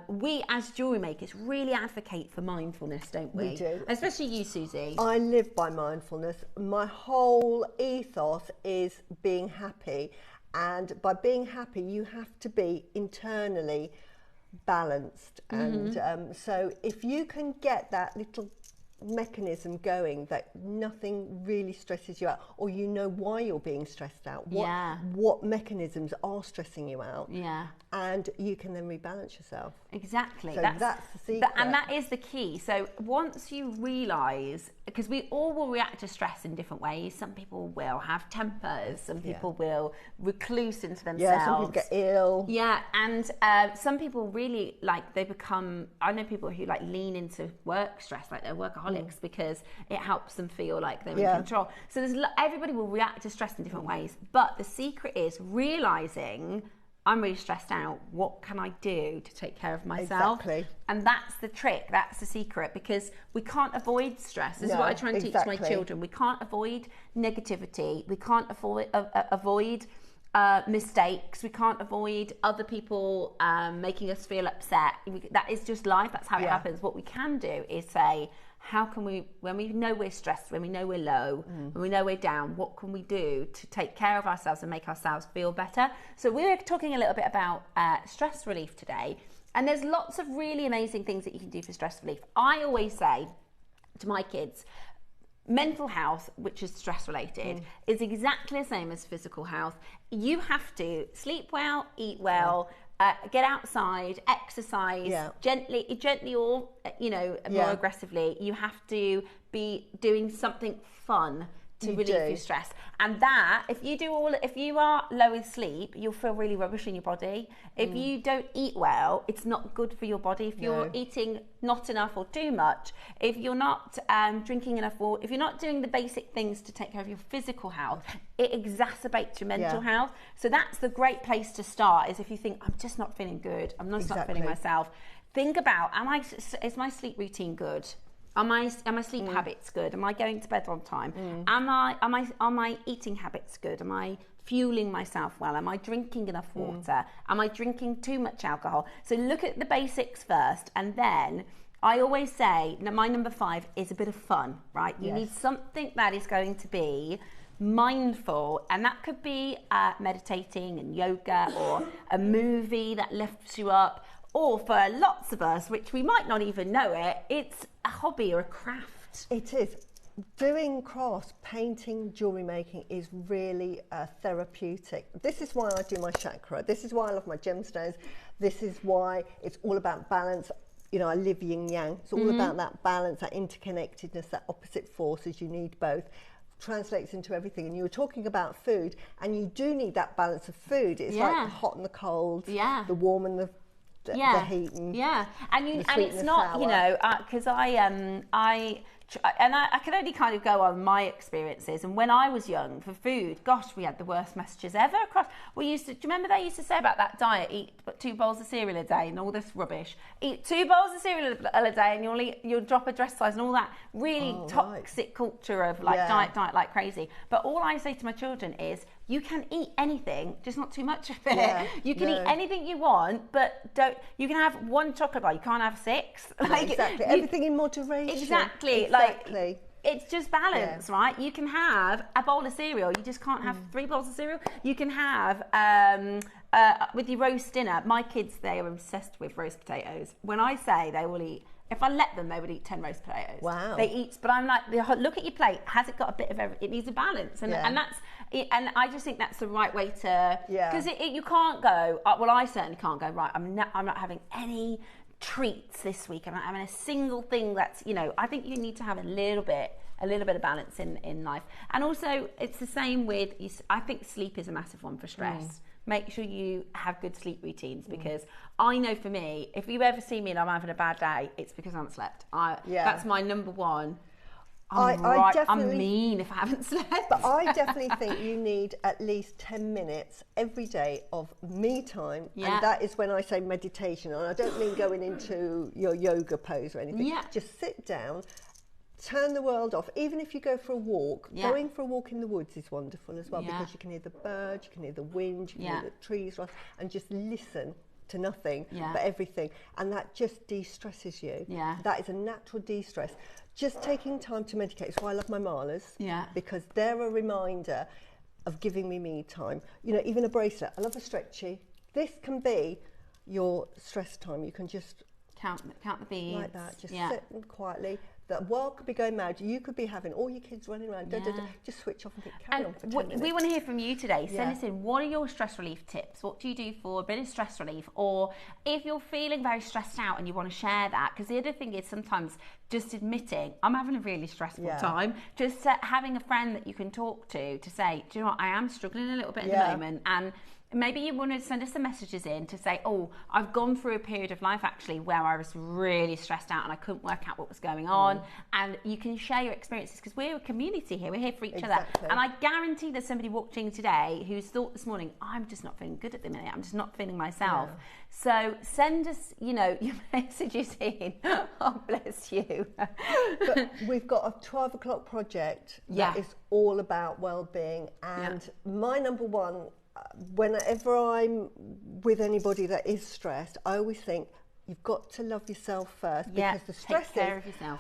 We as jewellery makers really advocate for mindfulness, don't we? We do. Especially you, Susie. I live by mindfulness. My whole ethos is being happy. And by being happy, you have to be internally balanced. And so if you can get that little mechanism going, that nothing really stresses you out, or you know why you're being stressed out, what mechanisms are stressing you out, and you can then rebalance yourself. Exactly. So that's the secret. And that is the key. So once you realise, because we all will react to stress in different ways. Some people will have tempers. Some people will recluse into themselves. Yeah, some people get ill. Yeah, and some people really, like, they become, I know people who, like, lean into work stress, like they're workaholics, because it helps them feel like they're in control. So everybody will react to stress in different ways. But the secret is realising, I'm really stressed out. What can I do to take care of myself? Exactly. And that's the trick. That's the secret, because we can't avoid stress. This is what I try and teach my children. We can't avoid negativity. We can't avoid mistakes. We can't avoid other people making us feel upset. That is just life. That's how it happens. What we can do is say, how can we, when we know we're stressed, when we know we're low, when we know we're down, what can we do to take care of ourselves and make ourselves feel better? So we're talking a little bit about stress relief today. And there's lots of really amazing things that you can do for stress relief. I always say to my kids, mental health, which is stress related, is exactly the same as physical health. You have to sleep well, eat well, get outside, exercise gently or more aggressively. You have to be doing something fun to relieve your stress. And that, if you are low in sleep, you'll feel really rubbish in your body. If you don't eat well, it's not good for your body. If you're eating not enough or too much, if you're not drinking enough water, if you're not doing the basic things to take care of your physical health, it exacerbates your mental health. So that's the great place to start, is if you think, I'm just not feeling good, I'm not feeling myself, think about, is my sleep routine good? Are my sleep habits good? Am I going to bed on time? Are my eating habits good? Am I fueling myself well? Am I drinking enough water? Am I drinking too much alcohol? So look at the basics first, and then I always say, my number 5 is a bit of fun, right? You need something that is going to be mindful, and that could be meditating and yoga, or a movie that lifts you up. Or for lots of us, which we might not even know it, it's a hobby or a craft. It is. Doing crafts, painting, jewellery making is really therapeutic. This is why I do my chakra. This is why I love my gemstones. This is why it's all about balance. You know, I live yin yang. It's all about that balance, that interconnectedness, that opposite forces. You need both. Translates into everything. And you were talking about food, and you do need that balance of food. It's like the hot and the cold, the warm and the heat, and it's not, because I can only kind of go on my experiences. And when I was young, for food, gosh, we had the worst messages ever across. Do you remember they used to say about that diet, eat 2 bowls of cereal a day and all this rubbish? Eat 2 bowls of cereal a day and you'll drop a dress size and all that really toxic culture of diet like crazy. But all I say to my children is, you can eat anything, just not too much of it. You can eat anything you want, but you can have 1 chocolate bar, you can't have 6. Exactly. Everything in moderation. Exactly. It's just balance, right? You can have a bowl of cereal, you just can't have 3 bowls of cereal. You can have, with your roast dinner, my kids, they are obsessed with roast potatoes. When I say they will eat, if I let them, they would eat 10 roast potatoes. Wow. They eat, but I'm like, look at your plate. Has it got a bit of everything? It needs a balance. And that's, and I just think that's the right way to, because you can't go, well, I certainly can't go, right, I'm not having any treats this week. I'm not having a single thing that's, I think you need to have a little bit of balance in life. And also, it's the same with, I think sleep is a massive one for stress. Make sure you have good sleep routines, because I know for me, if you ever see me and I'm having a bad day, it's because I haven't slept. That's my number one. I'm mean if I haven't slept. But I definitely think you need at least 10 minutes every day of me time. And that is when I say meditation. And I don't mean going into your yoga pose or anything. Just sit down, turn the world off. Even if you go for a walk, going for a walk in the woods is wonderful as well, because you can hear the birds, you can hear the wind, you can hear the trees, and just listen to nothing, but everything. And that just de-stresses you. Yeah. That is a natural de-stress. Just taking time to medicate is why I love my Marlas. Yeah. Because they're a reminder of giving me time. You know, even a bracelet. I love a stretchy. This can be your stress time. You can just count the beads. Like that, just sit quietly. The world could be going mad. You could be having all your kids running around. Just switch off and think, carry on for 10 minutes. We want to hear from you today. Send us in. What are your stress relief tips? What do you do for a bit of stress relief? Or if you're feeling very stressed out and you want to share that, because the other thing is sometimes just admitting, I'm having a really stressful time, just having a friend that you can talk to say, do you know what, I am struggling a little bit at the moment, and maybe you want to send us some messages in to say, oh, I've gone through a period of life actually where I was really stressed out and I couldn't work out what was going on. And you can share your experiences, because we're a community here. We're here for each other. And I guarantee there's somebody watching today who's thought this morning, I'm just not feeling good at the minute. I'm just not feeling myself. So send us, you know, your messages in. Oh, bless you. But we've got a 12 o'clock project that is all about well-being. And my number one, whenever I'm with anybody that is stressed, I always think you've got to love yourself first, because the stress take care of yourself.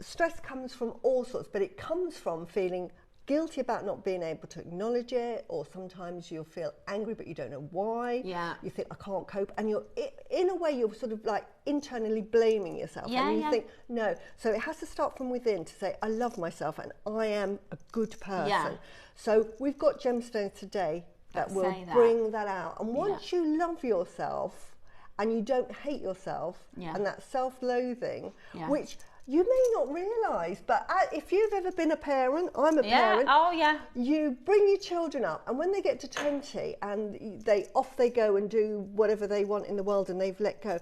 Stress comes from all sorts, but it comes from feeling guilty about not being able to acknowledge it, or sometimes you'll feel angry but you don't know why. You think, I can't cope, and you're in a way you're sort of like internally blaming yourself, and you think no. So it has to start from within to say, I love myself and I am a good person. So we've got gemstones today that will bring that out. And once you love yourself and you don't hate yourself, and that self-loathing, which you may not realise, but if you've ever been a parent, I'm a parent. You bring your children up, and when they get to 20 and off they go and do whatever they want in the world and they've let go,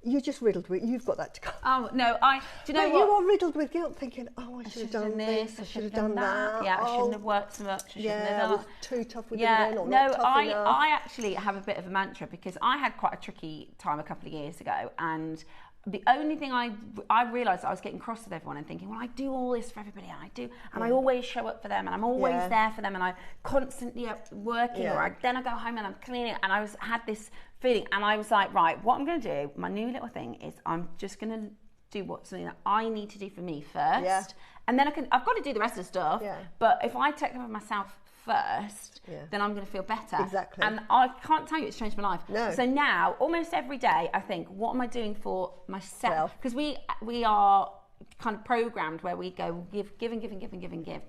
you're just riddled with, you've got that to come. Oh, no, do you know what? You are riddled with guilt, thinking, oh, I should have done this, I should have done that. I shouldn't have worked so much, I shouldn't have done I was too tough with them then, or not tough enough. I actually have a bit of a mantra, because I had quite a tricky time a couple of years ago, and the only thing I realised I was getting cross with everyone and thinking, well, I do all this for everybody, and I always show up for them, and I'm always there for them, and I'm constantly working, or then I go home and I'm cleaning, and had this feeling, and I was like, right, what I'm going to do, my new little thing is I'm just going to do something that I need to do for me first, and then I've got to do the rest of the stuff, but if I take care of myself first, then I'm going to feel better. Exactly. And I can't tell you, it's changed my life. No. So now, almost every day, I think, what am I doing for myself? Because we are kind of programmed where we go give, but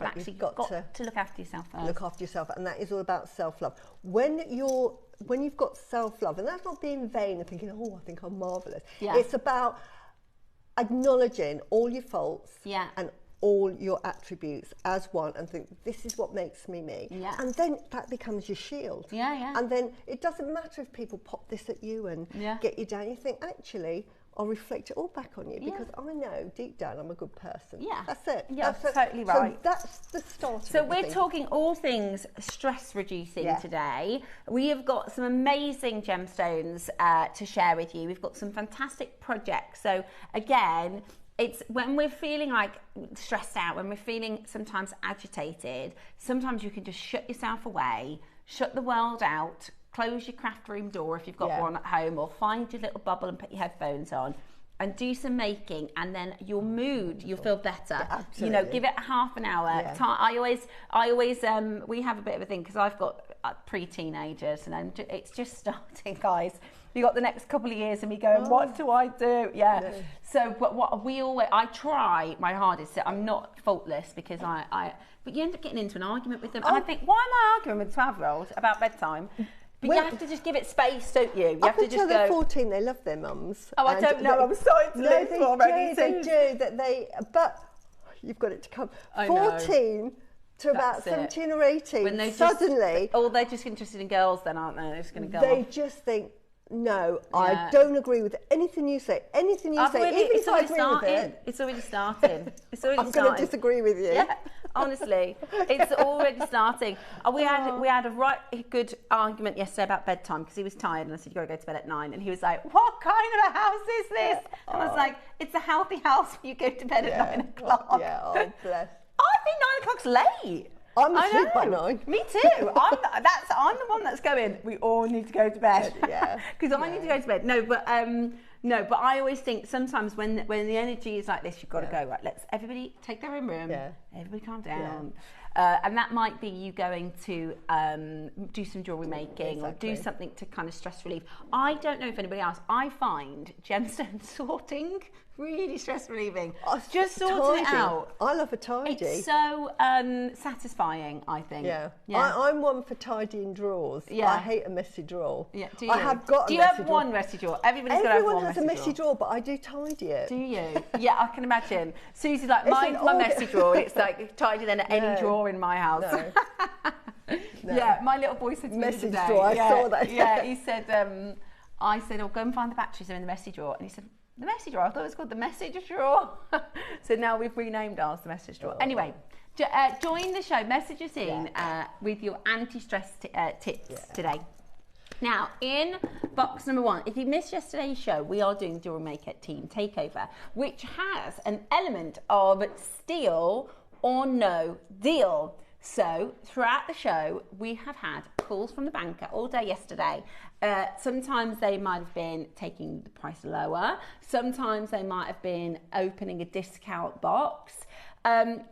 actually you've got to look after yourself first. Look after yourself, and that is all about self-love. When you've got self-love, and that's not being vain and thinking, oh, I think I'm marvellous. It's about acknowledging all your faults and all your attributes as one, and think, this is what makes me me. And then that becomes your shield. And then it doesn't matter if people pop this at you and get you down. You think, actually, I'll reflect it all back on you, because I know deep down I'm a good person. That's it. That's totally right. So that's the start. So we're talking all things stress reducing today. We have got some amazing gemstones to share with you. We've got some fantastic projects. So again, it's when we're feeling like stressed out, when we're feeling sometimes agitated, sometimes you can just shut yourself away, shut the world out, close your craft room door if you've got one at home, or find your little bubble and put your headphones on and do some making, and then your mood, you'll feel better. You know, give it half an hour. I always we have a bit of a thing, because I've got pre-teenagers, and it's just starting, guys. You got the next couple of years of me going, what do I do? So, but I try my hardest. I'm not faultless, because but you end up getting into an argument with them. And I think, why am I arguing with a 12-year-old about bedtime? But you have to just give it space, don't you? You have to just they're 14, they love their mums. Oh, I don't know. I'm starting to lose already. They do. But you've got it to come. 14 to about 17 or 18. When they suddenly, they're just interested in girls, then, aren't they? They're just going to go. They just think, no, I don't agree with anything you say. Anything you say, even if I agree with it. It's already starting. I'm going to disagree with you. Yeah, honestly, it's already starting. We had a right good argument yesterday about bedtime, because he was tired, and I said, you got to go to bed at 9, and he was like, what kind of a house is this? And I was like, it's a healthy house where you go to bed at 9 o'clock. Oh, bless. I think 9 o'clock's late. I'm asleep by 9. Me too. I'm the one that's going, we all need to go to bed. Yeah. Because I need to go to bed. No, but I always think sometimes when the energy is like this, you've got to go, right, let's everybody take their own room. Yeah. Everybody calm down. And that might be you going to do some jewellery making or do something to kind of stress relief. I don't know if anybody else, I find gemstone sorting really stress relieving. Just sorting it out. I love a tidy. It's so satisfying, I think. Yeah. I'm one for tidying drawers. Yeah. I hate a messy drawer. Yeah. Do you? I have got. Do you have one messy drawer? Everyone has a messy drawer, but I do tidy it. Do you? Yeah, I can imagine. Susie's like, mine's my messy drawer. It's like tidier than any drawer in my house. No. Yeah, my little boy said to me messy today. Drawer. I saw that. Yeah, he said. I said, "Oh, go and find the batteries. They're in the messy drawer." And he said, "The messy drawer? I thought it was called the message drawer." So now we've renamed ours the message drawer. Anyway, join the show. Message us in with your anti-stress tips today. Now, in box number 1, if you missed yesterday's show, we are doing JewelleryMaker Team Takeover, which has an element of steal or no deal. So, throughout the show, we have had calls from the banker all day yesterday. Sometimes they might have been taking the price lower. Sometimes they might have been opening a discount box.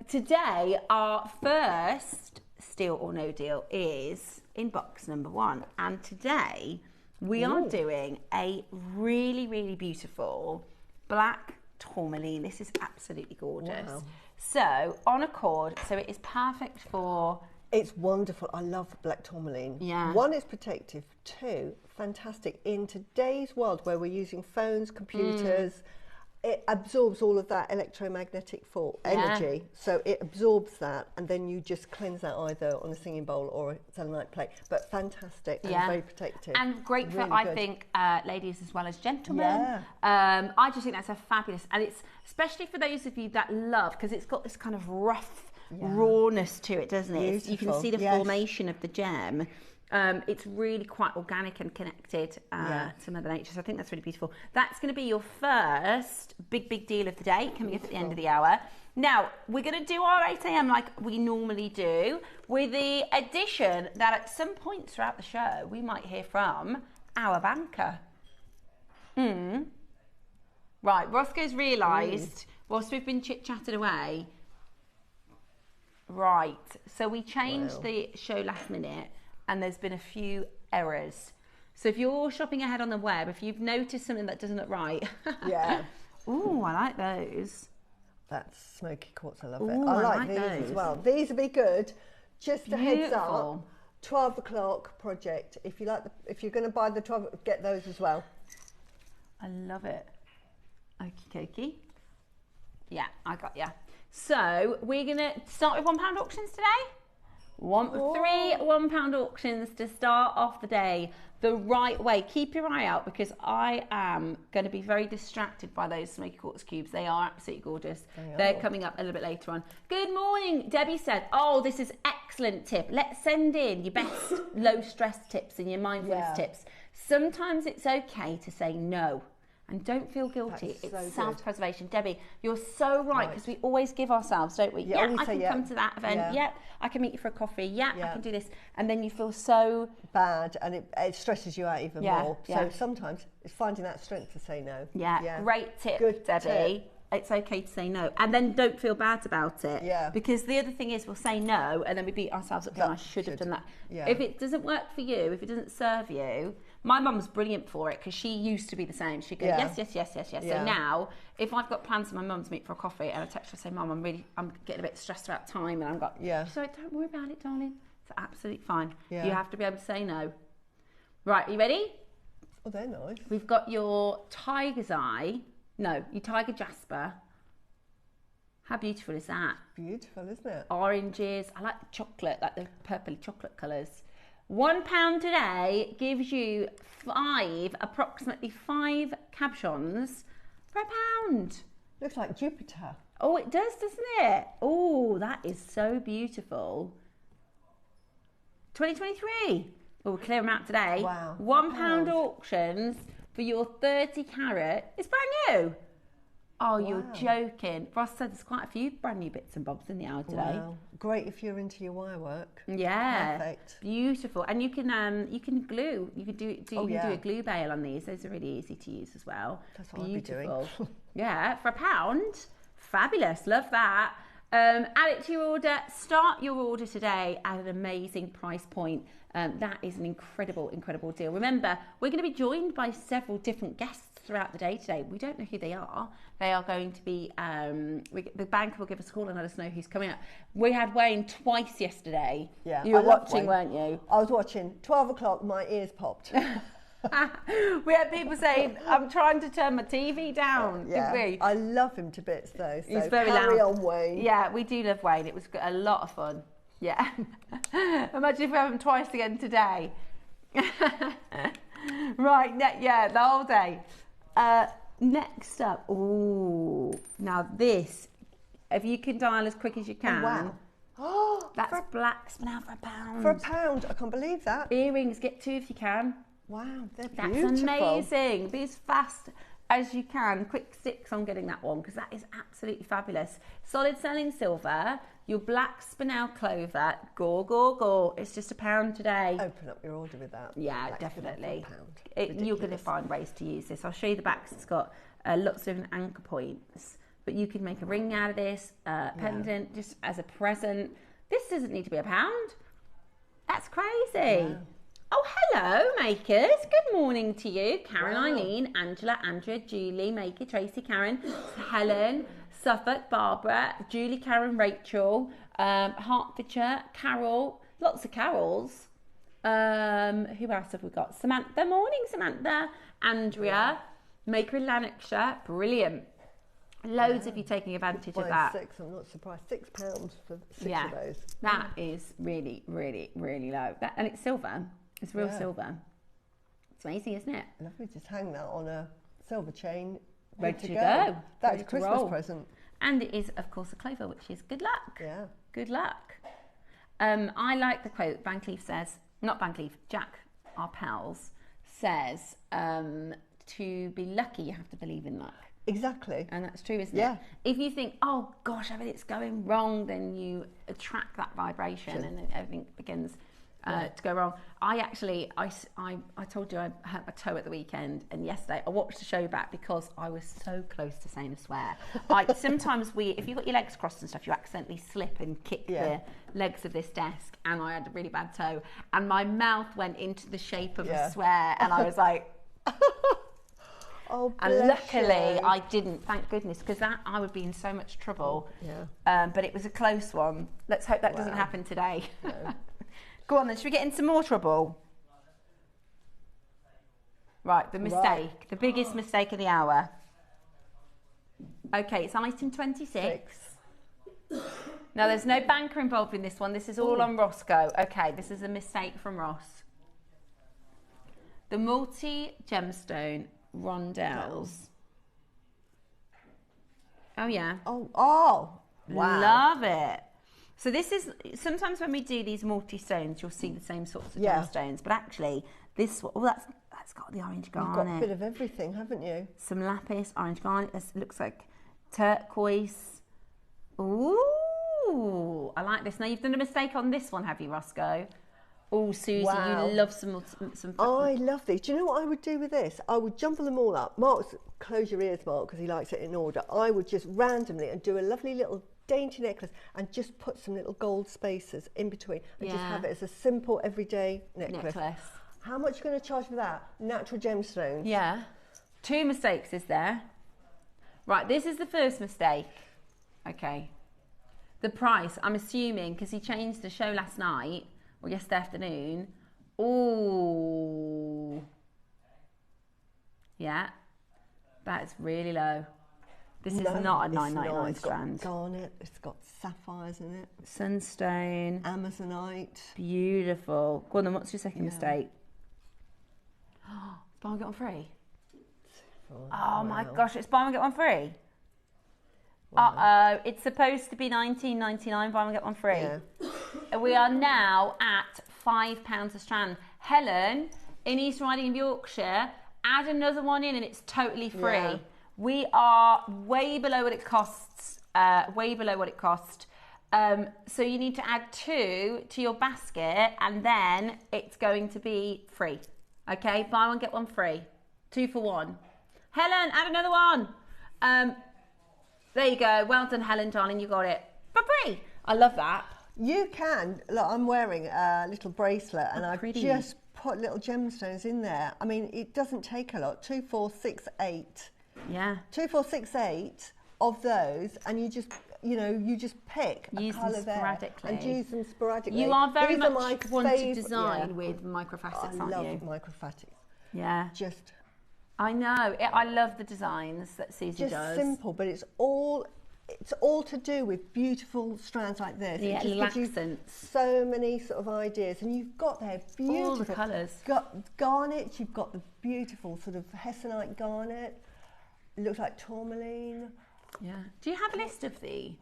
Today, our first steal or no deal is in box number 1. And today, we are doing a really, really beautiful black tourmaline. This is absolutely gorgeous. Wow. So, on a cord, so it is perfect for... It's wonderful. I love black tourmaline. Yeah. 1, it's protective. 2, fantastic. In today's world where we're using phones, computers, it absorbs all of that electromagnetic energy. So it absorbs that, and then you just cleanse that either on a singing bowl or a selenite plate. But fantastic and very protective. And great for, really I good. think, ladies as well as gentlemen. Yeah. I just think that's a fabulous, and it's especially for those of you that love, because it's got this kind of rough rawness to it, doesn't it? You can see the formation of the gem. It's really quite organic and connected to Mother Nature. So I think that's really beautiful. That's going to be your first big deal of the day, coming up at the end of the hour. Now, we're going to do our 8 a.m. like we normally do, with the addition that at some point throughout the show, we might hear from our banker. Right, Roscoe's realised, whilst we've been chit-chatting away, right, so we changed the show last minute, and there's been a few errors. So if you're shopping ahead on the web, if you've noticed something that doesn't look right. Ooh, I like those. That's smoky quartz, I love it. I like these as well. These would be good. Just a heads up, 12 o'clock project. If you're going to buy the 12, get those as well. I love it. Okie dokie. Yeah, I got ya. So we're going to start with £1 auctions today. 3 £1 auctions to start off the day the right way. Keep your eye out, because I am going to be very distracted by those smoky quartz cubes. They are absolutely gorgeous. They're coming up a little bit later on. Good morning. Debbie said, oh, this is excellent tip. Let's send in your best low stress tips and your mindfulness tips. Sometimes it's okay to say no. And don't feel guilty. It's self-preservation. Debbie, you're so right, because we always give ourselves, don't we? Yeah, I can come to that event. Yeah, I can meet you for a coffee. Yeah, I can do this. And then you feel so... bad, and it stresses you out even more. So sometimes it's finding that strength to say no. Yeah. Great tip, Good Debbie. Tip. It's okay to say no. And then don't feel bad about it. Yeah. Because the other thing is, we'll say no, and then we beat ourselves up, I should have done that. Yeah. If it doesn't work for you, if it doesn't serve you... My mum's brilliant for it, because she used to be the same. She'd go, yes. Yeah. So now, if I've got plans for my mum to meet for a coffee, and I text her and say, Mum, I'm getting a bit stressed about time, and she's like, don't worry about it, darling. It's absolutely fine. Yeah. You have to be able to say no. Right, are you ready? Oh, they're nice. We've got your tiger's eye. No, your tiger jasper. How beautiful is that? Beautiful, isn't it? Oranges. I like the chocolate, like the purpley chocolate colours. £1 today gives you approximately 5 cabochons for £1. Looks like Jupiter. Oh, it does, doesn't it? Oh, that is so beautiful. 2023. We'll clear them out today. Wow. £1 auctions for your 30 carat. It's brand new. Oh, you're joking. Ross said there's quite a few brand new bits and bobs in the hour today. Wow. Great if you're into your wire work. Yeah. Perfect. Beautiful. And you can glue. You can do a glue bail on these. Those are really easy to use as well. That's what I'll be doing. Yeah, for £1. Fabulous. Love that. Add it to your order. Start your order today at an amazing price point. That is an incredible, incredible deal. Remember, we're going to be joined by several different guests throughout the day today. We don't know who they are. They are going to be, the bank will give us a call and let us know who's coming up. We had Wayne twice yesterday. Yeah, you were watching, weren't you? I was watching. 12 o'clock, my ears popped. We had people saying, I'm trying to turn my TV down. Yeah. Did we? I love him to bits though. So He's very carry loud. on, Wayne. Yeah, we do love Wayne. It was a lot of fun. Yeah. Imagine if we have him twice again today. Right, the whole day. Next up, now this, if you can dial as quick as you can. Oh, wow. Oh, that's black spinel for £1. For £1, I can't believe that. Earrings, get 2 if you can. Wow, they're That's beautiful. amazing. Be as fast as you can. Quick 6 on getting that one because that is absolutely fabulous. Solid selling silver, your black spinel clover, gore. It's just £1 today. Open up your order with that. Yeah, black definitely. £1. You're going to find ways to use this. I'll show you the backs. It's got lots of different anchor points, but you can make a ring out of this, pendant, just as a present. This doesn't need to be £1. That's crazy. Wow. Oh, hello, makers. Good morning to you. Karen, Eileen, Angela, Andrea, Julie, Maker, Tracy, Karen, Helen, Suffolk, Barbara, Julie, Karen, Rachel, Hertfordshire, Carol, lots of Carols. Who else have we got? Samantha, morning, Samantha, Andrea, Maker in Lanarkshire, brilliant. Loads of you taking advantage of that. 6, I'm not surprised. £6 for 6 of those. That is really, really, really low. And it's silver. It's real silver. It's amazing, isn't it? Lovely. Just hang that on a silver chain. Ready to go. That's a Christmas present. And it is, of course, a clover, which is good luck. Yeah. Good luck. I like the quote. Van Cleef says, not Van Cleef, Jack, our pals, says, to be lucky, you have to believe in luck. Exactly. And that's true, isn't it? If you think, oh gosh, everything's going wrong, then you attract that vibration and then everything begins to go wrong. I told you I hurt my toe at the weekend, and yesterday I watched the show back because I was so close to saying a swear. Sometimes if you've got your legs crossed and stuff, you accidentally slip and kick the legs of this desk, and I had a really bad toe, and my mouth went into the shape of a swear, and I was like... Oh, and luckily I didn't, thank goodness, because I would be in so much trouble. But it was a close one. Let's hope that doesn't happen today. No. Go on then, should we get in some more trouble? Right, the mistake, the biggest mistake of the hour. Okay, it's item 26. Now there's no banker involved in this one. This is all on Roscoe. Okay, this is a mistake from Ross. The multi-gemstone rondelles. Oh yeah. Oh, wow. Love it. So this is, sometimes when we do these multi-stones, you'll see the same sorts of gemstones, but actually this one, that's got the orange garnet. You've got a bit of everything, haven't you? Some lapis, orange garnet. This looks like turquoise. Ooh, I like this. Now you've done a mistake on this one, have you, Roscoe? Oh, Susie, you love some. I love these. Do you know what I would do with this? I would jumble them all up. Mark's, close your ears, Mark, because he likes it in order. I would just randomly and do a lovely little dainty necklace and just put some little gold spacers in between and just have it as a simple everyday necklace. How much are you going to charge for that? Natural gemstones. Yeah. 2 mistakes is there. Right, this is the first mistake. Okay. The price, I'm assuming, because he changed the show last night, or yesterday afternoon. Ooh. Yeah. That is really low. This is not a $9.99 strand. It's got garnet, it's got sapphires in it. Sunstone. Amazonite. Beautiful. Go on then, what's your second mistake? Buy one, get one free. Oh my gosh, it's buy one, get one free. Uh-oh, it's supposed to be $19.99, buy one, get one free. Yeah. We are now at £5 a strand. Helen, in East Riding of Yorkshire, add another one in and it's totally free. Yeah. We are way below what it costs. Way below what it cost. So you need to add 2 to your basket, and then it's going to be free. Okay, buy one, get one free. 2 for 1. Helen, add another one. There you go. Well done, Helen, darling. You got it for free. I love that. You can. Look, I'm wearing a little bracelet, and I've just put little gemstones in there. I mean, it doesn't take a lot. 2, 4, 6, 8. Yeah. 2, 4, 6, 8 of those, and you just pick a colour there and use them sporadically. You are very much one to design with microfacets, aren't you? I love microfacets. Yeah. I know. I love the designs that Susie does. Just simple, but it's all to do with beautiful strands like this. Yeah, it just gives you so many sort of ideas, and you've got there beautiful. All the colours. Got garnet. You've got the beautiful sort of hessonite garnet. It looks like tourmaline. Yeah. Do you have a list of the?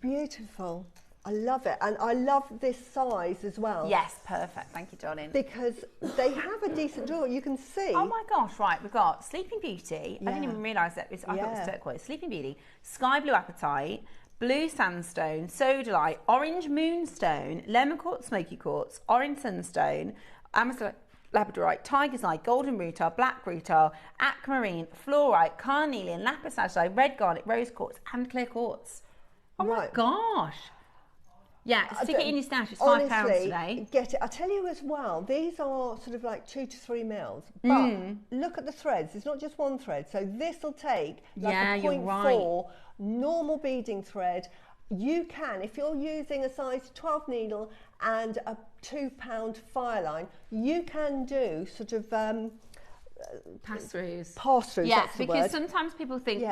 Beautiful. I love it, and I love this size as well. Yes, perfect. Thank you, darling. Because they have a decent drawer. You can see. Oh my gosh! Right, we've got Sleeping Beauty. I didn't even realise that. I thought it was turquoise. Sleeping Beauty, Sky Blue Apatite, Blue Sandstone, Sodalite, Orange Moonstone, Lemon Quartz, Smoky Quartz, Orange Sunstone, Amazonite, Labradorite, Tiger's Eye, Golden Rutile, Black Rutile, Aquamarine, Fluorite, Carnelian, Lapis Lazuli, Red Garnet, Rose Quartz, and Clear Quartz. Oh my gosh! Yeah, stick it in your stash. It's £5 today. Get it. I tell you as well, these are sort of like 2 to 3 mils. But look at the threads. It's not just one thread. So this will take like a 0.4 normal beading thread. You can, if you're using a size 12 needle and a £2 fire line, you can do sort of pass-throughs. Pass-throughs. Yes, because sometimes people think,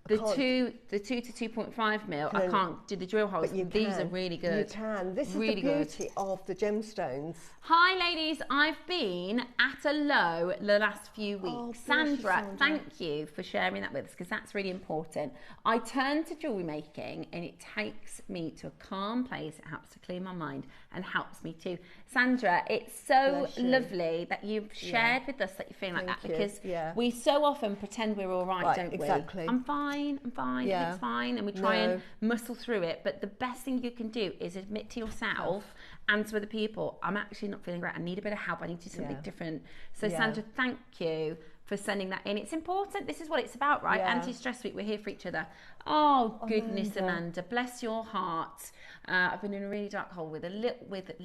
the 2 to 2.5 mil, I can't do the drill holes. But these are really good. You can. This is the beauty of the gemstones. Hi, ladies. I've been at a low the last few weeks. Sandra, thank you for sharing that with us, because that's really important. I turn to jewellery making, and it takes me to a calm place. It helps to clear my mind and helps me to. Sandra, it's so lovely that you've shared with us that you're feeling like that, because we so often pretend we're all right, don't we? Exactly. I'm fine, it's fine, and we try and muscle through it, but the best thing you can do is admit to yourself and to other people, I'm actually not feeling great, I need a bit of help, I need to do something different. So Sandra, thank you for sending that in. It's important. This is what it's about, right? Anti-stress week. We're here for each other. Oh goodness, Amanda, bless your heart. I've been in a really dark hole with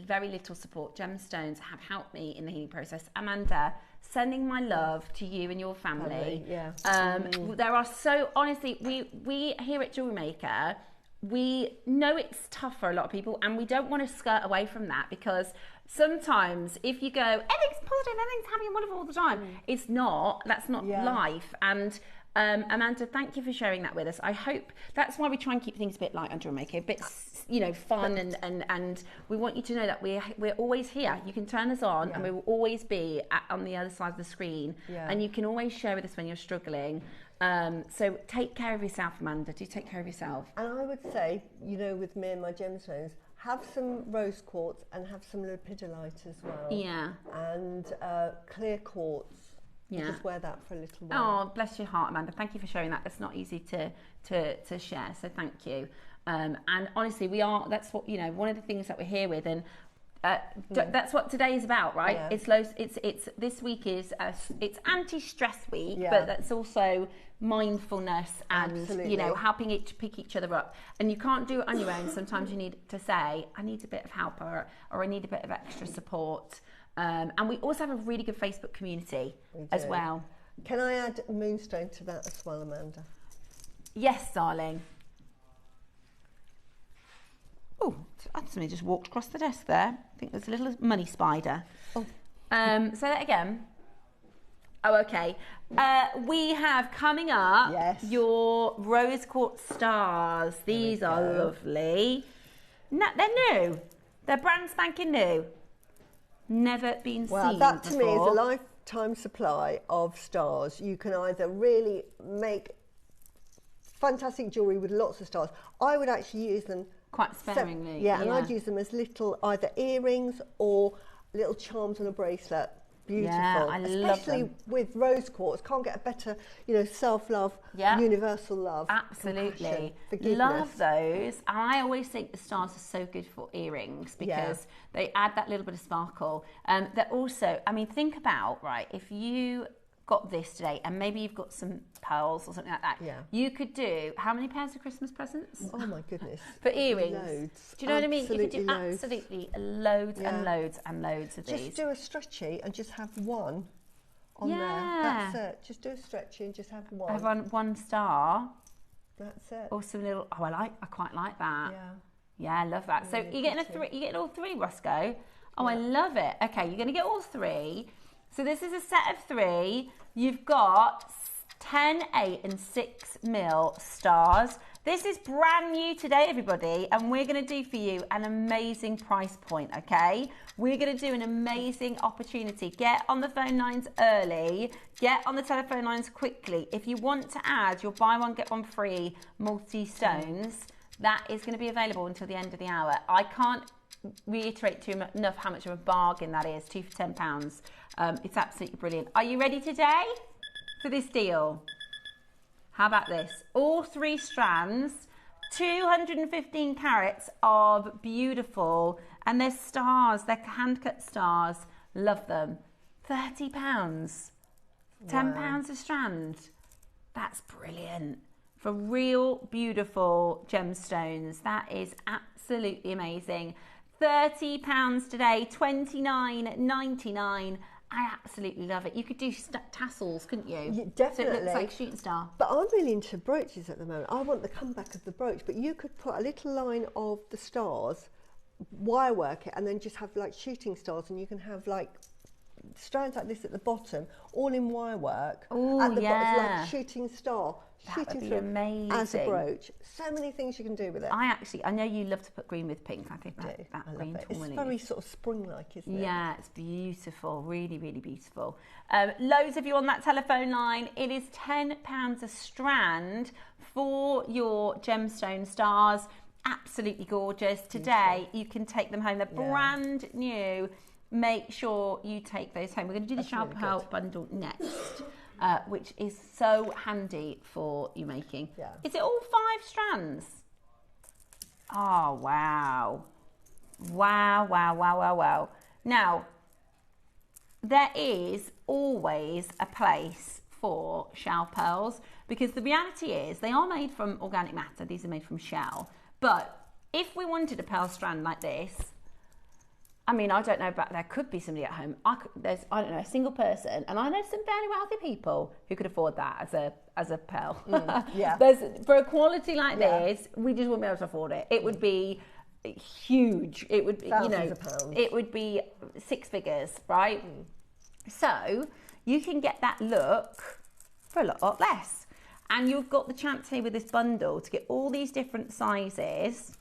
very little support. Gemstones have helped me in the healing process. Amanda, sending my love to you and your family. There are honestly, we here at JewelleryMaker, we know it's tough for a lot of people, and we don't want to skirt away from that, because sometimes if you go, everything's positive, everything's happy and wonderful all the time, it's not. That's not life. And Amanda, thank you for sharing that with us. I hope that's why we try and keep things a bit light on JewelleryMaker, a bit fun, and we want you to know that we're always here. You can turn us on, and we will always be on the other side of the screen, and you can always share with us when you're struggling. So take care of yourself, Amanda. Do take care of yourself. And I would say, with me and my gemstones, have some rose quartz and have some lepidolite as well. Yeah. And clear quartz. Yeah. Just wear that for a little while. Oh, bless your heart, Amanda. Thank you for sharing that. That's not easy to share. So thank you. And honestly, that's what, one of the things that we're here with, and that's what today is about, right? Yeah. It's this week is it's anti-stress week, but that's also mindfulness and helping pick each other up. And you can't do it on your own. Sometimes you need to say, I need a bit of help, or I need a bit of extra support. And we also have a really good Facebook community as well. Can I add moonstone to that as well, Amanda? Yes, darling. Oh, somebody just walked across the desk there. I think there's a little money spider. Oh. Say that again. Oh, okay. We have coming up your rose quartz stars. These are lovely. No, they're new. They're brand spanking new. Never been seen before. That to me is a lifetime supply of stars. You can either really make fantastic jewellery with lots of stars. I would actually use them quite sparingly. And I'd use them as little either earrings or little charms on a bracelet. beautiful. Yeah, I love especially them. with rose quartz. Can't get a better, self-love, universal love. Absolutely. Forgiveness. Love those. And I always think the stars are so good for earrings because they add that little bit of sparkle. They're also, I mean, think about, right, if you got this today and maybe you've got some pearls or something like that, you could do how many pairs of Christmas presents? Oh my goodness. For earrings. Loads. Do you know what I mean? You could do loads. absolutely loads and loads and loads of these. Just do a stretchy and just have one on there. That's it. Just do a stretchy and just have one. Have one star. That's it. Or some little, I quite like that. Yeah. I love that. Really so you're getting all three, Roscoe. Oh, I love it. Okay, you're going to get all three. So this is a set of 3. You've got 10, 8 and 6 mil stars. This is brand new today, everybody, and we're going to do for you an amazing price point, okay? We're going to do an amazing opportunity. Get on the phone lines early. Get on the telephone lines quickly. If you want to add your buy one, get one free multi-stones, that is going to be available until the end of the hour. I can't reiterate enough how much of a bargain that is. 2 for £10. It's absolutely brilliant. Are you ready today for this deal? How about this? All 3 strands, 215 carats of beautiful, and they're stars, they're hand-cut stars. Love them. £30. £10 a strand. That's brilliant. For real beautiful gemstones. That is absolutely amazing. £30 today, $29.99. I absolutely love it. You could do tassels, couldn't you? Definitely. So it looks like a shooting star. But I'm really into brooches at the moment. I want the comeback of the brooch, but you could put a little line of the stars, wire work it, and then just have like shooting stars, and you can have like strands like this at the bottom, all in wire work. Oh, at the bottom, like shooting star. That would be through amazing. As a brooch. So many things you can do with it. I know you love to put green with pink. I think that green tourmaline. It's very sort of spring-like, isn't it? Yeah, it's beautiful. Really, really beautiful. Loads of you on that telephone line. It is £10 a strand for your gemstone stars. Absolutely gorgeous. Today, you can take them home. They're brand new. Make sure you take those home. We're going to do the Shower Pearl bundle next. Which is so handy for you making. Yeah. Is it all 5 strands? Oh, wow. Wow, wow, wow, wow, wow. Now, there is always a place for shell pearls because the reality is they are made from organic matter. These are made from shell. But if we wanted a pearl strand like this, I mean, I don't know, but there could be somebody at home. I don't know, a single person, and I know some fairly wealthy people who could afford that as a pearl. For a quality like this, we just wouldn't be able to afford it. It would be huge. It would be, thousands of pounds. It would be 6 figures, right? So you can get that look for a lot less, and you've got the chance here with this bundle to get all these different sizes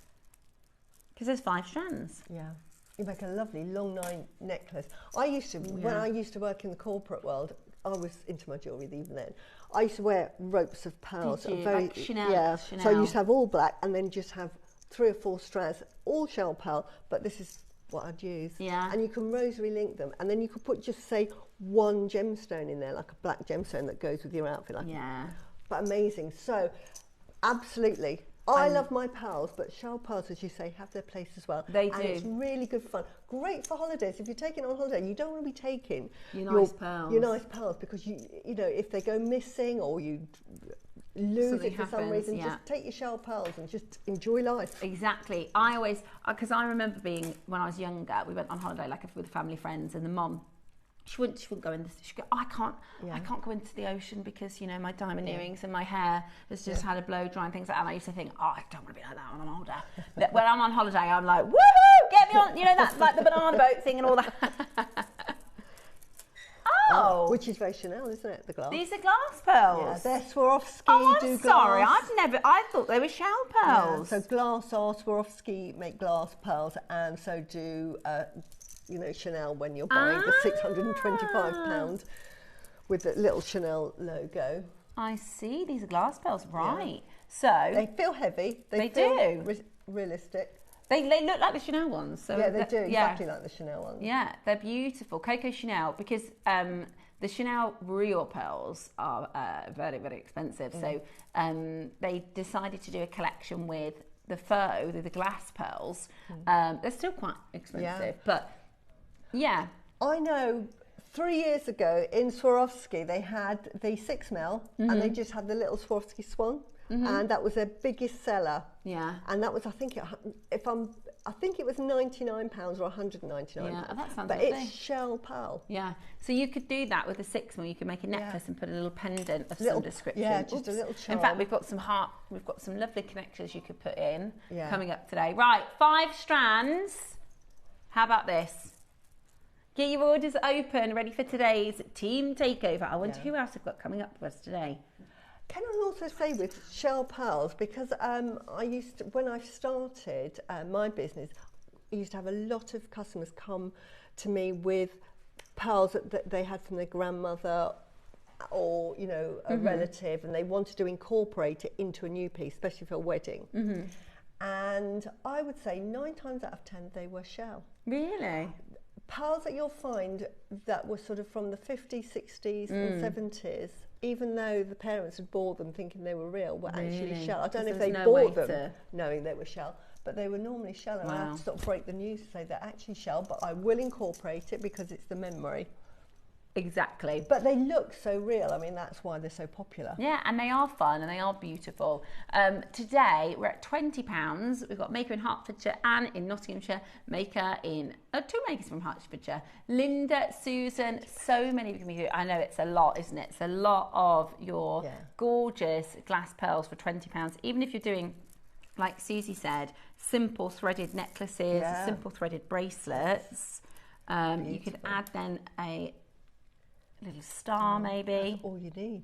because there's 5 strands. Yeah. You make a lovely long necklace. When I used to work in the corporate world, I was into my jewellery even then. I used to wear ropes of pearls. Did you? Like Chanel? Yeah. Chanel. So I used to have all black and then just have 3 or 4 strands, all shell pearl, but this is what I'd use. Yeah. And you can rosary link them, and then you could put just say 1 gemstone in there, like a black gemstone that goes with your outfit. But amazing. So absolutely. I love my pearls, but shell pearls, as you say, have their place as well. They do. And it's really good fun. Great for holidays. If you're taking it on holiday, you don't want to be taking your nice pearls because you know if they go missing or you lose something it for some reason, just take your shell pearls and just enjoy life. Exactly. I always, because I remember when I was younger, we went on holiday with family friends, and the mom, she wouldn't go in. She'd go, I can't go into the ocean because my diamond earrings and my hair has just had a blow dry and things like that. And I used to think, I don't want to be like that when I'm older. But when I'm on holiday, I'm like, woohoo, get me on. That's like the banana boat thing and all that. Which is very Chanel, isn't it? The glass. These are glass pearls. Yeah, they're Swarovski. Oh, I'm sorry. I thought they were shell pearls. Yeah, so glass or Swarovski make glass pearls, and so do. Chanel when you're buying the £625 with the little Chanel logo. I see. These are glass pearls, right? Yeah. So they feel heavy. They feel realistic. They look like the Chanel ones. So yeah, they do, exactly like the Chanel ones. Yeah, they're beautiful. Coco Chanel, because the Chanel real pearls are very, very expensive. So they decided to do a collection with the faux, the glass pearls. They're still quite expensive, but yeah. I know 3 years ago in Swarovski, they had the 6mm and they just had the little Swarovski swan. And that was their biggest seller. Yeah. And that was, I think it was £99 or £199. Yeah, oh, that sounds but lovely. it's shell pearl. Yeah. So you could do that with a 6mm. You could make a necklace and put a little pendant of some description. Yeah, just a little charm. In fact, we've got some lovely connectors you could put in coming up today. Right, 5 strands. How about this? Get your orders open, ready for today's team takeover. I wonder who else I've got coming up for us today. Can I also say with shell pearls, because when I started my business, I used to have a lot of customers come to me with pearls that they had from their grandmother or, you know, a relative, and they wanted to incorporate it into a new piece, especially for a wedding. And I would say 9 times out of 10, they were shell. Really? Pearls that you'll find that were sort of from the 50s, 60s and 70s, even though the parents had bought them thinking they were real, were actually shell. I don't know if they bought them knowing they were shell, but they were normally shell. And I have to sort of break the news to say they're actually shell, but I will incorporate it because it's the memory. Exactly. But they look so real. I mean, that's why they're so popular. Yeah, and they are fun and they are beautiful. Today, we're at £20. We've got Maker in Hertfordshire, Anne in Nottinghamshire, Maker in... 2 makers from Hertfordshire. Linda, Susan, so many of you can be... I know it's a lot, isn't it? It's a lot of your gorgeous glass pearls for £20. Even if you're doing, like Susie said, simple threaded necklaces, simple threaded bracelets. You could add then a little star maybe. That's all you need.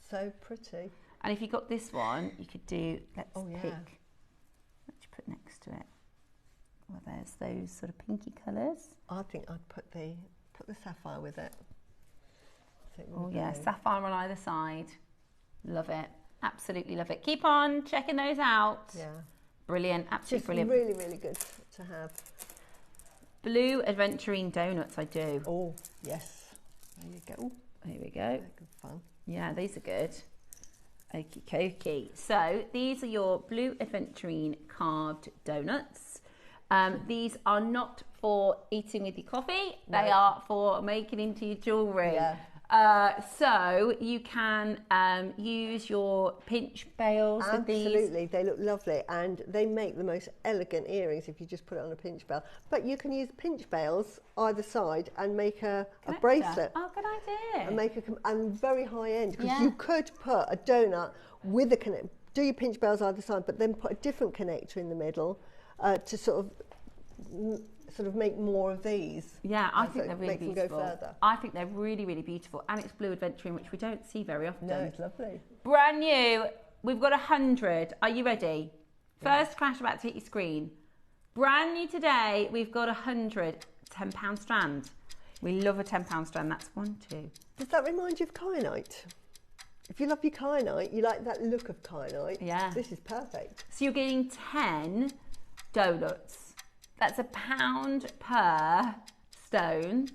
So pretty. And if you got this one, you could do, let's pick, what you put next to it? Well, there's those sort of pinky colours. I think I'd put the sapphire with it. Oh yeah, sapphire on either side. Love it. Absolutely love it. Keep on checking those out. Yeah. Brilliant. Absolutely brilliant. Really, really good to have. Blue Adventurine Donuts, I do. Oh, yes. There you go. Here we go. They're good fun. Yeah, these are good. Okie dokie. So these are your Blue Adventurine carved donuts. These are not for eating with your coffee. No. They are for making into your jewellery. Yeah. So you can use your pinch bails with these. Absolutely, they look lovely, and they make the most elegant earrings if you just put it on a pinch bail. But you can use pinch bails either side and make a bracelet. Oh, good idea. And make and very high end, because you could put a donut with a connect. Do your pinch bails either side, but then put a different connector in the middle to sort of make more of these. Yeah, I think they're really beautiful. Make them go further. I think they're really, really beautiful. And it's Blue Adventurine, which we don't see very often. No, it's lovely. Brand new. We've got 100. Are you ready? First crash about to hit your screen. Brand new today, we've got 100. £10 strand. We love a £10 strand. That's 1, 2. Does that remind you of kyanite? If you love your kyanite, you like that look of kyanite. Yeah. This is perfect. So you're getting 10 donuts. That's £1 per stone.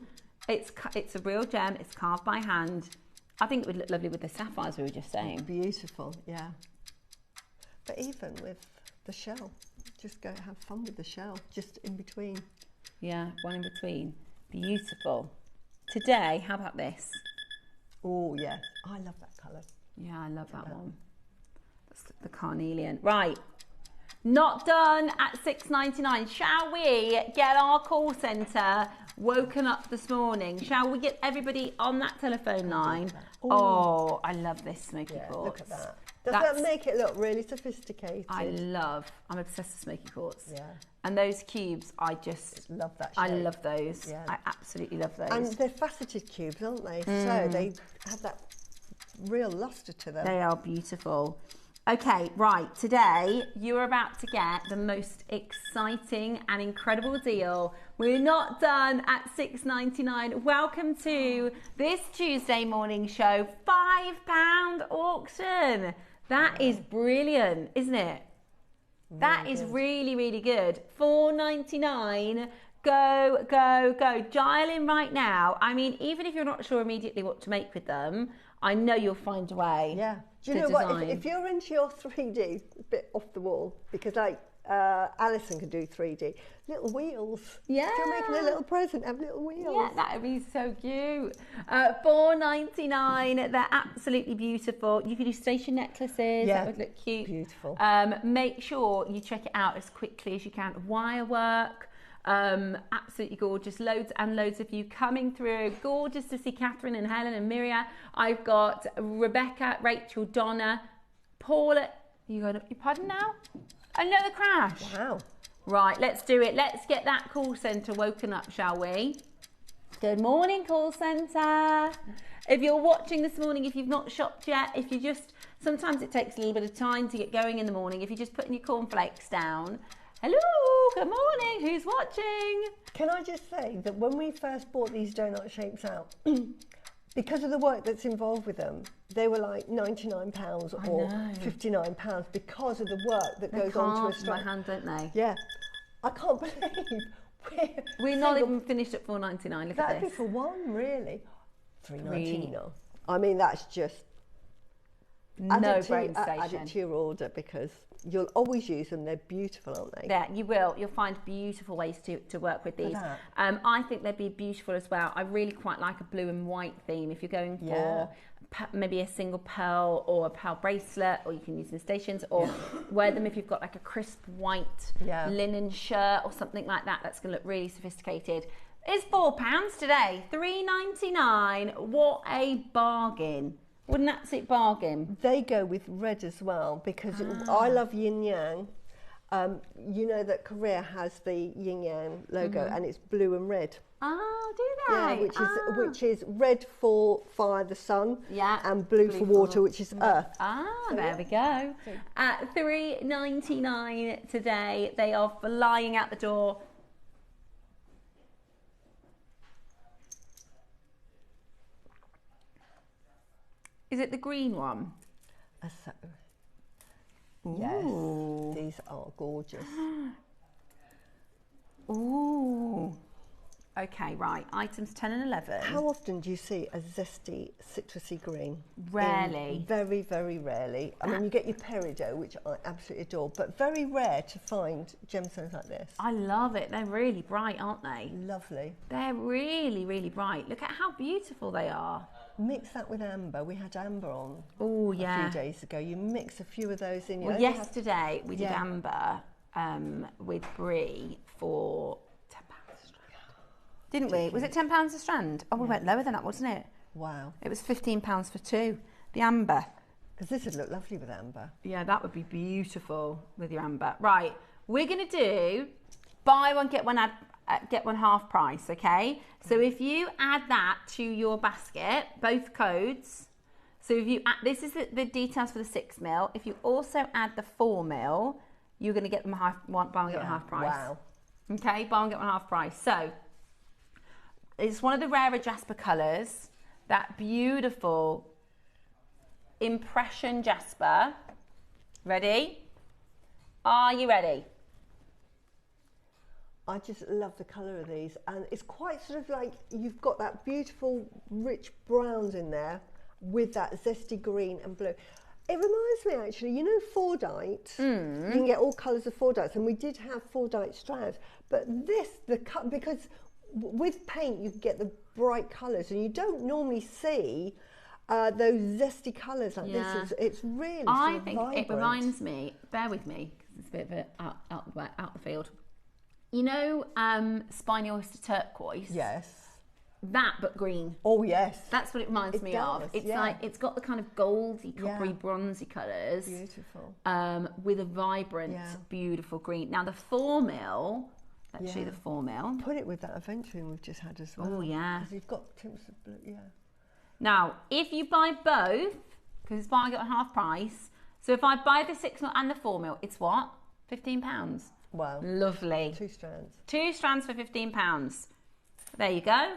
It's a real gem. It's carved by hand. I think it would look lovely with the sapphires we were just saying. Beautiful, yeah. But even with the shell, just go have fun with the shell, just in between. Yeah, one in between. Beautiful. Today, how about this? Oh, yeah. I love that colour. Yeah, I love that one. That's the carnelian. Right. Not done at £6.99. Shall we get our call centre woken up this morning? Shall we get everybody on that telephone line? Oh, I love this smoky quartz. Look at that. Does that make it look really sophisticated? I'm obsessed with smoky quartz. Yeah. And those cubes, I just love that shape. I love those. Yeah. I absolutely love those. And they're faceted cubes, aren't they? So they have that real lustre to them. They are beautiful. Okay, right, today you're about to get the most exciting and incredible deal. We're not done at £6.99. Welcome to this Tuesday morning show, £5 auction. That is brilliant, isn't it? That is really, really good. $4.99. Go, go, go. Dial in right now. I mean, even if you're not sure immediately what to make with them, I know you'll find a way. Yeah. Do you know what? If you're into your 3D, a bit off the wall, because like Alison can do 3D, little wheels. Yeah. If you're making a little present, have little wheels. Yeah, that would be so cute. $4.99. They're absolutely beautiful. You could do station necklaces. Yeah. That would look cute. Beautiful. Make sure you check it out as quickly as you can. Wire work. Absolutely gorgeous. Loads and loads of you coming through. Gorgeous to see Catherine and Helen and Miria. I've got Rebecca, Rachel, Donna, Paula. You pardon now? Another crash. Wow. Right, let's do it. Let's get that call centre woken up, shall we? Good morning, call centre. If you're watching this morning, if you've not shopped yet, if you just, sometimes it takes a little bit of time to get going in the morning. If you're just putting your cornflakes down. Hello, good morning, who's watching? Can I just say that when we first bought these donut shapes out, because of the work that's involved with them, they were like £99 or £59 because of the work that goes on to a strap. By hand, don't they? Yeah. I can't believe we're not even finished at $4.99. Look at this. That'd be for one, really. $3.99. I mean, that's just no brain station. Add it to your order because you'll always use them. They're beautiful, aren't they? Yeah, you will. You'll find beautiful ways to work with these. I think they'd be beautiful as well. I really quite like a blue and white theme. If you're going for maybe a single pearl or a pearl bracelet, or you can use them in stations, or wear them if you've got like a crisp white linen shirt or something like that. That's going to look really sophisticated. It's £4 today. $3.99. What a bargain. What an absolute bargain. They go with red as well because I love yin yang. You know that Korea has the yin yang logo and it's blue and red. Oh, do they? Yeah, which is red for fire, the sun, and blue for water, which is earth. So there we go. At $3.99 today, they are flying out the door. Is it the green one? Yes, these are gorgeous. Ooh. Okay, right. Items 10 and 11. How often do you see a zesty citrusy green? Rarely. Very, very rarely. I mean, you get your peridot, which I absolutely adore, but very rare to find gemstones like this. I love it. They're really bright, aren't they? Lovely. They're really, really bright. Look at how beautiful they are. Mix that with amber. We had amber on a few days ago. You mix a few of those in. Well, yesterday we did amber with brie for £10 a strand. Didn't we? Was it £10 a strand? Oh, we went lower than that, wasn't it? Wow. It was £15 for two. The amber. Because this would look lovely with amber. Yeah, that would be beautiful with your amber. Right, we're going to do buy one, get one half price, okay? So if you add that to your basket, both codes, so if you add, this is the details for the 6mm. If you also add the 4mm, you're going to get them buy one, get one half price. Wow. Okay, buy one, get one half price. So it's one of the rarer jasper colours, that beautiful impression jasper. Ready? Are you ready? I just love the colour of these, and it's quite sort of like you've got that beautiful rich browns in there with that zesty green and blue. It reminds me actually, you know, Fordite, you can get all colours of Fordites, and we did have Fordite strands, but this, because with paint you get the bright colours, and you don't normally see those zesty colours like this. It's really I think vibrant. It reminds me, bear with me, because it's a bit of a out the field. You know, spiny oyster turquoise? Yes. That, but green. Oh, yes. That's what it reminds me of. It's like, it's got the kind of goldy, coppery, bronzy colours. Beautiful. With a vibrant, beautiful green. Now, the 4mm, let's show you the 4mm. Put it with that aventurine we've just had as well. Oh, yeah. Because you've got tints of blue, Now, if you buy both, because it's buy, get one half price, so if I buy the 6mm and the 4mm, it's what? £15. Wow. Lovely. 2 strands. 2 strands for £15. There you go.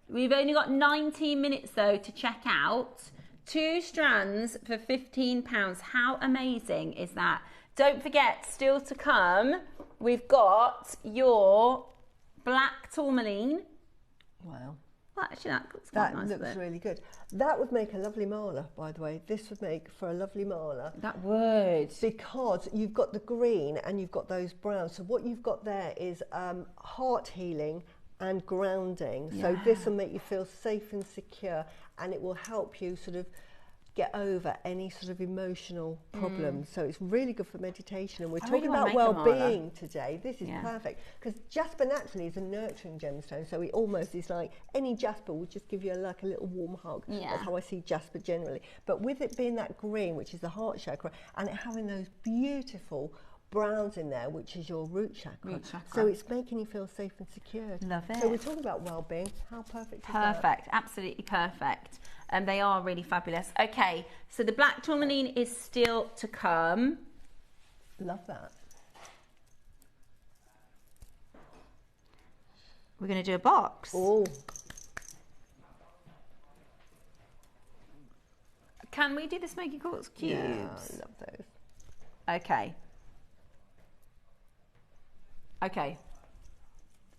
We've only got 19 minutes though to check out. 2 strands for £15. How amazing is that? Don't forget, still to come, we've got your black tourmaline. Wow. Well, actually, that looks quite nice. That looks really good. That would make a lovely mala, by the way. This would make for a lovely mala. That would. Because you've got the green and you've got those browns. So what you've got there is heart healing and grounding. Yeah. So this will make you feel safe and secure, and it will help you sort of get over any sort of emotional problems. So it's really good for meditation, and we're talking about well-being today. This is perfect, because jasper naturally is a nurturing gemstone, so it almost is like any jasper will just give you like a little warm hug. That's how I see jasper generally. But with it being that green, which is the heart chakra, and it having those beautiful browns in there, which is your root chakra. So it's making you feel safe and secure. Love it. So we're talking about well-being. How perfect is that? Perfect, absolutely perfect. And they are really fabulous. Okay, so the black tourmaline is still to come. Love that. We're going to do a box. Oh. Can we do the smoky quartz cubes? Yeah, I love those. Okay. Okay.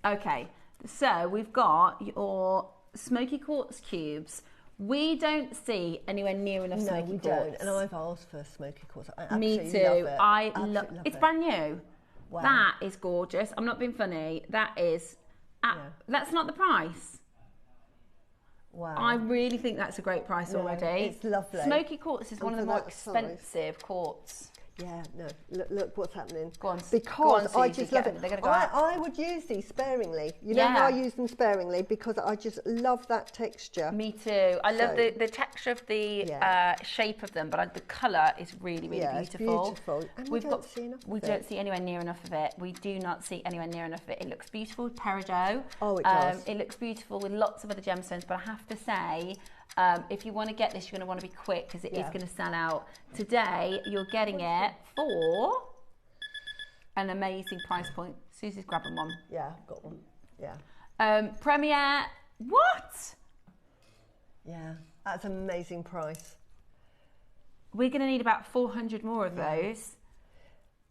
Okay. So we've got your smoky quartz cubes. We don't see anywhere near enough smoky quartz. No, we don't. And I've asked for smoky quartz. I Me absolutely too. love it. I love it. It's brand new. Wow. That is gorgeous. I'm not being funny. That is. That's not the price. Wow. I really think that's a great price already. It's lovely. Smoky quartz is one of the more expensive quartz. Yeah, no, look what's happening. Go on, because I just love it. They're gonna go out. I would use these sparingly. You know how I use them sparingly, because I just love that texture. Me too. I love the texture of the shape of them, but the colour is really, really beautiful. It's beautiful. And we don't see enough of it. We don't see anywhere near enough of it. We do not see anywhere near enough of it. It looks beautiful with peridot. Oh, it does. It looks beautiful with lots of other gemstones, but I have to say, if you want to get this, you're going to want to be quick, because it is going to sell out. Today, you're getting it for an amazing price point. Susie's grabbing one. Yeah, I've got one. Yeah. Premier, what? Yeah, that's an amazing price. We're going to need about 400 more of those.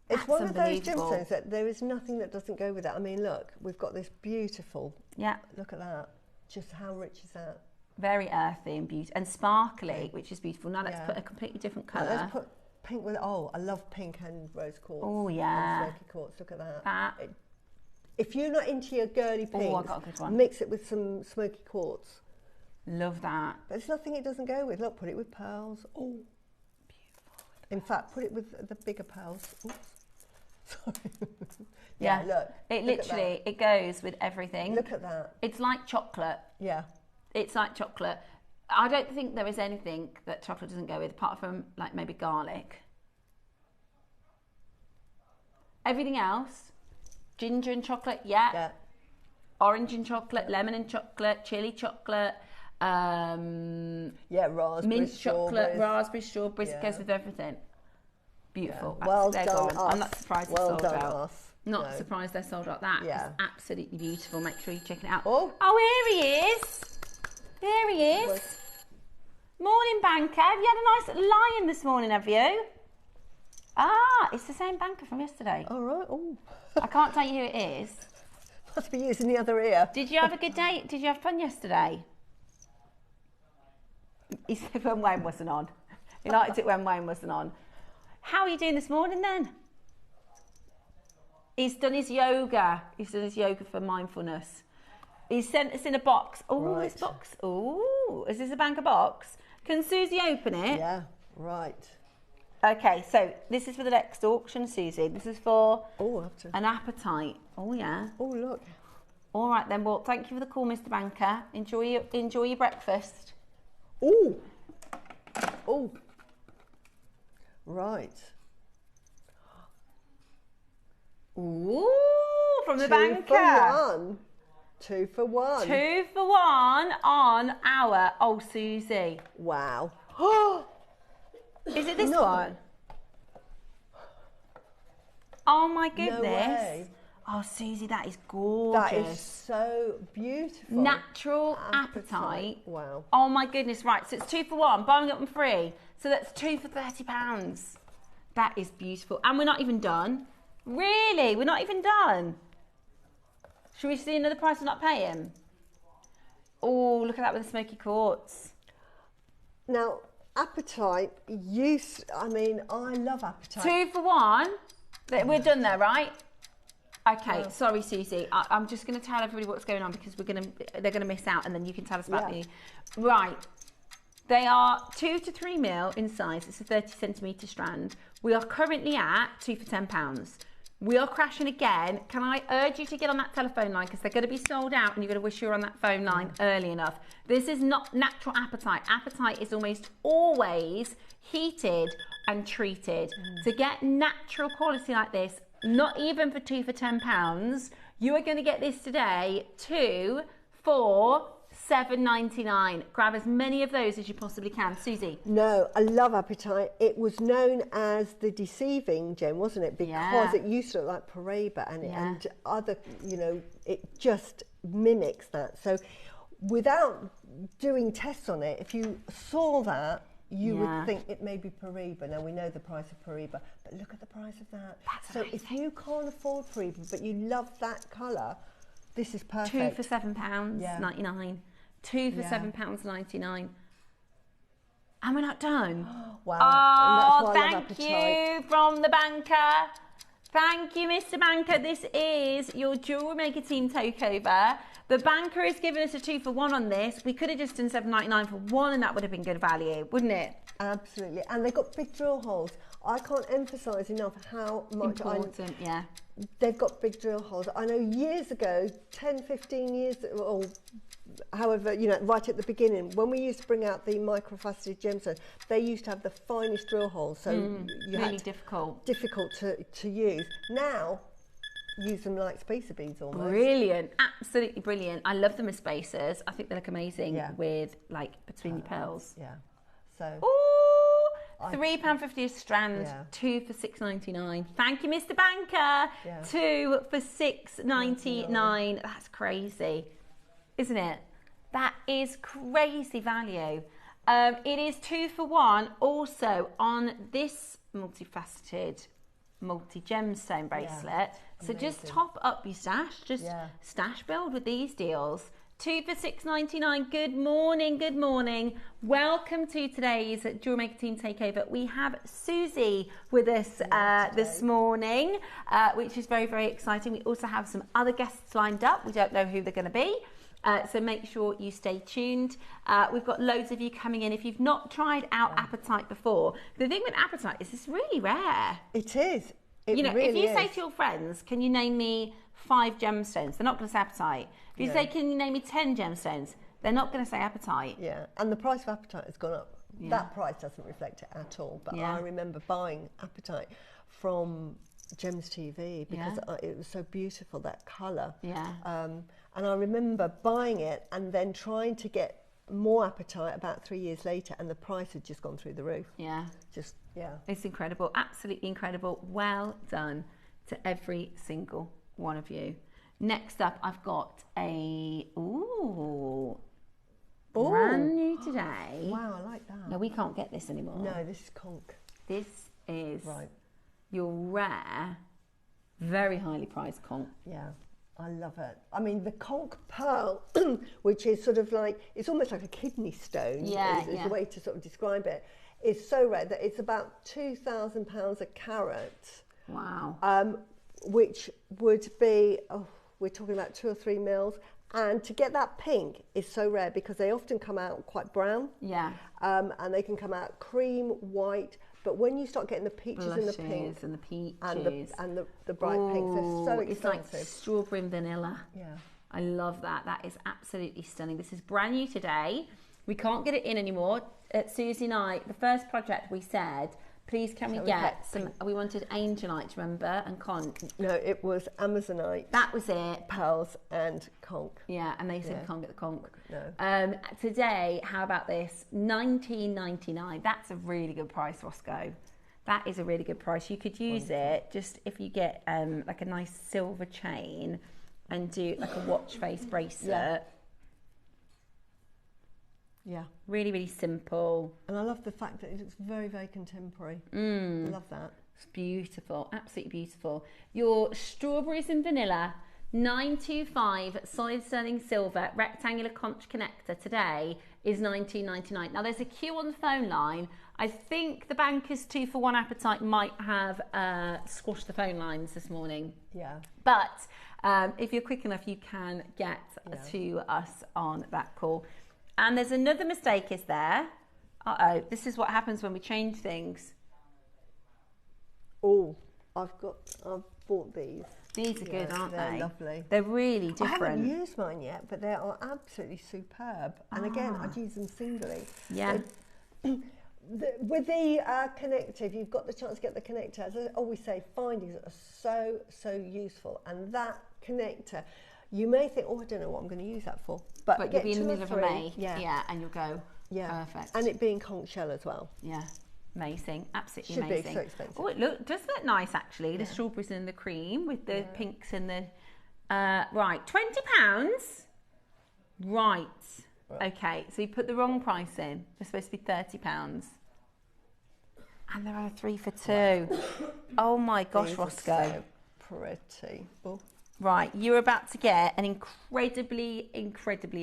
It's one of those gemstones that there is nothing that doesn't go with it. I mean, look, we've got this beautiful. Yeah. Look at that. Just how rich is that? Very earthy and beautiful and sparkly, which is beautiful. Now let's put a completely different colour. Let's put pink with. Oh, I love pink and rose quartz. Oh yeah. And smoky quartz. Look at that. If you're not into your girly pinks, I got a good one. Mix it with some smoky quartz. Love that. But there's nothing it doesn't go with. Look, put it with pearls. Oh, beautiful. In fact, put it with the bigger pearls. Oops. Sorry. Yeah. Look. It literally it goes with everything. Look at that. It's like chocolate. Yeah. It's like chocolate. I don't think there is anything that chocolate doesn't go with, apart from like maybe garlic. Everything else, ginger and chocolate, orange and chocolate, lemon and chocolate, chili chocolate, raspberry, mint chocolate, raspberry, strawberries. It goes with everything. Beautiful. Yeah. Well done. I'm not surprised it's sold out. Us. Not surprised they're sold out. That is absolutely beautiful. Make sure you check it out. Oh, here he is. There he is. Morning, banker. Have you had a nice lion this morning, have you? Ah, it's the same banker from yesterday. All right. Oh. I can't tell you who it is. Must be using the other ear. Did you have a good day? Did you have fun yesterday? He said when Wayne wasn't on. He liked it when Wayne wasn't on. How are you doing this morning then? He's done his yoga. He's done his yoga for mindfulness. He sent us in a box. Oh, this box. Oh, is this a banker box? Can Susie open it? Yeah, right. Okay, so this is for the next auction, Susie. This is for an appetite. Oh, yeah. Oh, look. All right then. Well, thank you for the call, Mr. Banker. Enjoy your breakfast. Oh. Oh. Right. Ooh, from the banker. 2 for 1. 2 for 1. 2 for 1 on our Susie. Wow. Is it this one? Oh my goodness. No way. Oh, Susie, that is gorgeous. That is so beautiful. Natural appetite. Wow. Oh my goodness, right. So it's 2 for 1, buying up and free. So that's 2 for £30. That is beautiful. And we're not even done. Really? We're not even done. Should we see another price we're not paying? Oh, look at that with the smoky quartz. Now, apatite, I mean, I love apatite. 2 for 1. We're done there, right? Okay, Yeah. sorry, Susie. I'm just going to tell everybody what's going on because they're going to miss out, and then you can tell us about me. Right. They are 2 to 3 mil in size. It's a 30 centimetre strand. We are currently at 2 for £10. We are crashing again. Can I urge you to get on that telephone line because they're going to be sold out and you're going to wish you were on that phone line early enough. This is not natural apatite. Apatite is almost always heated and treated. To get natural quality like this, not even for 2 for £10, you are going to get this today 2 for £7.99. Grab as many of those as you possibly can. Susie? No, I love apatite. It was known as the deceiving gem, wasn't it? Because it used to look like Paraiba and other, you know, it just mimics that. So without doing tests on it, if you saw that, you would think it may be Paraiba. Now we know the price of Paraiba, but look at the price of that. That's amazing. If you can't afford Paraiba, but you love that colour, this is perfect. 2 for £7.99. 2 for £7.99. And we're not done. Wow. Oh, thank you from the banker. Thank you, Mr. Banker. This is your Jewellery Maker team takeover. The banker has given us a 2 for 1 on this. We could have just done £7.99 for 1 and that would have been good value, wouldn't it? Absolutely. And they've got big drill holes. I can't emphasise enough how much important, they've got big drill holes. I know years ago, 10, 15 years, or however, you know, right at the beginning, when we used to bring out the microfaceted gemstones, they used to have the finest drill holes. So you really had difficult to use. Now, use them like spacer beads almost. Brilliant, absolutely brilliant. I love them as spacers. I think they look amazing with like between your pearls. Yeah. So. Ooh, £3.50 a strand, 2 for £6.99. Thank you, Mr. Banker. 2 for £6.99. That's crazy, isn't it? That is crazy value. It is 2 for 1 also on this multifaceted multi-gemstone bracelet. So just top up your stash, just stash build with these deals. 2 for £6.99. Good morning, good morning. Welcome to today's Jewellery Maker Team Takeover. We have Susie with us this morning, which is very, very exciting. We also have some other guests lined up. We don't know who they're going to be. So make sure you stay tuned. We've got loads of you coming in. If you've not tried out apatite before, the thing with apatite is it's really rare. It is. It you know, really if you is. say to your friends, can you name me 5 gemstones? They're not going to say apatite. If you say, can you name me 10 gemstones? They're not going to say apatite. Yeah, and the price of apatite has gone up. That price doesn't reflect it at all. But I remember buying apatite from Gems TV because it was so beautiful, that colour. Yeah. And I remember buying it and then trying to get more apatite about 3 years later, and the price had just gone through the roof. Yeah. It's incredible, absolutely incredible. Well done to every single one of you. Next up, I've got a brand new today. Wow, I like that. No, we can't get this anymore. No, this is conch. This is your rare, very highly priced conch. Yeah. I love it. I mean, the conch pearl, which is sort of like, it's almost like a kidney stone, is the way to sort of describe it, is so rare that it's about £2,000 a carat. Wow. Which would be, we're talking about 2 or 3 mils. And to get that pink is so rare because they often come out quite brown. Yeah. And they can come out cream, white. But when you start getting the peaches and the pink and the peaches and the bright pinks, they're so expensive. It's like strawberry and vanilla. Yeah. I love that. That is absolutely stunning. This is brand new today. We can't get it in anymore. Susie and I, the first project we said, please can we get some, we wanted angelite, remember, and conch. No, it was amazonite. That was it. Pearls and conch. Yeah, and they said we can't get the conch. No. Today, how about this? £19.99. That's a really good price, Roscoe. That is a really good price. You could use it just if you get like a nice silver chain and do like a watch face bracelet. Yeah. Really, really simple. And I love the fact that it looks very, very contemporary. I love that. It's beautiful, absolutely beautiful. Your strawberries and vanilla 925 solid sterling silver rectangular conch connector today is $19.99. Now there's a queue on the phone line. I think the Bankers 2-for-1 appetite might have squashed the phone lines this morning. Yeah. But if you're quick enough, you can get to us on that call. And there's another mistake, is there? Uh-oh, this is what happens when we change things. Oh, I've bought these. These are good, aren't they? They're lovely. They're really different. I haven't used mine yet, but they are absolutely superb. And again, I'd use them singly. Yeah. With the connector, if you've got the chance to get the connector, as I always say, findings are so useful. And that connector, you may think, oh, I don't know what I'm going to use that for. But you'll be in the middle of a May. Yeah, and you'll go, perfect. And it being conch shell as well. Yeah. Amazing, absolutely amazing. Should be so expensive. Oh, it does look nice actually. The strawberries and the cream with the pinks and the right, £20. Right. Okay, so you put the wrong price in. They're supposed to be £30, and there are 3 for 2. Oh my gosh, These Roscoe! Are so pretty. Oh. Right, you're about to get an incredibly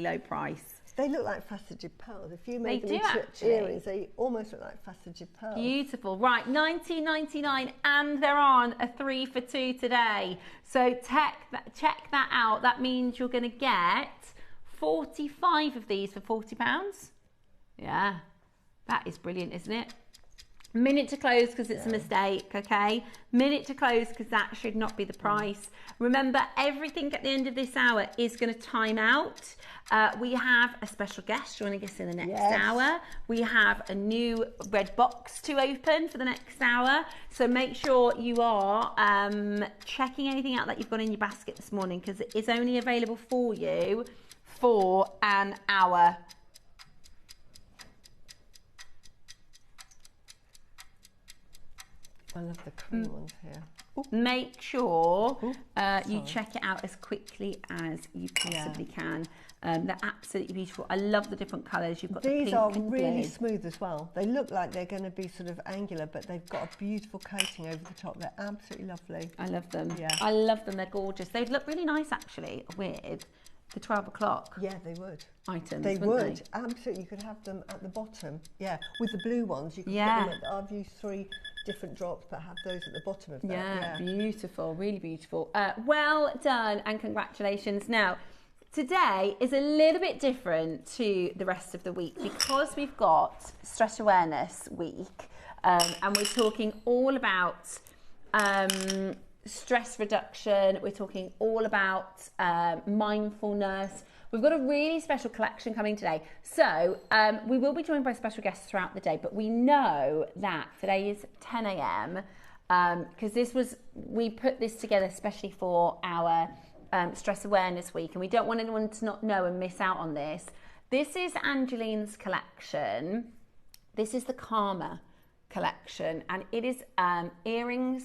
low price. They look like faceted pearls. If you make them into earrings, they almost look like faceted pearls. Beautiful. Right, $19.99, and they're on a 3 for 2 today. So check that out. That means you're going to get 45 of these for £40. Yeah, that is brilliant, isn't it? Minute to close because it's a mistake, okay? Minute to close because that should not be the price. Remember, everything at the end of this hour is going to time out. We have a special guest joining us in the next hour. We have a new red box to open for the next hour. So make sure you are checking anything out that you've got in your basket this morning because it is only available for you for an hour. I love the cream ones here. Ooh. Make sure you check it out as quickly as you possibly can. They're absolutely beautiful. I love the different colours. You've got These the pink are and really blue. smooth as well. They look like they're going to be sort of angular, but they've got a beautiful coating over the top. They're absolutely lovely. I love them. Yeah. I love them. They're gorgeous. They'd look really nice actually with the 12 o'clock. Yeah, they would. Items. They would. They? Absolutely. You could have them at the bottom. Yeah. With the blue ones, you could put them at, I've used 3 different drops, but have those at the bottom of that. Yeah, beautiful. Really beautiful. Well done and congratulations. Now, today is a little bit different to the rest of the week because we've got Stress Awareness Week and we're talking all about stress reduction. We're talking all about mindfulness. We've got a really special collection coming today. So we will be joined by special guests throughout the day, but we know that today is 10 a.m. because we put this together especially for our Stress Awareness Week, and we don't want anyone to not know and miss out on this. This is Angeline's collection. This is the Karma collection, and it is earrings,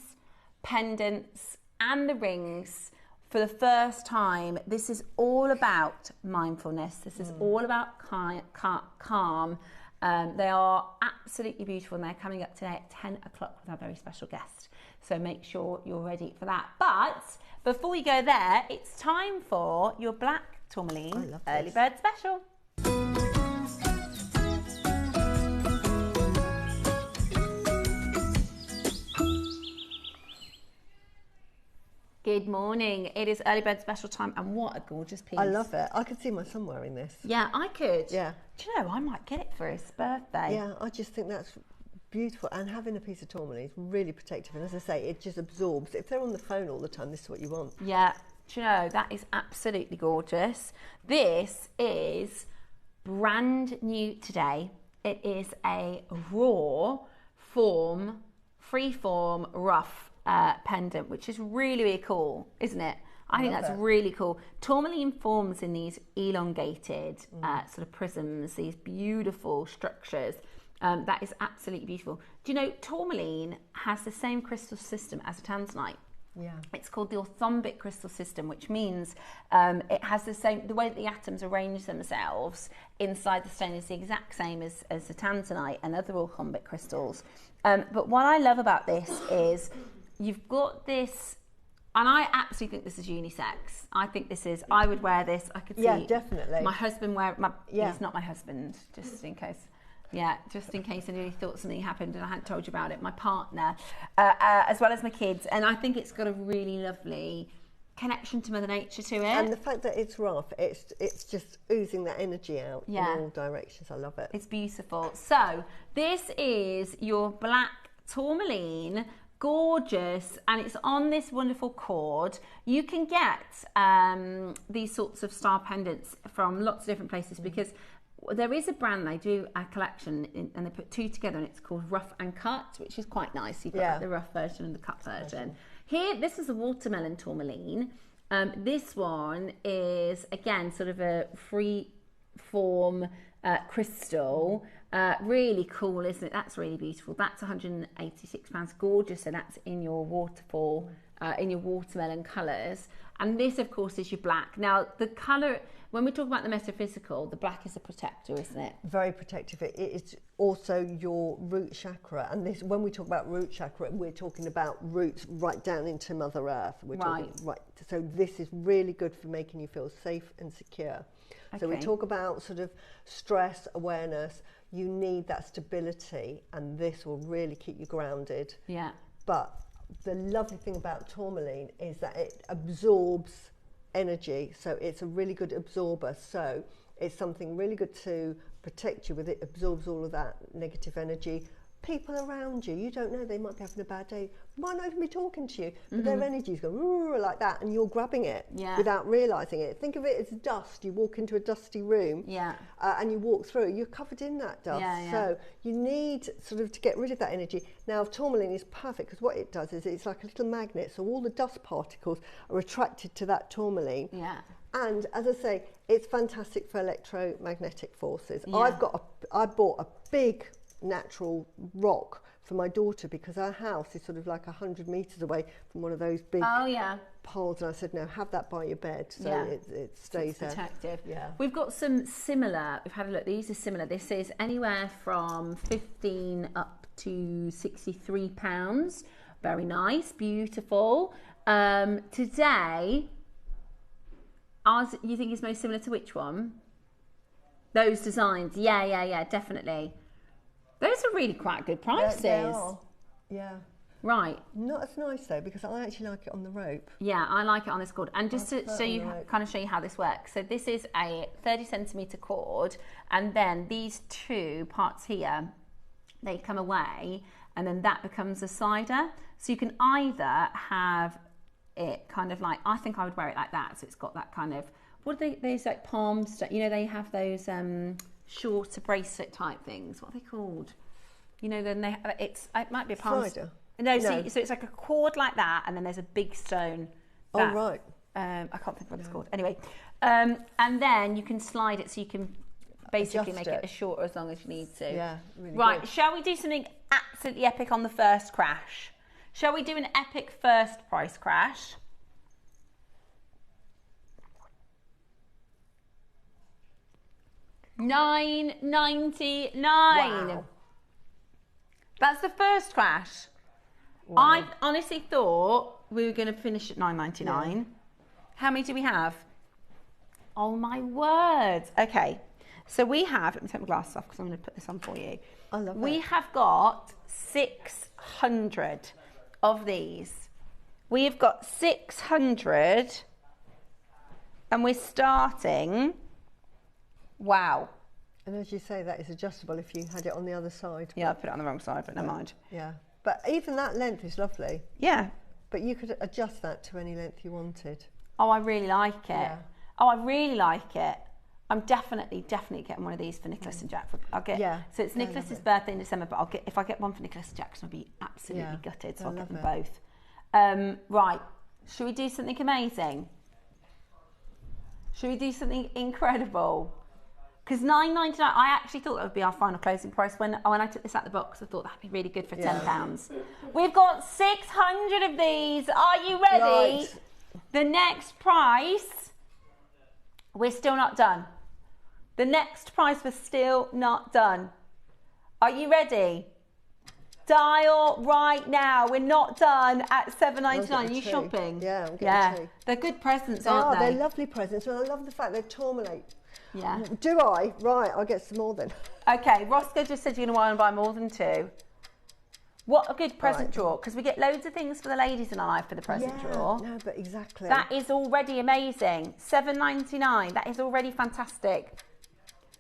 pendants, and the rings. For the first time, this is all about mindfulness. This is all about calm. They are absolutely beautiful, and they're coming up today at 10 o'clock with our very special guest. So make sure you're ready for that. But before we go there, it's time for your black tourmaline early bird special. Good morning. It is early bird special time, and what a gorgeous piece. I love it. I could see my son wearing this. Yeah, I could. Yeah. Do you know, I might get it for his birthday. Yeah, I just think that's beautiful, and having a piece of tourmaline is really protective, and as I say, it just absorbs. If they're on the phone all the time, this is what you want. Yeah. Do you know, that is absolutely gorgeous. This is brand new today. It is a raw form, free-form, rough pendant, which is really, really cool, isn't it? I think that's really cool. Tourmaline forms in these elongated sort of prisms, these beautiful structures. That is absolutely beautiful. Do you know tourmaline has the same crystal system as tanzanite? Yeah. It's called the orthombic crystal system, which means it has the way that the atoms arrange themselves inside the stone is the exact same as the tanzanite and other orthombic crystals. But what I love about this is you've got this, and I absolutely think this is unisex. I think this is, I would wear this. I could see definitely. my husband wear he's not my husband, just in case. Yeah, just in case I really thought something happened and I hadn't told you about it. My partner, as well as my kids. And I think it's got a really lovely connection to Mother Nature to it. And the fact that it's rough, it's just oozing that energy out in all directions. I love it. It's beautiful. So this is your black tourmaline, gorgeous, and it's on this wonderful cord. You can get these sorts of star pendants from lots of different places because there is a brand, they do a collection and they put two together and it's called Rough and Cut, which is quite nice. You've got the rough version and the cut version. Here, this is a watermelon tourmaline. This one is, again, sort of a free form crystal. Really cool, isn't it? That's really beautiful. That's £186, gorgeous. So that's in your waterfall, in your watermelon colours. And this, of course, is your black. Now, the colour, when we talk about the metaphysical, the black is a protector, isn't it? Very protective. It is also your root chakra. And this, when we talk about root chakra, we're talking about roots right down into Mother Earth. We're talking, so this is really good for making you feel safe and secure. Okay. So we talk about sort of stress awareness. You need that stability, and this will really keep you grounded. Yeah. But the lovely thing about tourmaline is that it absorbs energy, so it's a really good absorber. So it's something really good to protect you with. It absorbs all of that negative energy. People around you, you don't know, they might be having a bad day, might not even be talking to you, but their energy's going like that, and you're grabbing it without realising it. Think of it as dust. You walk into a dusty room and you walk through, you're covered in that dust. So you need sort of to get rid of that energy. Now, tourmaline is perfect because what it does is it's like a little magnet, so all the dust particles are attracted to that tourmaline. And as I say, it's fantastic for electromagnetic forces. I bought a big natural rock for my daughter because our house is sort of like 100 metres away from one of those big poles, and I said, no, have that by your bed so it stays there. Protective. We've got some similar, we've had a look, these are similar. This is anywhere from 15 up to £63. Very nice, beautiful. Today, ours, you think is most similar to which one? Those designs, definitely. Those are really quite good prices. They are. Yeah. Right. Not as nice though, because I actually like it on the rope. Yeah, I like it on this cord. And just to show you, kind of show you how this works. So this is a 30 centimetre cord, and then these two parts here, they come away, and then that becomes a slider. So you can either have it kind of like, I think I would wear it like that. So it's got that kind of, what are they, those like palms, you know, they have those shorter bracelet type things. What are they called? You know, then it might be a palm. Slider. No, so it's like a cord like that, and then there's a big stone. Oh, right. I can't think what it's called. Anyway, and then you can slide it so you can basically make it as short or as long as you need to. Yeah, really right, good. Shall we do something absolutely epic on the first crash? Shall we do an epic first price crash? $9.99. Wow. That's the first crash. Wow. I honestly thought we were going to finish at $9.99. Yeah. How many do we have? Oh my word. Okay. So we have, let me take my glasses off because I'm going to put this on for you. I love it. We have got 600 of these. We have got 600 and we're starting. Wow. And as you say, that is adjustable if you had it on the other side. Yeah, I put it on the wrong side, but never mind. Yeah. But even that length is lovely. Yeah. But you could adjust that to any length you wanted. Oh, I really like it. Yeah. Oh, I really like it. I'm definitely getting one of these for Nicholas and Jack. I'll get. Yeah. So it's Nicholas's birthday in December, but if I get one for Nicholas and Jack, I'll be absolutely gutted. So I'll get them both. Right. Should we do something amazing? Should we do something incredible? Because £9.99, I actually thought that would be our final closing price. When I took this out the box, I thought that'd be really good for £10. We've got 600 of these. Are you ready? Right. The next price, we're still not done. The next price was still not done. Are you ready? Dial right now. We're not done at £7.99. Are you shopping? Yeah, I'm getting two. They're good presents, aren't they? They're lovely presents, and I love the fact they're tourmaline. Yeah. Do I? Right, I'll get some more then. Okay, Roscoe just said you're going to want to buy more than 2. What a good present drawer, because we get loads of things for the ladies and I for the present drawer. No, but exactly. That is already amazing. £7.99. That is already fantastic.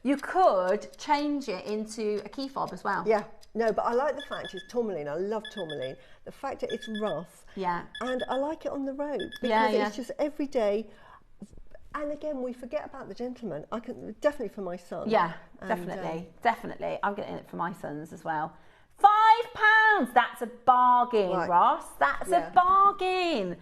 You could change it into a key fob as well. Yeah. No, but I like the fact it's tourmaline. I love tourmaline. The fact that it's rough. Yeah. And I like it on the road because it's just every day. And again, we forget about the gentleman. I can definitely for my son. Yeah, definitely. I'm getting it for my sons as well. £5. That's a bargain, Ross. That's a bargain.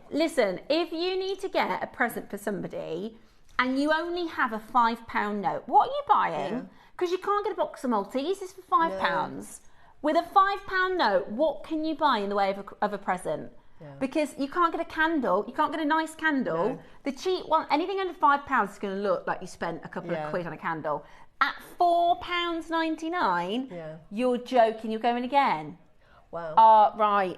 Listen, if you need to get a present for somebody and you only have a £5 note, what are you buying? Because you can't get a box of Maltesers for £5. With a £5 note, what can you buy in the way of a present? Yeah. Because you can't get a candle, you can't get a nice candle. No. The cheap one, anything under £5 is going to look like you spent a couple of quid on a candle. At £4.99, you're joking, you're going again. Wow. Right.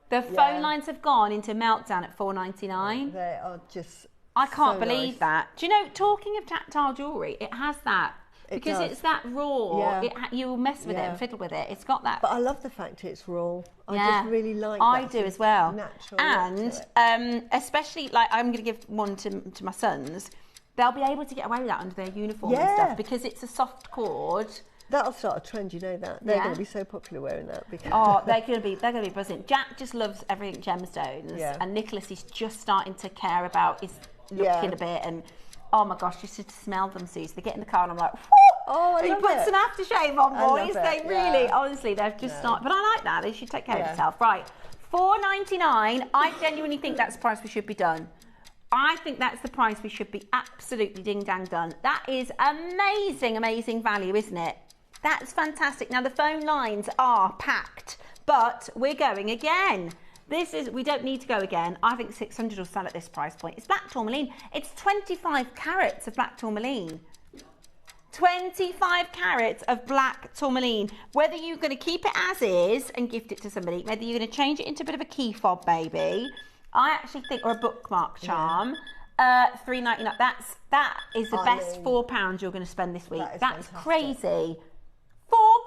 The phone lines have gone into meltdown at £4.99. They are just I can't believe that. Do you know, talking of tactile jewellery, it has that. Because it's that raw, you'll mess with it and fiddle with it. It's got that. But I love the fact it's raw. I just really like I do as well. Natural. And especially, like, I'm going to give one to my sons. They'll be able to get away with that under their uniform and stuff because it's a soft cord. That'll start a trend, you know that. They're going to be so popular wearing that. Because they're going to be buzzing. Jack just loves everything gemstones, and Nicholas is just starting to care about his looking a bit and. Oh my gosh, you should smell them, Suze. They get in the car and I'm like, whoo! He puts an aftershave on, boys. They really, honestly, they've just started. But I like that. They should take care of themselves. Right, £4.99. I genuinely think that's the price we should be done. I think that's the price we should be absolutely ding-dang done. That is amazing, amazing value, isn't it? That's fantastic. Now, the phone lines are packed, but we're going again. We don't need to go again. I think 600 will sell at this price point. It's black tourmaline. It's 25 carats of black tourmaline. 25 carats of black tourmaline. Whether you're going to keep it as is and gift it to somebody, whether you're going to change it into a bit of a key fob, maybe, I actually think, or a bookmark charm, $3.99. That is the best £4 you're going to spend this week. That's crazy.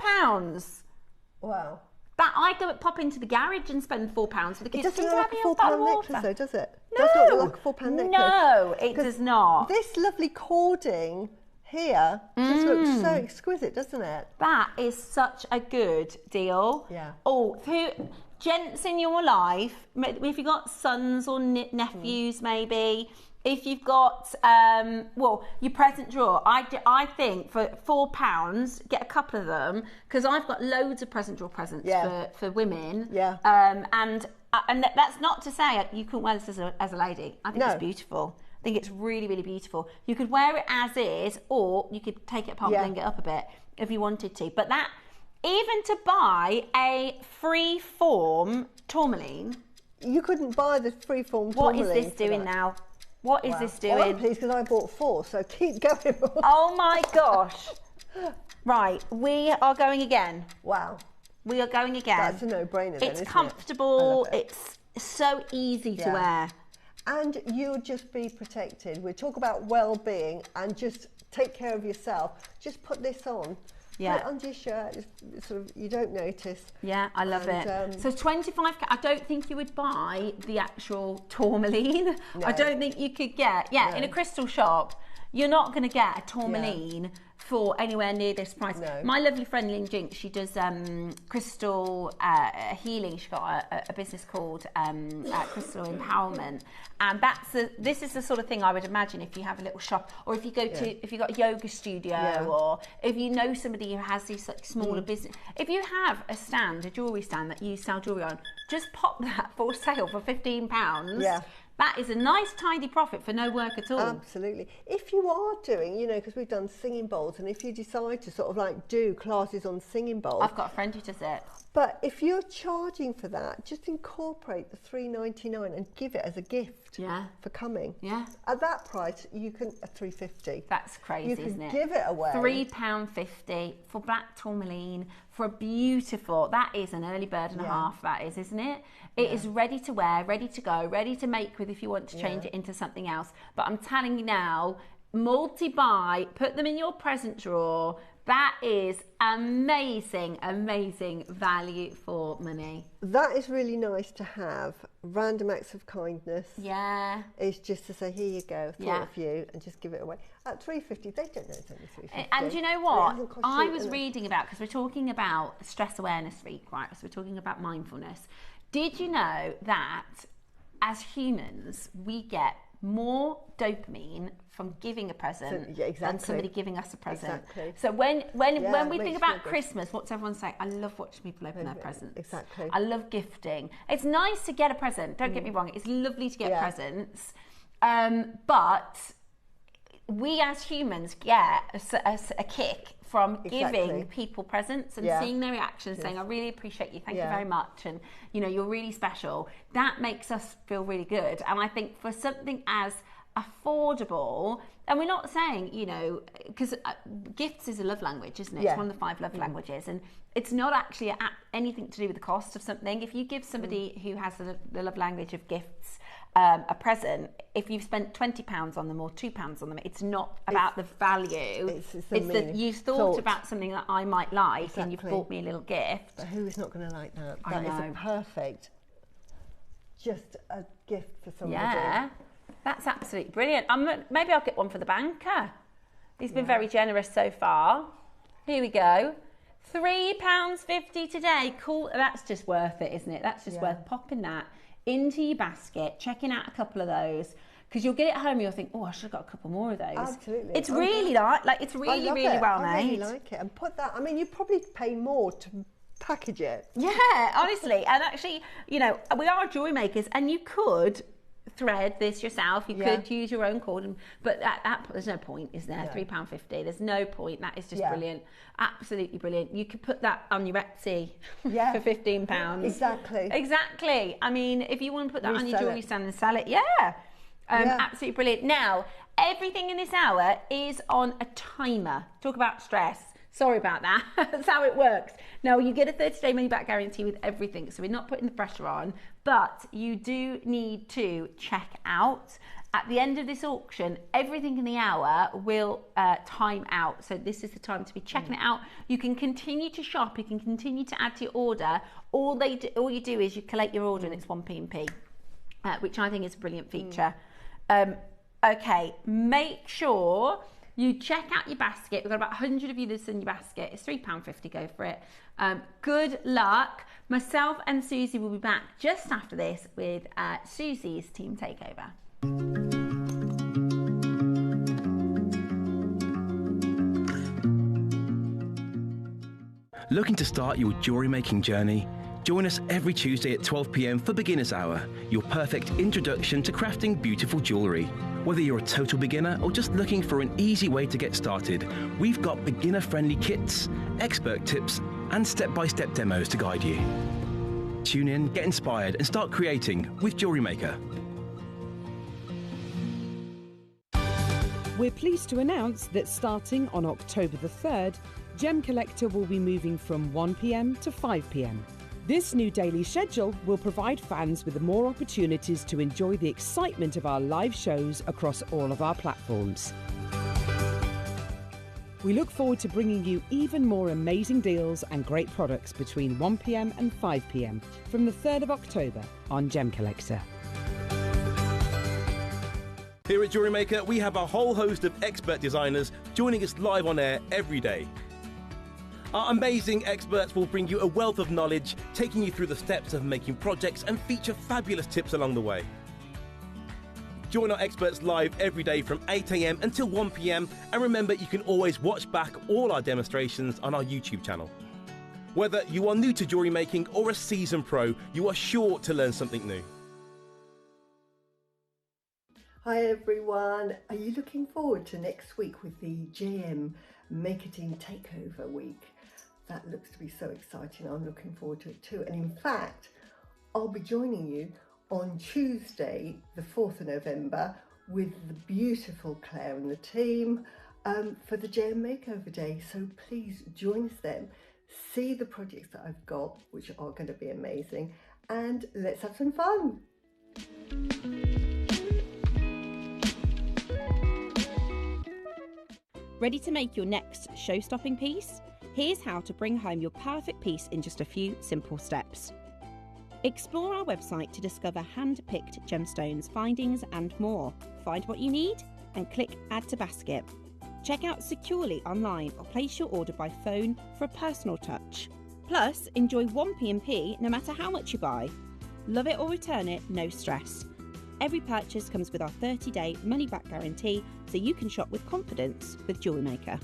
£4. Wow. I pop into the garage and spend £4 for the kids. It doesn't look like a £4 necklace though, does it? No. It does not look like a £4 necklace. No, it does not. This lovely cording here just looks so exquisite, doesn't it? That is such a good deal. Yeah. Oh, gents in your life, if you've got sons or nephews maybe, if you've got, your present drawer, I think for £4, get a couple of them, because I've got loads of present drawer presents for women. Yeah. And that's not to say you couldn't wear this as a lady. I think it's beautiful. I think it's really, really beautiful. You could wear it as is, or you could take it apart and bling it up a bit if you wanted to. But that, even to buy a free-form tourmaline. You couldn't buy the free-form tourmaline. What is this doing now? What is this doing? Well, please, because I bought 4, so keep going. Oh my gosh. Right, we are going again. Wow. We are going again. That's a no-brainer then, It's comfortable. It's so easy to wear. And you'll just be protected. We talk about well-being and just take care of yourself. Just put this on. Yeah. Put it under your shirt. It's sort of, you don't notice. Yeah, I love it. So 25. I don't think you would buy the actual tourmaline. No. I don't think you could get. Yeah, in a crystal shop, you're not going to get a tourmaline for anywhere near this price. No. My lovely friend Lynn Jinks, she does crystal healing. She's got a business called Crystal Empowerment, and this is the sort of thing I would imagine if you have a little shop, or if you go to, if you've got a yoga studio, or if you know somebody who has these like smaller business. If you have a stand, a jewellery stand that you sell jewellery on, just pop that for sale for £15. That is a nice tidy profit for no work at all. Absolutely. If you are doing, you know, because we've done singing bowls, and if you decide to sort of like do classes on singing bowls. I've got a friend who does it. But if you're charging for that, just incorporate the $3.99 and give it as a gift for coming. Yeah. At that price, you can, $3.50. That's crazy, isn't it? You can give it away. £3.50 for black tourmaline, for a beautiful, that is an early bird and a half, that is, isn't it? It is ready to wear, ready to go, ready to make with if you want to change it into something else. But I'm telling you now, multi-buy, put them in your present drawer. That is amazing, amazing value for money. That is really nice to have. Random acts of kindness. Yeah. Is just to say, here you go, thought of you, and just give it away. At $3.50, they don't know it's only $3.50. And do you know what? I was reading about, because we're talking about Stress Awareness Week, right? So we're talking about mindfulness. Did you know that as humans, we get more dopamine from giving a present than somebody giving us a present? Exactly. So when we think about Christmas, what's everyone say? I love watching people open their presents. Exactly. I love gifting. It's nice to get a present. Don't get me wrong. It's lovely to get presents. But we as humans get a kick from giving people presents and seeing their reactions, saying, I really appreciate you, thank you very much, and you know, you're really special. That makes us feel really good. And I think for something as affordable, and we're not saying, you know, because gifts is a love language, isn't it? It's one of the 5 love languages, and it's not actually anything to do with the cost of something. If you give somebody who has the love language of gifts a present, if you've spent £20 on them or £2 on them, it's not about the value. It's that you've thought about something that I might like, and you've bought me a little gift. But who is not going to like that? That is a perfect, just a gift for somebody. Yeah, that's absolutely brilliant. Maybe I'll get one for the banker. He's been very generous so far. Here we go. £3.50 today. Cool. That's just worth it, isn't it? That's just worth popping that into your basket, checking out a couple of those, because you'll get it home and you'll think, oh, I should have got a couple more of those. Really. It's really it's really well made. I really like it. And put that, I mean, you probably pay more to package it. Yeah, honestly. And actually, you know, we are jewelry makers, and you could thread this yourself. You could use your own cord, but there's no point, is there? £3.50. There's no point. That is just brilliant. Absolutely brilliant. You could put that on your Etsy for £15. Exactly. I mean, if you want to put that on your jewelry stand and sell it, absolutely brilliant. Now, everything in this hour is on a timer. Talk about stress. Sorry about that. That's how it works. Now, you get a 30-day money-back guarantee with everything, so we're not putting the pressure on, but you do need to check out. At the end of this auction, everything in the hour will time out. So this is the time to be checking it out. You can continue to shop. You can continue to add to your order. All you do is you collect your order, and it's 1p&p, which I think is a brilliant feature. Okay, make sure you check out your basket. We've got about 100 of you that's in your basket. It's £3.50, go for it. Good luck. Myself and Susie will be back just after this with Susie's Team Takeover. Looking to start your jewellery making journey? Join us every Tuesday at 12 p.m. for Beginner's Hour, your perfect introduction to crafting beautiful jewellery. Whether you're a total beginner or just looking for an easy way to get started, we've got beginner-friendly kits, expert tips, and step-by-step demos to guide you. Tune in, get inspired, and start creating with JewelleryMaker. We're pleased to announce that starting on October the 3rd, Gem Collector will be moving from 1 p.m. to 5 p.m. This new daily schedule will provide fans with more opportunities to enjoy the excitement of our live shows across all of our platforms. We look forward to bringing you even more amazing deals and great products between 1 p.m. and 5 p.m. from the 3rd of October on Gem Collector. Here at JewelleryMaker, we have a whole host of expert designers joining us live on air every day. Our amazing experts will bring you a wealth of knowledge, taking you through the steps of making projects and feature fabulous tips along the way. Join our experts live every day from 8 a.m. until 1 p.m. and remember, you can always watch back all our demonstrations on our YouTube channel. Whether you are new to jewellery making or a seasoned pro, you are sure to learn something new. Hi everyone, are you looking forward to next week with the JewelleryMaker Team Takeover Week? That looks to be so exciting. I'm looking forward to it too. And in fact, I'll be joining you on Tuesday, the 4th of November, with the beautiful Claire and the team for the JM Makeover Day. So please join us then. See the projects that I've got, which are going to be amazing. And let's have some fun. Ready to make your next show-stopping piece? Here's how to bring home your perfect piece in just a few simple steps. Explore our website to discover hand-picked gemstones, findings and more. Find what you need and click Add to Basket. Check out securely online or place your order by phone for a personal touch. Plus, enjoy 1P&P no matter how much you buy. Love it or return it, no stress. Every purchase comes with our 30-day money-back guarantee, so you can shop with confidence with JewelleryMaker.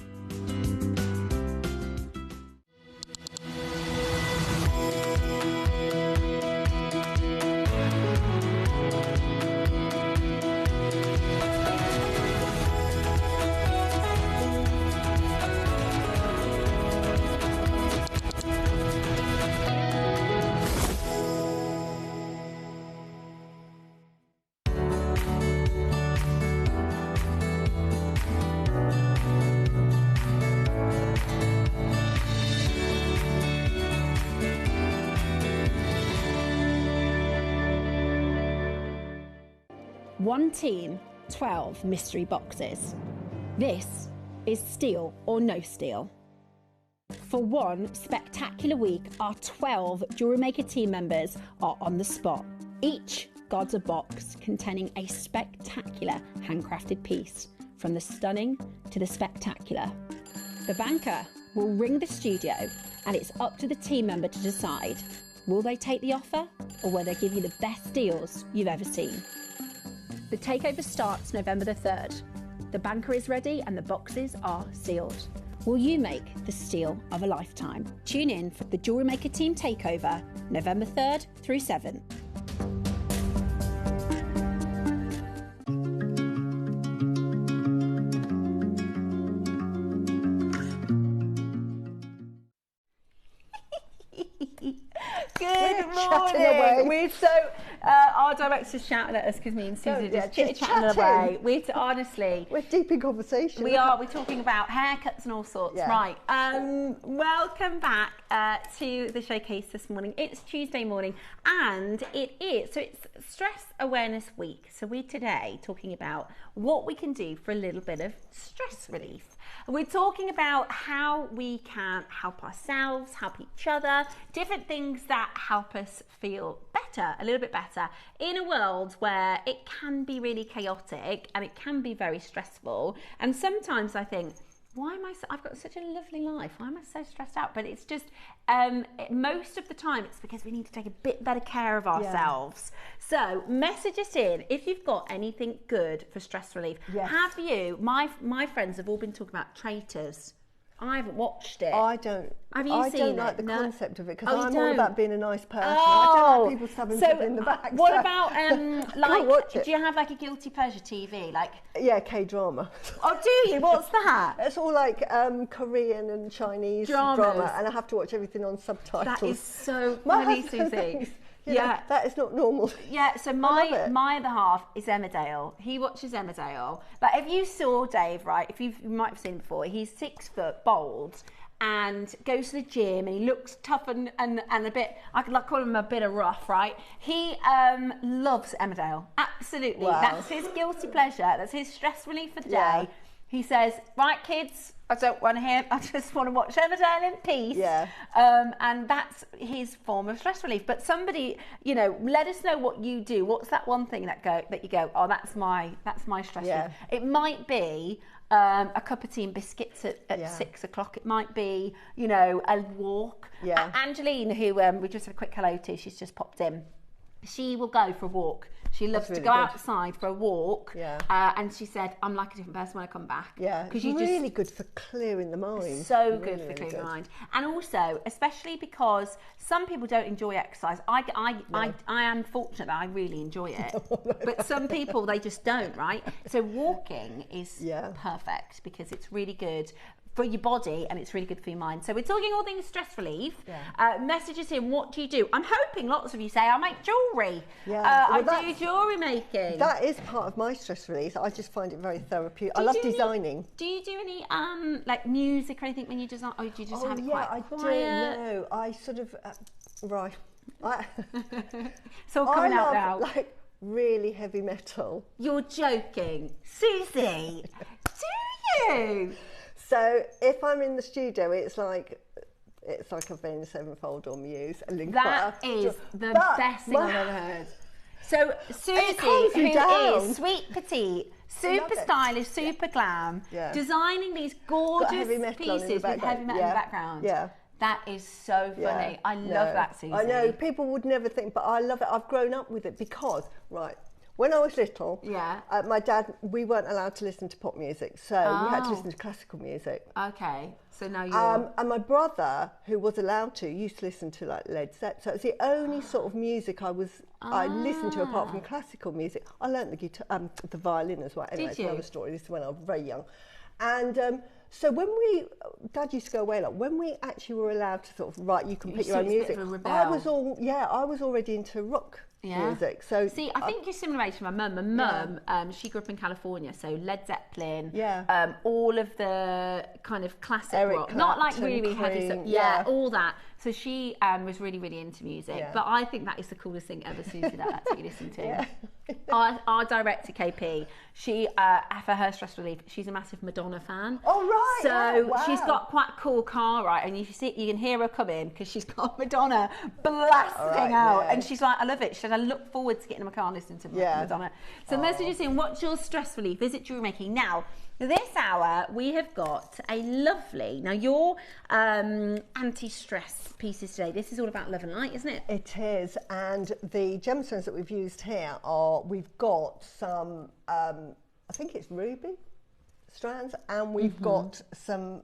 One team, 12 mystery boxes. This is steal or no steal. For one spectacular week, our 12 JewelleryMaker team members are on the spot. Each guards a box containing a spectacular handcrafted piece, from the stunning to the spectacular. The banker will ring the studio, and it's up to the team member to decide, will they take the offer or will they give you the best deals you've ever seen? The takeover starts November the 3rd. The banker is ready and the boxes are sealed. Will you make the steal of a lifetime? Tune in for the JewelleryMaker Team Takeover, November 3rd through 7th. Good morning. We're so our director's shouting at us because me and Susie are just chit-chatting away. We're deep in conversation. We are. We're talking about haircuts and all sorts. Yeah. Right. Welcome back to the showcase this morning. It's Tuesday morning, and it's Stress Awareness Week. So we're today talking about what we can do for a little bit of stress relief. We're talking about how we can help ourselves, help each other, different things that help us feel better, a little bit better, in a world where it can be really chaotic and it can be very stressful. And sometimes I think, I've got such a lovely life, why am I so stressed out? But it's just, most of the time it's because we need to take a bit better care of ourselves. Yeah. So message us in if you've got anything good for stress relief. Yes. Have you, my friends have all been talking about Traitors. I haven't watched it. I don't. Have you seen it? I don't like the concept of it because I'm all about being a nice person. I don't like people stabbing people in the back. What about do you have like a guilty pleasure TV? Like K-drama. Oh, do you? What's that? It's all like Korean and Chinese drama, and I have to watch everything on subtitles. That is so funny, Susie. Yeah, that is not normal. Yeah, so my other half is Emmerdale. He watches Emmerdale. But if you saw Dave, right, you might have seen him before, he's 6 foot, bald, and goes to the gym, and he looks tough and a bit, I could call him a bit of rough, right? He loves Emmerdale, absolutely. Wow. That's his guilty pleasure, that's his stress relief for the day. He says, right kids, I don't want to hear, I just want to watch Emmerdale in peace. Yeah. And that's his form of stress relief. But somebody, let us know what you do. What's that one thing that you go, oh, that's my stress relief. It might be a cup of tea and biscuits at 6 o'clock. It might be, a walk. Yeah. Angeline, who we just had a quick hello to, she's just popped in. she will go for a walk. She loves to go outside for a walk. Yeah. And she said, I'm like a different person when I come back. Yeah, because you're really good for clearing the mind. So good for clearing the mind. And also, especially because some people don't enjoy exercise. I am fortunate that I really enjoy it. But some people, they just don't, right? So walking is perfect because it's really good for your body and it's really good for your mind. So we're talking all things stress relief. Messages in, what do you do? I'm hoping lots of you say I make jewellery. I do jewellery making. That is part of my stress relief. I just find it very therapeutic. I love designing. Do you do any like music or anything when you design, or do you just have it quite quiet? No, I sort of right. It's all coming out now. Like really heavy metal. You're joking, Susie? Do you? So if I'm in the studio, it's like Avenged Sevenfold or Muse. That is the best thing I've ever heard. So Susie, who is sweet petite, super stylish, super glam, designing these gorgeous pieces with heavy metal in the background. Yeah. That is so funny. I love that, Susie. I know, people would never think, but I love it. I've grown up with it because, when I was little, my dad, we weren't allowed to listen to pop music, so we had to listen to classical music. Okay, so now you're... and my brother, who was allowed to, used to listen to like Led Zeppelin. So it's the only sort of music I listened to apart from classical music. I learnt the guitar, the violin as well. Anyway, it's another story. This is when I was very young. And so when Dad used to go away a lot, when we actually were allowed to sort of, you can pick your own music, I was already into rock music. So see, I think you're similar age to my mum. My mum, she grew up in California, so Led Zeppelin, all of the kind of classic rock, not like really heavy stuff, all that. So she was really, really into music. But I think that is the coolest thing ever, Susie, that's what you listen to. Our director, KP, she, for her stress relief, she's a massive Madonna fan. Oh, right. So she's got quite a cool car, right? And you can hear her come in because she's got Madonna blasting out. And she's like, I love it. She said, I look forward to getting in my car and listening to Madonna. So messages in, what's your stress relief? Visit jewellery making. Now, this hour, we have got a lovely, now your anti-stress pieces today, this is all about love and light, isn't it? It is, and the gemstones that we've used here we've got some, I think it's ruby strands, and we've got some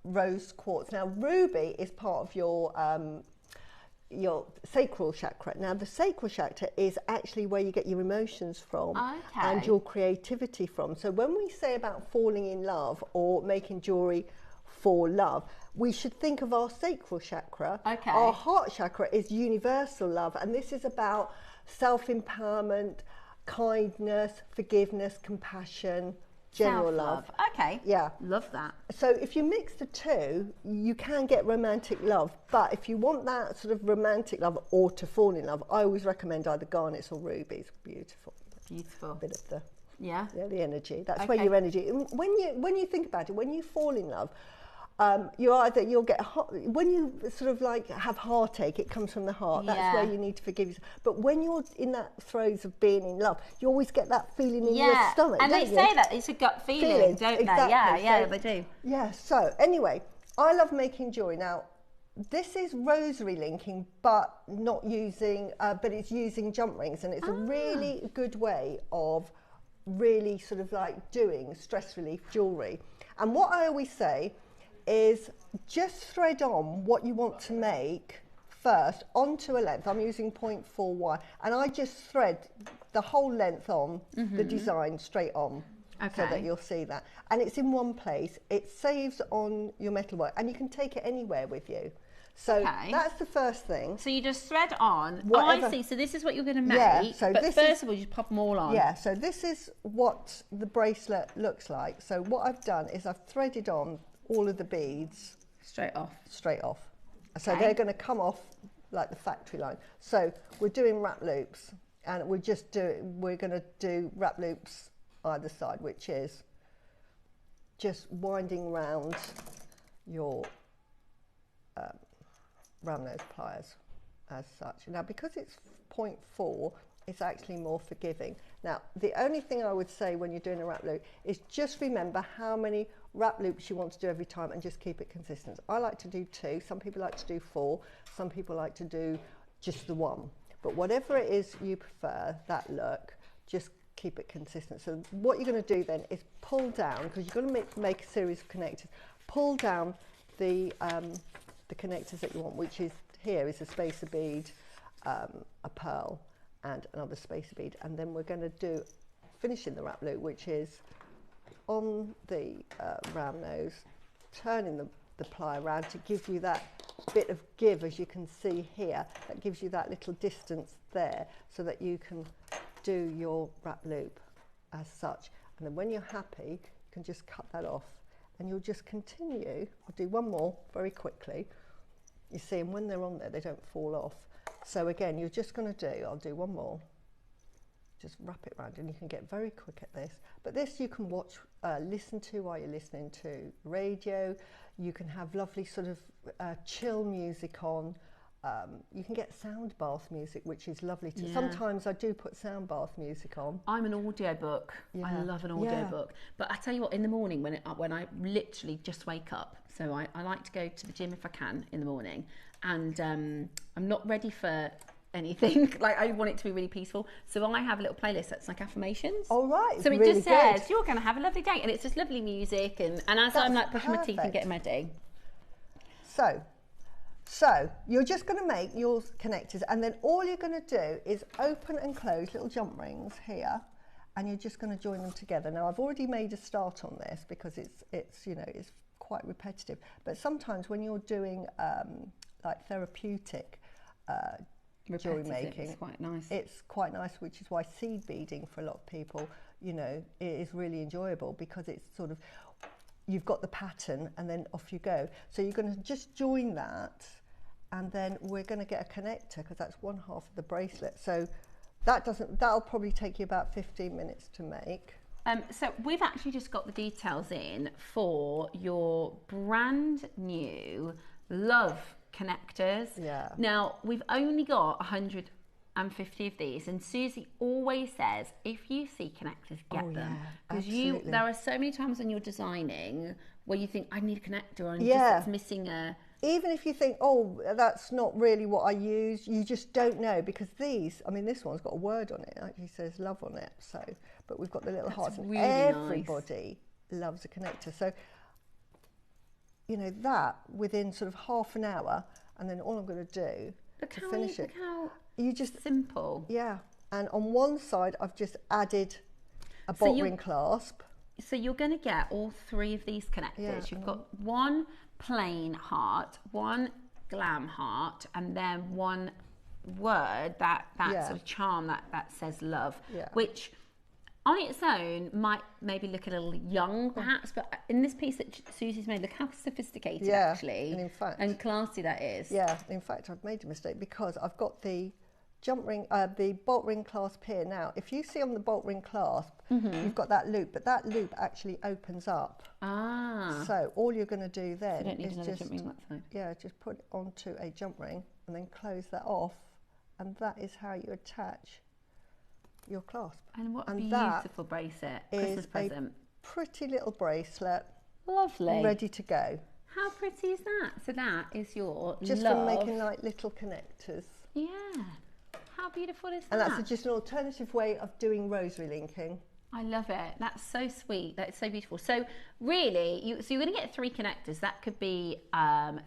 rose quartz. Now, ruby is part of your sacral chakra. Now, the sacral chakra is actually where you get your emotions from and your creativity from. So when we say about falling in love or making jewellery for love, we should think of our sacral chakra. Our heart chakra is universal love, and this is about self-empowerment, kindness, forgiveness, compassion, general love. Okay. Yeah. Love that. So if you mix the two, you can get romantic love. But if you want that sort of romantic love or to fall in love, I always recommend either garnets or rubies. Beautiful. Beautiful. A bit of the the energy. That's where your energy. When you think about it, when you fall in love, you'll get when you sort of like have heartache, it comes from the heart. That's where you need to forgive yourself. But when you're in that throes of being in love, you always get that feeling in your stomach. And they say that it's a gut feeling, don't they? Yeah, they do. Yeah. So anyway, I love making jewelry. Now, this is rosary linking, but not using, but it's using jump rings, and it's a really good way of really sort of like doing stress relief jewelry. And what I always say is just thread on what you want to make first onto a length. I'm using 0.4 wire, and I just thread the whole length on the design straight on, so that you'll see that. And it's in one place. It saves on your metalwork, and you can take it anywhere with you. So that's the first thing. So you just thread on. Whatever. Oh, I see. So this is what you're going to make. Yeah, so but first of all, you just pop them all on. Yeah, so this is what the bracelet looks like. So what I've done is I've threaded on all of the beads. Straight off. Straight off. So they're going to come off like the factory line. So we're doing wrap loops, and we're going to do wrap loops either side, which is just winding around your round nose pliers as such. Now, because it's 0.4, it's actually more forgiving. Now, the only thing I would say when you're doing a wrap loop is just remember how many wrap loops you want to do every time and just keep it consistent. I like to do 2. Some people like to do 4. Some people like to do just the 1. But whatever it is you prefer, that look, just keep it consistent. So what you're going to do then is pull down, because you're going to make a series of connectors, pull down the connectors that you want, which is here is a spacer bead, a pearl and another spacer bead, and then we're going to do finishing the wrap loop, which is on the round nose, turning the ply around to give you that bit of give, as you can see here, that gives you that little distance there so that you can do your wrap loop as such. And then when you're happy, you can just cut that off and you'll just continue. I'll do one more very quickly. You see, and when they're on there, they don't fall off. So again, you're just going to do, I'll do one more, just wrap it around, and you can get very quick at this. But this you can watch, listen to while you're listening to radio. You can have lovely sort of chill music on. You can get sound bath music, which is lovely too. Sometimes I do put sound bath music on. I'm an audiobook. I love an audiobook. But I tell you what, in the morning when I literally just wake up, so I like to go to the gym if I can in the morning, and I'm not ready for anything. Like, I want it to be really peaceful. So I have a little playlist that's like affirmations. Oh, right. So it really just says, you're going to have a lovely day. And it's just lovely music. And as I'm like brushing my teeth and getting ready. So you're just going to make your connectors, and then all you're going to do is open and close little jump rings here, and you're just going to join them together. Now, I've already made a start on this because it's you know, it's quite repetitive. But sometimes when you're doing like therapeutic jewelry making, it's quite nice. It's quite nice, which is why seed beading for a lot of people, you know, it is really enjoyable, because it's sort of, you've got the pattern and then off you go. So you're going to just join that, and then we're going to get a connector, because that's one half of the bracelet. So that'll probably take you about 15 minutes to make. So we've actually just got the details in for your brand new Love connectors. Yeah. Now, we've only got 150 of these, and Susie always says, if you see connectors, get them. Because there are so many times when you're designing where you think, I need a connector, and just it's missing a... Even if you think, oh, that's not really what I use, you just don't know, because these, I mean, this one's got a word on it. It actually says love on it. So, but we've got the little hearts, and everybody loves a connector. So, you know, that within sort of half an hour, and then all I'm going to do to finish it. Look how you just simple. Yeah. And on one side, I've just added a bolt ring clasp. So you're going to get all three of these connectors. Yeah, you've got one plain heart, one glam heart, and then one word, that sort of charm that says love, which on its own might maybe look a little young perhaps, but in this piece that Susie's made, look how sophisticated actually, and in fact, and classy that is. Yeah, in fact, I've made a mistake, because I've got the jump ring, the bolt ring clasp here. Now, if you see on the bolt ring clasp, you've got that loop, but that loop actually opens up. So all you're going to do then is just just put it onto a jump ring and then close that off, and that is how you attach your clasp. And what a beautiful bracelet, Christmas present. A pretty little bracelet. Lovely. Ready to go. How pretty is that? So that is your just love. From making like little connectors. Yeah. How beautiful is that? And that's just an alternative way of doing rosary linking. I love it. That's so sweet. That's so beautiful. So really, you're going to get three connectors. That could be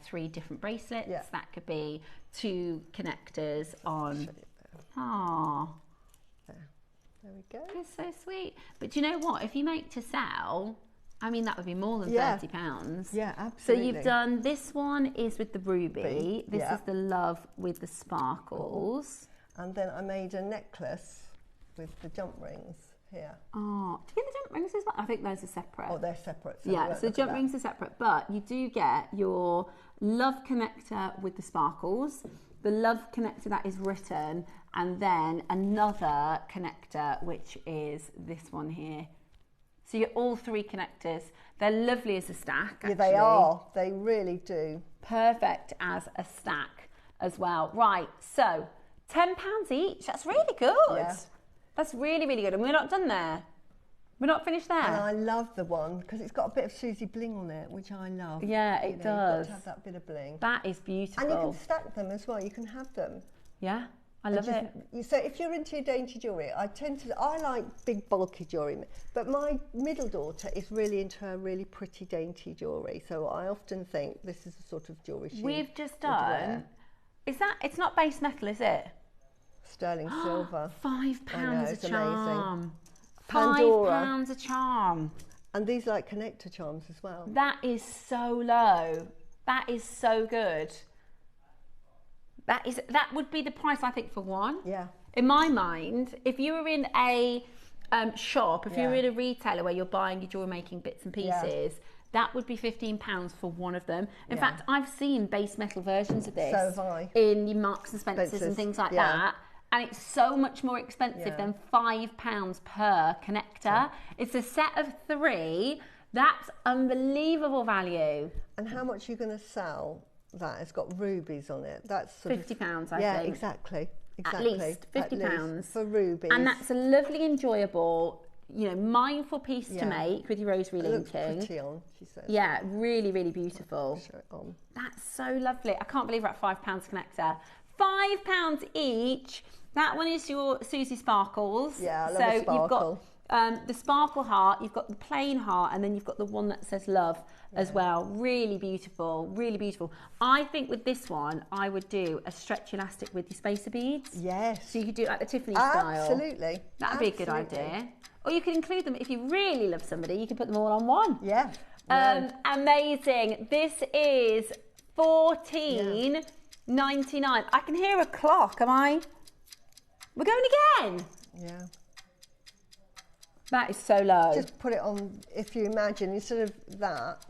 3 different bracelets. Yeah. That could be 2 connectors on. There we go. It's so sweet. But do you know what? If you make to sell, I mean, that would be more than £30. Yeah, absolutely. So you've done, this one is with the ruby. This is the love with the sparkles. And then I made a necklace with the jump rings here. Oh, do you get the jump rings as well? I think those are separate. Oh, they're separate. So yeah, so the jump rings are separate, but you do get your love connector with the sparkles, the love connector that is written, and then another connector, which is this one here. So you get all 3 connectors. They're lovely as a stack, actually. Yeah, they are. They really do. Perfect as a stack as well. Right, so £10 each. That's really good. Yeah. That's really, really good. And we're not done there. We're not finished there. And I love the one because it's got a bit of Susie bling on it, which I love. Yeah, it does. You've got to have that bit of bling. That is beautiful. And you can stack them as well. You can have them. Yeah. I love it. So if you're into your dainty jewellery, I like big bulky jewellery, but my middle daughter is really into her really pretty dainty jewellery. So I often think this is the sort of jewellery we've just done. Is that, it's not base metal, is it? Sterling silver. £5 a charm. Pandora. £5 a charm. And these are like connector charms as well. That is so low. That is so good. That would be the price, I think, for one. Yeah. In my mind, if you were in a shop, if you were in a retailer where you're buying your jewelry making bits and pieces, that would be £15 for one of them. In fact, I've seen base metal versions of this. So have I. In your Marks and Spencers and things like that. And it's so much more expensive than £5 per connector. It's a set of 3. That's unbelievable value. And how much are you going to sell that? It's got rubies on it. That's £50, I think. Yeah, exactly. At least £50 for rubies. And that's a lovely, enjoyable, you know, mindful piece to make with your rosary linking. It looks pretty on, she says. Yeah, really, really beautiful. Show it on. That's so lovely. I can't believe we're at £5 connector. £5 each. That one is your Susie Sparkles. Yeah, I love a sparkle. You've got the sparkle heart, you've got the plain heart, and then you've got the one that says love as well. Really beautiful, really beautiful. I think with this one, I would do a stretch elastic with your spacer beads. Yes. So you could do it like the Tiffany style. Absolutely. That'd be a good idea. Or you could include them, if you really love somebody, you can put them all on one. Yeah. Amazing. This is $14.99. I can hear a clock, We're going again. Yeah. That is so low. Just put it on, if you imagine, instead of that,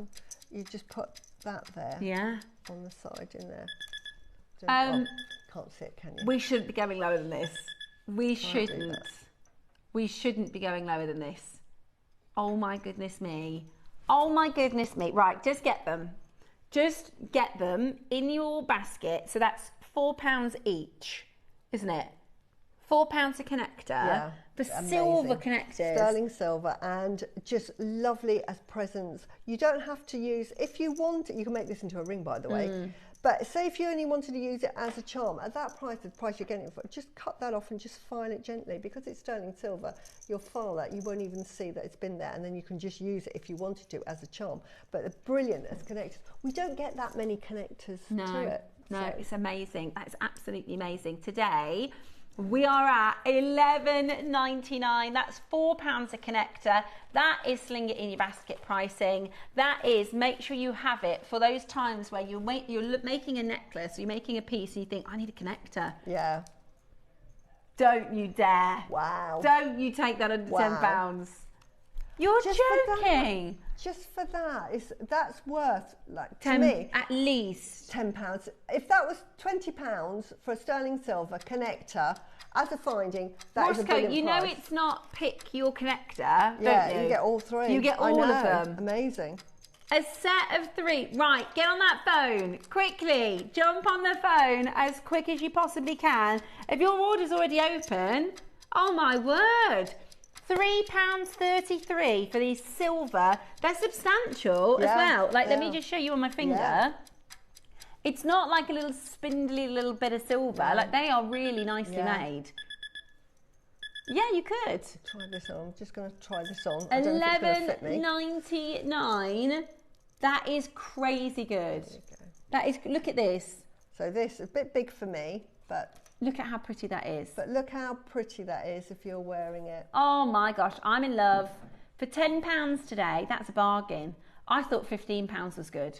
you just put that there. Yeah. On the side in there. Can't see it, can you? We shouldn't be going lower than this. We shouldn't. We shouldn't be going lower than this. Oh my goodness me. Oh my goodness me. Right, just get them. Just get them in your basket. So that's £4 each, isn't it? £4 a connector for silver connectors. Sterling silver, and just lovely as presents. You don't have to use, if you want it, you can make this into a ring, by the way. But say if you only wanted to use it as a charm, at that price, the price you're getting it for, just cut that off and just file it gently. Because it's sterling silver, you'll file that, you won't even see that it's been there, and then you can just use it if you wanted to as a charm. But they're brilliant as connectors. We don't get that many connectors to it. No, it's amazing. That's absolutely amazing. Today, we are at $11.99. That's £4 a connector. That is sling it in your basket pricing. That is, make sure you have it for those times where you're making a necklace, or you're making a piece, and you think, I need a connector. Yeah. Don't you dare. Wow. Don't you take that under £10. You're joking. Just for that, that's worth, like, to 10, me, at least £10. If that was £20 for a sterling silver connector as a finding, that is a brilliant you know price. it's not pick your connector, yeah, don't you? You get all 3. You get all of them. Amazing. A set of 3. Right, get on that phone quickly. Jump on the phone as quick as you possibly can. If your order's already open, oh my word. £3.33 for these silver. They're substantial as well. Like, let me just show you on my finger. Yeah. It's not like a little spindly little bit of silver. Like, they are really nicely made. Yeah, you could. Try this on. I'm just going to try this on. $11.99. That is crazy good. That is. Look at this. So this is a bit big for me, but. Look at how pretty that is. But look how pretty that is if you're wearing it. Oh my gosh, I'm in love. For £10 today, that's a bargain. I thought £15 was good.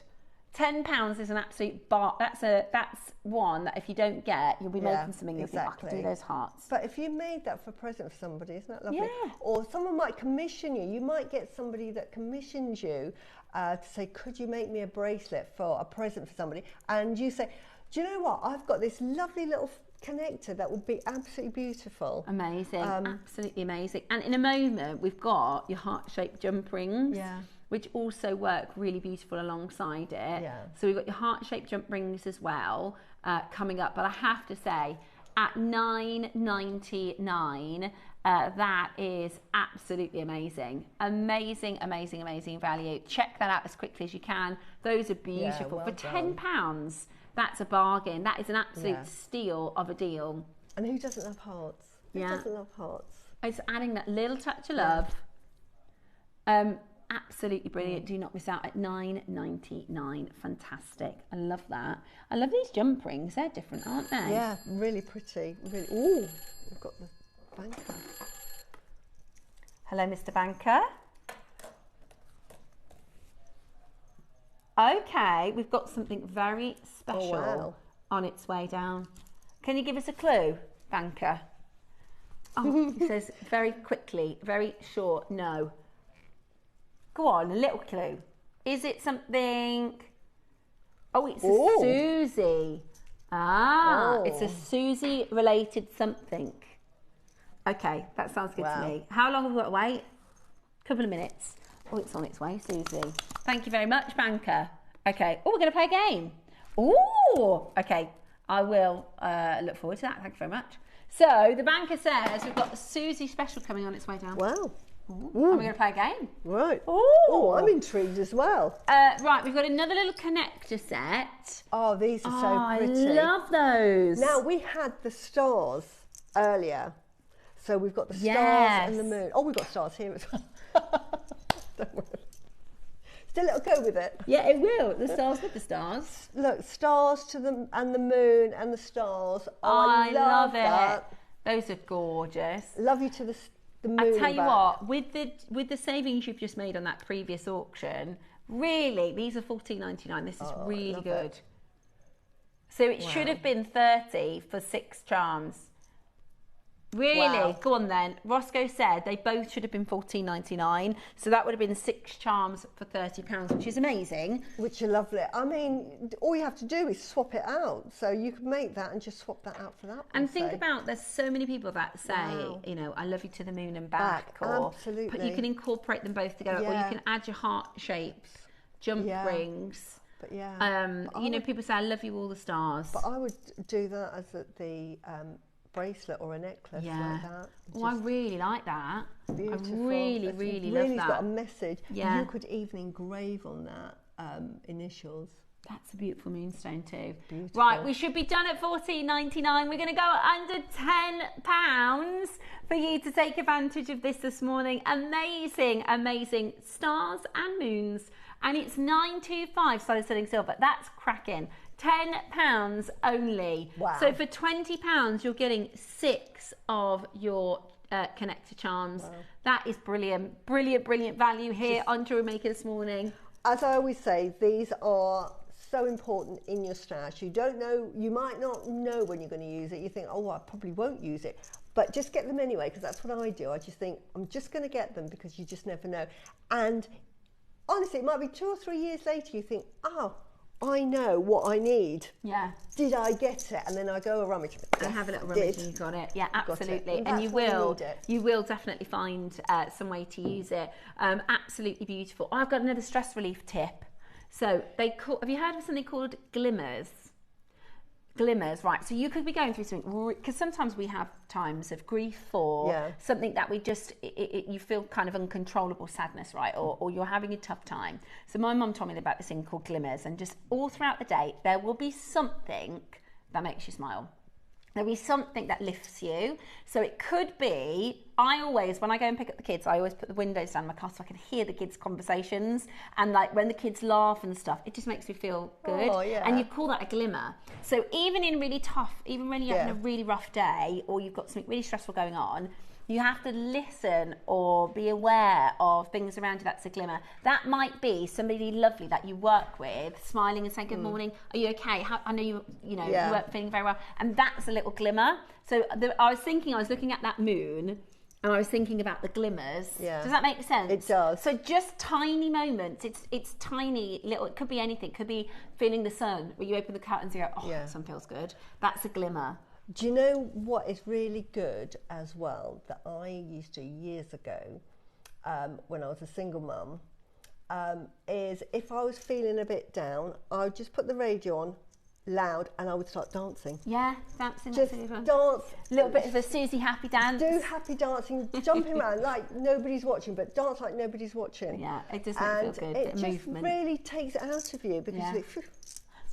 £10 is an absolute that's one that if you don't get, you'll be making something you'll think, I can do those hearts. But if you made that for a present for somebody, isn't that lovely? Yeah. Or someone might commission you. You might get somebody that commissions you to say, could you make me a bracelet for a present for somebody? And you say, do you know what? I've got this lovely little connector that would be absolutely beautiful. Amazing, absolutely amazing. And in a moment, we've got your heart-shaped jump rings, which also work really beautiful alongside it. Yeah. So we've got your heart-shaped jump rings as well coming up. But I have to say, at $9.99, that is absolutely amazing. Amazing, amazing, amazing value. Check that out as quickly as you can. Those are beautiful. For £10, that's a bargain. That is an absolute steal of a deal. And who doesn't love hearts? Who doesn't love hearts? It's adding that little touch of love. Absolutely brilliant. Do not miss out at £9.99. Fantastic. I love that. I love these jump rings. They're different, aren't they? Yeah, really pretty. Really. Ooh, we've got the banker. Hello, Mr. Banker. Okay, we've got something very special on its way down. Can you give us a clue, Banker? Oh, he says very quickly, very short, no. Go on, a little clue. Is it something... Oh, it's a Susie. It's a Susie-related something. Okay, that sounds good to me. How long have we got to wait? A couple of minutes. Oh, it's on its way, Susie. Thank you very much, Banker. Okay. Oh, we're going to play a game. Oh, okay. I will look forward to that. Thank you very much. So, the Banker says we've got a Susie special coming on its way down. Wow. And we're going to play a game. Right. Oh, I'm intrigued as well. Right, we've got another little connector set. Oh, these are so pretty. I love those. Now, we had the stars earlier. So we've got the stars and the moon. Oh, we've got stars here as well. Don't worry. Still, it'll go with it. Yeah, it will. The stars with the stars. Look, stars to them and the moon and the stars. Oh, I love that. Those are gorgeous. Love you to the moon. I tell you what, with the savings you've just made on that previous auction, really, these are $14.99. This is really good. It. So it should have been $30 for 6 charms. Really? Wow. Go on then. Roscoe said they both should have been $14.99, so that would have been 6 charms for £30, which is amazing. Which are lovely. I mean, all you have to do is swap it out. So you could make that and just swap that out for that. And think about, there's so many people that say, you know, I love you to the moon and back. Or absolutely. But you can incorporate them both together, or you can add your heart shapes, jump rings. But you know, people say, I love you all the stars. But I would do that as the bracelet or a necklace like that. Oh, I really like that. Beautiful. I really love that. Really got a message. Yeah. You could even engrave on that initials. That's a beautiful moonstone too. Beautiful. Right, we should be done at $14.99. We're going to go under £10 for you to take advantage of this morning. Amazing, amazing stars and moons. And it's $9.25 solid sterling silver. That's cracking. £10 only. Wow. So for £20, you're getting 6 of your connector charms. Wow. That is brilliant. Brilliant, brilliant value here on JewelleryMaker this morning. As I always say, these are so important in your stash. You don't know, you might not know when you're going to use it. You think, oh, I probably won't use it. But just get them anyway, because that's what I do. I just think, I'm just going to get them because you just never know. And honestly, it might be 2 or 3 years later, you think, oh, I know what I need. Yeah. Did I get it? And then I go a rummage. I have a little rummage and you got it. Yeah, absolutely. And you will definitely find some way to use it. Absolutely beautiful. Oh, I've got another stress relief tip. So have you heard of something called glimmers? Glimmers, right. So you could be going through something, because sometimes we have times of grief or something that we just, you feel kind of uncontrollable sadness, right? Or you're having a tough time. So my mum told me about this thing called glimmers, and just all throughout the day, there will be something that makes you smile. There'll be something that lifts you. So it could be, I always, when I go and pick up the kids, I always put the windows down in my car so I can hear the kids' conversations. And like when the kids laugh and stuff, it just makes me feel good. Oh, yeah. And you call that a glimmer. So even in really tough, even when you're having a really rough day or you've got something really stressful going on, you have to listen or be aware of things around you that's a glimmer. That might be somebody lovely that you work with, smiling and saying, good morning, are you okay? I know you weren't feeling very well. And that's a little glimmer. So I was looking at that moon and I was thinking about the glimmers. Yeah. Does that make sense? It does. So just tiny moments. It's tiny little, it could be anything. It could be feeling the sun where you open the curtains and you go, the sun feels good. That's a glimmer. Do you know what is really good as well that I used to years ago when I was a single mum is if I was feeling a bit down, I would just put the radio on loud and I would start dancing. Yeah, dancing. Just dance. A little bit of a Susie happy dance. Do happy dancing, jumping around like nobody's watching, but dance like nobody's watching. Yeah, it does make you feel good. It just really takes it out of you because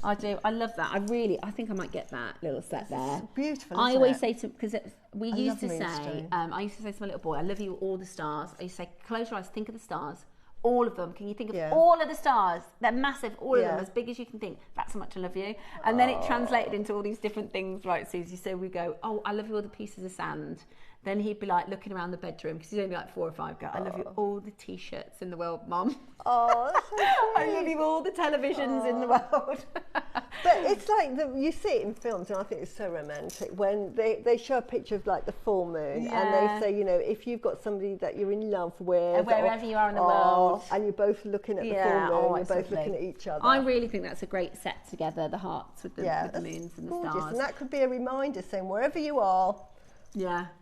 I do. I love that. I think I might get that little set there. It's beautiful. I isn't always it? say to, because we used to say, moonstone. I used to say to my little boy, I love you, all the stars. I used to say, close your eyes, think of the stars. All of them. Can you think of all of the stars? They're massive, all of them, as big as you can think. That's how much I love you. And then it translated into all these different things, right, Susie? So we go, oh, I love you, all the pieces of sand. Then he'd be like looking around the bedroom, because he's only like 4 or 5. Go, I love you, all the T-shirts in the world, Mum. Oh, that's so sweet. I love you, all the televisions in the world. But it's like, you see it in films, and I think it's so romantic, when they show a picture of like the full moon, and they say, you know, if you've got somebody that you're in love with, wherever you are in the world, and you're both looking at the full moon, you're both looking at each other. I really think that's a great set together, the hearts with the moons and the gorgeous. stars. And that could be a reminder saying, wherever you are,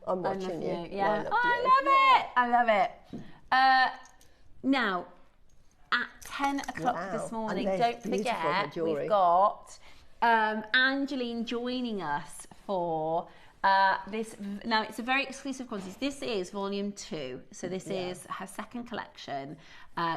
I'm watching you. Yeah, I love it. Now, at 10 o'clock this morning, don't forget, we've got Angeline joining us for this. Now, it's a very exclusive quantity. This is volume 2, so this is her second collection.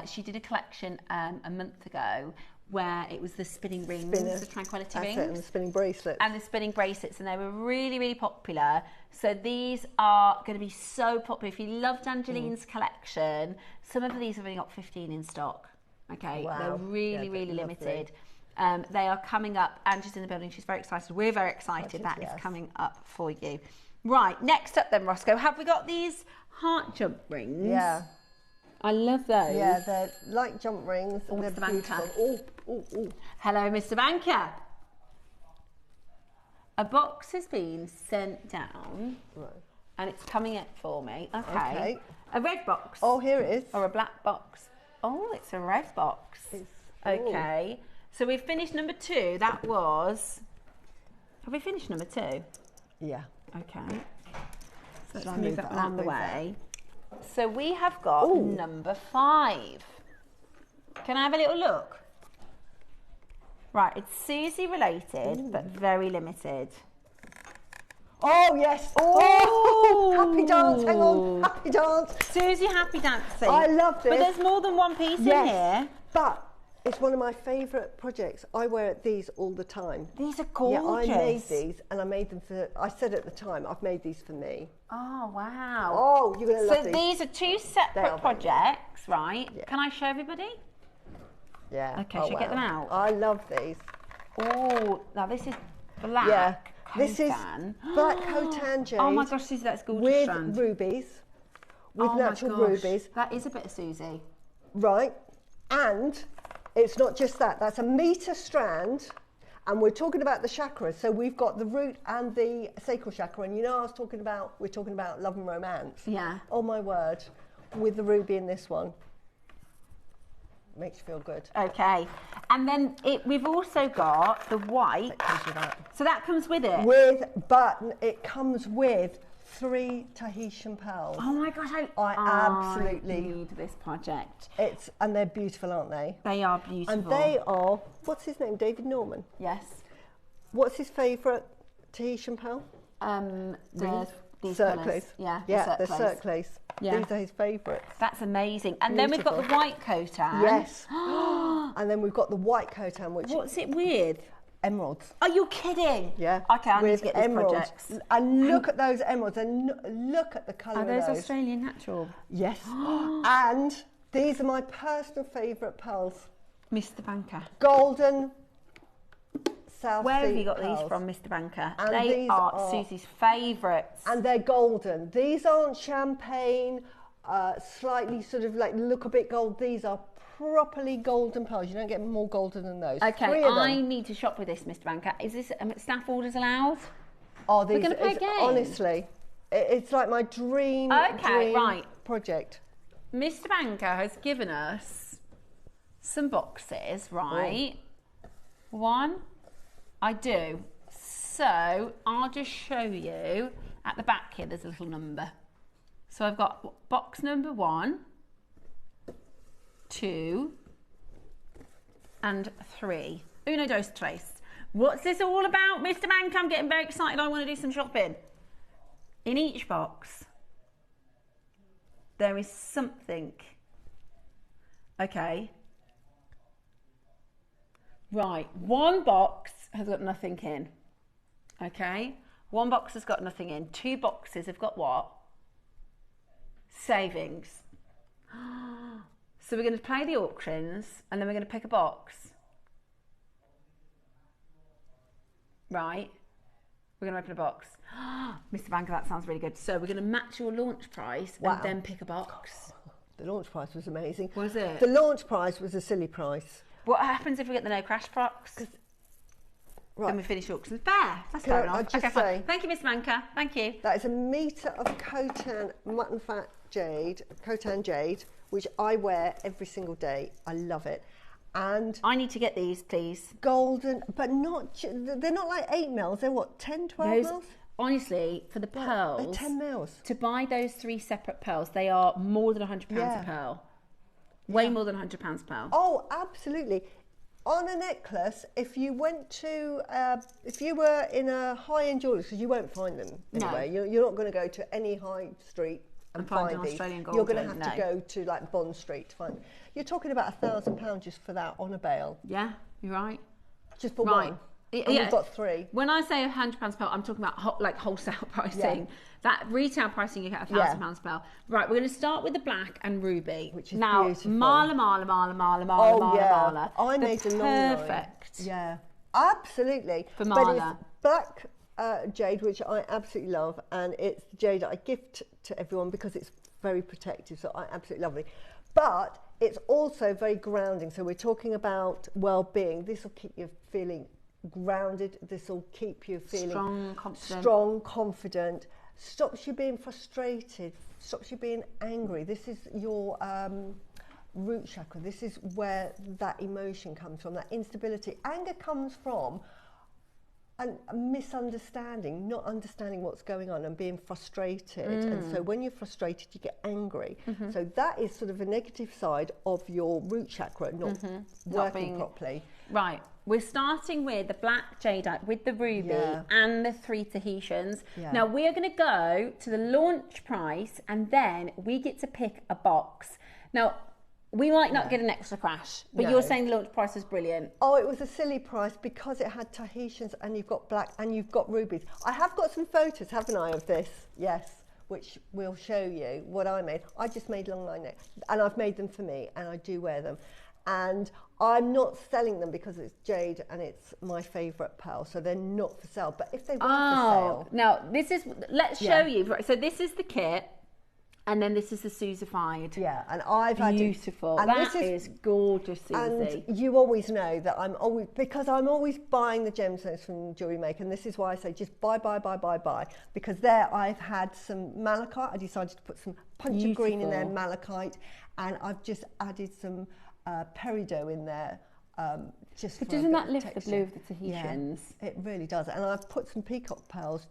She did a collection a month ago where it was the spinning rings, the tranquility rings. And the spinning bracelets. And the spinning bracelets, and they were really, really popular. So these are going to be so popular. If you loved Angeline's collection, some of these have only got 15 in stock. Okay, they're really, really limited. They are coming up. Angie's in the building. She's very excited. We're very excited. That is coming up for you. Right, next up then, Roscoe. Have we got these heart jump rings? Yeah. I love those. Yeah, they're like jump rings. Oh, they're Mr. Banker. Oh. Hello, Mr. Banker. A box has been sent down, and it's coming up for me. Okay. A red box. Oh, here it is. Or a black box. Oh, it's a red box. Okay. So we've finished number 2. That was... Have we finished number 2? Yeah. Okay. So let's move that out of the way. So we have got number 5. Can I have a little look? Right, it's Susie related, but very limited. Oh, yes. Oh, happy dance. Hang on. Happy dance. Susie happy dancing. I love this. But there's more than one piece in here. But it's one of my favourite projects. I wear these all the time. These are gorgeous. Yeah, I made these, and I made them for, I said at the time, I've made these for me. Oh, wow. Oh, you're going to love these. So these are 2 separate projects, right? Yeah. Can I show everybody? Yeah. Okay, should I get them out? I love these. Oh, now this is black. Yeah. This is black Khotan jade. Oh my gosh, that's gorgeous. With strand. rubies. With natural rubies. That is a bit of Susie. Right. And it's not just that. That's a metre strand. And we're talking about the chakras. So we've got the root and the sacral chakra. And you know, we're talking about love and romance. Yeah. Oh my word. With the ruby in this one. Makes you feel good. Okay. And then we've also got the white. That comes with that. So that comes with it? But it comes with 3 Tahitian pearls. Oh my gosh, I absolutely need this project. And they're beautiful, aren't they? They are beautiful. And they are, what's his name? David Norman? Yes. What's his favourite Tahitian pearl? These Circles. Colours. Yeah, the circles. Yeah. These are his favourites. That's amazing. And then we've got the white Khotan. Yes. And then we've got the white Khotan, which... What's it with? Emeralds. Are you kidding? Yeah. Okay, I need to get these projects. And look at those emeralds and look at the colour of those. Are those Australian natural? Yes. And these are my personal favourite pearls. Mr. Banker. Golden South Where Sea have you got pearls. these from, Mr. Banker? And they are Susie's favourites. And they're golden. These aren't champagne, slightly sort of like look a bit gold. These are properly golden pearls. You don't get more golden than those. Okay, I need to shop with this, Mr. Banker. Is this staff orders allowed? Oh, these, we're going to play a game. Honestly, it's like my dream project. Mr. Banker has given us some boxes, right? Oh. One, I do. So I'll just show you at the back here. There's a little number. So I've got box number 1, 2, and 3. Uno, dos, tres. What's this all about, Mr. Banker? I'm getting very excited. I want to do some shopping. In each box, there is something. Okay. Right, one box has got nothing in. Okay, one box has got nothing in. 2 boxes have got what? Savings. So we're going to play the auctions and then we're going to pick a box. Right, we're going to open a box. Mr. Banker, that sounds really good. So we're going to match your launch price and then pick a box. The launch price was amazing. Was it? The launch price was a silly price. What happens if we get the no crash box? Right. Then we finish auctions. Fair. That's fair enough. Okay, fine. Thank you, Mr. Banker. Thank you. That is a metre of Khotan mutton fat jade, Khotan jade, which I wear every single day. I love it. And I need to get these, please. Golden, but they're not like 8 mils. They're what, 10, 12 mils? Honestly, for the pearls, they're 10 mils. To buy those 3 separate pearls, they are more than £100 a pearl. Way more than £100 a pearl. Oh, absolutely. On a necklace, if you went to, if you were in a high-end jewellery, because you won't find them anywhere. No. You're not going to go to any high street and find these. Australian gold. You're going to have to go to like Bond Street to find them. You're talking about £1,000 just for that on a bale. Yeah, you're right. Just for one. And we've got 3. When I say £100 a pearl, I'm talking about like wholesale pricing. Yeah. That retail pricing, you get £1,000 a pearl. Right, we're going to start with the black and ruby, which is now beautiful. Mala. I made a long perfect. Yeah, absolutely. For Mala. But it's black jade, which I absolutely love, and it's jade I gift to everyone because it's very protective, so I absolutely love it. But it's also very grounding, so we're talking about well-being. This will keep you feeling grounded. This will keep you feeling strong, confident. Stops you being frustrated, stops you being angry. This is your root chakra. This is where that emotion comes from, that instability. Anger comes from a misunderstanding, not understanding what's going on and being frustrated. And so when you're frustrated, you get angry. So that is sort of a negative side of your root chakra not working properly. Right. We're starting with the black jadeite, with the ruby and the 3 Tahitians. Yeah. Now we're going to go to the launch price and then we get to pick a box. Now, we might not get an extra crash, but you're saying the launch price was brilliant. Oh, it was a silly price because it had Tahitians and you've got black and you've got rubies. I have got some photos, haven't I, of this? Yes, which will show you what I made. I just made long line neck and I've made them for me and I do wear them. And I'm not selling them because it's jade and it's my favourite pearl, so they're not for sale. But if they were for sale... Now, this is... Let's show you. So this is the kit, and then this is the Suzified. Yeah, and I've had... Beautiful. That is gorgeous, Susie. And you always know that I'm always... Because I'm always buying the gemstones from JewelleryMaker, and this is why I say just buy. Because there I've had some malachite. I decided to put some punch of green in there, malachite, and I've just added some... peridot in there, just. But doesn't that lift the blue of the Tahitians? Yeah, it really does. And I've put some peacock pearls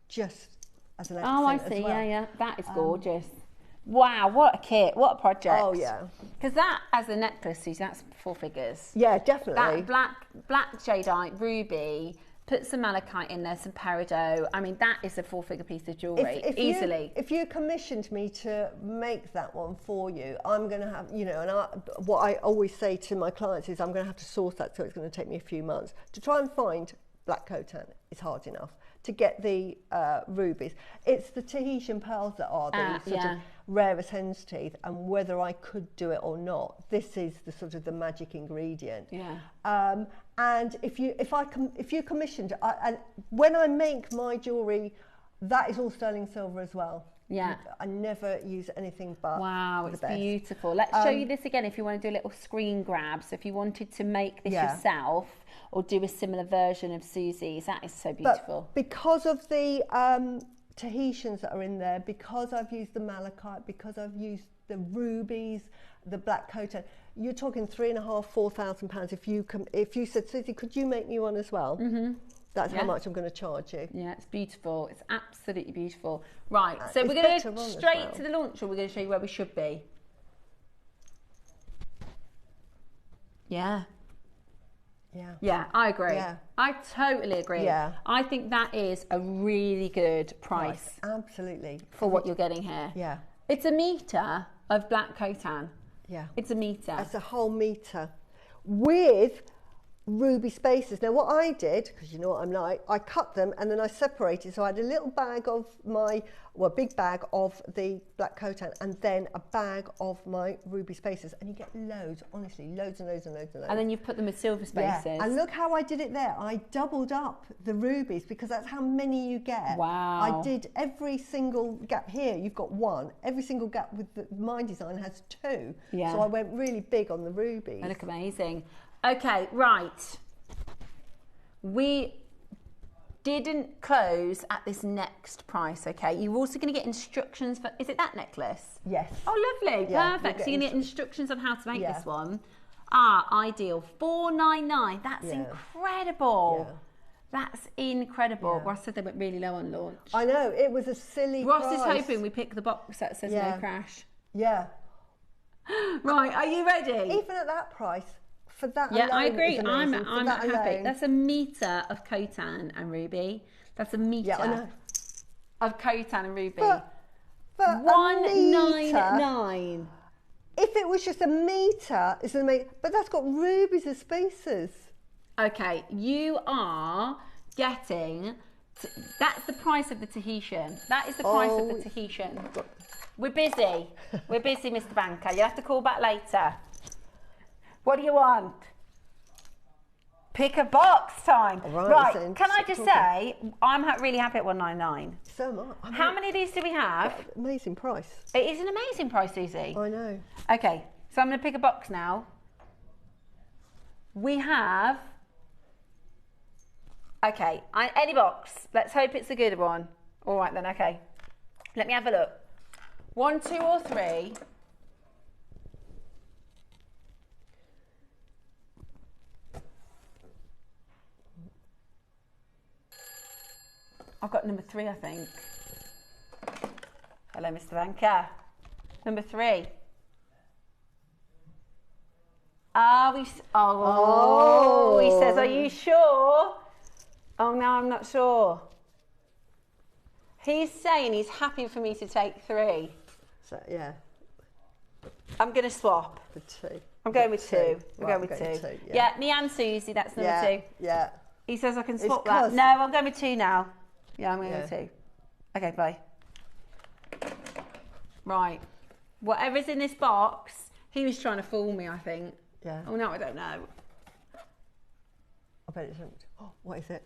just as an accent. Oh, I see. As well. Yeah, that is gorgeous. Wow, what a kit! What a project! Oh yeah. Because that, as a necklace, Susie, that's 4 figures. Yeah, definitely. That black jadeite, ruby. Put some malachite in there, some peridot. I mean, that is a 4-figure piece of jewellery, easily. If you commissioned me to make that one for you, I'm going to have, and what I always say to my clients is I'm going to have to source that, so it's going to take me a few months. To try and find black Khotan is hard enough. To get the rubies, it's the Tahitian pearls that are the sort of rarest hen's teeth, and whether I could do it or not, this is the sort of the magic ingredient. Yeah. And if you commissioned, and when I make my jewellery, that is all sterling silver as well. Yeah. I never use anything but it's beautiful. Let's show you this again if you want to do a little screen grab. So if you wanted to make this yourself or do a similar version of Susie's, that is so beautiful. But because of the Tahitians that are in there, because I've used the malachite, because I've used the rubies, the black Khotan, you're talking £3,500-4,000. If you said, Susie, could you make me one as well? That's how much I'm going to charge you. Yeah, it's beautiful. It's absolutely beautiful. Right, so we're going to go straight to the launch, or we're going to show you where we should be. Yeah. Yeah, I agree. Yeah. I totally agree. Yeah. I think that is a really good price. Absolutely. For what you're getting here. Yeah. It's a metre of black Khotan. Yeah. It's a metre. It's a whole metre with ruby spacers. Now what I did, because you know what I'm like, I cut them and then I separated. So I had a little bag of my, well, big bag of the black Khotan and then a bag of my ruby spacers. And you get loads, honestly, loads and loads and loads and loads. And then you've put them with silver spacers. Yeah. And look how I did it there. I doubled up the rubies because that's how many you get. Wow. I did every single gap here. You've got one. Every single gap with my design has two. Yeah. So I went really big on the rubies. They look amazing. Okay, right. We didn't close at this next price, okay? You're also going to get instructions for, is it that necklace? Yes. Oh, lovely. Yeah, Perfect. So you're going to get instructions on how to make Yeah. this one. Ah, ideal. $4.99. That's Yeah. incredible. Yeah. That's incredible. Yeah. Ross said they went really low on launch. I know, it was a silly Ross price. is hoping we pick the box that says Yeah. no crash. Yeah. Right, are you ready? Even at that price, for that Yeah, alone, I agree. is I'm amazing. For that happy. alone. That's a metre of Khotan and ruby. That's a metre Yeah, I know. of Khotan and ruby. But a metre, $1.99. if it was just a metre, it's amazing. But that's got rubies as spacers. Okay, you are getting. That's the price of the Tahitian. That is the price of the Tahitian. We're busy. We're busy, Mr. Banker. You'll have to call back later. What do you want? Pick a box time. Right, can I just say, I'm really happy at $1.99. So am I. How many of these do we have? Amazing price. It is an amazing price, Susie. I know. Okay, so I'm going to pick a box now. We have... Okay, any box. Let's hope it's a good one. All right then, okay. Let me have a look. 1, 2 or 3. I've got number 3, I think. Hello, Mr. Banker. Number 3. He says, are you sure? Oh, no, I'm not sure. He's saying he's happy for me to take 3. So, yeah. I'm going to swap. For 2. I'm going with 2. Right, I'm going with 2. Yeah, me and Susie, that's number 2. Yeah. He says I can swap that. No, I'm going with 2 now. Yeah, I'm going with 2. Okay, bye. Right. Whatever's in this box, he was trying to fool me, I think. Yeah. Oh, no, I don't know. I bet it's empty. Oh, what is it?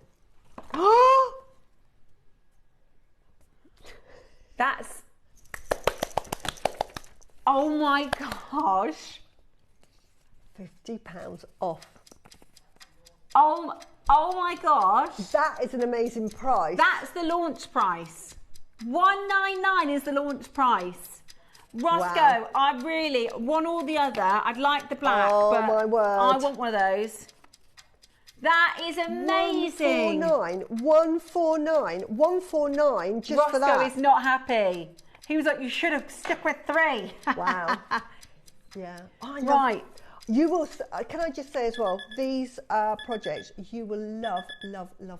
That's... Oh, my gosh. £50 off. Oh my gosh. That is an amazing price. That's the launch price. $1.99 is the launch price. Roscoe, Wow. I really, one or the other. I'd like the black, Oh, but my word. I want one of those. That is amazing. 149 just Roscoe for that. is not happy. He was like, you should have stuck with 3. Wow. Yeah. I know. Right. You will, can I just say as well, these projects, you will love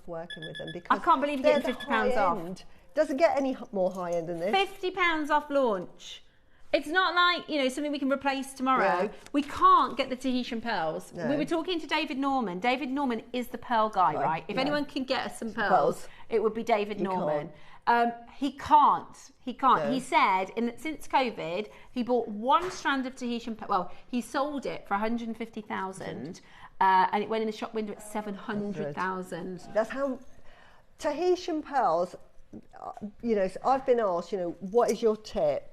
working with them because I can't believe you're getting £50 off. Doesn't get any more high end than this. £50 off launch. It's not like, you know, something we can replace tomorrow. Yeah. We can't get the Tahitian pearls. No. We were talking to David Norman. David Norman is the pearl guy, right? If anyone can get us some pearls, it would be David Norman. He can't. No. He said since COVID, he bought 1 strand of Tahitian pearl. Well, he sold it for 150,000, and it went in the shop window at 700,000. That's how Tahitian pearls. You know, so I've been asked. You know, what is your tip?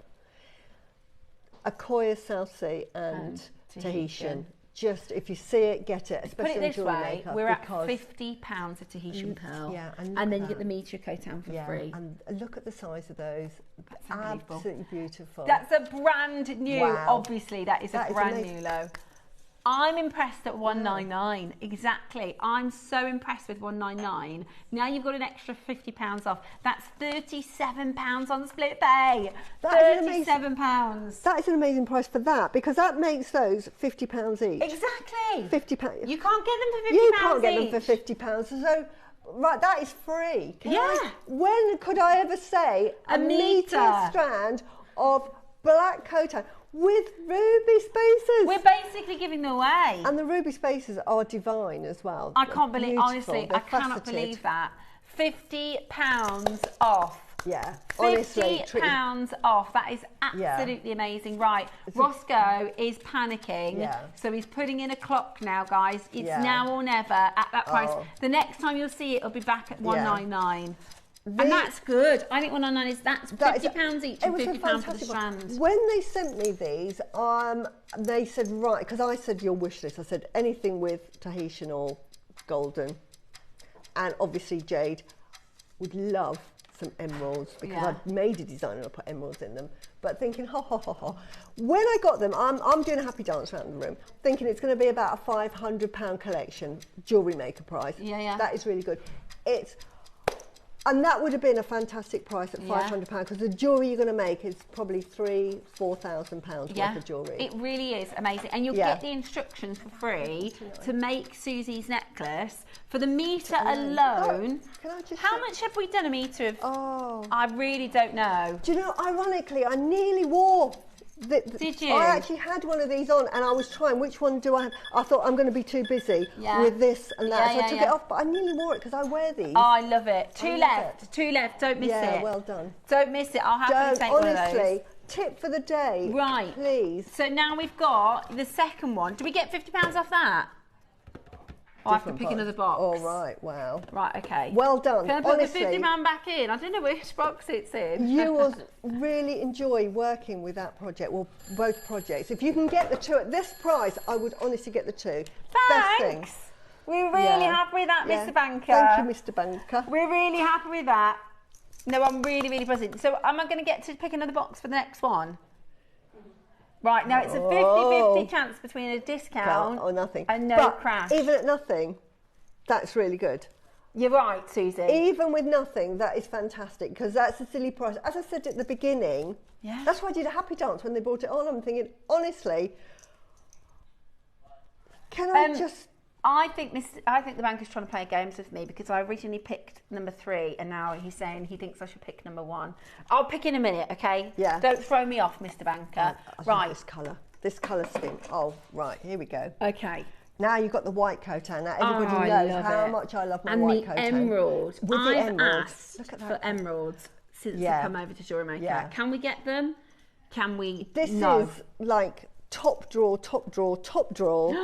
Akoya, South Sea, and Tahitian. Just if you see it, get it. Especially Put it this way: JewelleryMaker, we're at £50 of Tahitian pearl, yeah, and then you get the metre of Khotan for free. And look at the size of those. That's unbelievable. Absolutely beautiful. That's a brand new. Wow. Obviously, that is a brand amazing. new low. I'm impressed at $1.99. Exactly. I'm so impressed with $1.99. Now you've got an extra £50 off. That's £37 on split pay. £37. That is an amazing price for that because that makes those £50 each. Exactly. £50. You can't get them for £50 You can't get each. them for £50. So, right, that is free. Yeah. When could I ever say A metre strand of black Khotan with ruby spacers. We're basically giving them away. And the ruby spacers are divine as well. I can't believe, honestly, They're I cannot faceted. believe that. £50 off. Yeah, honestly. £50 off. That is absolutely amazing. Right, Roscoe is panicking. Yeah. So he's putting in a clock now, guys. It's now or never at that price. Oh. The next time you'll see it, it'll be back at £199. And that's good. I think £199 is £50 each and £50 for the strands. When they sent me these, they said, right, because I said your wish list. I said anything with Tahitian or golden. And obviously Jade would love some emeralds because I'd made a design and I put emeralds in them. But thinking, ha ha ha ha. When I got them, I'm doing a happy dance around the room, thinking it's going to be about a £500 collection, jewellery maker price. Yeah. That is really good. And that would have been a fantastic price at £500 because the jewellery you're going to make is probably £4,000 worth of jewellery. It really is amazing. And you'll get the instructions for free to make Susie's necklace. For the metre alone, how much have we done a metre of? Oh. I really don't know. Do you know, ironically, I nearly wore... Did you? I actually had one of these on and I was trying, which one do I have? I thought I'm going to be too busy with this and that, so I took it off, but I nearly wore it because I wear these. Oh, I love it. Two left, don't miss it. Yeah, well done. Don't miss it, I'll happily take one of those. Honestly, tip for the day. Right. Please. So now we've got the second one. Do we get £50 off that? I have to pick another box. Oh, right, wow. Right, okay. Well done. Can I put honestly, the £50 back in? I don't know which box it's in. You will really enjoy working with that project, well, both projects. If you can get the two at this price, I would honestly get the two. Thanks. Best thing. We're really happy with that, Mr. Banker. Thank you, Mr. Banker. We're really happy with that. No, I'm really, really buzzing. So am I going to get to pick another box for the next one? Right, now it's a 50-50 chance between a discount or nothing. And no crash. Even at nothing, that's really good. You're right, Susie. Even with nothing, that is fantastic because that's a silly price. As I said at the beginning, that's why I did a happy dance when they brought it on. I'm thinking, honestly, can I just... I think the banker's trying to play games with me because I originally picked number 3 and now he's saying he thinks I should pick number 1. I'll pick in a minute, okay? Yeah. Don't throw me off, Mr. Banker. Right. This colour scheme. Oh, right, here we go. Okay. Now you've got the white coat on. Now everybody knows how much I love my white coat on. And the emerald. With the emeralds. Look at that. For emeralds since I've come over to JewelleryMaker. Yeah. Can we get them? Can we? This is like top drawer, top drawer, top drawer.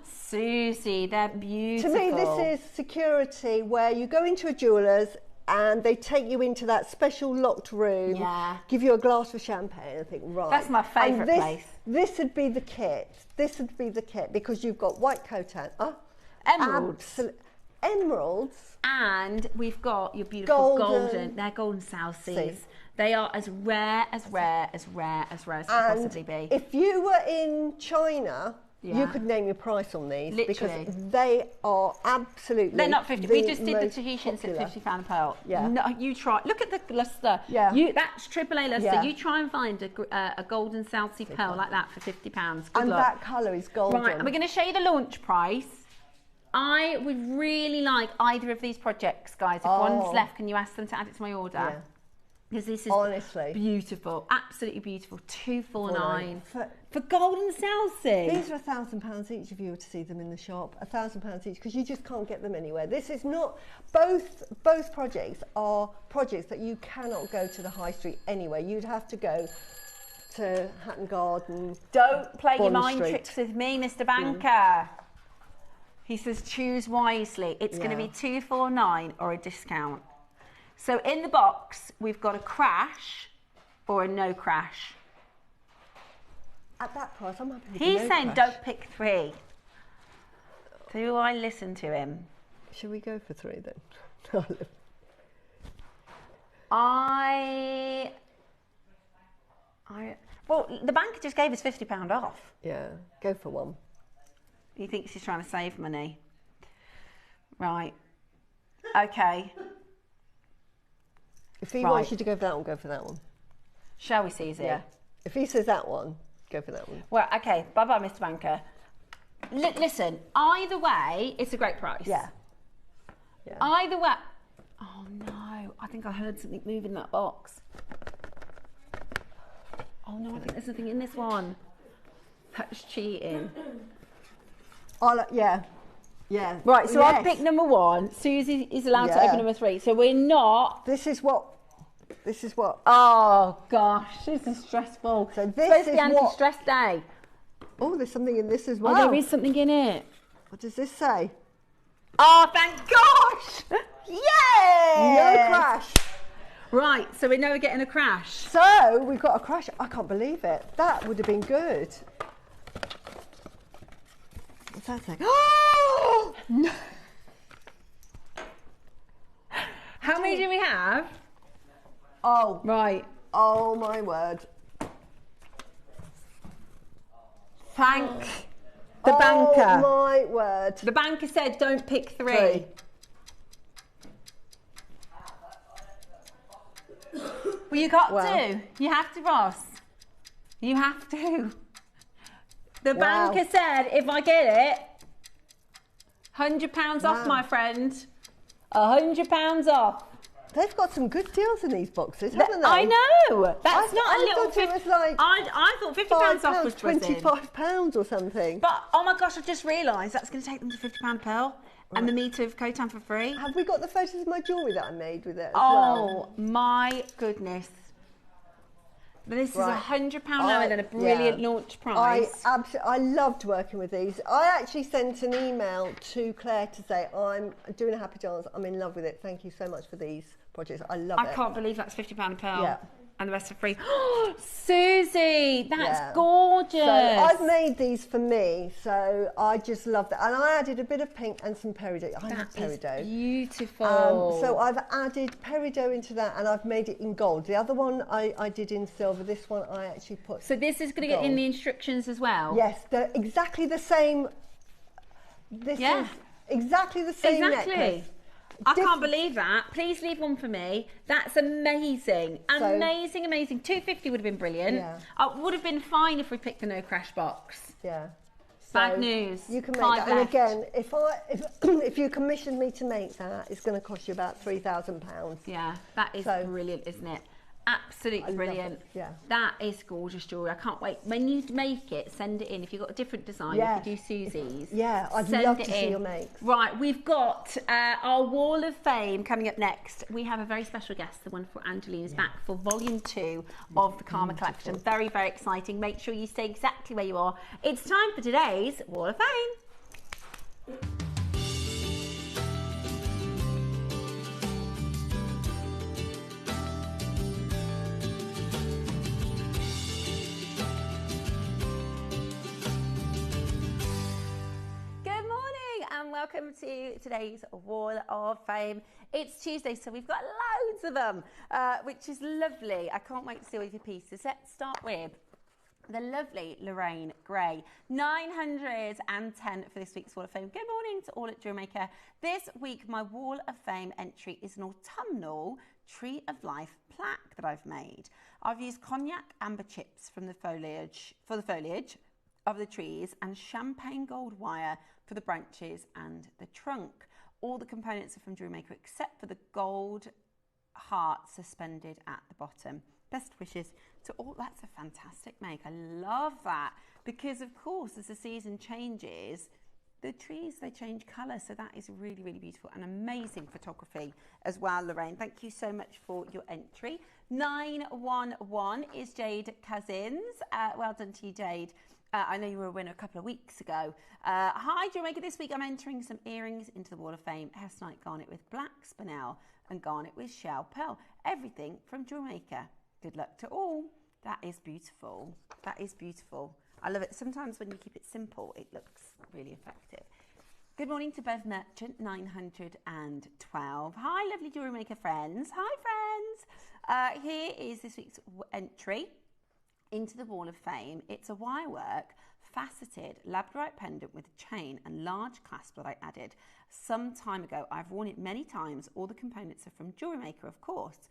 Susie, they're beautiful. To me, this is security where you go into a jeweller's and they take you into that special locked room, give you a glass of champagne and think, right. That's my favourite place. This would be the kit. This would be the kit because you've got white coat on. Emeralds. Emeralds. And we've got your beautiful golden. They're golden Southseas. They are as rare as can possibly be. If you were in China, you could name your price on these because they are absolutely. They're not 50. We just did the Tahitians at £50 a pearl. Yeah. No, you try. Look at the luster. Yeah. That's AAA luster. Yeah. You try and find a golden South Sea pearl like that for £50. Good luck. That colour is golden. Right. And we're going to show you the launch price. I would really like either of these projects, guys. If one's left, can you ask them to add it to my order? Yeah. Because this is honestly beautiful, absolutely beautiful. $249 for golden South Sea. These are £1,000 each if you were to see them in the shop. £1,000 each because you just can't get them anywhere. This is not both projects are projects that you cannot go to the high street anywhere. You'd have to go to Hatton Garden. Don't play your mind tricks with me, Mr. Banker. He says choose wisely. It's going to be $249 or a discount. So in the box, we've got a crash or a no crash. At that price, I'm happy with He's saying don't pick 3. Do I listen to him? Should we go for 3 then? Well, the banker just gave us £50 off. Yeah, go for 1. He thinks he's trying to save money. Right. Okay. If he wants you to go for that one, go for that one. Shall we, Susie? Yeah. If he says that one, go for that one. Well, okay. Bye-bye, Mr. Banker. Listen, either way, it's a great price. Yeah. Either way. Oh, no. I think I heard something move in that box. Oh no, I think there's something in this one. That's cheating. Yeah. Right, so I've picked number 1. Susie is allowed to open number 3. So we're not. This is what. Oh gosh, this is stressful. So this supposed to is be anti-stress day. Oh, there's something in this as well. Oh, there is something in it. What does this say? Oh, thank gosh! Yay! No crash. Right, so we're never getting a crash. So we've got a crash. I can't believe it. That would have been good. What's that say? Oh no! How many do we have? Oh, right. Oh my word! Thank the banker. Oh my word! The banker said, "Don't pick 3." Well, you got to. You have to, Ross. You have to. The banker said, if I get it, £100 off, my friend. £100 off. They've got some good deals in these boxes, haven't they? I know. That's not a little. I thought it was like. I thought £50 off was £25 or something. But oh my gosh, I just realised that's going to take them to £50 a pearl. And the meter of Khotan for free. Have we got the photos of my jewellery that I made with it as well? Oh my goodness. This is £100 lower than a brilliant launch price. I loved working with these. I actually sent an email to Claire to say, I'm doing a happy dance. I'm in love with it. Thank you so much for these projects. I love it. I can't believe that's £50 a pearl. Yeah. And the rest are free. Susie, that's gorgeous. So I've made these for me, so I just love that. And I added a bit of pink and some peridot. I love peridot. That is beautiful. So I've added peridot into that, and I've made it in gold. The other one I did in silver. This one I actually put. So this is going to get in the instructions as well? Yes, they're exactly the same. This is exactly the same necklace. I can't believe that. Please leave one for me. That's amazing. Amazing, amazing. $250 would have been brilliant. Yeah. It would have been fine if we picked the no crash box. Yeah. Bad news. You can make that. And again, if you commissioned me to make that, it's going to cost you about £3,000. Yeah, that is brilliant, isn't it? Absolutely brilliant. Yeah. That is gorgeous jewellery. I can't wait. When you make it, send it in. If you've got a different design, if you do Susie's. Yeah, I'd love to see your makes. Right, we've got our Wall of Fame coming up next. We have a very special guest, the wonderful Angelina's back for volume 2 of the Karma collection. Very, very exciting. Make sure you stay exactly where you are. It's time for today's Wall of Fame. Welcome to today's Wall of Fame. It's Tuesday, so we've got loads of them, which is lovely. I can't wait to see all of your pieces. Let's start with the lovely Lorraine Gray. 910 for this week's Wall of Fame. Good morning to all at JewelleryMaker. This week, my Wall of Fame entry is an autumnal Tree of Life plaque that I've made. I've used cognac amber chips from the foliage of the trees and champagne gold wire for the branches and the trunk. All the components are from JewelleryMaker except for the gold heart suspended at the bottom. Best wishes to all. That's a fantastic make. I love that because, of course, as the season changes, the trees, they change colour. So that is really, really beautiful and amazing photography as well, Lorraine. Thank you so much for your entry. 911 is Jade Cousins. Well done to you, Jade. I know you were a winner a couple of weeks ago. Hi, JewelleryMaker. This week I'm entering some earrings into the Wall of Fame. Hessnite garnet with black spinel and garnet with shell pearl. Everything from JewelleryMaker. Good luck to all. That is beautiful. That is beautiful. I love it. Sometimes when you keep it simple, it looks really effective. Good morning to Bev Merchant, 912. Hi, lovely JewelleryMaker friends. Hi, friends. Here is this week's entry into the Wall of Fame. It's a wirework faceted labradorite pendant with a chain and large clasp that I added some time ago. I've worn it many times. All the components are from JewelleryMaker, of course.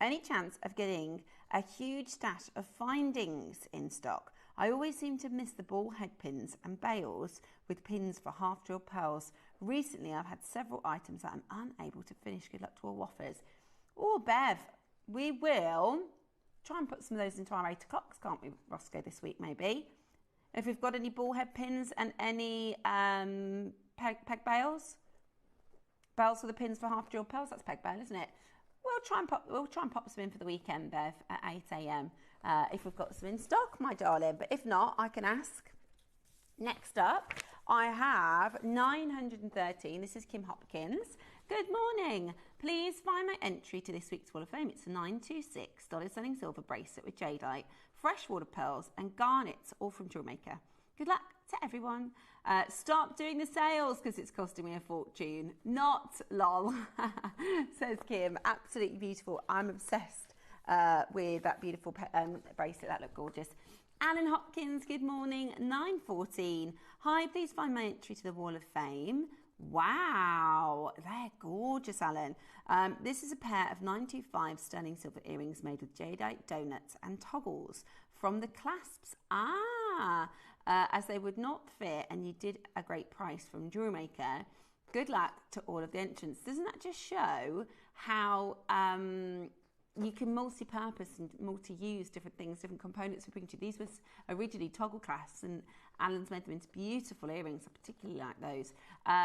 Any chance of getting a huge stash of findings in stock? I always seem to miss the ball head pins and bails with pins for half drill pearls. Recently I've had several items that I'm unable to finish. Good luck to all waffers. Oh, Bev, we will try and put some of those into our 8 o'clocks, can't we, Roscoe, this week maybe? If we've got any ball head pins and any peg bails, bells for the pins for half drilled pearls, that's peg bail, isn't it? We'll try and pop some in for the weekend, Bev, at 8 a.m. If we've got some in stock, my darling. But if not, I can ask. Next up, I have 913. This is Kim Hopkins. Good morning. Please find my entry to this week's Wall of Fame. It's a 926 $selling silver bracelet with jadeite, freshwater pearls and garnets, all from JewelleryMaker. Good luck to everyone. Stop doing the sales because it's costing me a fortune. Not lol, says Kim. Absolutely beautiful. I'm obsessed with that beautiful bracelet. That looked gorgeous. Alan Hopkins, good morning. 914. Hi, please find my entry to the Wall of Fame. Wow, they're gorgeous, Alan. This is a pair of 925 sterling silver earrings made with jadeite donuts and toggles from the clasps. As they would not fit, and you did a great price from JewelleryMaker. Good luck to all of the entrants. Doesn't that just show how you can multi-purpose and multi-use different things, different components we bring to you? These were originally toggle clasps, and Alan's made them into beautiful earrings. I particularly like those.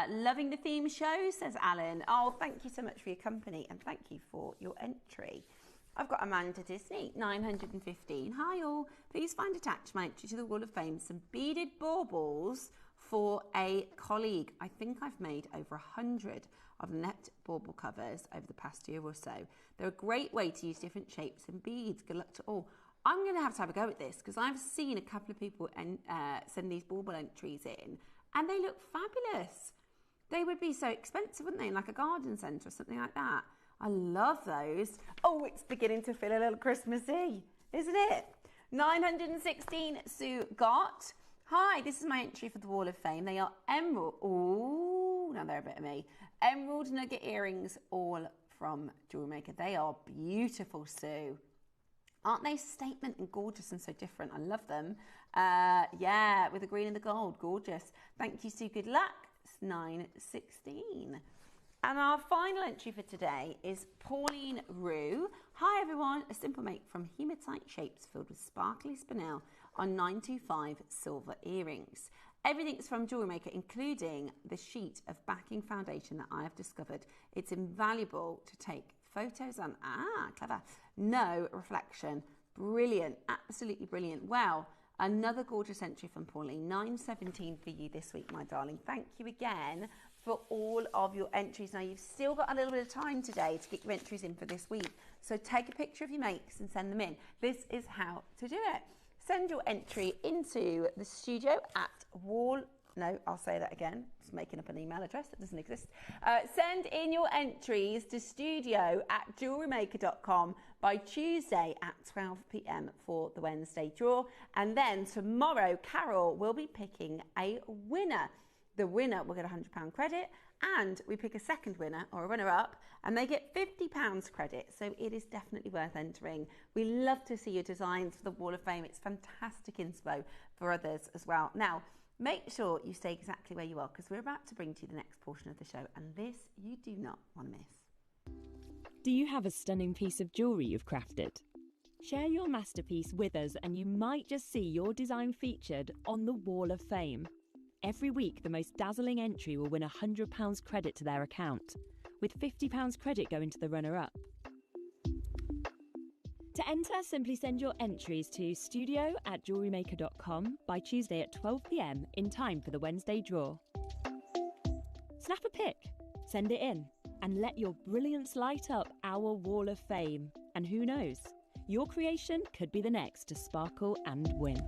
Loving the theme show, says Alan. Oh, thank you so much for your company, and thank you for your entry. I've got Amanda Disney, 915. Hi all, please find attached my entry to the Wall of Fame some beaded baubles for a colleague. I think I've made over 100 of net bauble covers over the past year or so. They're a great way to use different shapes and beads. Good luck to all. I'm going to have a go at this because I've seen a couple of people send these bauble entries in and they look fabulous. They would be so expensive, wouldn't they, in like a garden centre or something like that. I love those. Oh, it's beginning to feel a little Christmassy, isn't it? 916, Sue Gott. Hi, this is my entry for the Wall of Fame. They are emerald. Ooh, now they're a bit of me. Emerald nugget earrings, all from JewelleryMaker. They are beautiful, Sue. Aren't they statement and gorgeous and so different? I love them. Yeah, with the green and the gold. Gorgeous. Thank you, Sue. Good luck. It's 916. And our final entry for today is Pauline Rue. Hi everyone, a simple make from hematite shapes filled with sparkly spinel on 925 silver earrings. Everything's from JewelleryMaker, including the sheet of backing foundation that I have discovered. It's invaluable to take photos on. Clever. No reflection. Brilliant, absolutely brilliant. Well, another gorgeous entry from Pauline, 917 for you this week, my darling. Thank you again for all of your entries. Now, you've still got a little bit of time today to get your entries in for this week. So take a picture of your makes and send them in. This is how to do it. Send your entry into the studio at I'll say that again. Just making up an email address that doesn't exist. Send in your entries to studio@jewellerymaker.com by Tuesday at 12 p.m. for the Wednesday draw. And then tomorrow, Carol will be picking a winner. The winner will get a £100 credit, and we pick a second winner or a runner-up, and they get £50 credit. So it is definitely worth entering. We love to see your designs for the Wall of Fame. It's fantastic inspo for others as well. Now, make sure you stay exactly where you are because we're about to bring to you the next portion of the show, and this you do not want to miss. Do you have a stunning piece of jewellery you've crafted? Share your masterpiece with us and you might just see your design featured on the Wall of Fame. Every week, the most dazzling entry will win £100 credit to their account, with £50 credit going to the runner-up. To enter, simply send your entries to studio@jewellerymaker.com by Tuesday at 12 p.m. in time for the Wednesday draw. Snap a pic, send it in, and let your brilliance light up our Wall of Fame. And who knows, your creation could be the next to sparkle and win.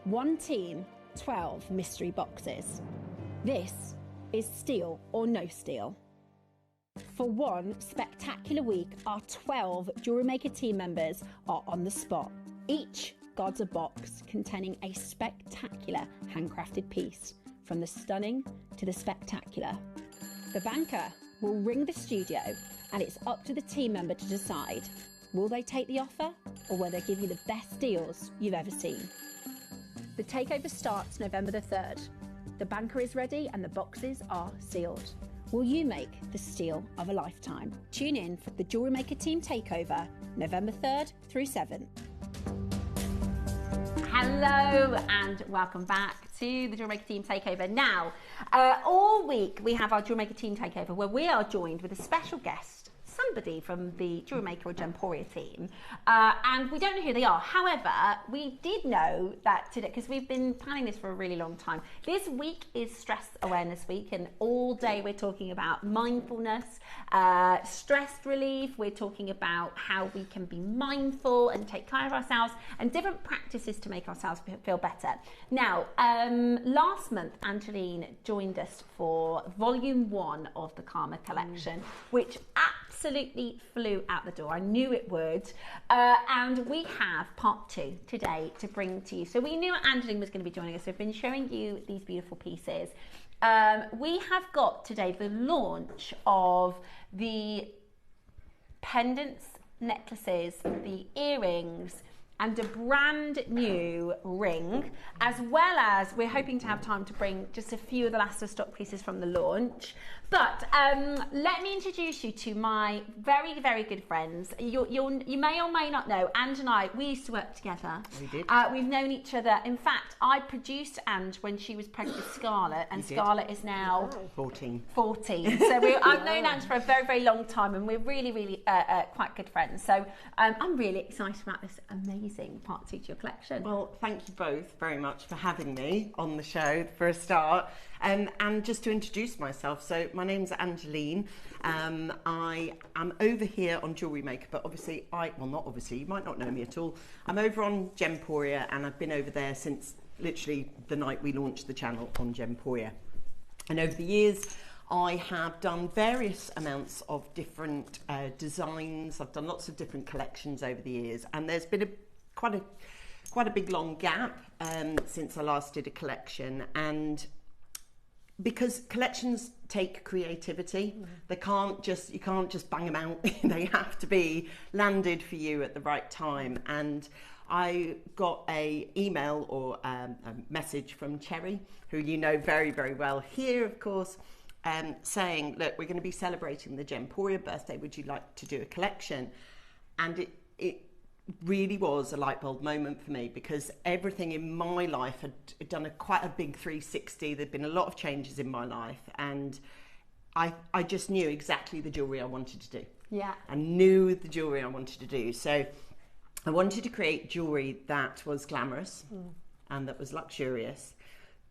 One team, 12 mystery boxes. This is Steal or No Steal. For one spectacular week, our 12 JewelleryMaker team members are on the spot. Each discards a box containing a spectacular handcrafted piece. From the stunning to the spectacular. The banker will ring the studio, and it's up to the team member to decide, will they take the offer or will they give you the best deals you've ever seen? The takeover starts November the 3rd. The banker is ready and the boxes are sealed. Will you make the steal of a lifetime? Tune in for the Jewellery Maker Team Takeover, November 3rd through 7th. Hello and welcome back to the Jewellery Maker Team Takeover. Now, all week we have our Jewellery Maker Team Takeover where we are joined with a special guest, somebody from the Jewellery Maker or Gemporia team, and we don't know who they are. However, we did know that today, because we've been planning this for a really long time, this week is Stress Awareness Week, and all day we're talking about mindfulness, stress relief, we're talking about how we can be mindful and take care of ourselves, and different practices to make ourselves feel better. Now, last month, Angeline joined us for volume 1 of the Karma collection, which absolutely flew out the door. I knew it would. And we have part 2 today to bring to you. So we knew Angeline was going to be joining us. We've been showing you these beautiful pieces. We have got today the launch of the pendants, necklaces, the earrings, and a brand new ring, as well as we're hoping to have time to bring just a few of the last of stock pieces from the launch. But let me introduce you to my very, very good friends. You may or may not know, Ange and I, we used to work together. We did. We've known each other. In fact, I produced Ange when she was pregnant with Scarlett, and Scarlett is now 14. 14. So I've known Ange for a very, very long time, and we're really, really quite good friends. So I'm really excited about this amazing part 2 to your collection. Well, thank you both very much for having me on the show for a start. And just to introduce myself, so my name's Angeline. I am over here on Jewellery Maker, but obviously, not obviously, you might not know me at all. I'm over on Gemporia, and I've been over there since literally the night we launched the channel on Gemporia. And over the years, I have done various amounts of different designs. I've done lots of different collections over the years, and there's been quite a big long gap since I last did a collection. And because collections take creativity, you can't just bang them out. They have to be landed for you at the right time. And I got a email or a message from Cherry, who you know very, very well here, of course, saying, look, we're going to be celebrating the Gemporia birthday. Would you like to do a collection? And it really was a light bulb moment for me, because everything in my life had done quite a big 360. There'd been a lot of changes in my life, and I just knew exactly the jewellery I wanted to do. Yeah. I knew the jewellery I wanted to do. So I wanted to create jewellery that was glamorous and that was luxurious,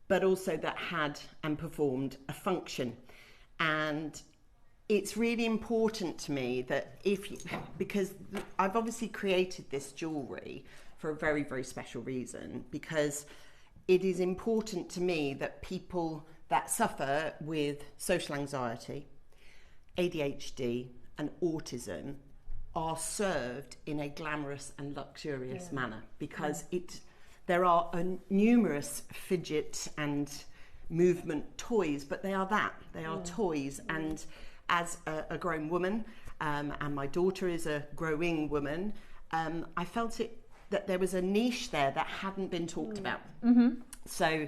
but also that had and performed a function. And it's really important to me that because I've obviously created this jewellery for a very, very special reason, because it is important to me that people that suffer with social anxiety, ADHD and autism are served in a glamorous and luxurious manner, because there are numerous fidget and movement toys, but they are toys. And as a grown woman, and my daughter is a growing woman, I felt that there was a niche there that hadn't been talked about. So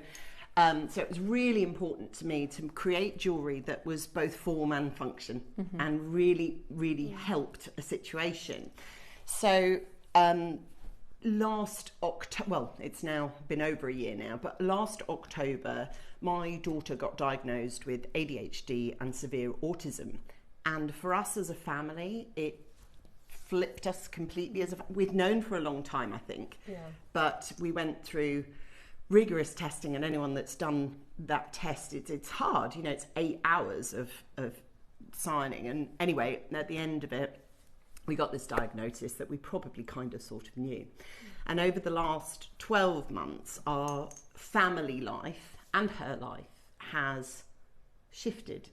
it was really important to me to create jewellery that was both form and function, and really, really helped a situation. So last October, well, it's now been over a year now, but last October, my daughter got diagnosed with ADHD and severe autism. And for us as a family, it flipped us completely. We'd known for a long time, I think, but we went through rigorous testing, and anyone that's done that test, it's hard, it's 8 hours of signing. And anyway, at the end of it, we got this diagnosis that we probably kind of sort of knew. And over the last 12 months, our family life and her life has shifted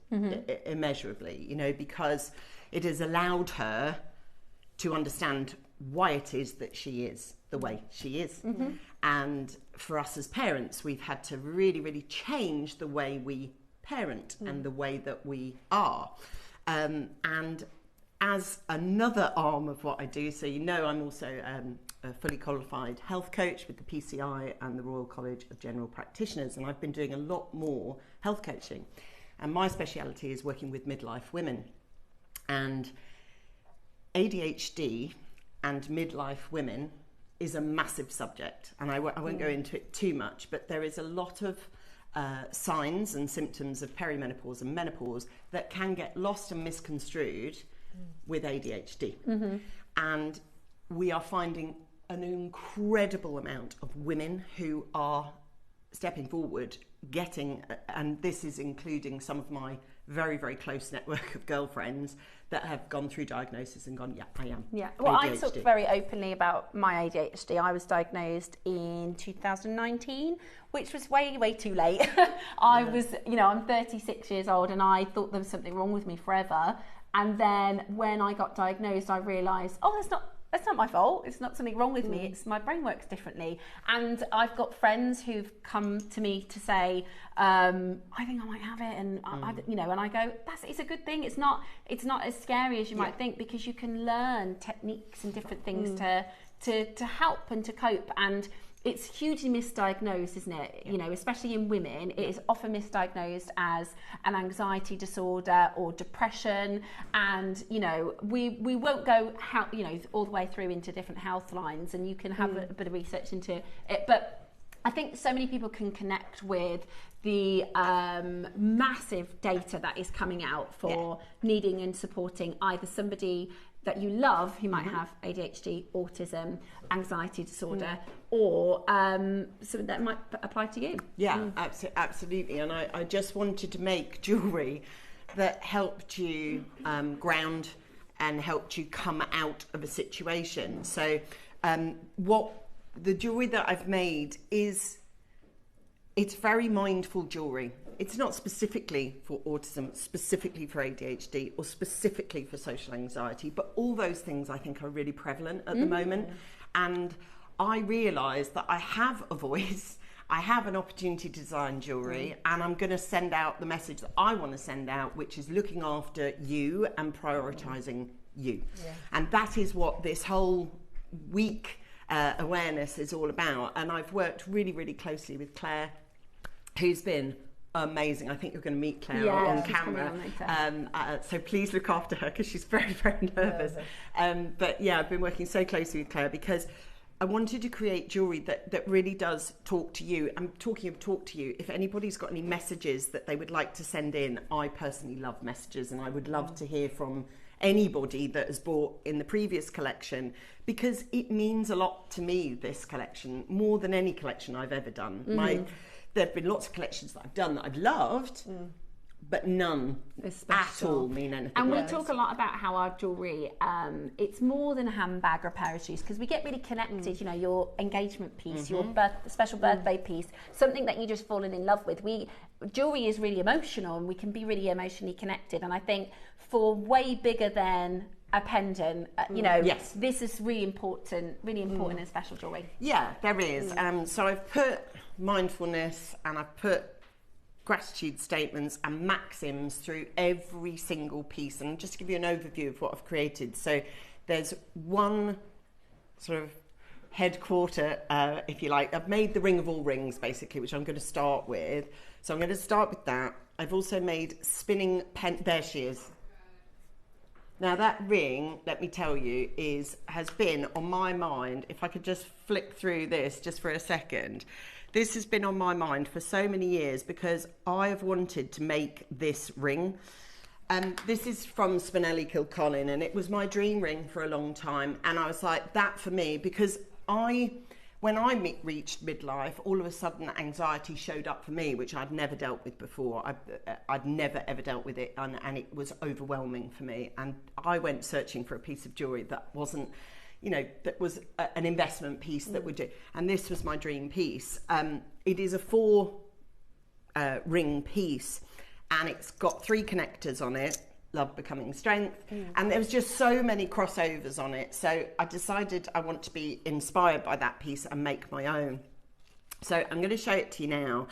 immeasurably, because it has allowed her to understand why it is that she is the way she is. And for us as parents, we've had to really, really change the way we parent and the way that we are. And as another arm of what I do, so you know I'm also a fully qualified health coach with the PCI and the Royal College of General Practitioners, and I've been doing a lot more health coaching. And my speciality is working with midlife women. And ADHD and midlife women is a massive subject, and I won't go into it too much, but there is a lot of signs and symptoms of perimenopause and menopause that can get lost and misconstrued with ADHD. And we are finding an incredible amount of women who are stepping forward, and this is including some of my very, very close network of girlfriends that have gone through diagnosis and gone, yeah, I am. Yeah, well, ADHD. I talk very openly about my ADHD. I was diagnosed in 2019, which was way, way too late. I was, I'm 36 years old, and I thought there was something wrong with me forever. And then when I got diagnosed, I realised, that's not my fault. It's not something wrong with me. It's my brain works differently. And I've got friends who've come to me to say, I think I might have it, and and I go, it's a good thing. It's not as scary as you might think, because you can learn techniques and different things to help and to cope. And it's hugely misdiagnosed, isn't it? Especially in women, it is often misdiagnosed as an anxiety disorder or depression. And, we won't go all the way through into different health lines, and you can have a bit of research into it. But I think so many people can connect with the massive data that is coming out for needing and supporting either somebody that you love who might have ADHD, autism, anxiety disorder, or something that might apply to you. Yeah, absolutely. And I just wanted to make jewellery that helped you ground and helped you come out of a situation. So what the jewellery that I've made is, it's very mindful jewellery. It's not specifically for autism, specifically for ADHD, or specifically for social anxiety, but all those things I think are really prevalent at the moment. And I realised that I have a voice, I have an opportunity to design jewellery, and I'm going to send out the message that I want to send out, which is looking after you and prioritising you. And that is what this whole week awareness is all about. And I've worked really, really closely with Claire, who's been amazing. I think you're going to meet Claire on camera. So please look after her, because she's very, very nervous. But yeah, I've been working so closely with Claire because I wanted to create jewellery that really does talk to you. I'm talking of talk to you. If anybody's got any messages that they would like to send in, I personally love messages, and I would love to hear from anybody that has bought in the previous collection, because it means a lot to me, this collection, more than any collection I've ever done. There have been lots of collections that I've done that I've loved, but none at all mean anything. And we talk a lot about how our jewellery, it's more than a handbag or a pair of shoes, because we get really connected, your engagement piece, your special birthday piece, something that you just fallen in love with. Jewellery is really emotional, and we can be really emotionally connected. And I think for way bigger than a pendant, this is really important and special jewellery. Yeah, there is. So I've put mindfulness and I've put gratitude statements and maxims through every single piece. And just to give you an overview of what I've created, so there's one sort of headquarter, if you like. I've made the ring of all rings, basically, which I'm going to start with. So I'm going to start with that. I've also made spinning pen. There she is. Now that ring, let me tell you, has been on my mind. If I could just flick through this just for a second. This has been on my mind for so many years, because I have wanted to make this ring. This is from Spinelli Kilcolin, and it was my dream ring for a long time. And I was like, that for me, because when I reached midlife, all of a sudden anxiety showed up for me, which I'd never dealt with before. I'd never ever dealt with it, and it was overwhelming for me. And I went searching for a piece of jewellery that wasn't, that was an investment piece that would do. And this was my dream piece. It is a 4 ring piece, and it's got 3 connectors on it. Love Becoming Strength. And there was just so many crossovers on it. So I decided I want to be inspired by that piece and make my own. So I'm going to show it to you now.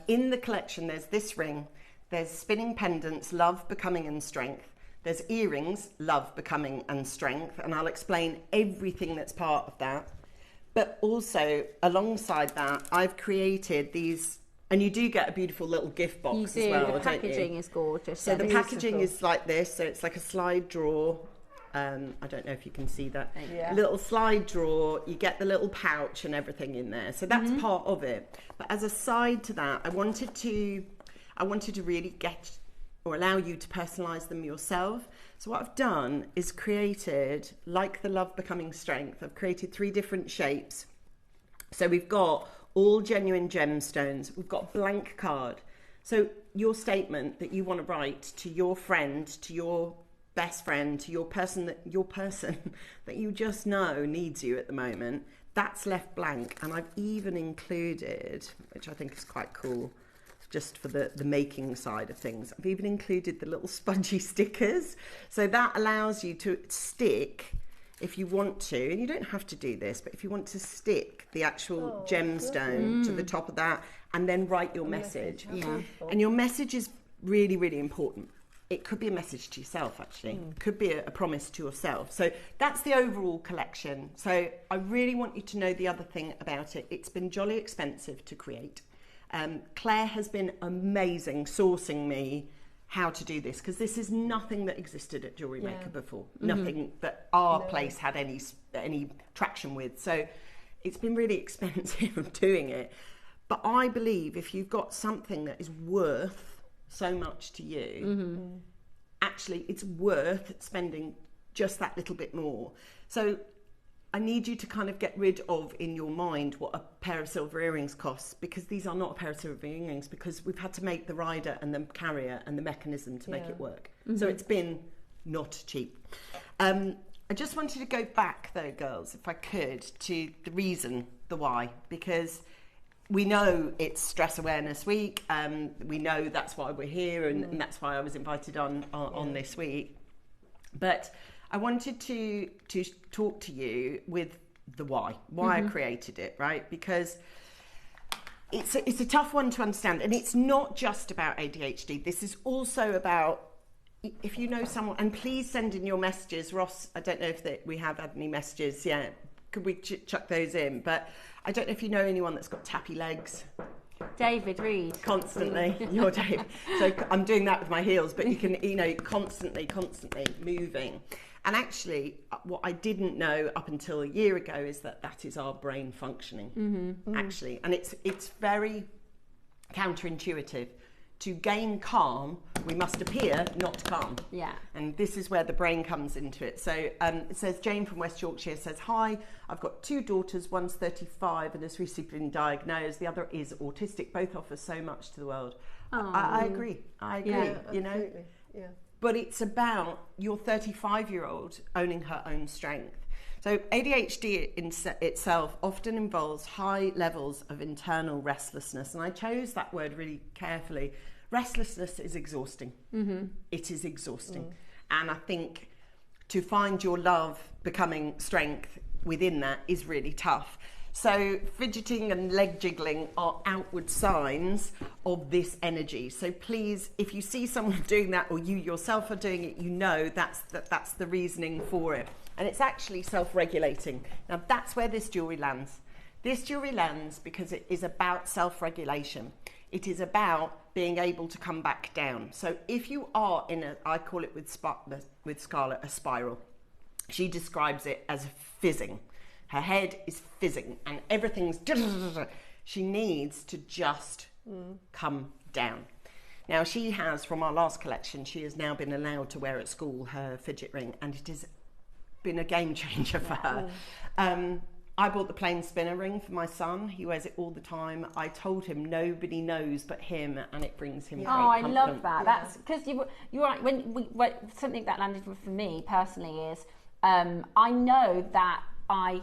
In the collection, there's this ring, there's spinning pendants, Love, Becoming and Strength. There's earrings, Love, Becoming and Strength. And I'll explain everything that's part of that. But also, alongside that, I've created these, and you do get a beautiful little gift box as well, the packaging is gorgeous. So the packaging is like this, so it's like a slide drawer. I don't know if you can see that. Yeah. Little slide drawer, you get the little pouch and everything in there. So that's part of it. But as a side to that, I wanted to really get or allow you to personalise them yourself. So what I've done is created, like the Love Becoming Strength, I've created 3 different shapes. So we've got all genuine gemstones, we've got a blank card. So your statement that you want to write to your friend, to your best friend, to your person that you just know needs you at the moment, that's left blank. And I've even included, which I think is quite cool, just for the making side of things, I've even included the little spongy stickers. So that allows you to stick, if you want to, and you don't have to do this, but if you want to stick the actual gemstone to the top of that and then write your message. And your message is really, really important. It could be a message to yourself, actually. Could be a promise to yourself. So that's the overall collection. So I really want you to know the other thing about it. It's been jolly expensive to create. Claire has been amazing sourcing me how to do this, because this is nothing that existed at JewelleryMaker before. Nothing that our place had any traction with. So it's been really expensive doing it. But I believe if you've got something that is worth so much to you, actually it's worth spending just that little bit more. So I need you to kind of get rid of in your mind what a pair of silver earrings costs, because these are not a pair of silver earrings, because we've had to make the rider and the carrier and the mechanism to make it work. So it's been not cheap. I just wanted to go back though, girls, if I could, to the reason, the why, because we know it's Stress Awareness Week. We know that's why we're here, and that's why I was invited on this week. But I wanted to talk to you with the why I created it, right? Because it's a tough one to understand, and it's not just about ADHD. This is also about, if you know someone, and please send in your messages. Ross, I don't know if we have had any messages yet. Could we chuck those in? But I don't know if you know anyone that's got tappy legs. David Reed. Constantly, you're Dave. So I'm doing that with my heels, but you can, constantly moving. And actually, what I didn't know up until a year ago is that is our brain functioning, actually. And it's very counterintuitive. To gain calm, we must appear not calm. Yeah. And this is where the brain comes into it. So it says, Jane from West Yorkshire says, hi, I've got 2 daughters, one's 35 and has recently been diagnosed. The other is autistic. Both offer so much to the world. I agree. Yeah, absolutely. Yeah. But it's about your 35-year-old owning her own strength. So ADHD itself often involves high levels of internal restlessness. And I chose that word really carefully. Restlessness is exhausting. It is exhausting. And I think to find your love becoming strength within that is really tough. So fidgeting and leg jiggling are outward signs of this energy. So please, if you see someone doing that, or you yourself are doing it, you know that's the reasoning for it. And it's actually self-regulating. Now that's where this jewellery lands. This jewellery lands because it is about self-regulation. It is about being able to come back down. So if you are in I call it with Scarlett, a spiral. She describes it as fizzing. Her head is fizzing and everything's... She needs to just come down. Now she has, from our last collection, she has now been allowed to wear at school her fidget ring, and it has been a game changer for her. I bought the plain spinner ring for my son. He wears it all the time. I told him nobody knows but him, and it brings him great I comfort. love that. That's because you're right. When something that landed for me personally is I know that I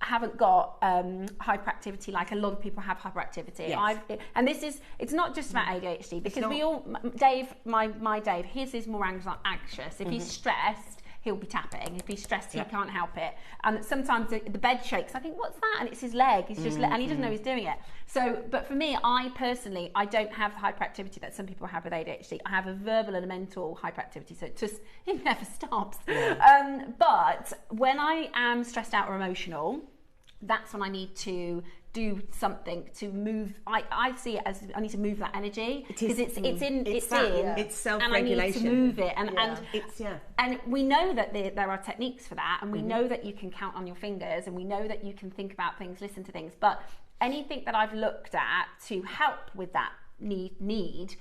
haven't got hyperactivity like a lot of people have hyperactivity. Yes. And it's not just about ADHD, because we all, Dave, my Dave, his is more anxious. If he's stressed, he'll be tapping. If he's stressed, he can't help it. And sometimes the bed shakes. I think, what's that? And it's his leg. It's just, and he doesn't know he's doing it. So, but for me, I personally don't have the hyperactivity that some people have with ADHD. I have a verbal and a mental hyperactivity, so it never stops. Yeah. But when I am stressed out or emotional, that's when I need to do something to move. I see it as I need to move that energy, because it's self-regulation, and I need to move it, and and we know that there are techniques for that, and we know that you can count on your fingers, and we know that you can think about things, listen to things, but anything that I've looked at to help with that need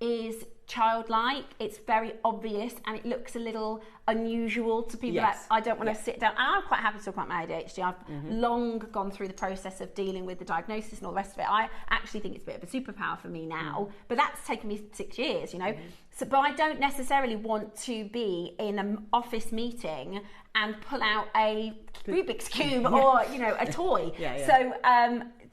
is childlike. It's very obvious, and it looks a little unusual to people. Like, I don't want to sit down, and I'm quite happy to talk about my ADHD. I've long gone through the process of dealing with the diagnosis and all the rest of it. I actually think it's a bit of a superpower for me now, but that's taken me 6 years, you know. So, but I don't necessarily want to be in an office meeting and pull out a Rubik's Cube or, you know, a toy. So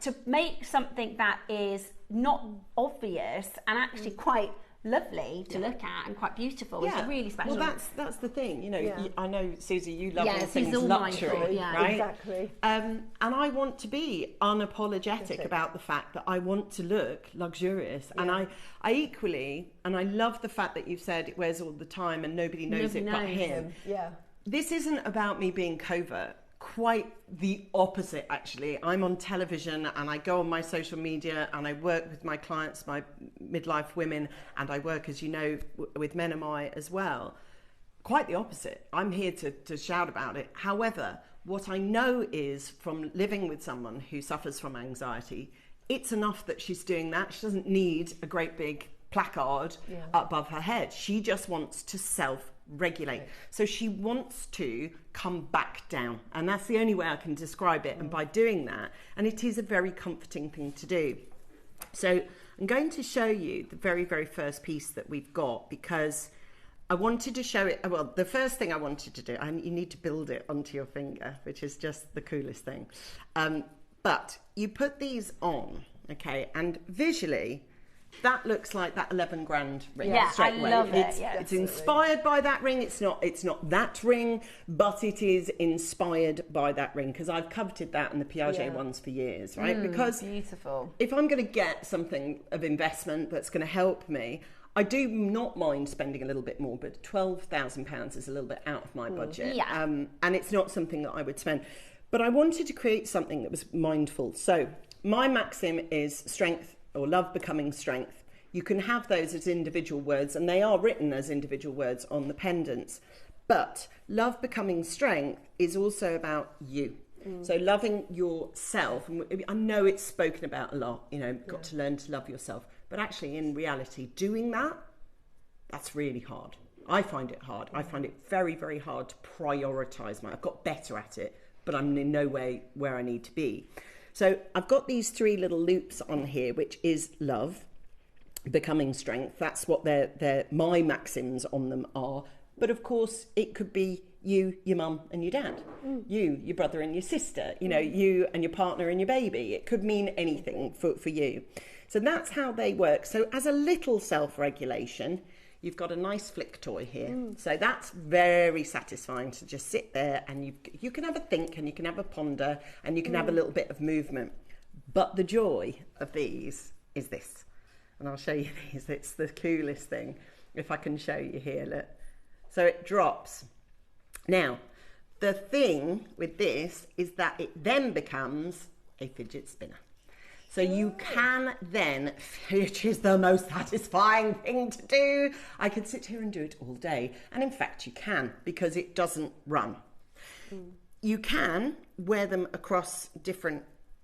to make something that is not obvious and actually quite lovely to look at and quite beautiful is really special. Well, that's the thing, you know. I know, Susie, you love all she's things all luxury, mindful, right? Exactly. And I want to be unapologetic about the fact that I want to look luxurious, and I equally, and I love the fact that you've said it wears all the time and nobody knows but him. This isn't about me being covert. Quite the opposite, actually. I'm on television and I go on my social media and I work with my clients, my midlife women, and I work, as you know, with Men as well. Quite the opposite. I'm here to shout about it. However, what I know is from living with someone who suffers from anxiety, it's enough that she's doing that. She doesn't need a great big placard above her head. She just wants to self-regulate. So she wants to come back down, and that's the only way I can describe it. And by doing that, and it is a very comforting thing to do. So I'm going to show you the very, very first piece that we've got, because I wanted to show it. Well, the first thing I wanted to do, and you need to build it onto your finger, which is just the coolest thing. But you put these on, okay, and visually, that looks like that 11 grand ring. Yeah, straight I away. love it. It's inspired by that ring. It's not that ring, but it is inspired by that ring, because I've coveted that and the Piaget ones for years, right? Because beautiful. If I'm going to get something of investment that's going to help me, I do not mind spending a little bit more, but £12,000 is a little bit out of my budget. And it's not something that I would spend. But I wanted to create something that was mindful. So my maxim is strength, or love becoming strength. You can have those as individual words, and they are written as individual words on the pendants. But love becoming strength is also about you. So loving yourself, and I know it's spoken about a lot, you know, got to learn to love yourself. But actually, in reality, doing that's really hard. I find it hard. I find it very, very hard to prioritise I've got better at it, but I'm in no way where I need to be. So I've got these 3 little loops on here, which is love, becoming strength. That's what my maxims on them are. But of course, it could be you, your mum and your dad, you, your brother and your sister, you know, you and your partner and your baby. It could mean anything for you. So that's how they work. So as a little self-regulation, you've got a nice flick toy here. So that's very satisfying to just sit there, and you can have a think, and you can have a ponder, and you can have a little bit of movement. But the joy of these is this. And I'll show you these. It's the coolest thing. If I can show you here, look. So it drops. Now, the thing with this is that it then becomes a fidget spinner. So you can then, which is the most satisfying thing to do. I could sit here and do it all day. And in fact, you can, because it doesn't run. You can wear them across different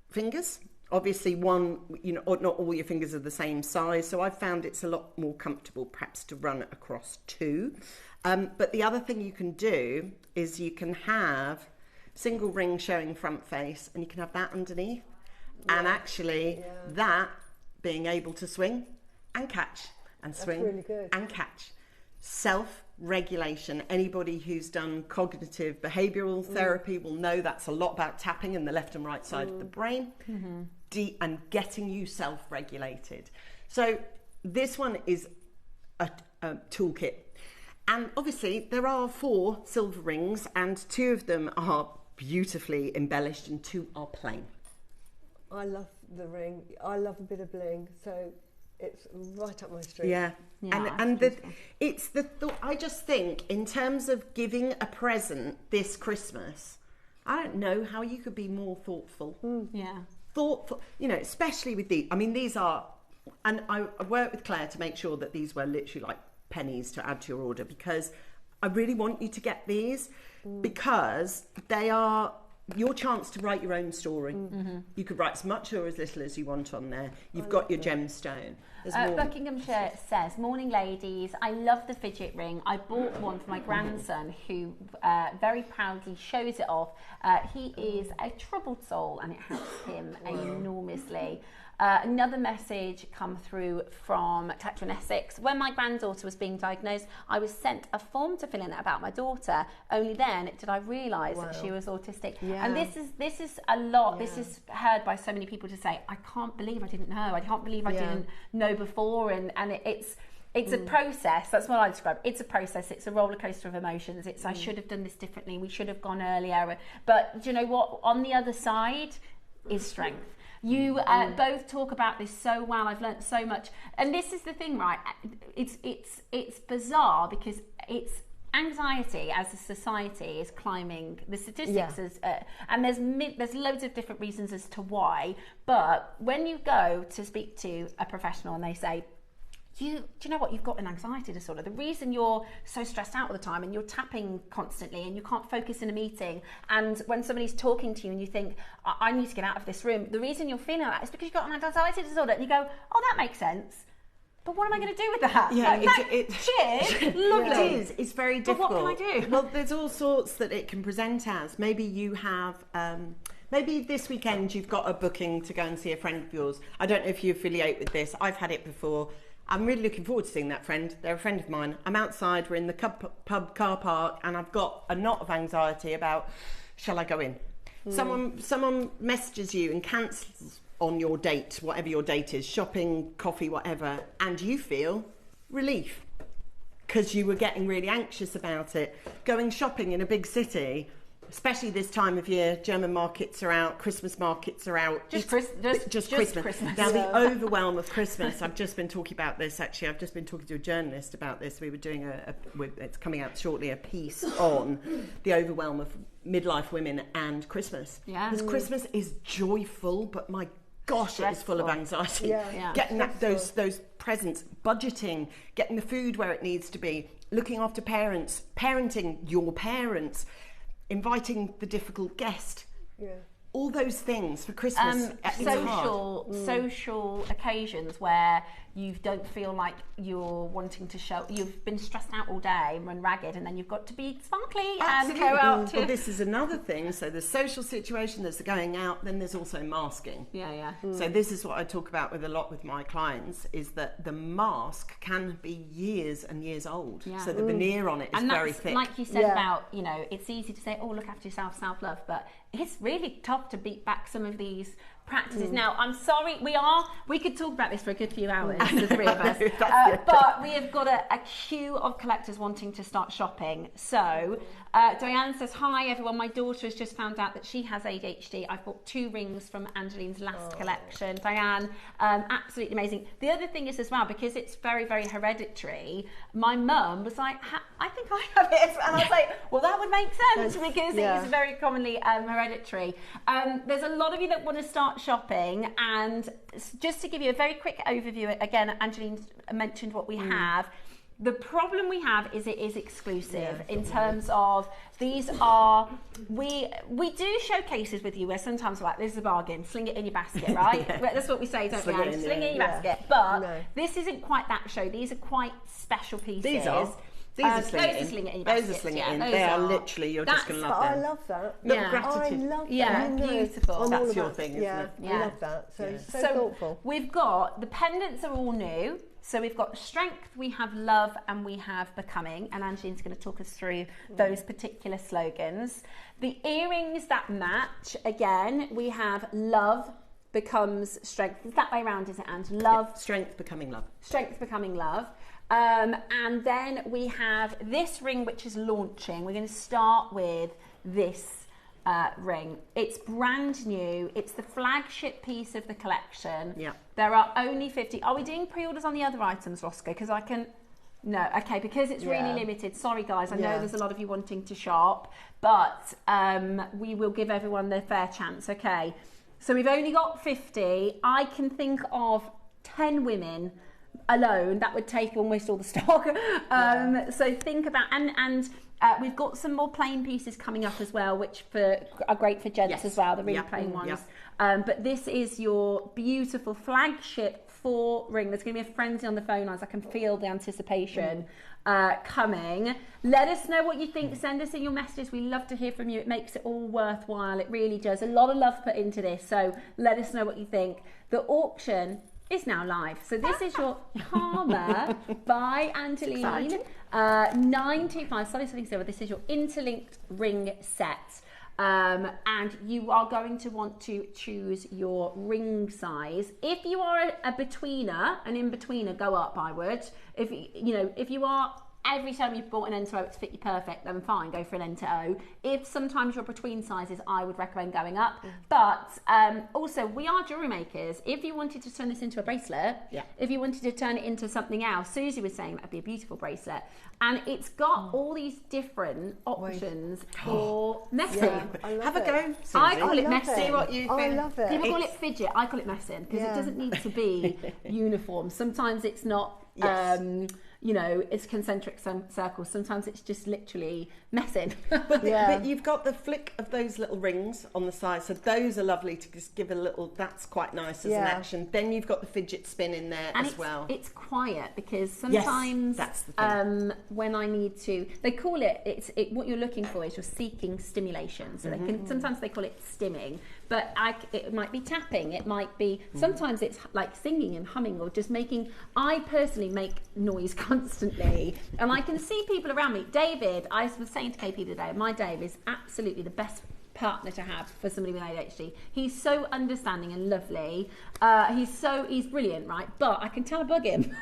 fingers. Obviously, one, you know, not all your fingers are the same size. So I found it's a lot more comfortable perhaps to run across 2. But the other thing you can do is you can have single ring showing front face, and you can have that underneath. And actually that being able to swing and catch and swing and catch. regulation. Anybody who's done cognitive behavioural therapy will know that's a lot about tapping in the left and right side of the brain and getting you self-regulated. So this one is a toolkit. And obviously there are 4 silver rings and 2 of them are beautifully embellished and 2 are plain. I love the ring. I love a bit of bling, so it's right up my street. Yeah. It's the thought. I just think in terms of giving a present this Christmas, I don't know how you could be more thoughtful. Thoughtful, you know, especially with these. I mean, these are, and I worked with Claire to make sure that these were literally like pennies to add to your order, because I really want you to get these because they are your chance to write your own story. You could write as much or as little as you want on there. You've got your gemstone. Buckinghamshire says, morning ladies, I love the fidget ring. I bought one for my grandson who very proudly shows it off. He is a troubled soul and it helps him enormously. Another message come through from Collector in Essex. When my granddaughter was being diagnosed, I was sent a form to fill in about my daughter. Only then did I realise that she was autistic. And this is a lot. This is heard by so many people to say, I can't believe I didn't know. I can't believe I didn't know before. And it's a process. That's what I describe. It's a process. It's a roller coaster of emotions. It's I should have done this differently. We should have gone earlier. But do you know what? On the other side is strength. You both talk about this so well. I've learnt so much, and this is the thing, right? It's bizarre because it's anxiety as a society is climbing. The statistics is, and there's loads of different reasons as to why. But when you go to speak to a professional and they say, do you know what, you've got an anxiety disorder. The reason you're so stressed out all the time and you're tapping constantly and you can't focus in a meeting, and when somebody's talking to you and you think, I need to get out of this room, the reason you're feeling like that is because you've got an anxiety disorder. And you go, oh, that makes sense. But what am I going to do with that? Cheers, lovely. It is. It's very difficult. But what can I do? Well, there's all sorts that it can present as. Maybe you have... maybe this weekend you've got a booking to go and see a friend of yours. I don't know if you affiliate with this. I've had it before. I'm really looking forward to seeing that friend. They're a friend of mine. I'm outside, we're in the pub car park, and I've got a knot of anxiety about, shall I go in? Someone messages you and cancels on your date, whatever your date is, shopping, coffee, whatever, and you feel relief because you were getting really anxious about it. Going shopping in a big city, especially this time of year, German markets are out, Christmas markets are out. Just Christmas. Now, the overwhelm of Christmas, I've just been talking about this, actually. I've just been talking to a journalist about this. We were doing it's coming out shortly, a piece on the overwhelm of midlife women and Christmas. Because Christmas is joyful, but my gosh, it is full of anxiety. Getting those presents, budgeting, getting the food where it needs to be, looking after parents, parenting your parents, inviting the difficult guest, all those things for Christmas. Social occasions where you don't feel like you're wanting to show, you've been stressed out all day and run ragged, and then you've got to be sparkly and go out to... Well, this is another thing. So there's social situation, there's the going out, then there's also masking. So this is what I talk about with a lot with my clients, is that the mask can be years and years old. So the veneer on it is very thick. Like you said about, you know, it's easy to say, oh, look after yourself, self-love, but it's really tough to beat back some of these practices. Now, I'm sorry, we could talk about this for a good few hours, the three of us, but we have got a queue of collectors wanting to start shopping. So Diane says, hi everyone, my daughter has just found out that she has ADHD. I've bought 2 rings from Angeline's last collection. Diane, absolutely amazing. The other thing is as well, because it's very, very hereditary, my mum was like, I think I have it. And I was like, well, that would make sense because it is very commonly hereditary. There's a lot of you that want to start shopping, and just to give you a very quick overview, again, Angeline mentioned what we have. The problem we have is it is exclusive in terms of these are, we do showcases with you where sometimes we're like, this is a bargain, sling it in your basket, right? That's what we say, don't we? Sling it in your basket. But this isn't quite that show. These are quite special pieces. These are sling it in. Those are sling it in. They are literally, you're just going to love them. I love that. Look, gratitude. I love that. Yeah, beautiful. That's your thing, isn't it? I love that. So thoughtful. We've got, the pendants are all new. So we've got strength, we have love, and we have becoming. And Angeline's going to talk us through those particular slogans. The earrings that match, again, we have love becomes strength. It's that way around, is it, Ange? Love. Yeah. Strength becoming love. Strength becoming love. And then we have this ring, which is launching. We're going to start with this ring. It's brand new. It's the flagship piece of the collection. Yeah. There are only 50. Are we doing pre-orders on the other items, Roscoe? Because I can... No, okay, because it's really limited. Sorry, guys. I know there's a lot of you wanting to shop, but we will give everyone their fair chance, okay? So we've only got 50. I can think of 10 women alone that would take almost all the stock. So think about, and we've got some more plain pieces coming up as well, which are great for gents as well, the really plain ones. But this is your beautiful flagship 4 ring. There's going to be a frenzy on the phone lines. I can feel the anticipation coming. Let us know what you think. Send us in your messages. We love to hear from you. It makes it all worthwhile. It really does. A lot of love put into this. So let us know what you think. The auction is now live. So this is your Karma by Angeline 925. Sorry, something silver. This is your interlinked ring set. And you are going to want to choose your ring size. If you are a betweener, an in-betweener, go up, I would. If you are, every time you've bought an end to O, it's fit you perfect, then fine, go for an end to O. If sometimes you're between sizes, I would recommend going up. But also, we are jewellery makers. If you wanted to turn this into a bracelet, if you wanted to turn it into something else, Susie was saying that would be a beautiful bracelet. And it's got all these different options for messing. Have a go, Susie. I call it messing. See what you think. I love it. People call it fidget. I call it messing because it doesn't need to be uniform. Sometimes it's not. It's concentric circles. Sometimes it's just literally messing. But you've got the flick of those little rings on the side, so those are lovely to just give a little. That's quite nice as an action. Then you've got the fidget spin in there as well. It's quiet because sometimes that's the thing. When I need to, they call it. What you're looking for is you're seeking stimulation. So sometimes they call it stimming. But it might be tapping, it might be, sometimes it's like singing and humming or just making, I personally make noise constantly. And I can see people around me. David, I was saying to KP the other day, my Dave is absolutely the best partner to have for somebody with ADHD. He's so understanding and lovely. He's brilliant, right? But I can tell I bug him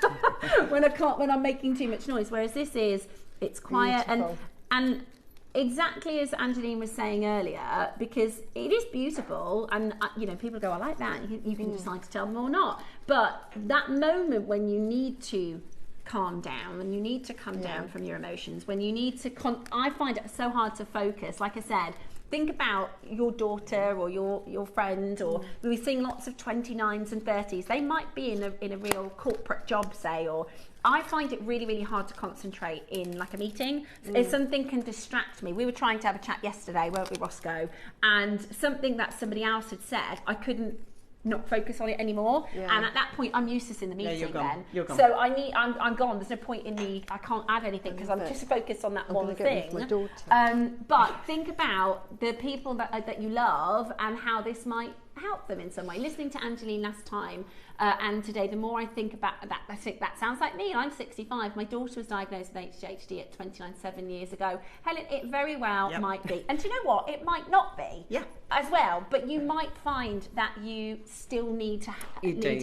when I'm making too much noise. Whereas it's quiet. Beautiful. and exactly as Angeline was saying earlier, because it is beautiful, and people go, I like that. You can decide to tell them or not. But that moment when you need to calm down, when you need to come down from your emotions, when you need to, I find it so hard to focus. Like I said, think about your daughter or your friend, or we're seeing lots of 29s and 30s. They might be in a real corporate job, say, or I find it really, really hard to concentrate in like a meeting. If something can distract me. We were trying to have a chat yesterday, weren't we, Roscoe? And something that somebody else had said, I couldn't not focus on it anymore. And at that point, I'm useless in the meeting. You're gone. So I'm gone. There's no point in me. I can't add anything because I'm just focused on that one thing. My daughter. But think about the people that you love and how this might help them in some way. Listening to Angeline last time and today, the more I think about that, I think that sounds like me. I'm 65. My daughter was diagnosed with ADHD at 7 years ago. Helen, it very well might be. And do you know what? It might not be as well. But you might find that you still need to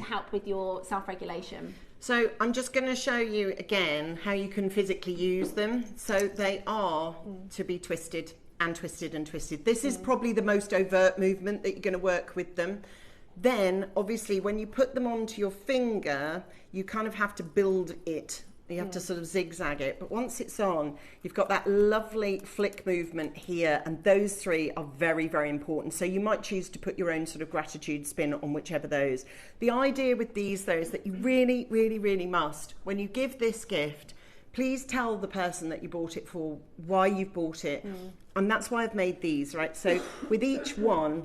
help with your self-regulation. So I'm just going to show you again how you can physically use them. So they are to be twisted and twisted and twisted. This is probably the most overt movement that you're going to work with them. Then obviously when you put them onto your finger, you kind of have to build it. You have to sort of zigzag it. But once it's on, you've got that lovely flick movement here, and those three are very, very important. So you might choose to put your own sort of gratitude spin on whichever those. The idea with these though is that you really, really, really must, when you give this gift, please tell the person that you bought it for why you've bought it. And that's why I've made these, right? So with each one,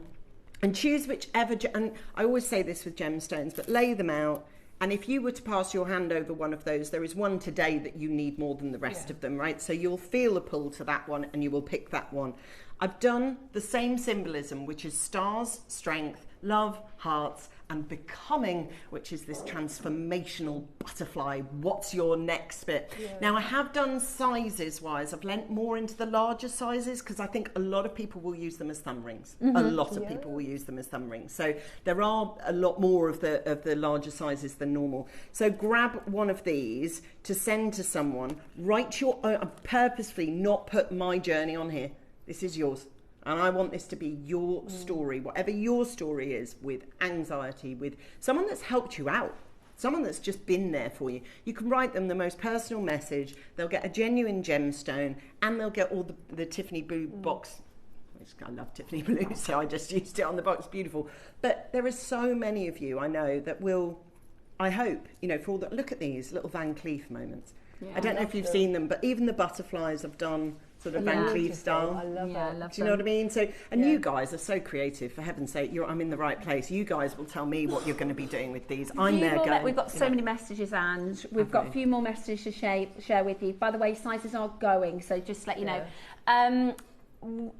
and choose whichever, and I always say this with gemstones, but lay them out. And if you were to pass your hand over one of those, there is one today that you need more than the rest of them, right? So you'll feel a pull to that one and you will pick that one. I've done the same symbolism, which is stars, strength, love, hearts, and becoming, which is this transformational butterfly. What's your next bit? Yeah. Now, I have done sizes wise. I've lent more into the larger sizes because I think a lot of people will use them as thumb rings. A lot of people will use them as thumb rings. So there are a lot more of the larger sizes than normal. So grab one of these to send to someone. Write your own, purposefully not put my journey on here. This is yours. And I want this to be your story, whatever your story is, with anxiety, with someone that's helped you out, someone that's just been there for you. You can write them the most personal message. They'll get a genuine gemstone, and they'll get all the Tiffany Blue box. I love Tiffany Blue, so I just used it on the box. Beautiful. But there are so many of you I know that will, I hope, you know, for all that. Look at these little Van Cleef moments. Yeah, I don't know if you've seen them, but even the butterflies I've done sort of Van Cleef style. I love it. Do you know what I mean? So, and you guys are so creative. For heaven's sake, I'm in the right place. You guys will tell me what you're going to be doing with these. I'm there going. We've got so many messages, and we've got a few more messages to share with you. By the way, sizes are going, so just to let you know.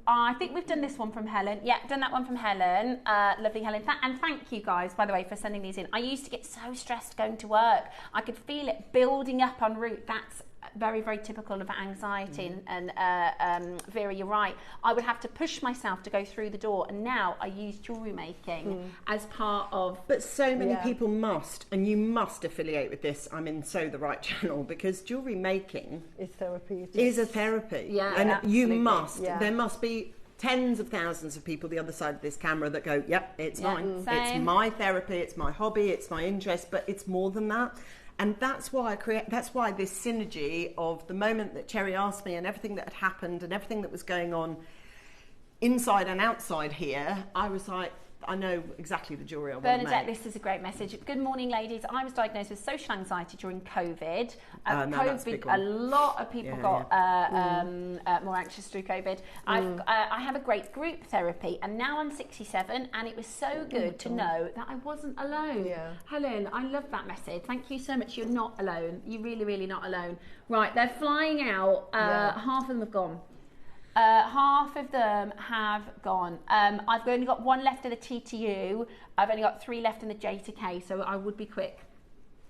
I think we've done this one from Helen. Yeah, done that one from Helen. Lovely Helen. And thank you guys, by the way, for sending these in. I used to get so stressed going to work. I could feel it building up en route. That's very, very typical of anxiety. And Vera, you're right. I would have to push myself to go through the door. And now I use jewellery making as part of... But so many people must, and you must affiliate with this. I'm in the right channel, because jewellery making is therapeutic. Is a therapy. Yeah, and absolutely. You must. Yeah. There must be tens of thousands of people the other side of this camera that go, yep, it's mine. Same. It's my therapy, it's my hobby, it's my interest, but it's more than that. And that's why that's why this synergy of the moment that Cherry asked me and everything that had happened and everything that was going on inside and outside here, I was like, I know exactly the jewellery I want to make. Bernadette, this is a great message. Good morning, ladies. I was diagnosed with social anxiety during COVID. A lot of people got more anxious through COVID. I have a great group therapy, and now I'm 67, and it was so good to know that I wasn't alone. Yeah. Helen, I love that message. Thank you so much. You're not alone. You're really, really not alone. Right, they're flying out. Half of them have gone. Half of them have gone. I've only got one left of the TTU. I've only got 3 left in the J to K, so I would be quick.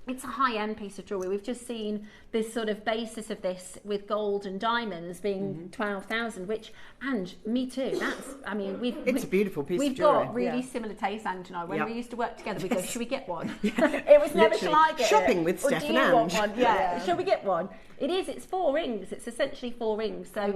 It's a high-end piece of jewellery. We've just seen this sort of basis of this with gold and diamonds being 12,000, which, and me too. That's, I mean, it's a beautiful piece of jewellery. We've got really similar tastes, Ange and I. When we used to work together, we go, should we get one? It was never, shall I get shopping it? with Or Steph do and you want Ange. one? Yeah. Shall we get one? It's 4 rings. It's essentially 4 rings. So.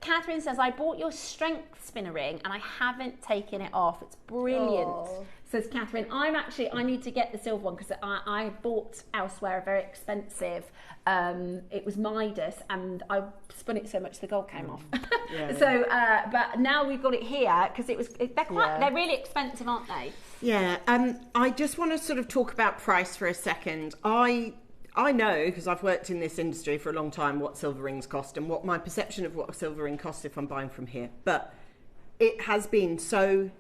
Catherine says, I bought your strength spinner ring and I haven't taken it off. It's brilliant. Oh. Says Catherine, I need to get the silver one because I bought elsewhere a very expensive, it was Midas, and I spun it so much the gold came off. So, but now we've got it here because they're really expensive, aren't they? Yeah, I just want to sort of talk about price for a second. I know, because I've worked in this industry for a long time, what silver rings cost and what my perception of what a silver ring costs if I'm buying from here. But it has been so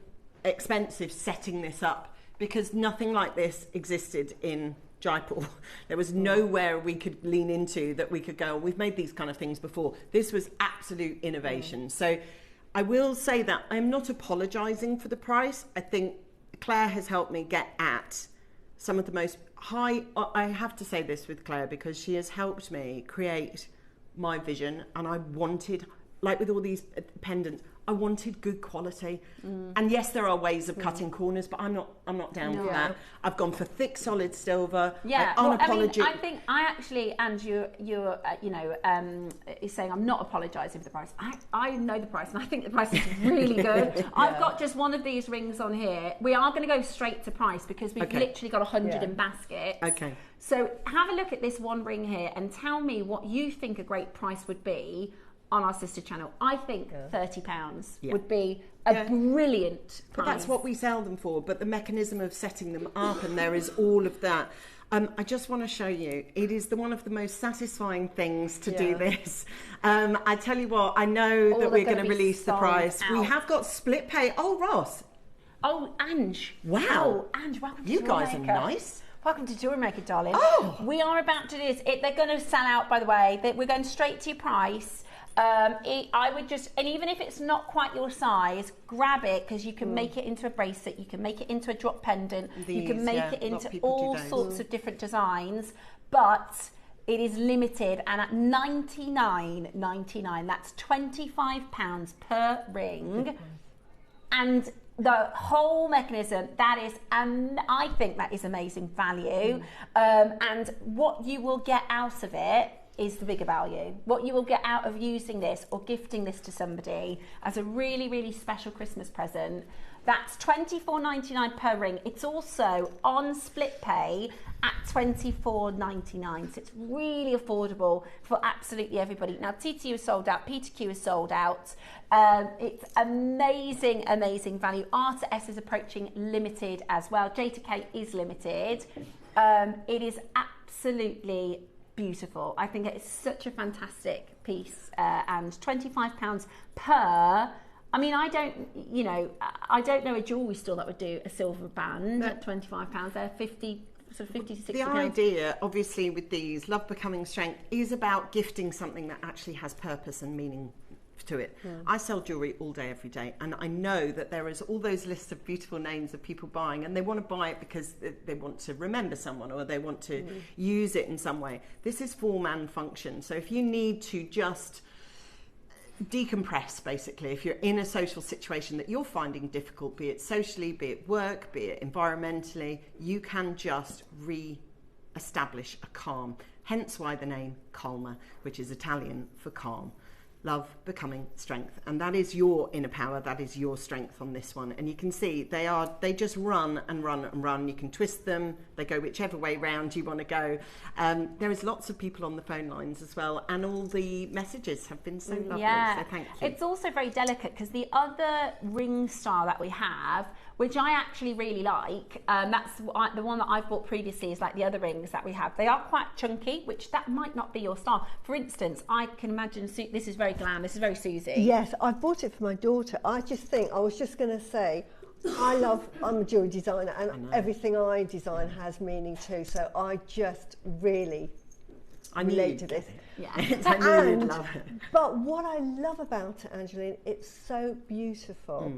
expensive setting this up because nothing like this existed in Jaipur. There was nowhere we could lean into that we could go, we've made these kind of things before. This was absolute innovation. So I will say that I'm not apologising for the price. I think Claire has helped me get at some of the most I have to say this with Claire because she has helped me create my vision, and I wanted, like with all these pendants, I wanted good quality. And yes, there are ways of cutting corners, but I'm not down for that. I've gone for thick, solid silver. Yeah, unapologetic. I think I actually, and you're is saying I'm not apologising for the price. I know the price, and I think the price is really good. I've got just one of these rings on here. We are going to go straight to price because we've literally got 100 in baskets. Okay. So have a look at this one ring here and tell me what you think a great price would be on our sister channel. I think £30 would be a brilliant price. But that's what we sell them for, but the mechanism of setting them up, and there is all of that. I just want to show you, it is one of the most satisfying things to do this. I tell you what, I know that we're going to release the price. We have got split pay. Oh, Ross. Oh, Ange. Wow. Oh, Ange, welcome to You JewelleryMaker. guys are nice. Welcome to JewelleryMaker, darling. Oh. We are about to do this. They're going to sell out, by the way. We're going straight to your price. I would just, and even if it's not quite your size, grab it, because you can make it into a bracelet, you can make it into a drop pendant, you can make it into all sorts of different designs, but it is limited, and at $99.99, that's £25 per ring. And the whole mechanism, that is, I think that is amazing value. And what you will get out of it is the bigger value. What you will get out of using this or gifting this to somebody as a really, really special Christmas present, that's £24.99 per ring. It's also on split pay at £24.99. So it's really affordable for absolutely everybody. Now, TTU is sold out, P2Q is sold out. It's amazing, amazing value. R to S is approaching limited as well. J to K is limited. It is absolutely beautiful. I think it's such a fantastic piece, and £25 per. I mean, I don't know a jewellery store that would do a silver band at £25. They're 50 to 60 The idea, obviously, with these Love Becoming Strength is about gifting something that actually has purpose and meaning to it. I sell jewellery all day, every day, and I know that there is all those lists of beautiful names of people buying, and they want to buy it because they want to remember someone, or they want to use it in some way. This is form and function. So if you need to just decompress, basically, if you're in a social situation that you're finding difficult, be it socially, be it work, be it environmentally, you can just re-establish a calm. Hence why the name Calma, which is Italian for calm. Love Becoming Strength, and that is your inner power, that is your strength on this one. And you can see they just run and run and run. You can twist them, they go whichever way round you want to go. There is lots of people on the phone lines as well, and all the messages have been so lovely. So thank you. It's also very delicate, because the other ring style that we have, which I actually really like, that's the one that I've bought previously, is like the other rings that we have. They are quite chunky, which that might not be your style. For instance, I can imagine, this is very glam, this is very Susie. Yes, I bought it for my daughter. I was just going to say, I'm a jewellery designer, and everything I design has meaning too, so I just really relate to this. Yeah. I knew you'd love it. But what I love about it, Angeline, it's so beautiful.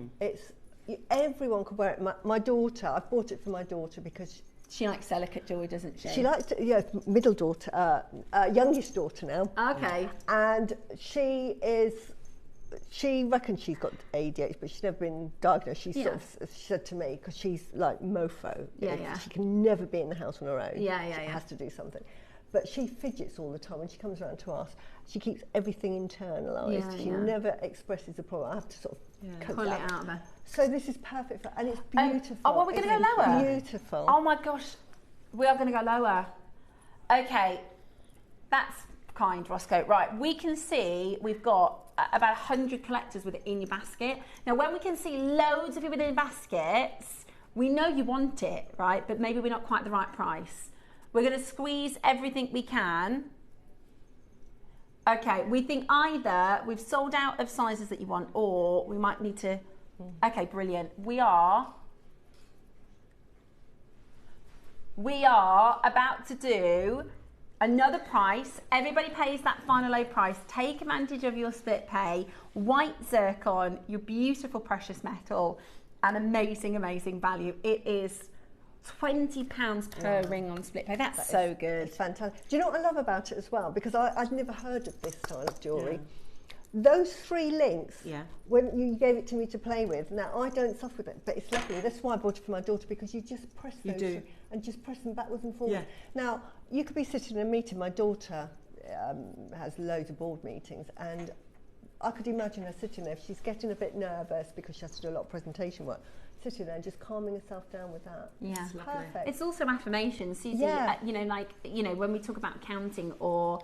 Everyone could wear it. My daughter, I bought it for my daughter because she likes delicate jewellery, doesn't she? She likes it, middle daughter, youngest daughter now. Okay. And she reckons she's got ADHD, but she's never been diagnosed. She said to me, because she's like mofo. She can never be in the house on her own. She has to do something. But she fidgets all the time. When she comes around to us, she keeps everything internalised. She never expresses the problem. I have to sort of pull it out of her. So this is perfect for, and it's beautiful. Well, we're going to go lower. Beautiful. Oh my gosh, we are going to go lower. Okay, that's kind, Roscoe. Right, we can see we've got about 100 collectors with it in your basket. Now, when we can see loads of you within baskets, we know you want it, right? But maybe we're not quite the right price. We're going to squeeze everything we can. Okay, we think either we've sold out of sizes that you want, or we might need to. Okay, brilliant. We are about to do another price. Everybody pays that final low price. Take advantage of your split pay. White zircon, your beautiful precious metal, and amazing, amazing value. It is £20 per ring on split pay. That's so good. It's fantastic. Do you know what I love about it as well? Because I'd never heard of this style of jewellery. Those 3 links, when you gave it to me to play with, now I don't suffer with it, but it's lovely. That's why I bought it for my daughter, because you just press those and just press them backwards and forwards. Now, you could be sitting in a meeting. My daughter has loads of board meetings, and I could imagine her sitting there. If she's getting a bit nervous because she has to do a lot of presentation work, sitting there and just calming herself down with that. Yeah, it's perfect. It's also affirmations, Susie. When we talk about counting, or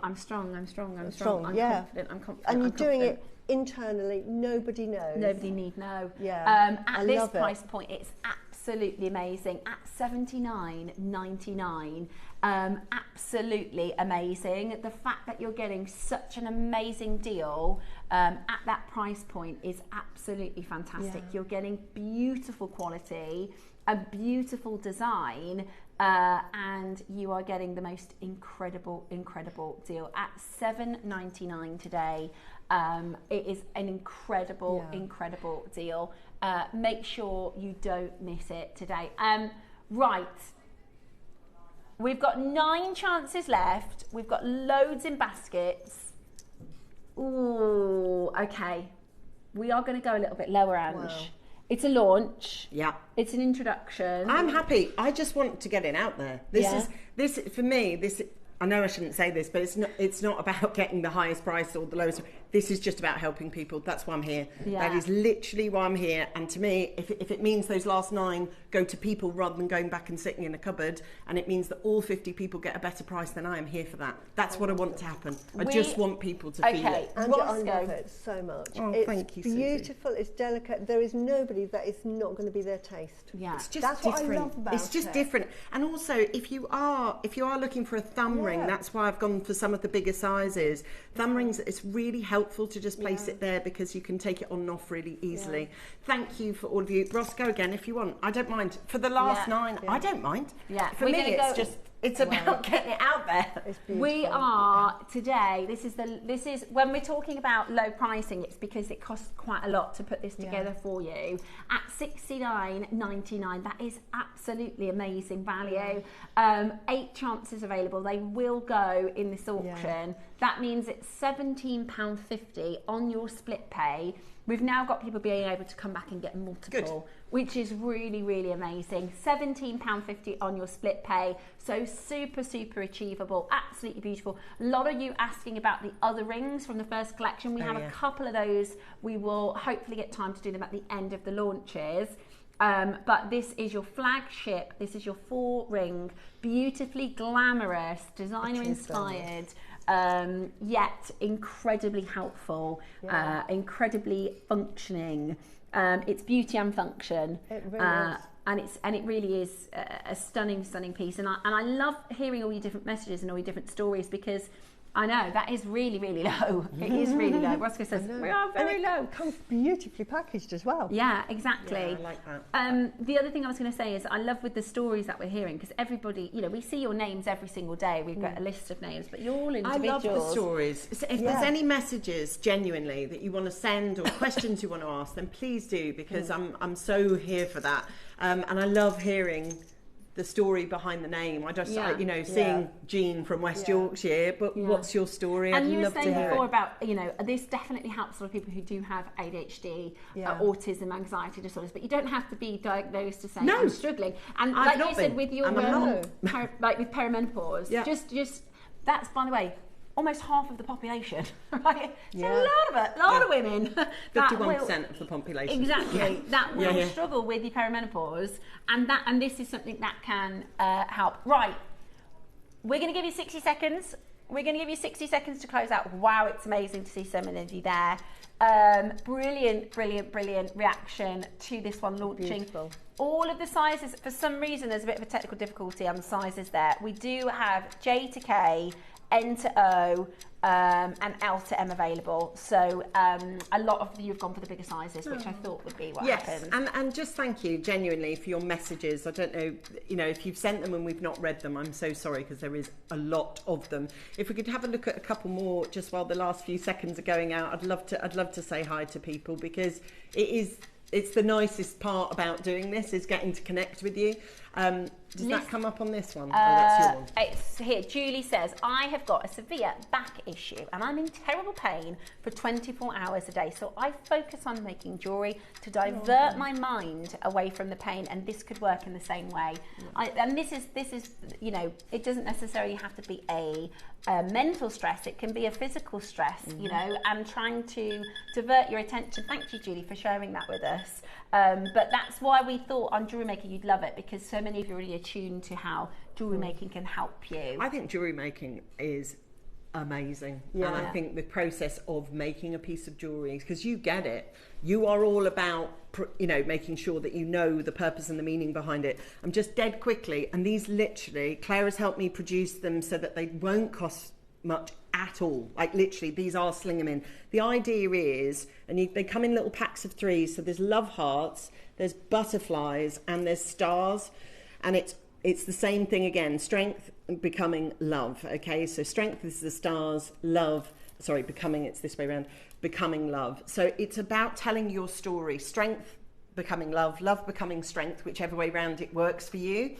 I'm strong, I'm confident, I'm confident. And you're doing it internally. Nobody knows. Nobody need know. At this price point, it's absolutely amazing. At $79.99, absolutely amazing. The fact that you're getting such an amazing deal at that price point is absolutely fantastic. You're getting beautiful quality. a beautiful design, and you are getting the most incredible deal at $7.99 today. It is an incredible deal. Make sure you don't miss it today. Right, we've got 9 chances left. We've got loads in baskets. Ooh, okay. We are going to go a little bit lower, Ange. Wow. It's a launch. Yeah. It's an introduction. I'm happy. I just want to get it out there. This for me, I know I shouldn't say this, but it's not about getting the highest price or the lowest. This is just about helping people. That's why I'm here. Yeah. That is literally why I'm here. And to me, if it means those last 9 go to people rather than going back and sitting in a cupboard, and it means that all 50 people get a better price, then I am here for that. That's what I want to happen. I just want people to feel it. And I love it so much. Oh, it's thank you, beautiful. Susie. It's delicate. There is nobody that is not going to be their taste. Yeah, it's just that's different. What I love about it's just different. And also, if you are looking for a thumb ring, that's why I've gone for some of the bigger sizes. Thumb rings, it's really helpful to just place it there because you can take it on and off really easily. Thank you for all of you. Ross, go again if you want. I don't mind. For the last 9, I don't mind. Yeah. For me, it's about getting it out there. We are today. This is when we're talking about low pricing. It's because it costs quite a lot to put this together for you at $69.99. That is absolutely amazing value. 8 chances available. They will go in this auction. That means it's £17.50 on your split pay. We've now got people being able to come back and get multiple, which is really, really amazing. £17.50 on your split pay. So super, super achievable, absolutely beautiful. A lot of you asking about the other rings from the first collection. We have a couple of those. We will hopefully get time to do them at the end of the launches. But this is your flagship. This is your 4-ring, beautifully glamorous, designer inspired, yet incredibly helpful, incredibly functioning. It's beauty and function. It really is. And it really is a stunning piece. And I love hearing all your different messages and all your different stories, because I know that is really, really low. It is really low. Roscoe says we are very low. It comes beautifully packaged as well. Yeah, exactly. Yeah, I like that. The other thing I was going to say is I love with the stories that we're hearing, because everybody, we see your names every single day. We've got a list of names, but you're all individuals. I love the stories. So if there's any messages genuinely that you want to send or questions you want to ask, then please do, because I'm so here for that. And I love hearing the story behind the name. I just, seeing Jean from West Yorkshire, but what's your story? And you were saying before about, this definitely helps a lot of people who do have ADHD, autism, anxiety disorders, but you don't have to be diagnosed to say I'm struggling. And like you said, with your like with perimenopause, just that's, by the way, almost half of the population, right? So a lot of women. 51% of the population. Exactly. That will struggle with your perimenopause, and this is something that can help. Right. We're going to give you 60 seconds. We're going to give you 60 seconds to close out. Wow, it's amazing to see so many of you there. Brilliant reaction to this one launching. Beautiful. All of the sizes, for some reason, there's a bit of a technical difficulty on the sizes there. We do have J to K, N to O, and L to M available. So a lot of you have gone for the bigger sizes, which I thought would be what happens. And just thank you genuinely for your messages. I don't know, if you've sent them and we've not read them, I'm so sorry, because there is a lot of them. If we could have a look at a couple more just while the last few seconds are going out, I'd love to say hi to people, because it's the nicest part about doing this, is getting to connect with you. Does that come up on this one? That's your one. It's here. Julie says, I have got a severe back issue and I'm in terrible pain for 24 hours a day. So I focus on making jewellery to divert my mind away from the pain, and this could work in the same way. And this is it doesn't necessarily have to be a mental stress. It can be a physical stress, and trying to divert your attention. Thank you, Julie, for sharing that with us. But that's why we thought on JewelleryMaker you'd love it, because so many of you are already attuned to how jewellery making can help you. I think jewellery making is amazing. And I think the process of making a piece of jewellery, because you get it, you are all about making sure that you know the purpose and the meaning behind it. I'm just dead quickly, and these literally, Claire has helped me produce them so that they won't cost much at all. Like literally, these are sling them in. The idea is, they come in little packs of 3. So there's love hearts, there's butterflies, and there's stars. And it's the same thing again, strength, becoming, love. Okay, so strength is the stars, love, sorry, becoming, it's this way around, becoming, love. So it's about telling your story. Strength, becoming love, love becoming strength, whichever way round it works for you.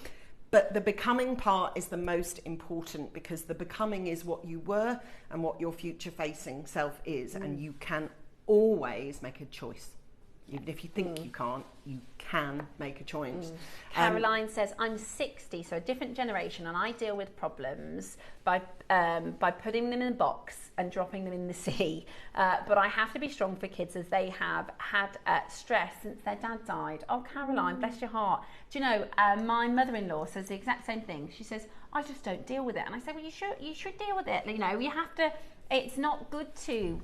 But the becoming part is the most important, because the becoming is what you were and what your future facing self is. And you can always make a choice. Even if you think you can't, you can make a choice. Caroline says, I'm 60, so a different generation, and I deal with problems by putting them in a box and dropping them in the sea. But I have to be strong for kids, as they have had stress since their dad died. Oh, Caroline, bless your heart. Do you know, my mother-in-law says the exact same thing. She says, I just don't deal with it. And I say, well, you should deal with it. You know, you have to, it's not good to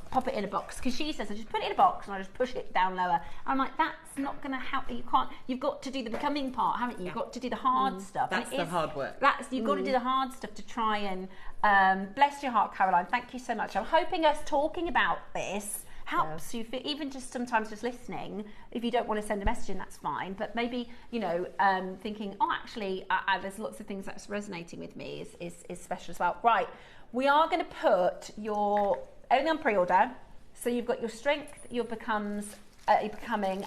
pop it in a box, because she says I just put it in a box and I just push it down lower. And I'm like, that's not going to help. You can't. You've got to do the becoming part, haven't you? You've got to do the hard stuff. That's the hard work. You've got to do the hard stuff to try and bless your heart, Caroline. Thank you so much. I'm hoping us talking about this helps you, for even just sometimes just listening. If you don't want to send a message in, that's fine. But maybe, you know, thinking, oh, actually, there's lots of things that's resonating with me is special as well. Right, we are going to put your only on pre-order. So you've got your strength, your becoming,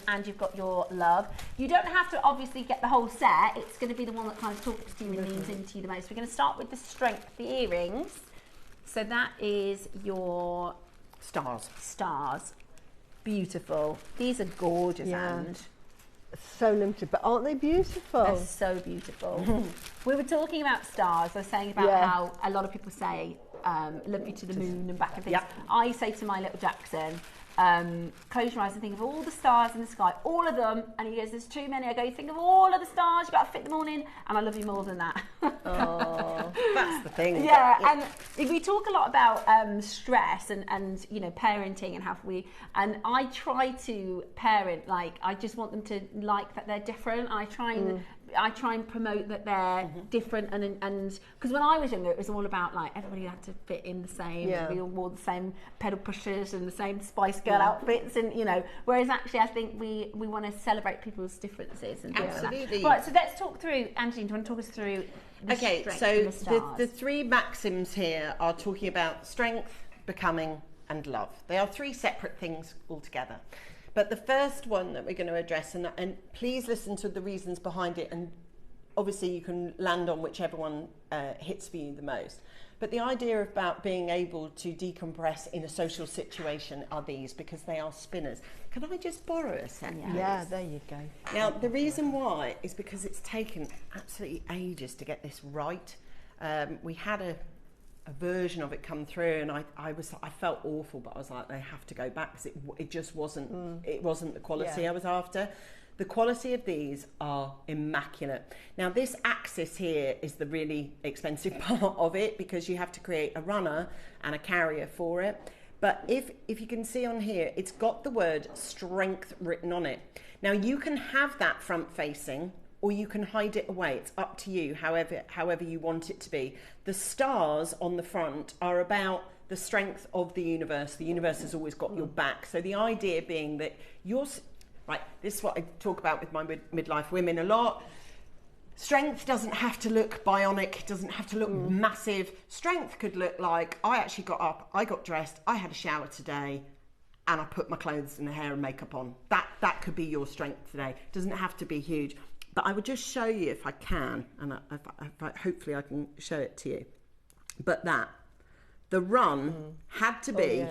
and you've got your love. You don't have to obviously get the whole set. It's going to be the one that kind of talks to you and leans into you the most. We're going to start with the strength, the earrings. So that is your stars. Beautiful. These are gorgeous, and so limited, but aren't they beautiful? They're so beautiful. We were talking about stars. I was saying about how a lot of people say love you to the moon and back and things. I say to my little Jackson, close your eyes and think of all the stars in the sky, all of them. And he goes, there's too many. I go, think of all of the stars, you've got to fit them all in, and I love you more than that. Oh, that's the thing. Yeah, and we talk a lot about stress and you know, parenting and how and I try to parent, like, I just want them to like that they're different. I try and promote that they're different, and because when I was younger, it was all about like everybody had to fit in the same. We all wore the same pedal pushers and the same Spice Girl outfits, and you know. Whereas actually, I think we want to celebrate people's differences and things like that. Right, so let's talk through. Angeline, do you want to talk us through the strength and the stars? The 3 maxims here are talking about strength, becoming, and love. They are 3 separate things altogether. But the first one that we're going to address, and please listen to the reasons behind it, and obviously you can land on whichever one hits for you the most. But the idea about being able to decompress in a social situation are these, because they are spinners. Can I just borrow a second? Yeah, there you go. Now, the reason why is because it's taken absolutely ages to get this right. We had a version of it come through, and I felt awful, but I was like, they have to go back, because it just wasn't the quality I was after. The quality of these are immaculate. Now, this axis here is the really expensive part of it, because you have to create a runner and a carrier for it. But if you can see on here, it's got the word strength written on it. Now, you can have that front facing, or you can hide it away. It's up to you, however you want it to be. The stars on the front are about the strength of the universe. The universe has always got your back. So the idea being that right, this is what I talk about with my midlife women a lot. Strength doesn't have to look bionic, doesn't have to look massive. Strength could look like, I actually got up, I got dressed, I had a shower today, and I put my clothes and hair and makeup on. That could be your strength today. It doesn't have to be huge. But I would just show you if I can, and hopefully I can show it to you. But the run had to be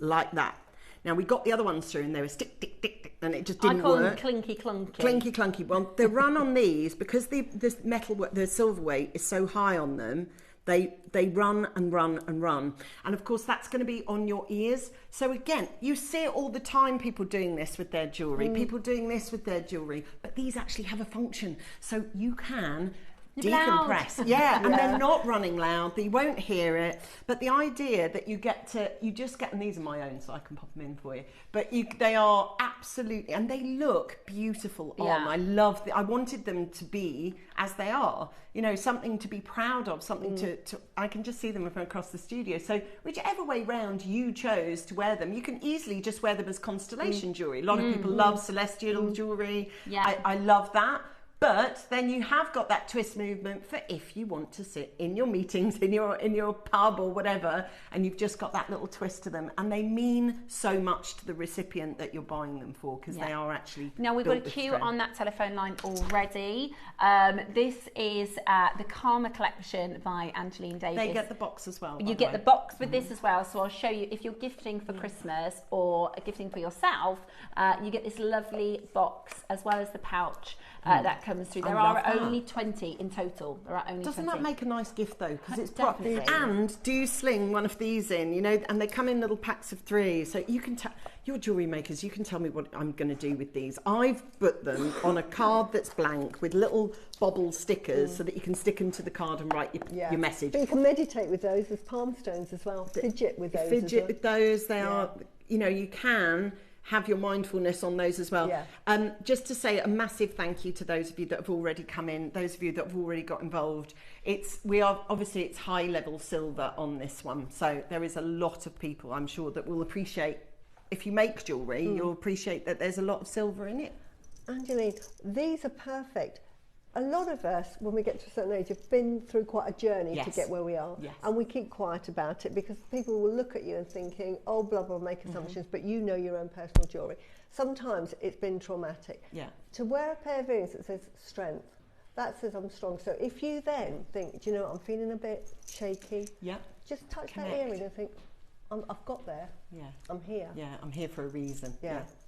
like that. Now, we got the other ones through, and they were stick, tick, tick, tick, and it just didn't work. I call them clinky clunky. Clinky clunky. Well, the run on these, because the silver weight is so high on them, they run and run and run. And of course, that's going to be on your ears. So again, you see it all the time, people doing this with their jewellery, people doing this with their jewellery, but these actually have a function. So you can decompress. Yeah, and they're not running loud. You won't hear it. But the idea that you just get, and these are my own, so I can pop them in for you. But they are absolutely, and they look beautiful on. I wanted them to be as they are. You know, something to be proud of, something to I can just see them from across the studio. So whichever way round you chose to wear them, you can easily just wear them as constellation jewellery. A lot of people love celestial jewellery. Yeah. I love that. But then you have got that twist movement for if you want to sit in your meetings, in your pub or whatever, and you've just got that little twist to them, and they mean so much to the recipient that you're buying them for, because they are actually. Now we've got a queue on that telephone line already. This is the Karma Collection by Angeline Davis. They get the box as well. You get the box with this as well. So I'll show you if you're gifting for Christmas or gifting for yourself. You get this lovely box as well as the pouch. That comes through. There are only 20 in total. There are only Doesn't 20. That make a nice gift though? Because it's proper. And do sling one of these in, you know, and they come in little packs of 3. So you can tell your jewellery makers, you can tell me what I'm going to do with these. I've put them on a card that's blank with little bobble stickers so that you can stick them to the card and write your message. But you can meditate with those as palm stones as well. Fidget with those. Fidget with those. They are, you know, you can have your mindfulness on those as well. Just to say a massive thank you to those of you that have already come in, those of you that have already got involved. It's high level silver on this one, so there is a lot of people, I'm sure, that will appreciate, if you make jewellery, you'll appreciate that there's a lot of silver in it. Angeline, these are perfect. A lot of us, when we get to a certain age, have been through quite a journey to get where we are. And we keep quiet about it because people will look at you and thinking, oh, blah, blah, make assumptions, but you know your own personal jewellery. Sometimes it's been traumatic. To wear a pair of earrings that says strength, that says I'm strong. So if you then think, do you know what, I'm feeling a bit shaky, just touch that earring and think, I've got there. I'm here. I'm here for a reason.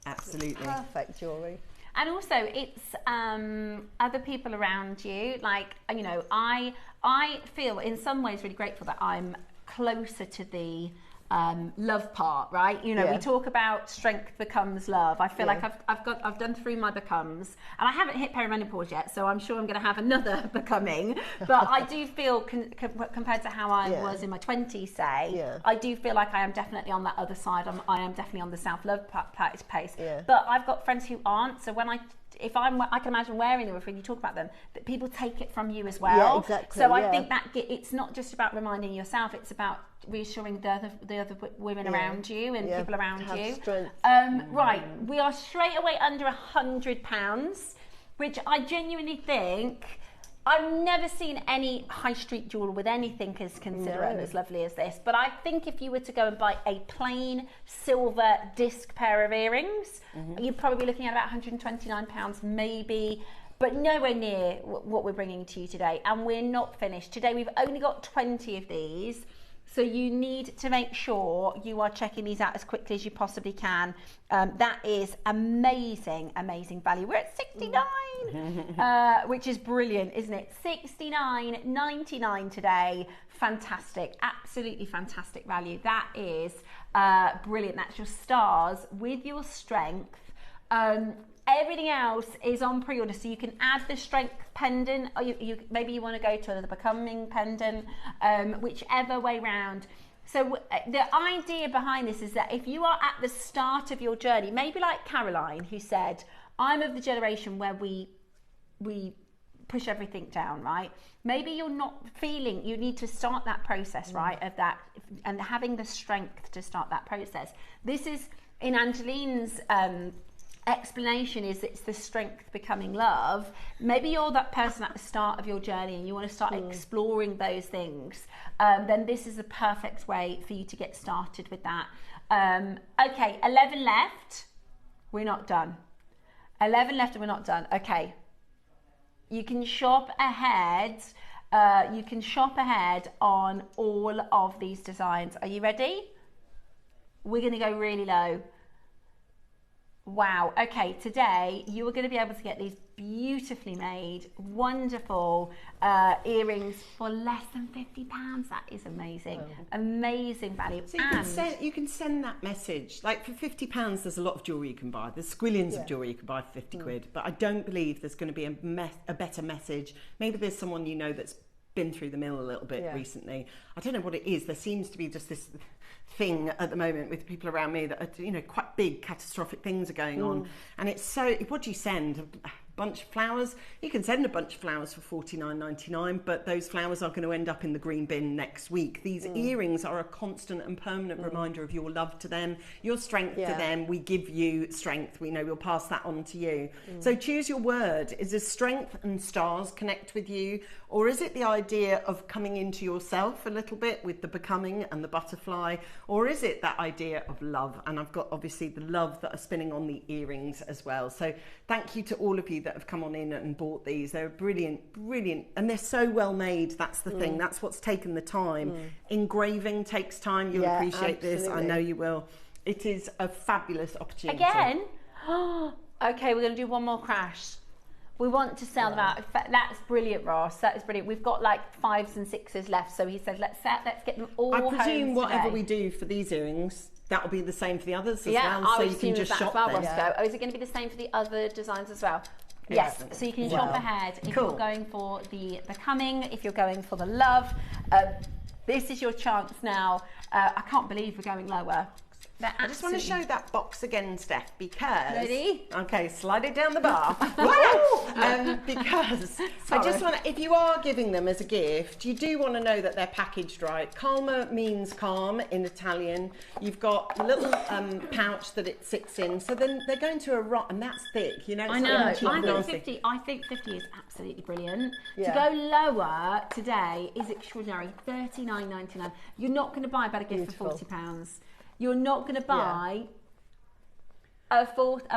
Absolutely. Perfect jewellery. And also, it's other people around you. Like, you know, I feel in some ways really grateful that I'm closer to the love part, right? You know, we talk about strength becomes love. I feel like I've done through my becomes, and I haven't hit perimenopause yet, so I'm sure I'm going to have another becoming. But I do feel compared to how I was in my 20s, say, I do feel like I am definitely on that other side. I am definitely on the self-love pace. But I've got friends who aren't. So when I can imagine wearing them, when you talk about them, that people take it from you as well. Exactly. So I think that it's not just about reminding yourself; it's about reassuring the other women around you and people around you. Right, we are straight away under £100, which I genuinely think I've never seen any high street jewel with anything as considerate and as lovely as this. But I think if you were to go and buy a plain silver disc pair of earrings, you'd probably be looking at about £129 maybe, but nowhere near what we're bringing to you today. And we're not finished. Today we've only got 20 of these. So you need to make sure you are checking these out as quickly as you possibly can. That is amazing, amazing value. We're at 69, which is brilliant, isn't it? 69.99 today. Fantastic, absolutely fantastic value. That is brilliant. That's your stars with your strength. Everything else is on pre-order, so you can add the strength pendant, or maybe you want to go to the becoming pendant, whichever way round. So the idea behind this is that if you are at the start of your journey, maybe like Caroline, who said, I'm of the generation where we push everything down, right? Maybe you're not feeling, you need to start that process, right, of that, and having the strength to start that process. This is, in Angeline's explanation, is it's the strength becoming love. Maybe you're that person at the start of your journey and you want to start exploring those things, then this is the perfect way for you to get started with that. Okay, 11 left. We're not done. 11 left and we're not done. Okay, you can shop ahead. You can shop ahead on all of these designs. Are you ready? We're going to go really low. Wow. Okay, today you are going to be able to get these beautifully made, wonderful earrings for less than £50. That is amazing. Amazing value. So you can send that message. Like for £50, there's a lot of jewellery you can buy. There's squillions of jewellery you can buy for 50 quid. But I don't believe there's going to be a better message. Maybe there's someone you know that's been through the mill a little bit recently. I don't know what it is. There seems to be just this thing at the moment with people around me that are, you know, quite big catastrophic things are going on, and it's so, what do you send? A bunch of flowers? You can send a bunch of flowers for $49.99, but those flowers are going to end up in the green bin next week. These earrings are a constant and permanent reminder of your love to them, your strength to them. We give you strength, we know we'll pass that on to you. So choose your word. Is it strength and stars connect with you, or is it the idea of coming into yourself a little bit with the becoming and the butterfly, or is it that idea of love? And I've got obviously the love that are spinning on the earrings as well. So thank you to all of you that have come on in and bought these. They're brilliant, and they're so well made. That's the thing. That's what's taken the time. Engraving takes time. You'll appreciate this. I know you will. It is a fabulous opportunity. Again? Okay, we're going to do one more crash. We want to sell them out. That's brilliant, Ross. That is brilliant. We've got like 5s and 6s left. So he said, let's get them all home. I presume whatever today. we do for these earrings, that'll be the same for the others as well. So you can just shop them. Oh, is it going to be the same for the other designs as well? Yes. So you can shop ahead if you're going for the becoming, if you're going for the love. This is your chance now. I can't believe we're going lower. I just want to show that box again, Steph, because... Ready? Okay, slide it down the bar. Because I just want to, if you are giving them as a gift, you do want to know that they're packaged right. Calma means calm in Italian. You've got a little pouch that it sits in, so then they're going to a rot, and that's thick, you know. I know. I think 50 is absolutely brilliant. To go lower today is extraordinary. $39.99. You're not going to buy a better gift for £40. You're not going to buy a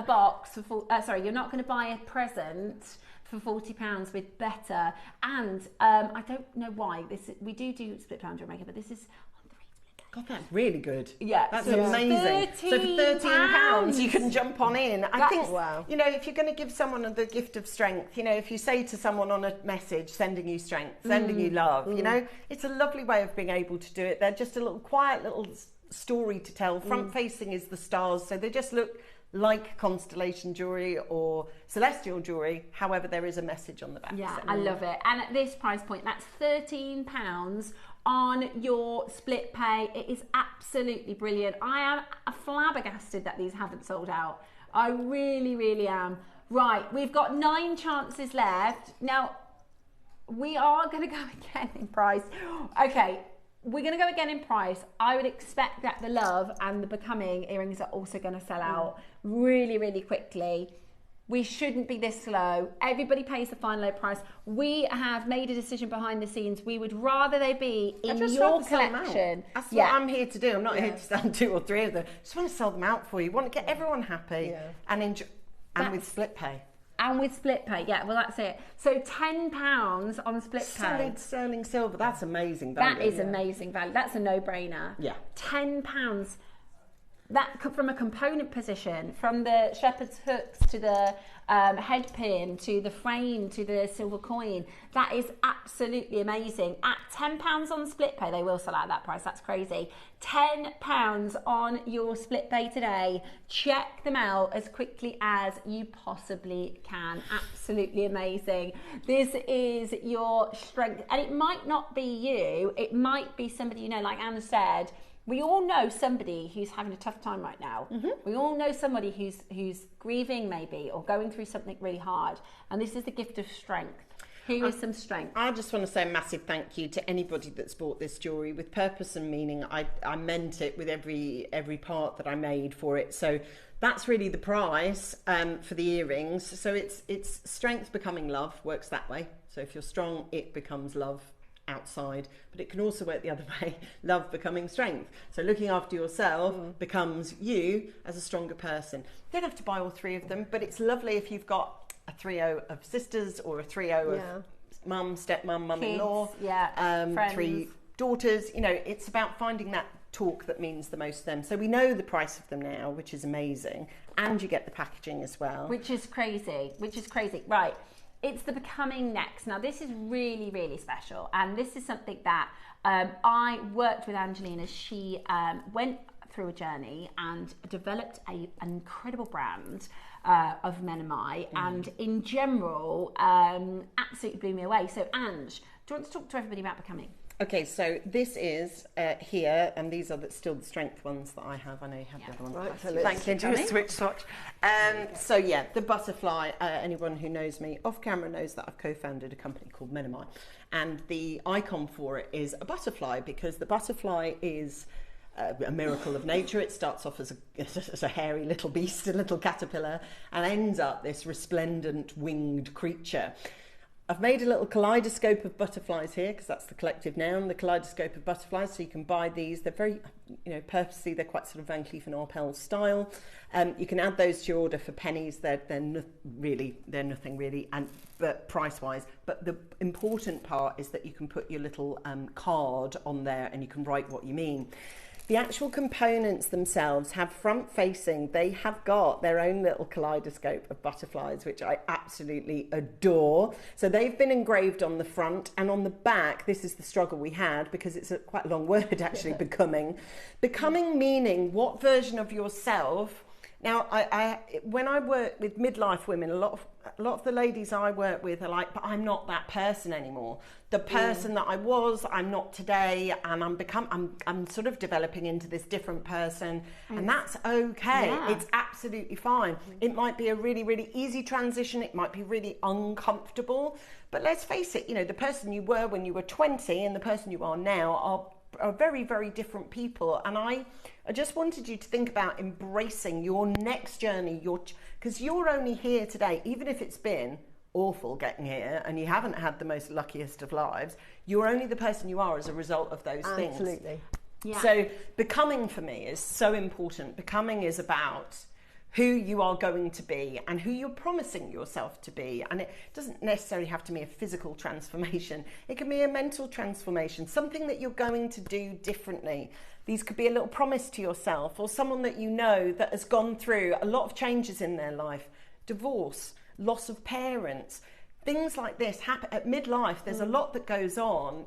box for you're not going to buy a present for £40 with better. And I don't know why we do split pound JewelleryMaker, but this is on 3 split. God, that's really good. Yeah, that's amazing. So for £13, you can jump on in. I think, you know, if you're going to give someone the gift of strength, you know, if you say to someone on a message, sending you strength, sending you love, you know, it's a lovely way of being able to do it. They're just a little quiet little story to tell. Front facing is the stars, so they just look like constellation jewelry or celestial jewelry. However, there is a message on the back. Yeah, I love it. And at this price point, that's £13 on your split pay. It is absolutely brilliant. I am flabbergasted that these haven't sold out. I really, really am. Right, we've got 9 chances left. Now, we are going to go again in price. Okay. We're going to go again in price. I would expect that the love and the becoming earrings are also going to sell out really, really quickly. We shouldn't be this slow. Everybody pays the final low price. We have made a decision behind the scenes. We would rather they be in your collection. That's what I'm here to do. I'm not here to sell 2 or 3 of them. I just want to sell them out for you. Want to get everyone happy and enjoy, and with split pay. And with split pay, yeah, well, that's it. So £10 on split pay. Solid sterling silver, that's amazing value. That is amazing value. That's a no-brainer. Yeah. £10. That from a component position, from the shepherd's hooks to the head pin, to the frame, to the silver coin, that is absolutely amazing. At £10 on split pay, they will sell out at that price. That's crazy. £10 on your split pay today. Check them out as quickly as you possibly can. Absolutely amazing. This is your strength, and it might not be you. It might be somebody you know, like Anna said. We all know somebody who's having a tough time right now. We all know somebody who's grieving maybe, or going through something really hard. And this is the gift of strength. Here is some strength. I just want to say a massive thank you to anybody that's bought this jewellery with purpose and meaning. I meant it with every part that I made for it. So that's really the price for the earrings. So it's strength becoming love, works that way. So if you're strong, it becomes love outside, but it can also work the other way, love becoming strength. So looking after yourself becomes you as a stronger person. You don't have to buy all 3 of them, but it's lovely if you've got a trio of sisters or a trio of mum, stepmum, mum-in-law, 3 daughters. You know, it's about finding that talk that means the most to them. So we know the price of them now, which is amazing, and you get the packaging as well. Which is crazy, Right, it's the Becoming next. Now this is really, really special, and this is something that I worked with Angelina. She went through a journey and developed an incredible brand of Men and I, and in general absolutely blew me away. So Ange, do you want to talk to everybody about Becoming? Okay, so this is here, and these are still the strength ones that I have. I know you have the other ones. Right, thank you. Do a switch swatch. So yeah, the butterfly. Anyone who knows me off camera knows that I've co-founded a company called Men and I, and the icon for it is a butterfly, because the butterfly is a miracle of nature. It starts off as a hairy little beast, a little caterpillar, and ends up this resplendent winged creature. I've made a little kaleidoscope of butterflies here, because that's the collective noun, the kaleidoscope of butterflies. So you can buy these. They're very, purposely, they're quite sort of Van Cleef & Arpels style. You can add those to your order for pennies. They're nothing really, but price-wise. But the important part is that you can put your little card on there, and you can write what you mean. The actual components themselves have front-facing, they have got their own little kaleidoscope of butterflies, which I absolutely adore. So they've been engraved on the front, and on the back, this is the struggle we had, because it's quite a long word actually, becoming. Becoming meaning what version of yourself. Now, when I work with midlife women, a lot of the ladies I work with are like, but I'm not that person anymore. The person that I was, I'm not today, and I'm sort of developing into this different person, and that's okay. Yeah. It's absolutely fine. It might be a really, really easy transition. It might be really uncomfortable, but let's face it, the person you were when you were 20 and the person you are now are very, very different people. And I just wanted you to think about embracing your next journey, because you're only here today, even if it's been awful getting here and you haven't had the most luckiest of lives, you're only the person you are as a result of those things. Absolutely. Yeah. So becoming for me is so important. Becoming is about who you are going to be and who you're promising yourself to be. And it doesn't necessarily have to be a physical transformation. It can be a mental transformation, something that you're going to do differently. These could be a little promise to yourself, or someone that you know that has gone through a lot of changes in their life. Divorce, loss of parents, things like this happen at midlife. There's a lot that goes on.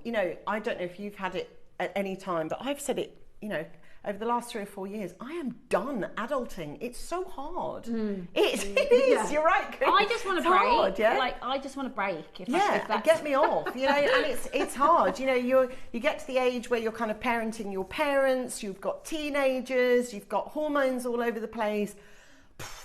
I don't know if you've had it at any time, but I've said it, over the last 3 or 4 years, I am done adulting. It's so hard. It is. Yeah. You're right. I just want to break. Hard, yeah? I just want to break. Get me off. And it's hard. You get to the age where you're kind of parenting your parents. You've got teenagers. You've got hormones all over the place.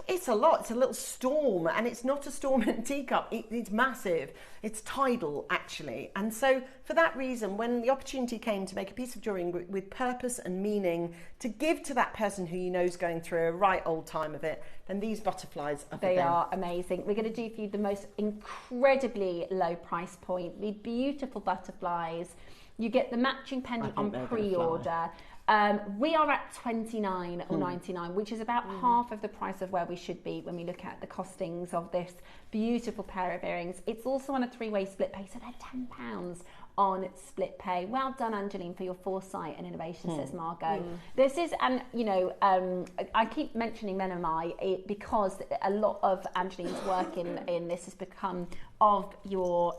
It's a lot. It's a little storm, and it's not a storm in a teacup. It's massive. It's tidal, actually. And so for that reason, when the opportunity came to make a piece of jewellery with purpose and meaning to give to that person who you know is going through a right old time of it, then these butterflies are for them. They are amazing. We're going to do for you the most incredibly low price point, the beautiful butterflies. You get the matching pendant on pre-order. We are at $29 or $99, which is about half of the price of where we should be when we look at the costings of this beautiful pair of earrings. It's also on a 3-way split pay, so they're £10 on split pay. Well done, Angeline, for your foresight and innovation, says Margot. This is, and I keep mentioning Men and I because a lot of Angeline's work in this has become of your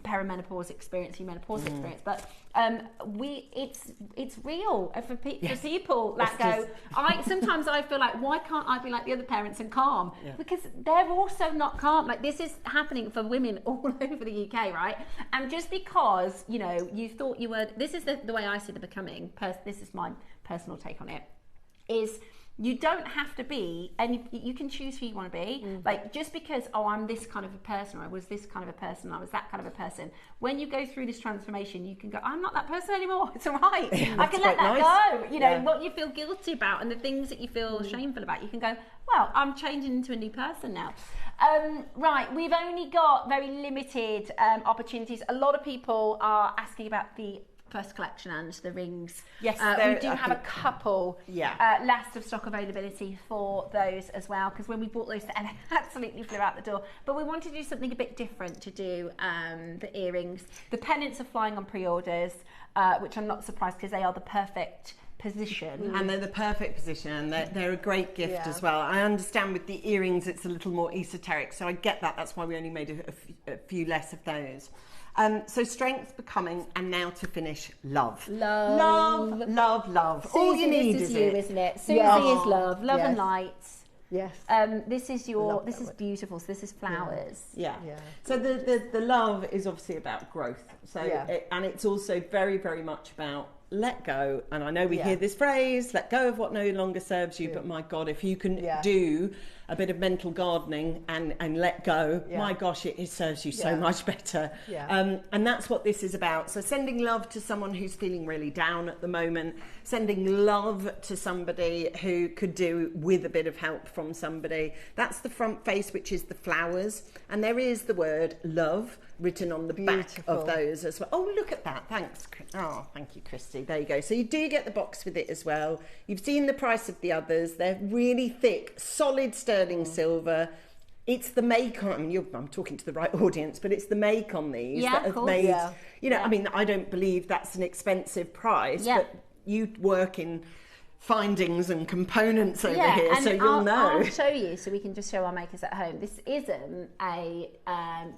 perimenopause experience, your menopause experience, but it's real for people that go. Sometimes I feel like, why can't I be like the other parents and calm? Yeah. Because they're also not calm. Like, this is happening for women all over the UK, right? And just because you thought you were, this is the way I see the becoming. This is my personal take on it. Is you don't have to be, and you can choose who you want to be. Like, just because, I'm this kind of a person, or I was this kind of a person, or I was that kind of a person. When you go through this transformation, you can go, I'm not that person anymore. It's all right. I can let that go. What you feel guilty about and the things that you feel shameful about, you can go, well, I'm changing into a new person now. Right, we've only got very limited opportunities. A lot of people are asking about the first collection and the rings. Yes, we do have a couple last of stock availability for those as well, because when we bought those, and absolutely flew out the door. But we wanted to do something a bit different to do the earrings. The pendants are flying on pre-orders, which I'm not surprised, because they are the perfect position. And they're the perfect position, and they're a great gift as well. I understand with the earrings it's a little more esoteric, so I get that. That's why we only made a few less of those. So strength, becoming, and now to finish, love. Love. Susie, all you need is is you, it. isn't it? Susie is love and lights. Yes. This is beautiful. So this is flowers. Yeah. So the love is obviously about growth. So and it's also very, very much about let go. And I know we hear this phrase, let go of what no longer serves you. But my God, if you can do a bit of mental gardening and let go, my gosh, it serves you so much better. And that's what this is about. So sending love to someone who's feeling really down at the moment, sending love to somebody who could do with a bit of help from somebody. That's the front face, which is the flowers. And there is the word love written on the back of those as well. Oh, look at that. Thanks. Oh, thank you, Christy. There you go. So you do get the box with it as well. You've seen the price of the others. They're really thick, solid sterling silver. It's the make on, I mean, I'm talking to the right audience, but it's the make on these that have made, you know, I mean, I don't believe that's an expensive price, but you work in findings and components over here, so you'll know. I'll show you, so we can just show our makers at home. This isn't a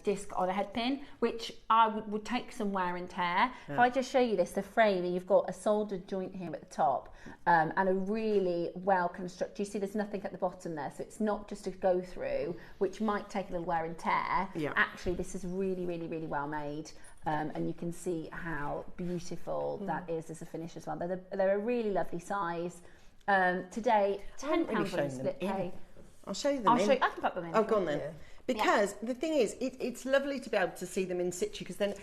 disc on a head pin, which I would take some wear and tear. If I just show you this, the frame, and you've got a soldered joint here at the top, and a really well constructed, you see there's nothing at the bottom there, so it's not just a go through, which might take a little wear and tear. Actually, this is really, really, really well made. And you can see how beautiful that is as a finish as well. They're a really lovely size. Today, £10 on a split pay. I'll show you them. I can put them in. Oh, go on then. Because the thing is, it's lovely to be able to see them in situ, because then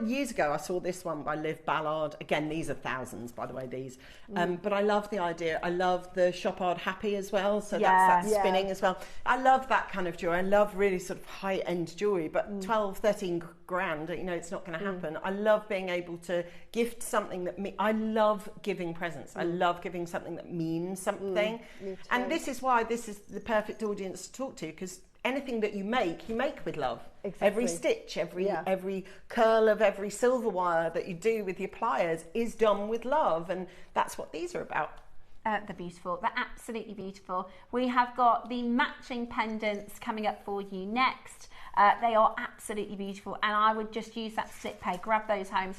years ago I saw this one by Liv Ballard. Again, these are thousands, by the way, these. But I love the idea. I love the Chopard Happy as well. So that's that spinning as well. I love that kind of jewelry. I love really sort of high-end jewelry, but 12, 13 grand, you know, it's not going to happen. I love being able to gift something that I love giving presents. I love giving something that means something. And this is why this is the perfect audience to talk to, because anything that you make with love. Exactly. Every stitch, every curl of every silver wire that you do with your pliers is done with love, and that's what these are about. They're beautiful. They're absolutely beautiful. We have got the matching pendants coming up for you next. They are absolutely beautiful, and I would just use that split pay, grab those home,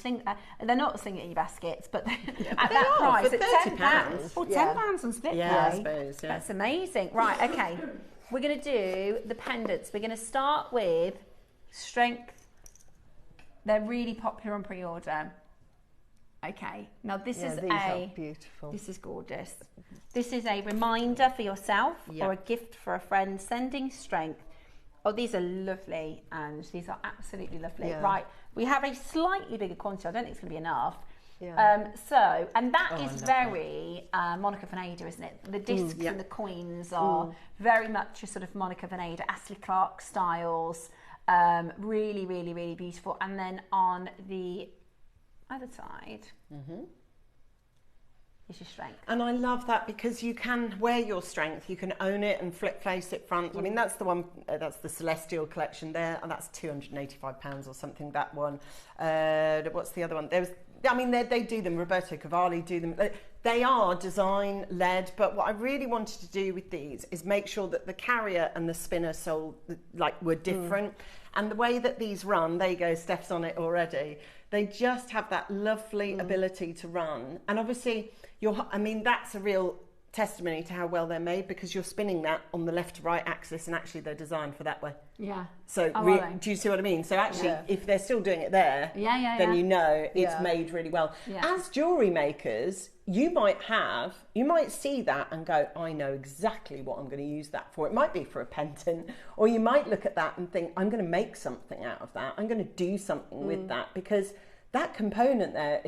they're not sling it in your baskets, but at that price, for £10. Or £10 on split pay. I suppose, That's amazing. Right, okay. We're going to do the pendants. We're going to start with Strength. They're really popular on pre-order. Okay, now these are beautiful. This is gorgeous. This is a reminder for yourself or a gift for a friend. Sending Strength. Oh, these are lovely, and these are absolutely lovely. Right, we have a slightly bigger quantity. I don't think it's going to be enough. And that is very Monica Vinader, isn't it? The discs and the coins are very much a sort of Monica Vinader, Ashley Clark styles. Really, really, really beautiful. And then on the other side is your Strength. And I love that, because you can wear your Strength, you can own it and flip face it front. I mean, that's the one, that's the Celestial collection there, and that's £285 or something, that one. What's the other one? They do them, Roberto Cavalli do them. They are design led, but what I really wanted to do with these is make sure that the carrier and the spinner were different. And the way that these run, there you go, Steph's on it already. They just have that lovely ability to run. And obviously, that's a real testimony to how well they're made, because you're spinning that on the left to right axis, and actually they're designed for that way. So do you see what I mean? So actually, if they're still doing it there, then you know it's made really well. As jewellery makers, you might see that and go, I know exactly what I'm going to use that for. It might be for a pendant, or you might look at that and think, I'm going to make something out of that. I'm going to do something with that, because that component there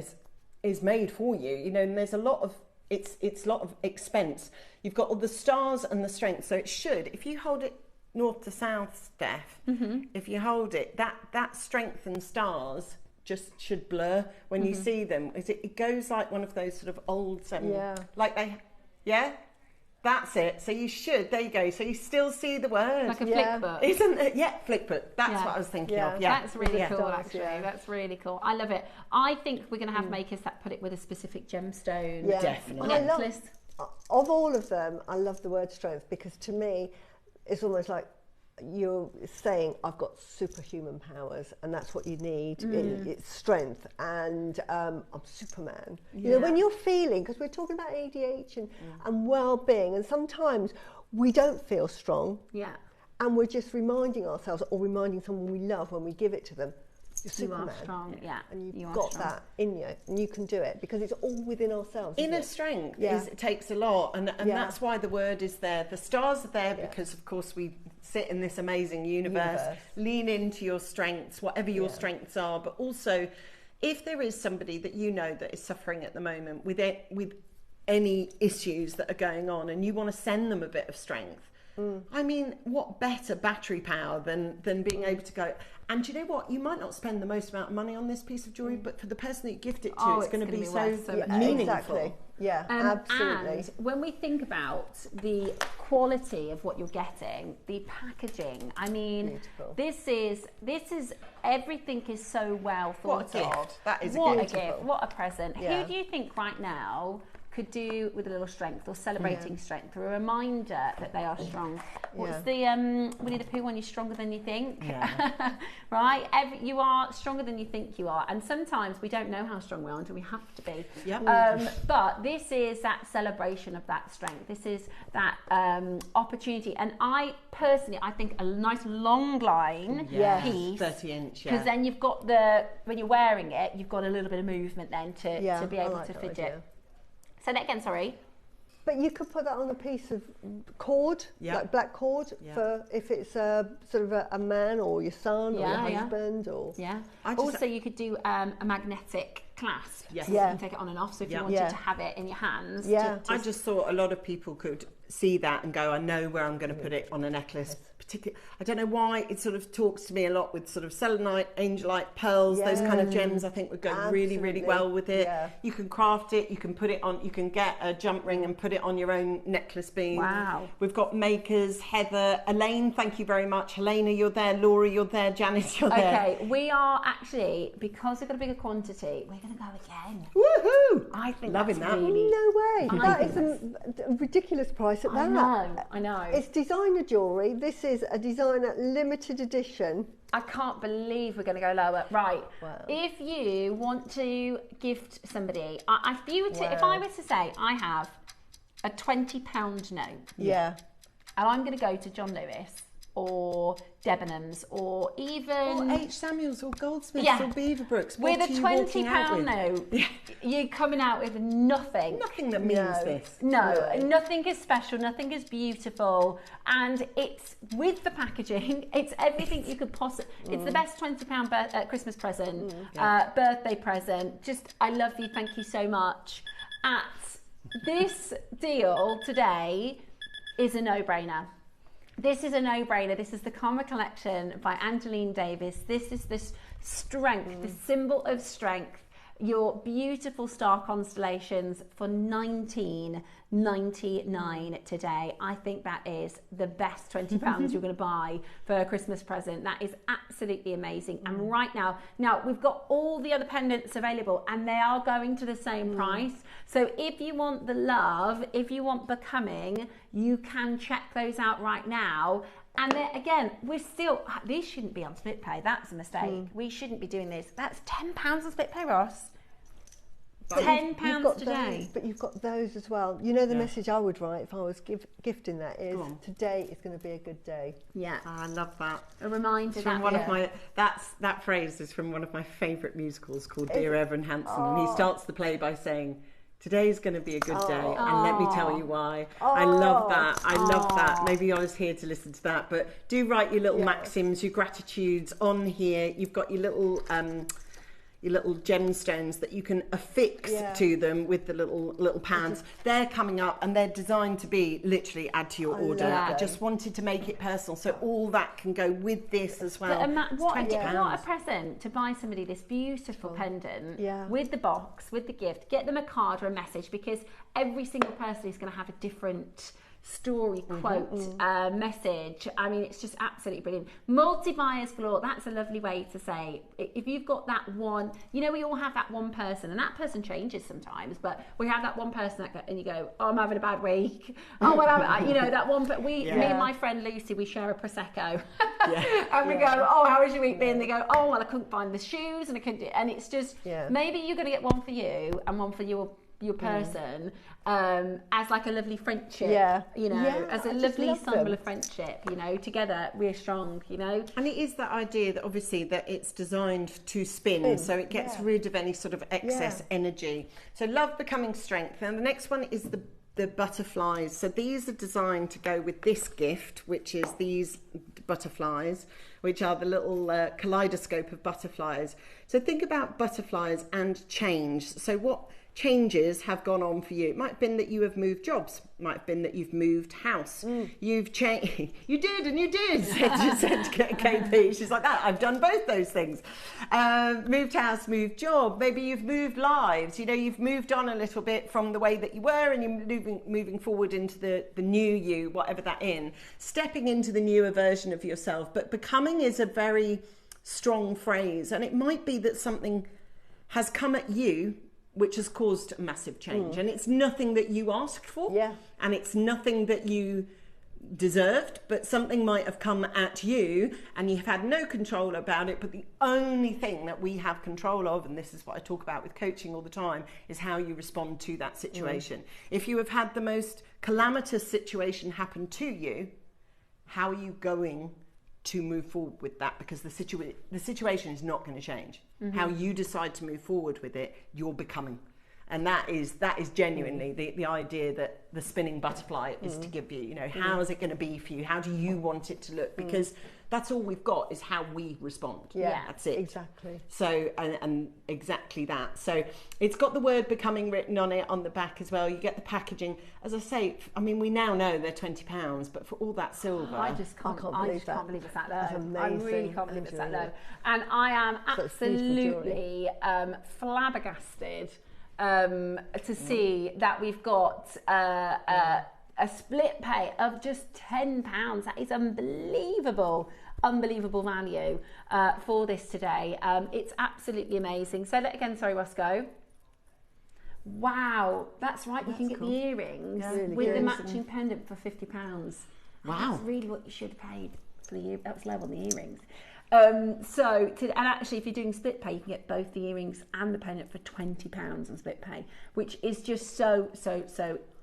is made for you. You know, and there's a lot of it's a lot of expense. You've got all the stars and the strength, so it should, if you hold it north to south, Steph, if you hold it, that strength and stars just should blur when you see them. It goes like one of those sort of old, That's it. So you should. There you go. So you still see the word. Like a flick book. Isn't it? Yeah, flick book. That's what I was thinking of. Yeah. That's really cool, actually. That's really cool. I love it. I think we're going to have makers that put it with a specific gemstone. Yeah. Definitely. Necklace. Of all of them, I love the word strength, because to me, it's almost like you're saying I've got superhuman powers, and that's what you need. It's strength, and I'm Superman. You know, when you're feeling, because we're talking about ADH and well-being, and sometimes we don't feel strong, and we're just reminding ourselves or reminding someone we love when we give it to them, you're Superman. You are strong, and you've got that in you, and you can do it, because it's all within ourselves. Inner strength it takes a lot, and that's why the word is there. The stars are there because, of course, we sit in this amazing universe. Lean into your strengths, whatever your strengths are, but also if there is somebody that you know that is suffering at the moment with any issues that are going on, and you want to send them a bit of strength, I mean, what better battery power than being able to go, and you know what, you might not spend the most amount of money on this piece of jewellery, but for the person that you gift it to, it's going to be so meaningful. Exactly. Yeah, absolutely. And when we think about the quality of what you're getting, the packaging, I mean, this is everything is so well thought of. That is what a gift, what a present. Who do you think right now could do with a little strength, or celebrating strength, or a reminder that they are strong? What's the Winnie the Pooh one? You're stronger than you think. Right? You are stronger than you think you are, and sometimes we don't know how strong we are until we have to be. But this is that celebration of that strength. This is that opportunity, and I personally, I think a nice long line piece, 30-inch, because then you've got when you're wearing it, you've got a little bit of movement then to be able to fidget. Say that again, sorry. But you could put that on a piece of cord, like black cord, for if it's sort of a man or your son or your husband. Or also, you could do a magnetic clasp. You can take it on and off. So if you wanted to have it in your hands. I just thought a lot of people could see that and go, I know where I'm going to put it on a necklace. Particularly, I don't know why, it sort of talks to me a lot with sort of selenite, angelite, pearls, those kind of gems. I think would go really, really well with it. You can craft it, you can put it on, you can get a jump ring and put it on your own necklace beam. Wow. We've got makers, Heather, Elaine, thank you very much. Helena, you're there. Laura, you're there. Janice, you're there. Okay, we are actually, because we've got a bigger quantity, we're going to go again. Woohoo! I think loving that's that. Really, no way. That is a ridiculous price at that. I know. It's designer jewellery. This is a designer limited edition. I can't believe we're going to go lower. Right. Wow. If you want to gift somebody, if I was to say I have a £20 note, and I'm going to go to John Lewis or Debenhams or even... Or H. Samuels or Goldsmiths or Beaverbrooks. With a £20 note, you're coming out with nothing. Nothing that means this. No, nothing is special, nothing is beautiful. And it's with the packaging, it's everything you could possibly... It's the best £20 Christmas present, birthday present. Just, I love you, thank you so much. This deal today is a no-brainer. This is a no-brainer. This is the Karma Collection by Angeline Davis. This is this strength, the symbol of strength. Your beautiful star constellations for $19.99 today. I think that is the best £20 you're going to buy for a Christmas present. That is absolutely amazing. And right now we've got all the other pendants available, and they are going to the same price. So if you want the love, if you want becoming, you can check those out right now. And then again, these shouldn't be on split pay. That's a mistake. We shouldn't be doing this. That's £10 on split pay, Ross. £10 today. But you've got those as well. You know the message I would write if I was gifting that is, today is going to be a good day. Yeah. I love that. A reminder from one of my, that phrase is from one of my favourite musicals called Dear Evan Hansen. And he starts the play by saying, today's going to be a good day, and let me tell you why. I love that. I love that. Maybe I was here to listen to that, but do write your little maxims, your gratitudes on here. You've got your little gemstones that you can affix to them with the little pads. They're coming up, and they're designed to be literally add to your order. I just wanted to make it personal, so all that can go with this as well. But what a present to buy somebody this beautiful pendant with the box, with the gift. Get them a card or a message, because every single person is going to have a different story, quote, message. I mean, it's just absolutely brilliant. Multi-buyers galore, that's a lovely way to say, if you've got that one, you know, we all have that one person, and that person changes sometimes, but we have that one person and you go, oh, I'm having a bad week. Oh, well, you know, that one, but me and my friend Lucy, we share a Prosecco. And we go, oh, how was your week been? They go, oh, well, I couldn't find the shoes and I couldn't do it. And it's just, maybe you're going to get one for you and one for your person, as like a lovely friendship, you know, as a lovely symbol of friendship, you know, together we're strong, you know. And it is that idea that obviously that it's designed to spin, so it gets rid of any sort of excess energy. So love becoming strength. And the next one is the butterflies. So these are designed to go with this gift, which is these butterflies, which are the little kaleidoscope of butterflies. So think about butterflies and change. So what changes have gone on for you? It might have been that you have moved jobs, might have been that you've moved house, you've changed, you did, said KP. She's like, that, I've done both those things. Moved house, moved job, maybe you've moved lives, you know, you've moved on a little bit from the way that you were and you're moving forward into the new you, whatever that in, stepping into the newer version of yourself. But becoming is a very strong phrase, and it might be that something has come at you which has caused a massive change, and it's nothing that you asked for, and it's nothing that you deserved, but something might have come at you and you've had no control about it. But the only thing that we have control of, and this is what I talk about with coaching all the time, is how you respond to that situation. If you have had the most calamitous situation happen to you, how are you going to move forward with that? Because the situation is not going to change. How you decide to move forward with it, you're becoming. And that is genuinely the idea that the spinning butterfly is to give you, you know, how is it going to be for you? How do you want it to look? Because that's all we've got is how we respond. That's it. Exactly. So, and exactly that. So it's got the word becoming written on it on the back as well. You get the packaging. As I say, I mean, we now know they're £20, but for all that silver. I just can't believe it's that low. That's amazing. I really can't believe it's that low. And I am absolutely flabbergasted to see that we've got a split pay of just £10. That is unbelievable value for this today. It's absolutely amazing. Say that again, sorry, Roscoe. Wow, that's right. You can get the earrings with the matching pendant for £50. Wow, that's really what you should have paid for the ear. That was low on the earrings. And actually, if you're doing split pay, you can get both the earrings and the pendant for £20 on split pay, which is just so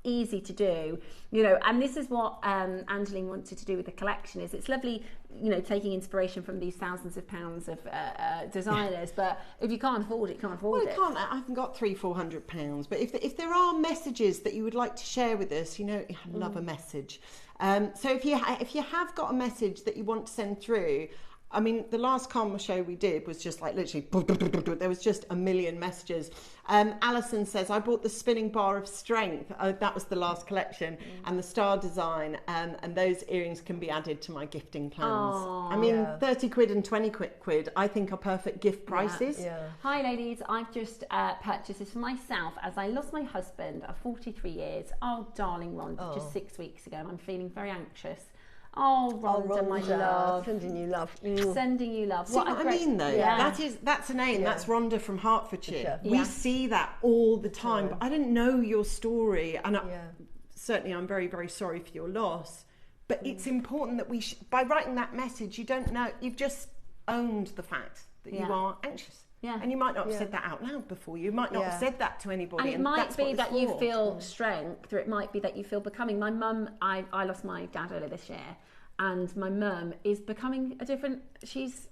easy to do, you know. And this is what Angeline wanted to do with the collection. Is it's lovely, you know, taking inspiration from these thousands of pounds of designers, but if you can't afford it, you can't afford it. I haven't got £300-400, but if there are messages that you would like to share with us, you know, I love a message. So if you have got a message that you want to send through. I mean, the last Karma show we did was just like literally, there was just a million messages. Alison says, I bought the spinning bar of strength. That was the last collection, and the star design, and those earrings can be added to my gifting plans. I mean, 30 quid and 20 quid, I think are perfect gift prices. Hi ladies, I've just purchased this for myself as I lost my husband of 43 years. Oh, darling Rhonda, just 6 weeks ago, and I'm feeling very anxious. Oh, Rhonda, my love. Sending you love. Sending you love. See what I mean, though? That's a name. That's Rhonda from Hertfordshire. We see that all the time, but I didn't know your story, and certainly I'm very, very sorry for your loss. But it's important that by writing that message, you don't know, you've just owned the fact that you are anxious. And you might not have said that out loud before. You might not have said that to anybody. And it might be that you feel strength, or it might be that you feel becoming. My mum, I lost my dad earlier this year, and my mum is becoming a different. She's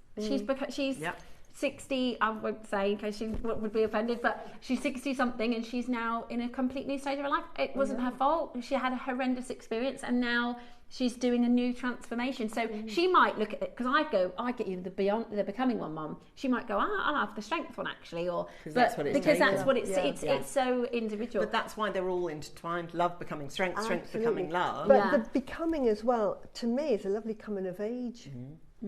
60. I won't say in case she would be offended, but she's 60 something, and she's now in a complete new stage of her life. It wasn't her fault. She had a horrendous experience, and now she's doing a new transformation. So she might look at it, because I get you the becoming one, Mum. She might go, I'll have the strength one actually, or that's what it's so individual. But that's why they're all intertwined. Love becoming strength, strength becoming love. But the becoming as well, to me, is a lovely coming of age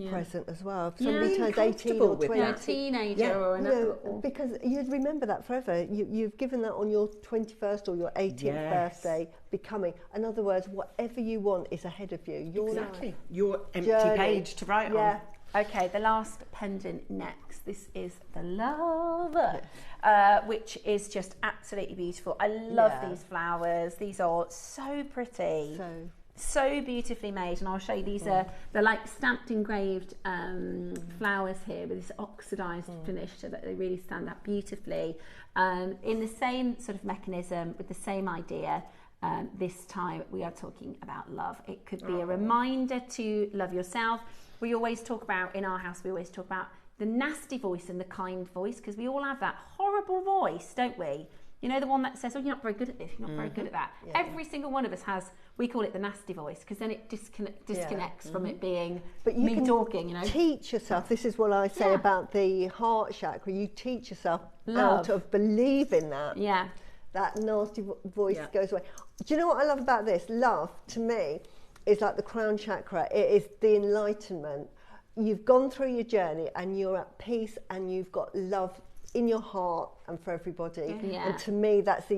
present as well. If somebody turns 18 or with 20, a teenager or another. because you'd remember that forever. You've given that on your 21st or your 18th birthday, becoming. In other words, whatever you want is ahead of you. Exactly. Your empty journey. page to write on. Okay, the last pendant next. This is the Love, which is just absolutely beautiful. I love these flowers. These are so pretty. So beautifully made, and I'll show you. These are they're like stamped, engraved flowers here with this oxidized finish, so that they really stand out beautifully. In the same sort of mechanism, with the same idea. This time we are talking about love. It could be a reminder to love yourself. We always talk about, in our house, we always talk about the nasty voice and the kind voice, because we all have that horrible voice, don't we? You know, the one that says, oh, you're not very good at this, you're not very good at that. Every single one of us has, we call it the nasty voice, because then it disconnects from it being me talking, you know. Teach yourself, this is what I say about the heart chakra, you teach yourself how to believe in that. Yeah. That nasty voice goes away. Do you know what I love about this? Love, to me, is like the crown chakra. It is the enlightenment. You've gone through your journey and you're at peace and you've got love in your heart and for everybody. And to me, that's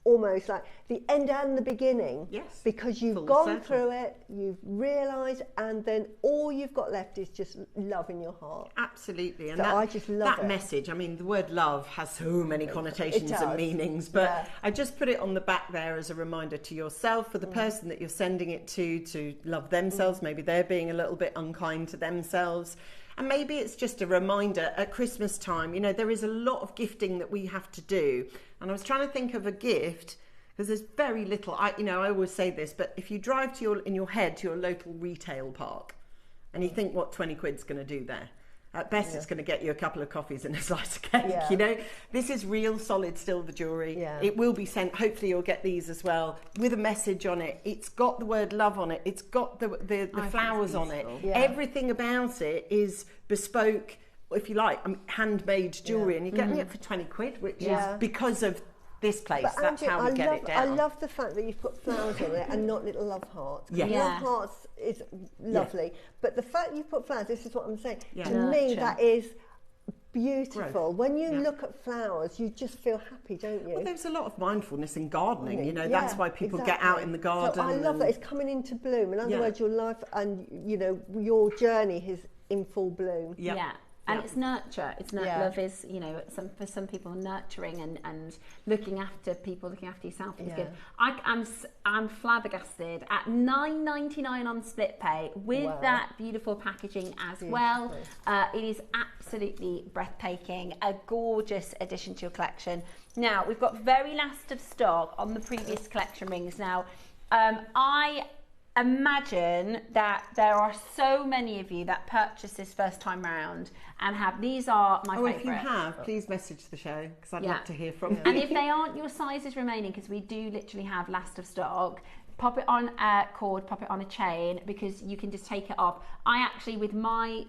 almost like the end and the beginning. Yes. Because you've gone through it, you've realised, and then all you've got left is just love in your heart. Absolutely. And so I just love that message. I mean, the word love has so many connotations and meanings, but I just put it on the back there as a reminder to yourself, for the person that you're sending it to love themselves. Maybe they're being a little bit unkind to themselves. And maybe it's just a reminder at Christmas time, you know, there is a lot of gifting that we have to do. And I was trying to think of a gift, because there's very little, I always say this, but if you drive in your head to your local retail park and you think what 20 quid's going to do there, at best it's going to get you a couple of coffees and a slice of cake, you know. This is real solid silver jewellery. It will be sent, hopefully you'll get these as well, with a message on it. It's got the word love on it. It's got the flowers on it. Everything about it is bespoke, if you like, handmade jewellery, and you're getting it for 20 quid, which is because of this place. But that's Angie, how we get it down. I love the fact that you've put flowers on it and not little love hearts. Love hearts is lovely, but the fact you've put flowers, this is what I'm saying, to me that is beautiful. Growth. When you look at flowers, you just feel happy, don't you? Well, there's a lot of mindfulness in gardening, you know, that's why people get out in the garden. So I love that it's coming into bloom. In other words, your life and, you know, your journey is in full bloom. And it's nurture. It's love is, you know, for some people, nurturing and looking after people, looking after yourself is good. I'm flabbergasted at $9.99 on split pay with that beautiful packaging as well. It is absolutely breathtaking, a gorgeous addition to your collection. Now, we've got very last of stock on the previous collection rings. Now, I imagine that there are so many of you that purchase this first time round and these are my favourite. If you have, please message the show, because I'd love to hear from you. And if they aren't your sizes remaining, because we do literally have last of stock, pop it on a cord, pop it on a chain, because you can just take it off. I actually, with my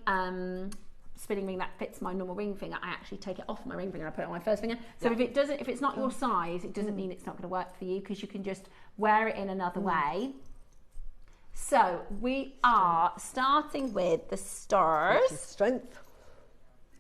spinning ring that fits my normal ring finger, I actually take it off my ring finger and I put it on my first finger. So if it's not your size, it doesn't mean it's not going to work for you, because you can just wear it in another way. So we are starting with the stars. Which is strength.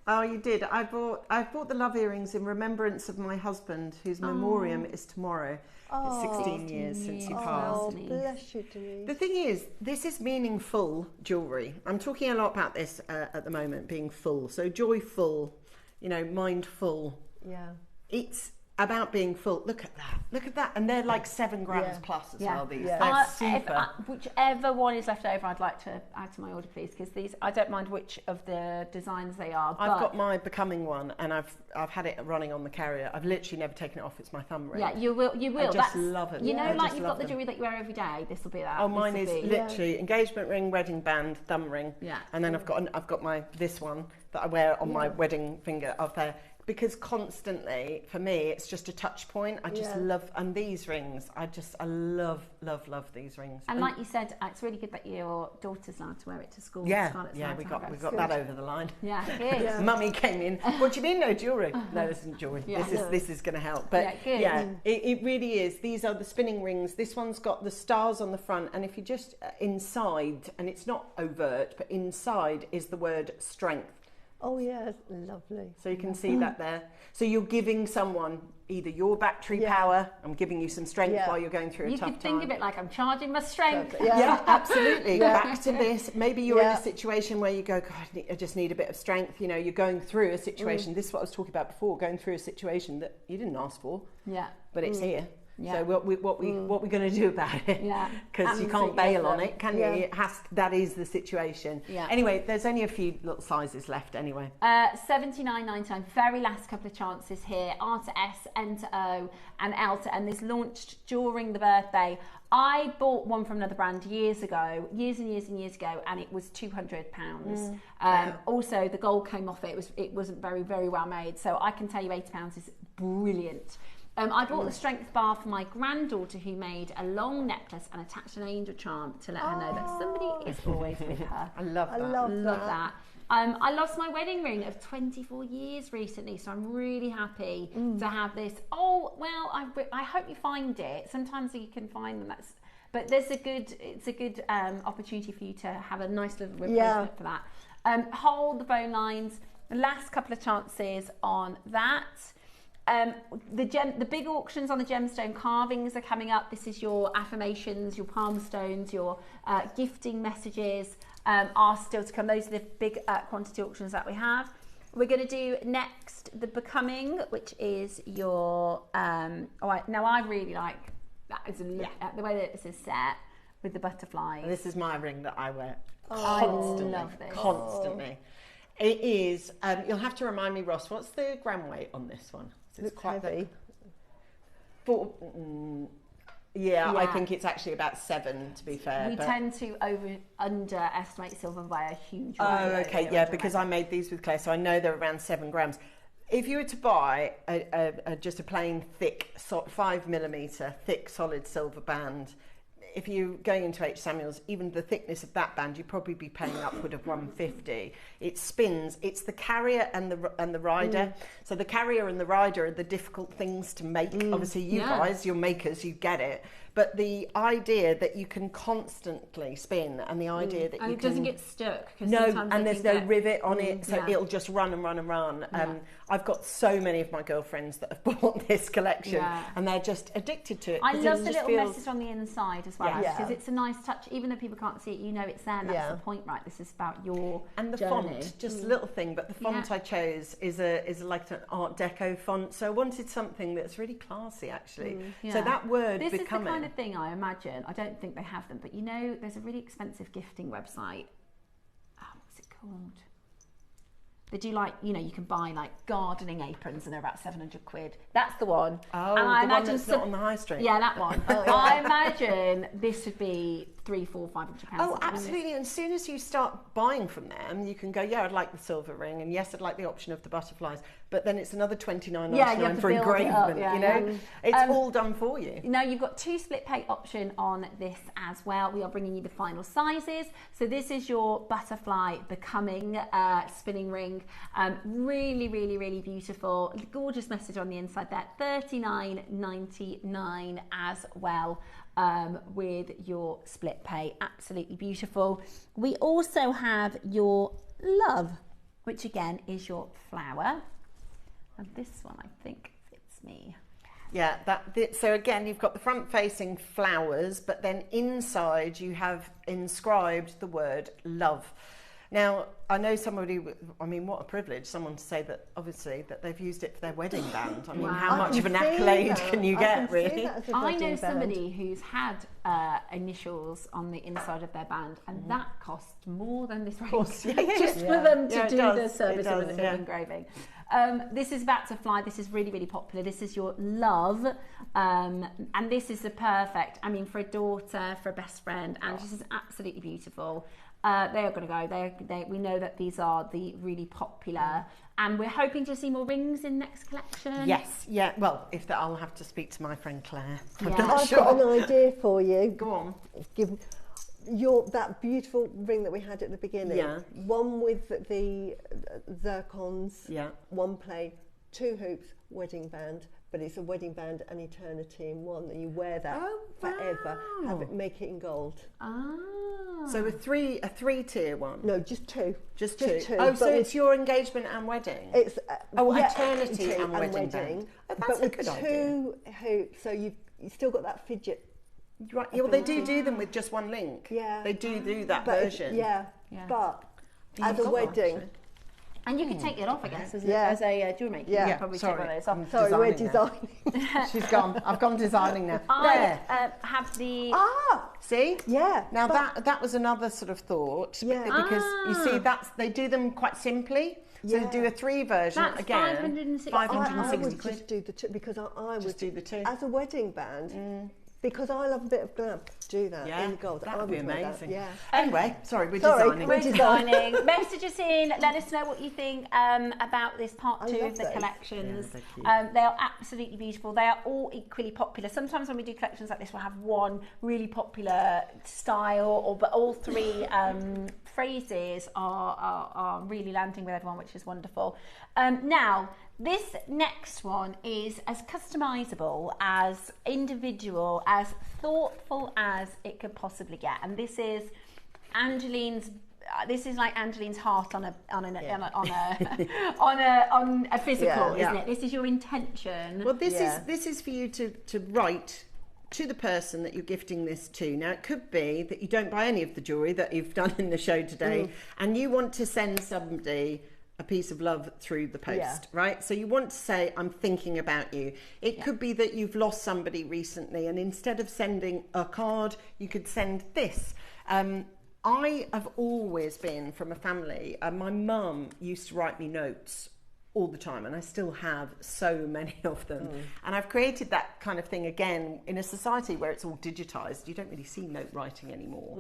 Oh, you did. I bought the love earrings in remembrance of my husband, whose memoriam is tomorrow. It's 16 years since he passed. Oh, bless you, Denise. The thing is, this is meaningful jewellery. I'm talking a lot about this at the moment, being full. So joyful, you know, mindful. Yeah. It's about being full. Look at that. Look at that. And they're like 7 grams plus as well, these. They're super. Whichever one is left over, I'd like to add to my order, please, because these, I don't mind which of the designs they are. I've got my Becoming one, and I've had it running on the carrier. I've literally never taken it off. It's my thumb ring. Yeah, you will. I just love it. You know, like you've got the jewellery that you wear every day. This will be that. Oh, mine is literally engagement ring, wedding band, thumb ring. Yeah. And then I've got this one that I wear on my wedding finger up there. because constantly, for me, it's just a touch point. I just love, and these rings, I love these rings. And like you said, it's really good that your daughter's allowed to wear it to school. Yeah, we got that over the line. Yeah, good. Yeah. Mummy came in. What do you mean no jewellery? No, this isn't jewellery. Yeah. This is going to help. But it really is. These are the spinning rings. This one's got the stars on the front, and if you just inside, and it's not overt, but inside is the word strength. Oh yes, lovely. So you can see that there. So you're giving someone either your battery power, I'm giving you some strength while you're going through a tough time. You could think of it like I'm charging my strength. Yeah, absolutely. Back to this. Maybe you're in a situation where you go, God, I just need a bit of strength. You know, you're going through a situation. This is what I was talking about before, going through a situation that you didn't ask for. Yeah. But it's here. Yeah. So what we going to do about it? Yeah, because you can't bail on it, can you? It that is the situation. Yeah. Anyway, there's only a few little sizes left. Anyway, $79.99. Very last couple of chances here. R to S, N to O, and L to N. This launched during the birthday. I bought one from another brand years ago, years and years ago, and it was £200. Also, the gold came off it. It wasn't very well made. So I can tell you, £80 is brilliant. I bought the strength bar for my granddaughter, who made a long necklace and attached an angel charm to let her know that somebody is always with her. I love that. I love that. I lost my wedding ring of 24 years recently, so I'm really happy to have this. Oh, well, I hope you find it. Sometimes you can find them. But it's a good opportunity for you to have a nice little replacement for that. Hold the phone lines. The last couple of chances on that. The big auctions on the gemstone carvings are coming up. This is your affirmations, your palm stones, your gifting messages are still to come. Those are the big quantity auctions that we have. We're going to do next the becoming, which is your. Now I really like that. Is the way that this is set with the butterflies. This is my ring that I wear. I love this. Constantly. It is. You'll have to remind me, Ross. What's the gram weight on this one? It's quite heavy. I think it's actually about 7, to be fair. We tend to underestimate silver by a huge way. Oh, okay, because I made these with clay, so I know they're around 7 grams. If you were to buy just a plain thick, 5mm thick solid silver band, if you're going into H. Samuels, even the thickness of that band, you'd probably be paying upward of 150. It spins. It's the carrier and the rider. So the carrier and the rider are the difficult things to make. Obviously, you guys, you're makers, you get it. But the idea that you can constantly spin, and the idea that it doesn't get stuck. No, and there's no rivet on it, so it'll just run and run and run. I've got so many of my girlfriends that have bought this collection, and they're just addicted to it. I love the little message on the inside as well, because it's a nice touch. Even though people can't see it, you know it's there, and that's the point, right? This is about your and the journey. Font, just a little thing, but the font I chose is like an Art Deco font, so I wanted something that's really classy, actually. So that word this becoming. Is the kind of thing I imagine. I don't think they have them, but you know, there's a really expensive gifting website. What's it called? They do you can buy gardening aprons, and they're about 700 quid. That's the one. Oh, and I imagine that's not on the high street. Yeah, that one. I imagine this would be £300, £400, £500. Oh, absolutely. And as soon as you start buying from them, you can go, I'd like the silver ring, and yes, I'd like the option of the butterflies. But then it's another $29.99 for engravement. It's all done for you. Now you've got 2 split pay option on this as well. We are bringing you the final sizes. So this is your butterfly becoming spinning ring. Really, really, really beautiful. Gorgeous message on the inside there. $39.99 as well. With your split pay. Absolutely beautiful. We also have your love, which again is your flower. And this one I think fits me. Yeah, so again, you've got the front-facing flowers, but then inside you have inscribed the word love. Now, I know what a privilege, someone to say that, obviously, that they've used it for their wedding band. I mean, how much of an accolade can you get, really? I know somebody who's had initials on the inside of their band, and that costs more than this ring. Just for them to do the service of engraving. This is about to fly. This is really, really popular. This is your love. And this is the perfect, for a daughter, for a best friend. And this is absolutely beautiful. they are going to go. We know that these are the really popular, and we're hoping to see more rings in next collection. Yes, yeah. Well, I'll have to speak to my friend Claire. Yeah. I've got an idea for you. Go on. That beautiful ring that we had at the beginning. Yeah. One with the zircons. Yeah. One plain, 2 hoops, wedding band. But it's a wedding band and eternity in one. That you wear that forever. Make it in gold. So a three-tier one. No, just two. Just two. Oh, so it's your engagement and wedding. It's eternity and wedding band. Oh, that's but a good idea. 2 hoops, so you've still got that fidget. Right. Yeah, well, they do them with just one link. Yeah. They do that But version. But as a wedding. And you can take it off, I guess, as a jewellery maker. Yeah. You can probably take one of those off. Sorry, we're designing. She's gone. I've gone designing now. I have the... See? Yeah. Now that was another sort of thought. Yeah. Because you see, they do them quite simply. So they do a 3 version. That's again. 560 I would quid. just do the 2 because I would do the 2 as a wedding band. Because I love a bit of glam, do that in gold. That would be amazing. Yeah. Anyway, we're designing. We're designing. Message us in. Let us know what you think about this part 2 of the those. collections. Yeah, they are absolutely beautiful. They are all equally popular. Sometimes when we do collections like this, we'll have one really popular style, but all 3 phrases are really landing with everyone, which is wonderful. Now, this next one is as customizable, as individual, as thoughtful as it could possibly get, and this is Angeline's. This is like Angeline's heart on a physical, isn't it? This is your intention. Well, this is for you to write to the person that you're gifting this to. Now, it could be that you don't buy any of the jewellery that you've done in the show today, and you want to send somebody a piece of love through the post, right? So you want to say, I'm thinking about you. It could be that you've lost somebody recently, and instead of sending a card, you could send this. I have always been from a family, my mum used to write me notes all the time, and I still have so many of them. And I've created that kind of thing again in a society where it's all digitized. You don't really see note writing anymore.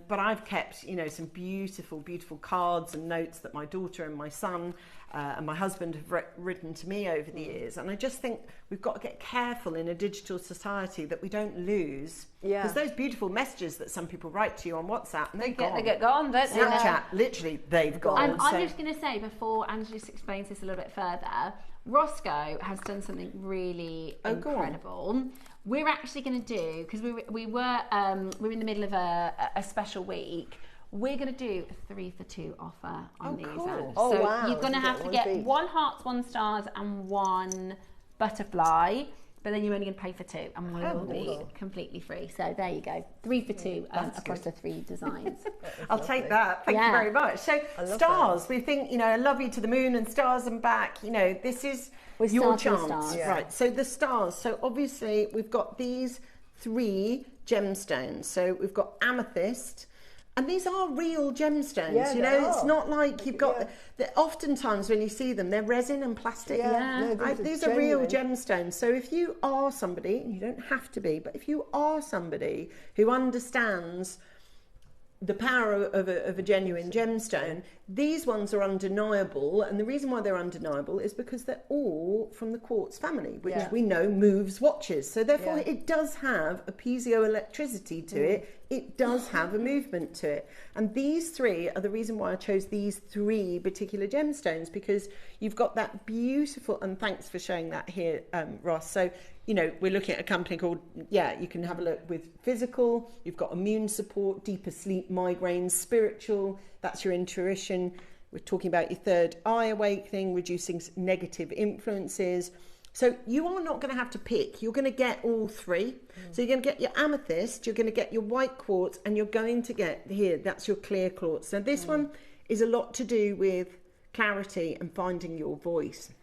But I've kept, some beautiful, beautiful cards and notes that my daughter and my son and my husband have written to me over the years. And I just think we've got to get careful in a digital society that we don't lose. Because those beautiful messages that some people write to you on WhatsApp, and they get gone, don't they? Snapchat, literally, they've gone. I'm just going to say, before Angela explains this a little bit further, Roscoe has done something really incredible. We're actually going to do, because we're in the middle of a special week. We're going to do a 3 for 2 offer on these. Cool. So you're going to have to get 1 hearts, 1 stars, and 1 butterfly. But then you're only going to pay for 2, and one will be completely free. So there you go, 3 for 2 across the 3 designs. I'll take that. Thank you very much. So stars, we think, I love you to the moon and stars and back. This is your chance, right? So the stars. So obviously we've got these 3 gemstones. So we've got amethyst. And these are real gemstones, it's not like you've got... Oftentimes when you see them, they're resin and plastic. These are real gemstones. So if you are somebody, and you don't have to be, but if you are somebody who understands the power of a genuine gemstone, these ones are undeniable, and the reason why they're undeniable is because they're all from the quartz family, which we know moves watches, so therefore it does have a piezoelectricity to it. It does have a movement to it, and these 3 are the reason why I chose these 3 particular gemstones, because you've got that beautiful, and thanks for showing that here, Ross. So we're looking at a company called, you can have a look with physical, you've got immune support, deeper sleep, migraines, spiritual, that's your intuition. We're talking about your third eye awakening, reducing negative influences. So you are not going to have to pick. You're going to get all 3. So you're going to get your amethyst, you're going to get your white quartz, and you're going to get here, that's your clear quartz. So this one is a lot to do with clarity and finding your voice.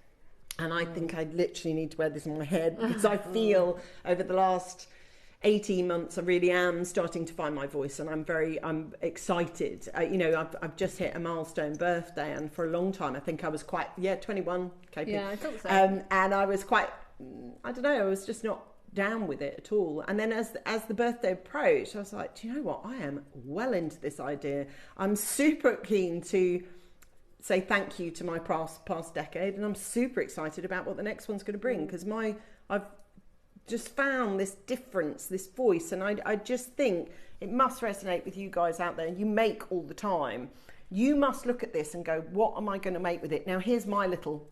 And I think I literally need to wear this on my head, because I feel over the last 18 months, I really am starting to find my voice, and I'm excited. I've just hit a milestone birthday, and for a long time, I think I was quite, 21, KP. Yeah, I thought so. And I was quite, I don't know, I was just not down with it at all. And then as the birthday approached, I was like, do you know what? I am well into this idea. I'm super keen to say thank you to my past decade, and I'm super excited about what the next one's going to bring, because I've just found this difference, this voice, and I just think it must resonate with you guys out there. You make all the time. You must look at this and go, what am I going to make with it? Now, here's my little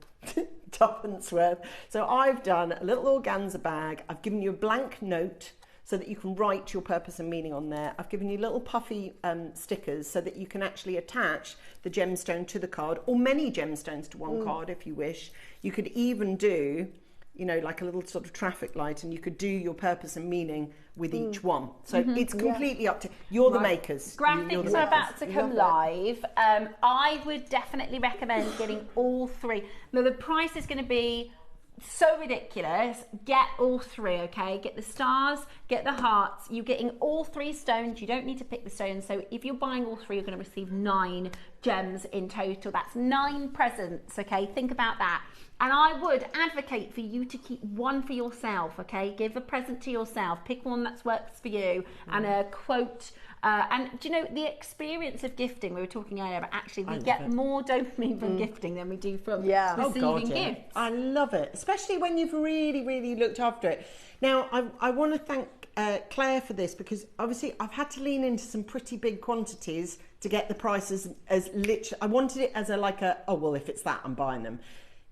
tuppence worth. So I've done a little organza bag. I've given you a blank note so that you can write your purpose and meaning on there. I've given you little puffy stickers so that you can actually attach the gemstone to the card, or many gemstones to one card if you wish. You could even do, you know, like a little sort of traffic light, and you could do your purpose and meaning with each one. So it's completely up to you're the makers. Graphics are about to come live. I would definitely recommend getting all three. Now the price is going to be so ridiculous. Get all three, okay? Get the stars, get the hearts. You're getting all three stones. You don't need to pick the stones. So if you're buying all three, you're going to receive 9 gems in total. That's 9 presents, okay? Think about that. And I would advocate for you to keep one for yourself, okay? Give a present to yourself. Pick one that works for you, and a quote. And do you know, the experience of gifting, we were talking earlier, but actually we get more dopamine from gifting than we do from receiving gifts. I love it, especially when you've really, really looked after it. Now, I want to thank Claire for this, because obviously I've had to lean into some pretty big quantities to get the prices as literally. I wanted it as oh, well, if it's that, I'm buying them.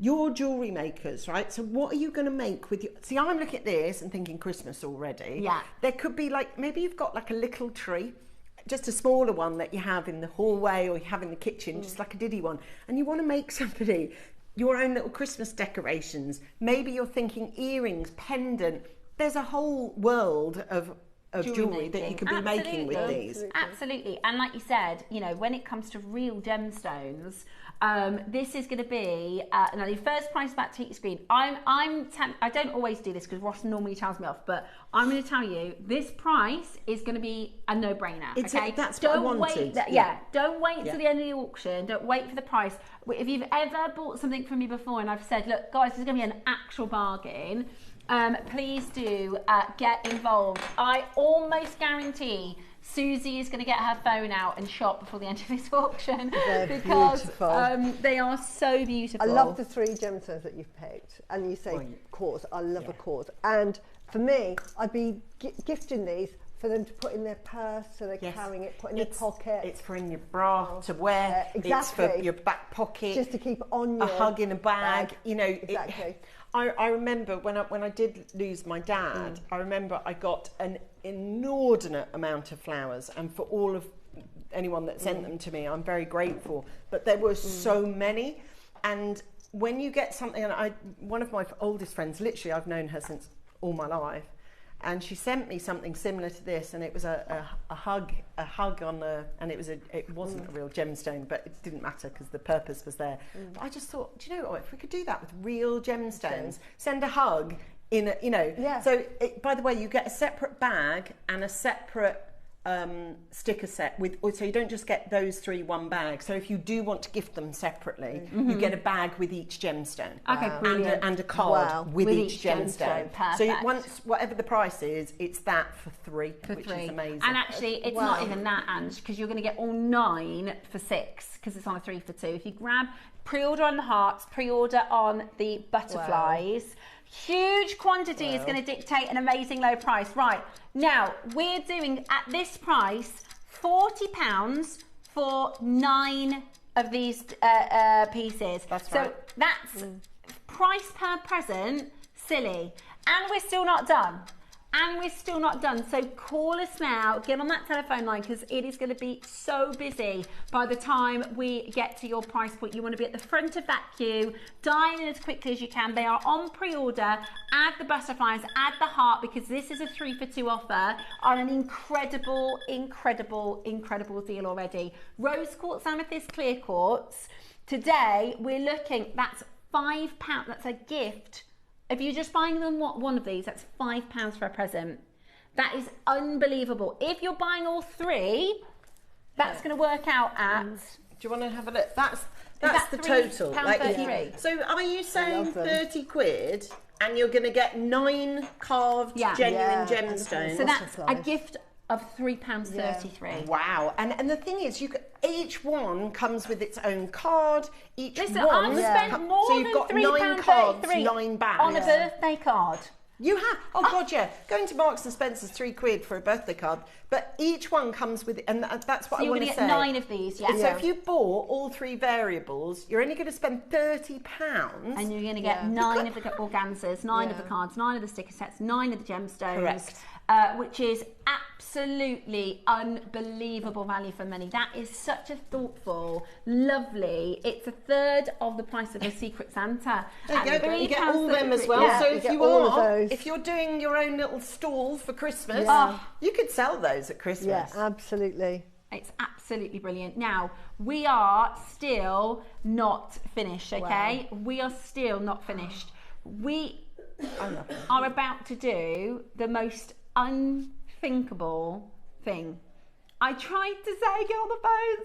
Your jewellery makers, right? So what are you going to make with your... See, I'm looking at this and thinking Christmas already. Yeah. There could be maybe you've got like a little tree, just a smaller one that you have in the hallway or you have in the kitchen, just like a diddy one. And you want to make somebody your own little Christmas decorations. Maybe you're thinking earrings, pendant. There's a whole world of jewellery that you could be making with these. Absolutely. And like you said, you know, when it comes to real gemstones, this is going to be now the first price back to your screen. I don't always do this because Ross normally tells me off, but I'm going to tell you this price is going to be a no-brainer. Okay, that's what I wanted. Don't wait till the end of the auction. Don't wait for the price. If you've ever bought something from me before and I've said, look, guys, this is going to be an actual bargain, please do get involved. I almost guarantee Susie is going to get her phone out and shop before the end of this auction because they are so beautiful. I love the 3 gemstones that you've picked, and you say quartz. I love a quartz, and for me, I'd be gifting these for them to put in their purse, so they're carrying it, put in their pocket. It's for in your bra to wear. Exactly. It's for your back pocket. Just to keep on you. A hug in a bag. You know. Exactly. I remember when I did lose my dad, I remember I got an inordinate amount of flowers, and for all of anyone that sent them to me, I'm very grateful. But there were so many, and when you get something, and one of my oldest friends, literally I've known her since all my life, and she sent me something similar to this, and it was a hug on and it wasn't a real gemstone, but it didn't matter because the purpose was there. But I just thought, do you know what, if we could do that with real gemstones, send a hug in a, you know. So by the way, you get a separate bag and a separate sticker set so you don't just get those 3 one bag. So if you do want to gift them separately, you get a bag with each gemstone. Okay, brilliant. And a card with each gemstone. Perfect. So once whatever the price is, it's that for 3, which is amazing. And actually, it's not even that, Ange, because you're going to get all 9 for 6 because it's on a 3 for 2. If you grab pre-order on the hearts, pre-order on the butterflies. Huge quantity is going to dictate an amazing low price. Right, now we're doing at this price £40 for 9 of these pieces. That's so that's price per present, silly. And we're still not done. So call us now, get on that telephone line, because it is going to be so busy by the time we get to your price point. You want to be at the front of that queue, dial in as quickly as you can. They are on pre-order. Add the butterflies, add the heart, because this is a 3 for 2 offer on an incredible deal already. Rose quartz, amethyst, clear quartz. Today we're looking, that's £5. That's a gift. If you're just buying them one of these, that's £5 for a present. That is unbelievable. If you're buying all 3, that's going to work out at... Do you want to have a look? That's the total. £3 So are you saying 30 quid And you're going to get 9 carved genuine gemstones. So that's a gift of £3.33. Wow. And the thing is, each one comes with its own card. Listen, I've spent more than £3.33 9 bags. on a birthday card. You have? Oh, God, yeah. Going to Marks and Spencer's £3 for a birthday card. But each one comes with, and that's what I want to say. So you're going to get 9 of these, So if you bought all 3 variables, you're only going to spend £30. And you're going to get 9 of the organzas, 9 of the cards, 9 of the sticker sets, 9 of the gemstones. Correct. Which is absolutely unbelievable value for money. That is such a thoughtful, lovely. It's a third of the price of a Secret Santa. There you go. You get all them as well. Yeah, so if you're doing your own little stall for Christmas, you could sell those at Christmas. Yeah, absolutely. It's absolutely brilliant. Now, we are still not finished, okay? Wow. We are still not finished. We are about to do the most unthinkable thing. I tried to say, get on the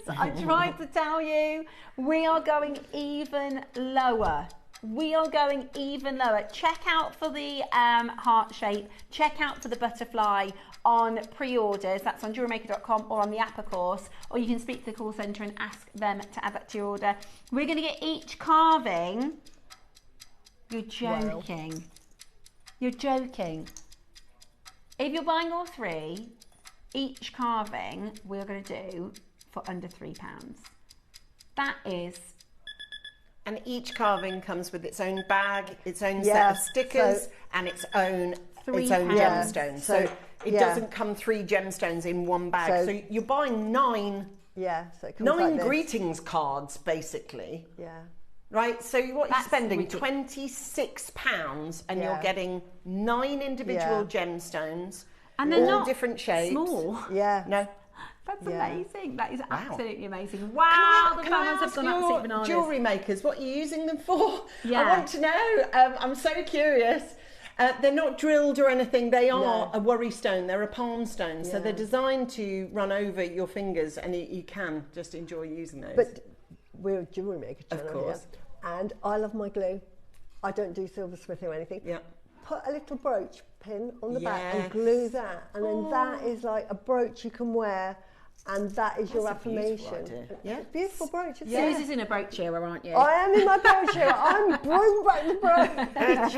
phones. I tried to tell you, we are going even lower. We are going even lower. Check out for the heart shape. Check out for the butterfly on pre-orders. That's on JewelleryMaker.com or on the app, of course. Or you can speak to the call centre and ask them to add that to your order. We're going to get each carving. You're joking. Wow. You're joking. If you're buying all 3, each carving we're going to do for under £3. That is... And each carving comes with its own bag, its own set of stickers, and its own gemstones. So it doesn't come 3 gemstones in one bag. So you're buying 9. Yeah. So it comes 9 like greetings cards, basically. Yeah. Right. So you're spending £26, and you're getting 9 individual gemstones, and they're all not different shapes. Small. Yeah. No. That's amazing. That is absolutely amazing. Wow, the fans have gone absolutely bananas. Jewellery makers, what are you using them for? Yeah. I want to know. I'm so curious. They're not drilled or anything. They are a worry stone. They're a palm stone. So they're designed to run over your fingers, and you can just enjoy using those. But we're a Jewellery Maker channel, of course. Here, and I love my glue. I don't do silversmithing or anything. Yeah. Put a little brooch pin on the back and glue that, and then that is like a brooch you can wear. And that is your affirmation. Beautiful brooch. Susie's in a brooch era, aren't you? I am in my brooch era. I'm bring back the brooch.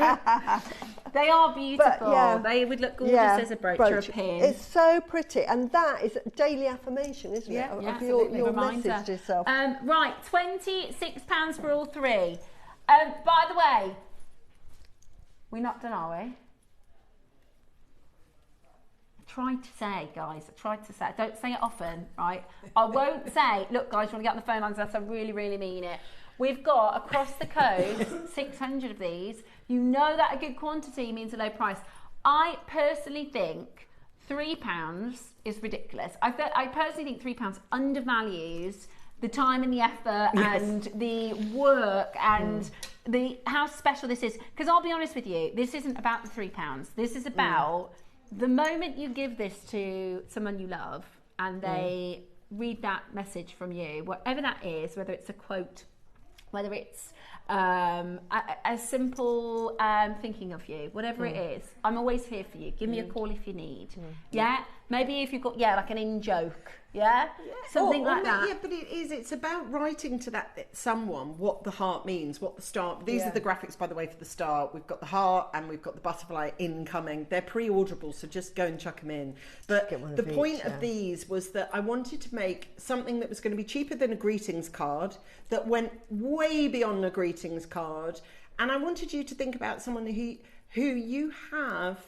They are beautiful. But, they would look gorgeous as a brooch or a pin. It's so pretty, and that is a daily affirmation, isn't it? Of your message to yourself. Right, £26 for all 3. By the way, we're not done, are we? Tried to say, guys, I don't say it often, right? I won't say, look, guys, you want to get on the phone lines, I really, really mean it. We've got, across the coast, 600 of these. You know that a good quantity means a low price. I personally think £3 is ridiculous. I personally think £3 undervalues the time and the effort and the work and how special this is. Because I'll be honest with you, this isn't about the £3. This is about... the moment you give this to someone you love and they read that message from you, whatever that is, whether it's a quote, whether it's a simple thinking of you, whatever it is, I'm always here for you. Give me a call if you need. Yeah? Maybe if you've got, like an in-joke. Yeah? Something like that. Yeah, but it's about writing to that someone what the heart means, what the star... These are the graphics, by the way, for the star. We've got the heart and we've got the butterfly incoming. They're pre-orderable, so just go and chuck them in. But the point of these was that I wanted to make something that was going to be cheaper than a greetings card, that went way beyond a greetings card. And I wanted you to think about someone who you have...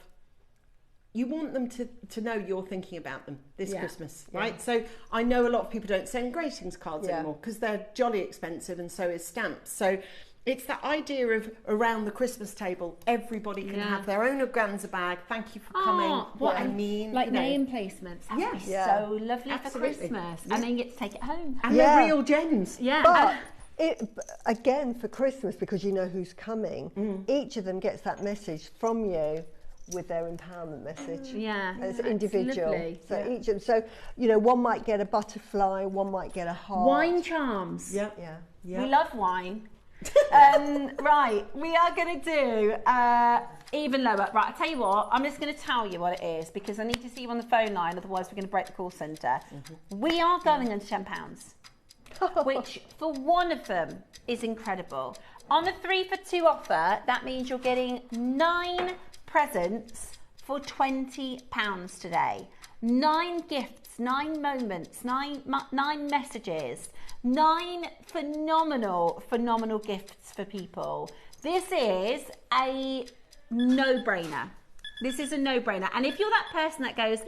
You want them to know you're thinking about them this Christmas, right? So I know a lot of people don't send greetings cards anymore because they're jolly expensive, and so is stamps. So it's that idea of around the Christmas table, everybody can have their own organza bag. Thank you for coming. What I mean, like name placements. That would be so lovely for Christmas, and then you get to take it home. And they're real gems. Yeah. But again, for Christmas, because you know who's coming, each of them gets that message from you with their empowerment message. It's individual. Lovely. So each of them. So, one might get a butterfly, one might get a heart. Wine charms. Yeah. We love wine. Right, we are going to do even lower. Right, I'll tell you what, I'm just going to tell you what it is because I need to see you on the phone line, otherwise we're going to break the call centre. We are going under £10, which for one of them is incredible. On the 3 for 2 offer, that means you're getting 9 presents for £20 today. 9 gifts, 9 moments, 9 messages, 9 phenomenal gifts for people. This is a no-brainer. This is a no-brainer. And if you're that person that goes,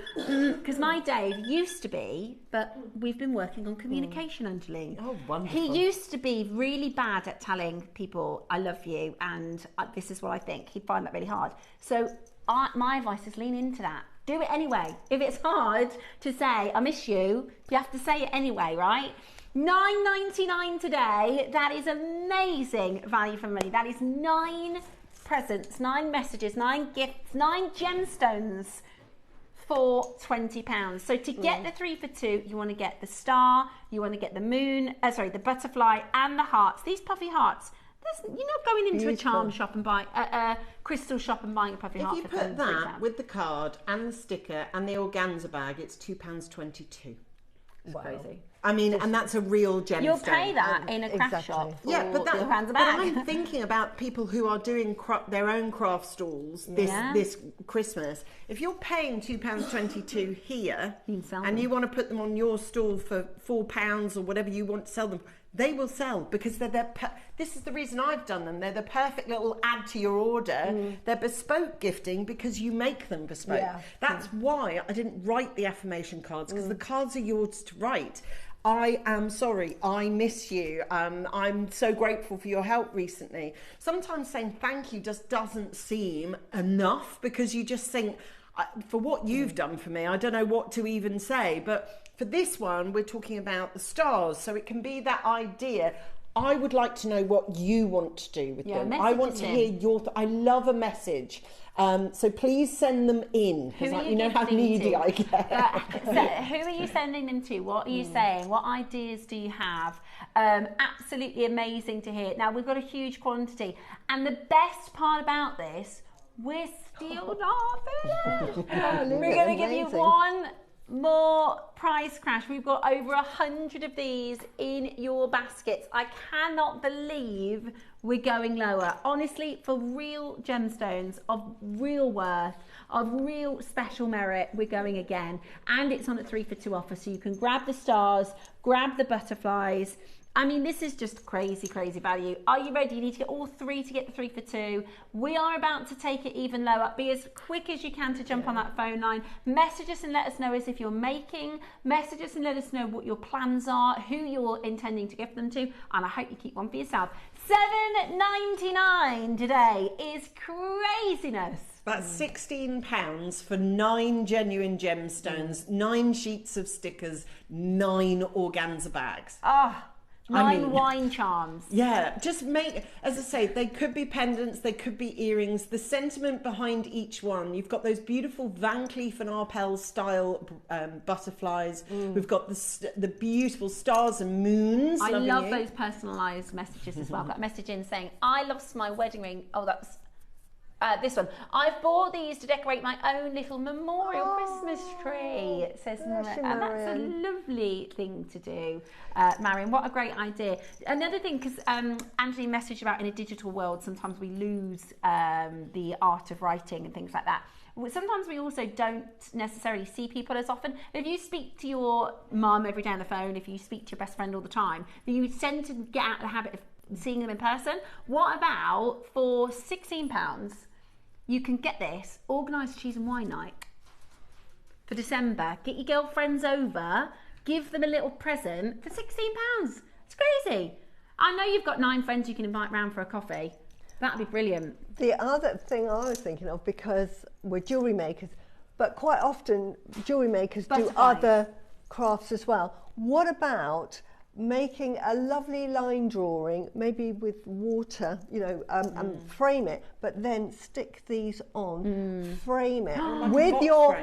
because my Dave used to be, but we've been working on communication, Angeline. Oh, wonderful. He used to be really bad at telling people, I love you, and this is what I think. He'd find that really hard. So my advice is lean into that. Do it anyway. If it's hard to say, I miss you, you have to say it anyway, right? $9.99 today. That is amazing value for money. That is 9 presents, 9 messages, 9 gifts, 9 gemstones for £20. So to get the 3 for 2, you want to get the star, you want to get the moon, the butterfly and the hearts. These puffy hearts, you're not going into a charm shop and buying a crystal shop and buying a puffy heart. If you put that with the card and the sticker and the organza bag, it's £2.22. Wow. Crazy. I mean, and that's a real gemstone. You'll pay that in a craft shop. Yeah, but I'm thinking about people who are doing their own craft stalls this Christmas. If you're paying £2.22 here, and you want to put them on your stall for £4 or whatever you want to sell them, they will sell because this is the reason I've done them. They're the perfect little add to your order. They're bespoke gifting because you make them bespoke. Yeah. That's why I didn't write the affirmation cards, because the cards are yours to write. I am sorry, I miss you, I'm so grateful for your help recently. Sometimes saying thank you just doesn't seem enough because you just think, for what you've done for me, I don't know what to even say. But for this one, we're talking about the stars. So it can be that idea. I would like to know what you want to do with them. I want to hear your... I love a message. So please send them in. You know how needy I get. So who are you sending them to? What are you saying? What ideas do you have? Absolutely amazing to hear. Now, we've got a huge quantity. And the best part about this, we're still not finished. We're going to give you one more price crash. We've got over 100 of these in your baskets. I cannot believe we're going lower. Honestly, for real gemstones of real worth, of real special merit, we're going again. And it's on a 3 for 2 offer, so you can grab the stars, grab the butterflies. I mean, this is just crazy, crazy value. Are you ready? You need to get all 3 to get the 3 for 2. We are about to take it even lower. Be as quick as you can to jump on that phone line. Message us and let us know as if you're making. Message us and let us know what your plans are, who you're intending to gift them to. And I hope you keep one for yourself. $7.99 today is craziness. That's £16 for 9 genuine gemstones, 9 sheets of stickers, 9 organza bags. 9 wine charms. Yeah, just make, as I say, they could be pendants, they could be earrings. The sentiment behind each one, you've got those beautiful Van Cleef & Arpels style butterflies. We've got the beautiful stars and moons. I love those personalised messages as well. I've got a message in saying, I lost my wedding ring. Oh, that's... this one. I've bought these to decorate my own little memorial Christmas tree, says Marion. And that's a lovely thing to do, Marion. What a great idea. Another thing, because Anthony messaged about in a digital world, sometimes we lose the art of writing and things like that. Sometimes we also don't necessarily see people as often. If you speak to your mum every day on the phone, if you speak to your best friend all the time, then you tend to get out of the habit of seeing them in person. What about for £16? You can get this organised cheese and wine night for December. Get your girlfriends over, give them a little present for £16. It's crazy. I know you've got 9 friends you can invite round for a coffee. That'd be brilliant. The other thing I was thinking of, because we're jewellery makers, but quite often jewellery makers do other crafts as well. What about making a lovely line drawing, maybe with water, you know, and frame it, but then stick these on, frame it Like with your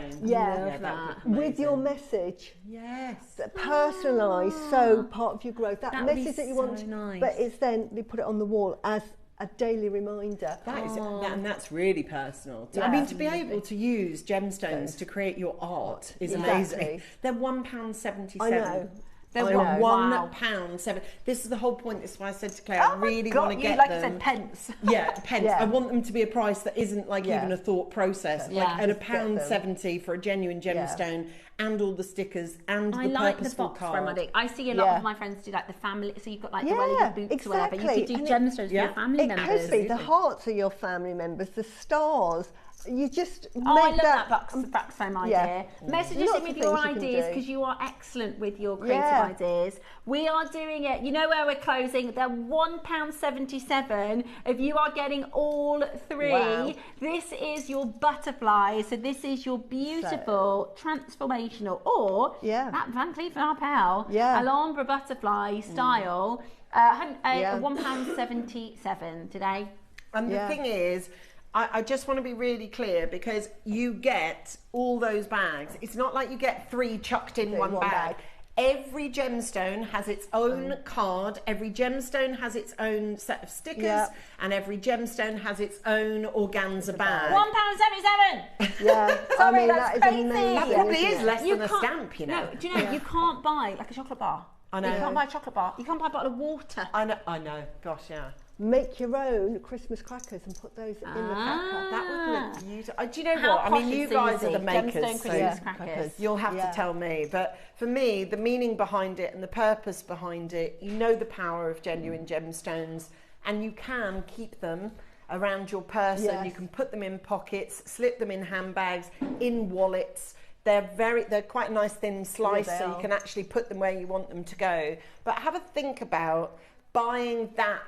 with your message. Yes. Personalised, so part of your growth. That message that you want, nice. but it's then they put it on the wall as a daily reminder. And that's really personal. I mean, to be able to use gemstones to create your art is amazing. They're £1.77. I know. They're £1.7. This is the whole point. This is why I said to Claire, I really want to get like them. I said, pence. Yeah, pence. I want them to be a price that isn't like even a thought process. Yeah. Like at £1.70 for a genuine gemstone and all the stickers and the purposeful card. I see a lot of my friends do like the family. So you've got like the wellies boots or whatever. You could do gemstones for your family members. It could be the hearts are your family members, the stars. You just make I love that back foam idea. Message us in with your things you ideas can do. because you are excellent with your creative ideas. We are doing it. You know where we're closing? They're £1.77 if you are getting all three. Wow. This is your butterfly. So this is your beautiful transformational or that Van Cleef & Arpels Alhambra butterfly style. £1.77 today. And the thing is, I just want to be really clear because you get all those bags. It's not like you get 3 chucked in one bag. Every gemstone has its own card, every gemstone has its own set of stickers, and every gemstone has its own organza bag. £1.77! Yeah, Sorry, I mean, that's that is crazy. amazing. That probably is less You than a can't- stamp, you know. No, do you know, you can't buy like a chocolate bar. I know. You can't buy a chocolate bar. You can't buy a bottle of water. I know. Gosh, yeah. Make your own Christmas crackers and put those in the cracker. That would look beautiful. Do you know How what? I mean, posh you is guys Susie? are the makers. Gemstone So Christmas crackers. you'll have to tell me. But for me, the meaning behind it and the purpose behind it, you know the power of genuine gemstones, and you can keep them around your person. Yes. You can put them in pockets, slip them in handbags, in wallets. They're quite a nice thin slice, so you can actually put them where you want them to go. But have a think about buying that.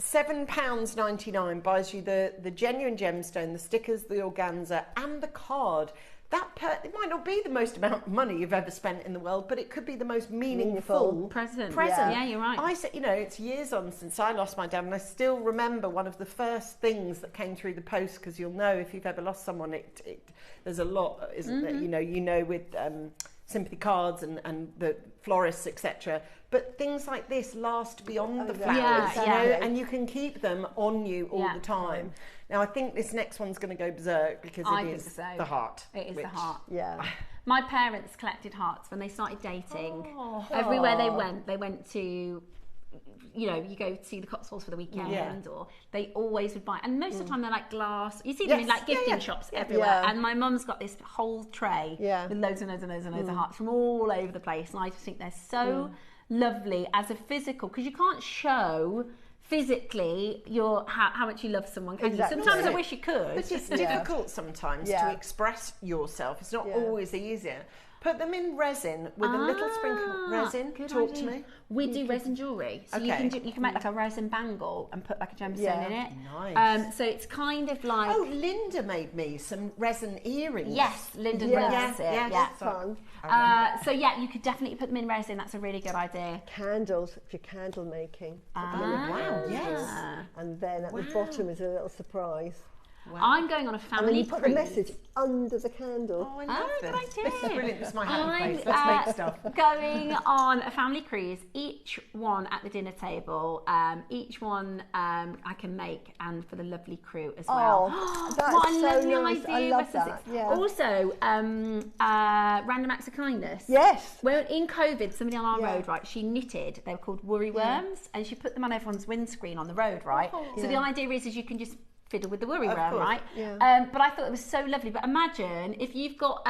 £7.99 buys you the genuine gemstone, the stickers, the organza, and the card. It might not be the most amount of money you've ever spent in the world, but it could be the most meaningful present. Yeah, you're right. I said, you know, it's years on since I lost my dad, and I still remember one of the first things that came through the post, because you'll know if you've ever lost someone, there's a lot, isn't there? You know, with sympathy cards and the florists, etc. But things like this last beyond the flowers, you know, and you can keep them on you all the time. Now, I think this next one's going to go berserk because it is the heart. It is the heart. Yeah. My parents collected hearts when they started dating. Everywhere they went to, you know, you go to the Cotswolds for the weekend, or they always would buy. And most of the time they're like glass. You see them in like gifting shops everywhere. Yeah. And my mum's got this whole tray with loads and loads and loads and loads of hearts from all over the place. And I just think they're so lovely as a physical, because you can't show physically how much you love someone, can you? Sometimes I wish you could. But it's difficult sometimes to express yourself. It's not always easier. Put them in resin with a little sprinkle of resin. Talk to me. We do resin jewellery, so you can make like a resin bangle and put like a gemstone in it. Nice. So it's kind of like Linda made me some resin earrings. Yes, Linda does it. Yeah, Fun. so you could definitely put them in resin. That's a really good idea. Candles, if you're candle making. Wow, yes. And then at the bottom is a little surprise. Wow. I'm going on a family And then you put the cruise. message under the candle. Oh, I love this. Good This is idea. brilliant. It's my happy place. I'm Let's make stuff. going on a family cruise. Each one at the dinner table. Each one I can make, and for the lovely crew as well. Oh, that's what a so lovely nice. idea, I love West that. Sussex. Yeah. Also, random acts of kindness. Yes. Well, in COVID, somebody on our road, right, she knitted. They were called worry worms, and she put them on everyone's windscreen on the road, right? So the idea is you can just fiddle with the worry worm, right? Yeah. But I thought it was so lovely. But imagine if you've got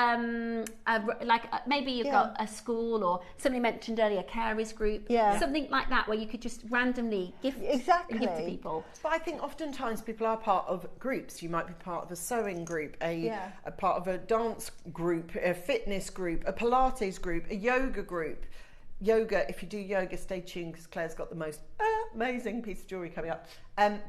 maybe you've got a school, or somebody mentioned earlier, carers group, something like that, where you could just randomly gift to people. But I think oftentimes people are part of groups. You might be part of a sewing group, a part of a dance group, a fitness group, a Pilates group, a yoga group. Yoga, if you do yoga, stay tuned, because Claire's got the most amazing piece of jewellery coming up.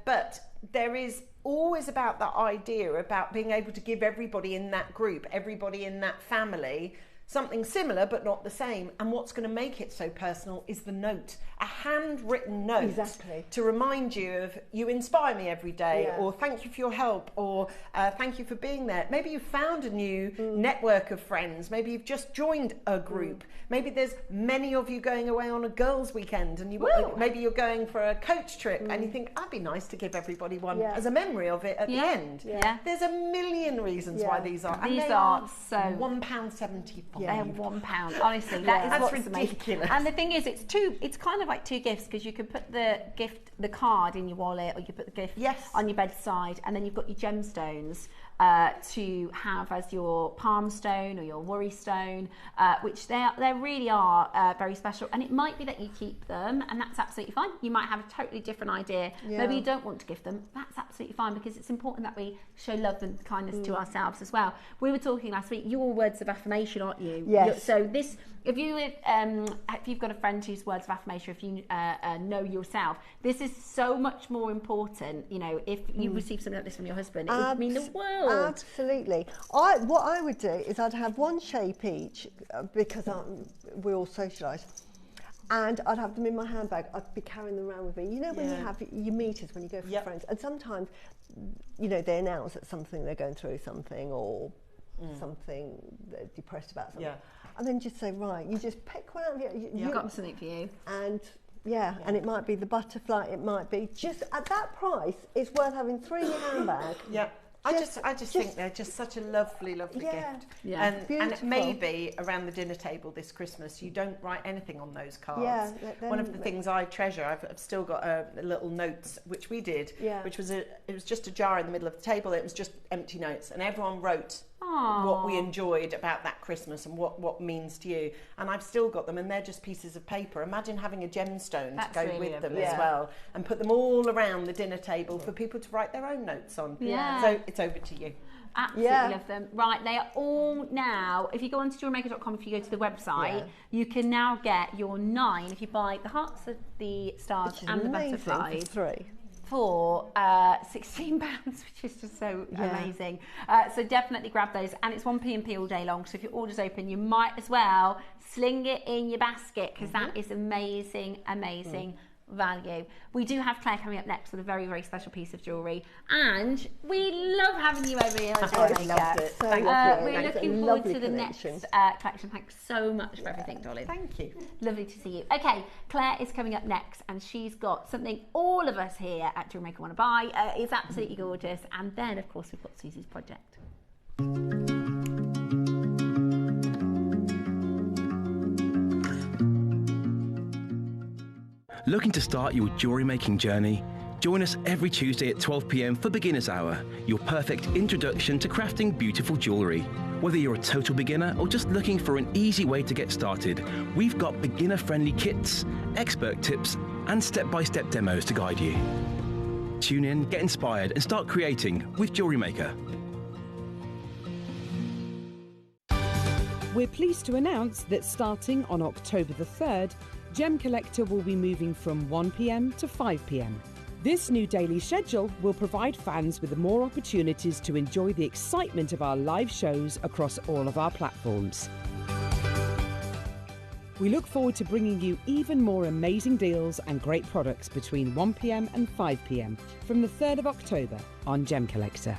But there is always about that idea about being able to give everybody in that group, everybody in that family, something similar but not the same. And what's going to make it so personal is the note, a handwritten note. Exactly. To remind you of, you inspire me every day, or thank you for your help, or thank you for being there. Maybe you've found a new network of friends. Maybe you've just joined a group. Maybe there's many of you going away on a girls' weekend, and maybe you're going for a coach trip, and you think, that'd be nice to give everybody one as a memory of it at the end. There's a million reasons why these are. And these are so £1.75. They're £1. Honestly, that's ridiculous. And the thing is, it's kind of like two gifts, because you can put the card in your wallet, or you put the gift on your bedside, and then you've got your gemstones to have as your palm stone or your worry stone, which they really are very special. And it might be that you keep them, and that's absolutely fine. You might have a totally different idea. Maybe you don't want to gift them. That's absolutely fine, because it's important that we show love and kindness to ourselves as well. We were talking last week, your words of affirmation, aren't you? Yes. So this, if you've got a friend whose words of affirmation, if you know yourself, this is so much more important. You know, if you receive something like this from your husband, it would mean the world. Absolutely. What I would do is I'd have one shape each, because we all socialise, and I'd have them in my handbag. I'd be carrying them around with me. You know, when you have your meters, when you go for friends, and sometimes, you know, they announce that they're going through something, or something they're depressed about something. And then just say, right, you just pick one out. I've got something for you. And and it might be the butterfly. It might be just at that price. It's worth having 3 in your handbag. I just think they're just such a lovely gift. And maybe around the dinner table this Christmas, you don't write anything on those cards. One of the things I treasure, I've still got a little notes, which we did, which was it was just a jar in the middle of the table. It was just empty notes, and everyone wrote what we enjoyed about that Christmas and what means to you. And I've still got them, and they're just pieces of paper. Imagine having a gemstone to go really with them as well, and put them all around the dinner table for people to write their own notes on. So it's over to you. Absolutely love them. Right, they are all now, if you go onto JewelleryMaker.com, if you go to the website, you can now get your 9, if you buy the hearts, the stars and the butterflies. For £16, which is just so amazing. So definitely grab those, and it's 1p&p all day long. So if your order's open, you might as well sling it in your basket, because that is amazing value. We do have Claire coming up next with a very, very special piece of jewellery, and we love having you over here. We're looking forward to the next collection. Thanks so much for everything, darling. Thank you. Lovely to see you. Okay, Claire is coming up next, and she's got something all of us here at JewelleryMaker want to buy. It's absolutely gorgeous. And then, of course, we've got Susie's project. Looking to start your jewellery making journey? Join us every Tuesday at 12 p.m. for Beginner's Hour, your perfect introduction to crafting beautiful jewellery. Whether you're a total beginner or just looking for an easy way to get started, we've got beginner-friendly kits, expert tips, and step-by-step demos to guide you. Tune in, get inspired, and start creating with JewelleryMaker. We're pleased to announce that starting on October the 3rd, Gem Collector will be moving from 1 p.m. to 5 p.m. This new daily schedule will provide fans with more opportunities to enjoy the excitement of our live shows across all of our platforms. We look forward to bringing you even more amazing deals and great products between 1 p.m. and 5 p.m. from the 3rd of October on Gem Collector.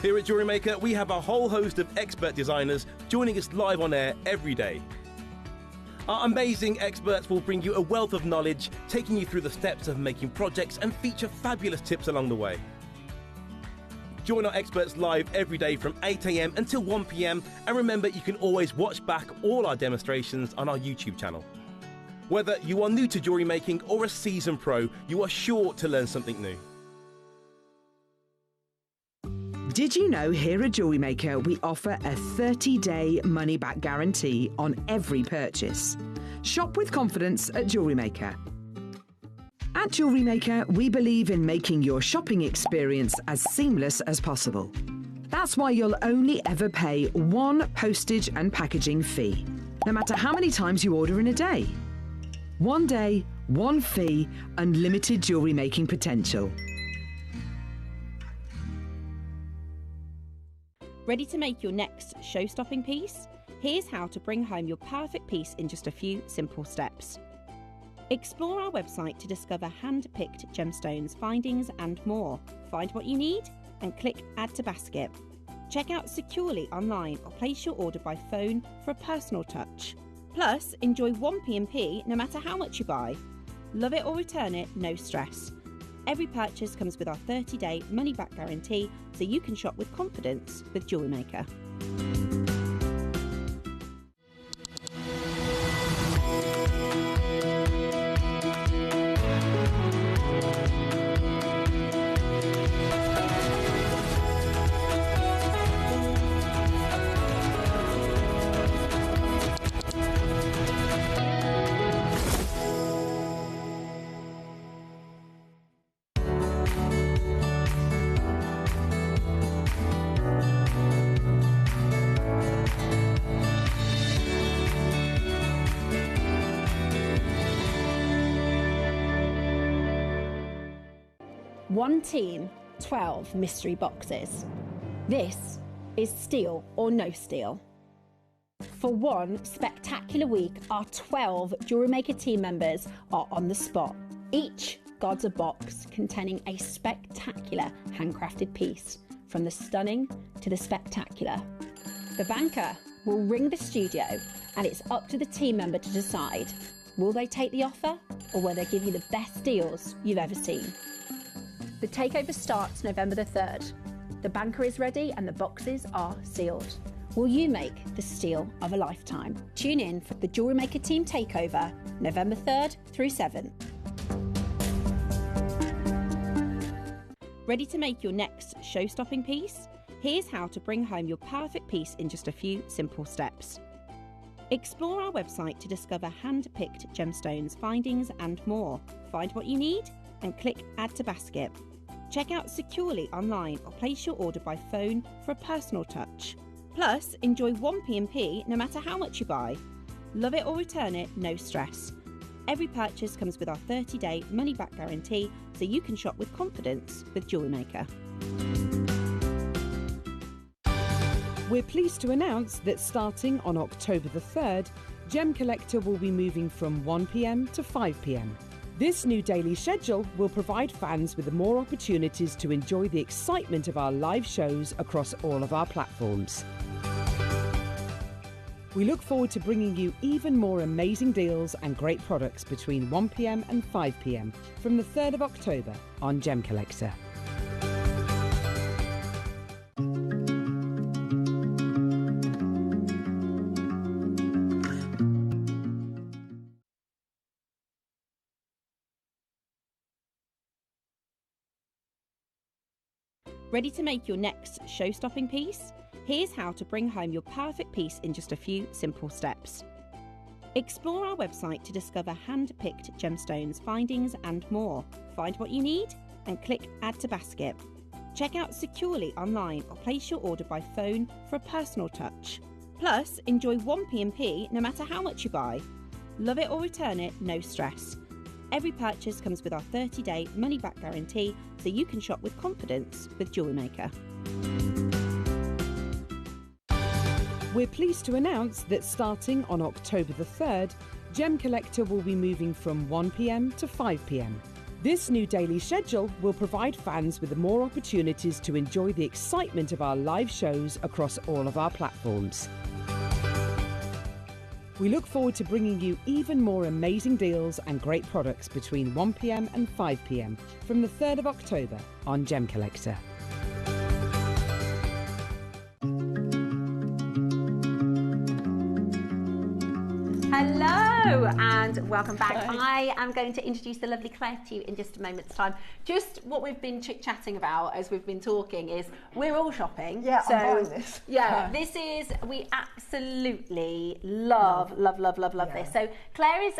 Here at JewelleryMaker, we have a whole host of expert designers joining us live on air every day. Our amazing experts will bring you a wealth of knowledge, taking you through the steps of making projects and feature fabulous tips along the way. Join our experts live every day from 8 a.m. until 1 p.m. and remember, you can always watch back all our demonstrations on our YouTube channel. Whether you are new to jewellery making or a seasoned pro, you are sure to learn something new. Did you know here at JewelleryMaker we offer a 30-day money-back guarantee on every purchase? Shop with confidence at JewelleryMaker. At JewelleryMaker, we believe in making your shopping experience as seamless as possible. That's why you'll only ever pay one postage and packaging fee, no matter how many times you order in a day. One day, one fee, unlimited jewellery making potential. Ready to make your next show-stopping piece? Here's how to bring home your perfect piece in just a few simple steps. Explore our website to discover hand-picked gemstones, findings and more. Find what you need and click Add to Basket. Check out securely online or place your order by phone for a personal touch. Plus, enjoy 1p&p no matter how much you buy. Love it or return it, no stress. Every purchase comes with our 30-day money-back guarantee, so you can shop with confidence with JewelleryMaker. One team, 12 mystery boxes. This is steal or no steal. For one spectacular week, our 12 JewelleryMaker team members are on the spot. Each guards a box containing a spectacular handcrafted piece, from the stunning to the spectacular. The banker will ring the studio, and it's up to the team member to decide, will they take the offer or will they give you the best deals you've ever seen? The takeover starts November the 3rd. The banker is ready and the boxes are sealed. Will you make the steal of a lifetime? Tune in for the JewelleryMaker team takeover, November 3rd through 7th. Ready to make your next show-stopping piece? Here's how to bring home your perfect piece in just a few simple steps. Explore our website to discover hand-picked gemstones, findings and more. Find what you need and click Add to Basket. Check out securely online or place your order by phone for a personal touch. Plus, enjoy 1p&p no matter how much you buy. Love it or return it, no stress. Every purchase comes with our 30-day money-back guarantee, so you can shop with confidence with JewelleryMaker. We're pleased to announce that starting on October the 3rd, Gem Collector will be moving from 1 p.m. to 5 p.m. This new daily schedule will provide fans with more opportunities to enjoy the excitement of our live shows across all of our platforms. We look forward to bringing you even more amazing deals and great products between 1 p.m. and 5 p.m. from the 3rd of October on Gem Collector. Ready to make your next show-stopping piece? Here's how to bring home your perfect piece in just a few simple steps. Explore our website to discover hand-picked gemstones, findings and more. Find what you need and click Add to Basket. Check out securely online or place your order by phone for a personal touch. Plus, enjoy 1p&p no matter how much you buy. Love it or return it, no stress. Every purchase comes with our 30-day money-back guarantee, so you can shop with confidence with JewelleryMaker. We're pleased to announce that starting on October the 3rd, Gem Collector will be moving from 1 p.m. to 5 p.m. This new daily schedule will provide fans with more opportunities to enjoy the excitement of our live shows across all of our platforms. We look forward to bringing you even more amazing deals and great products between 1 p.m. and 5 p.m. from the 3rd of October on Gem Collector. Hello and welcome back. I am going to introduce the lovely Claire to you in just a moment's time. Just what we've been chit-chatting about as we've been talking is we're all shopping. Yeah, so, I'm buying this. Yeah, this is, we absolutely love this. So Claire is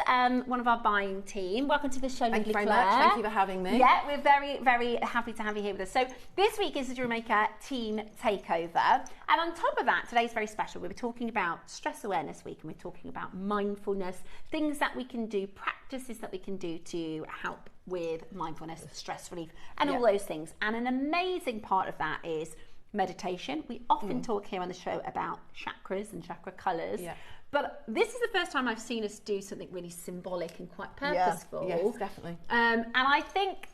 one of our buying team. Welcome to the show, Thank you very Claire. much. Thank you for having me. Yeah, we're very, very happy to have you here with us. So this week is the JewelleryMaker team takeover. And on top of that, today's very special. We're talking about Stress Awareness Week, and we're talking about mindfulness, things that we can do, practices that we can do to help with mindfulness, stress relief, and all those things. And an amazing part of that is meditation. We often talk here on the show about chakras and chakra colours. Yeah. But this is the first time I've seen us do something really symbolic and quite purposeful. Yeah. Yes, definitely. And I think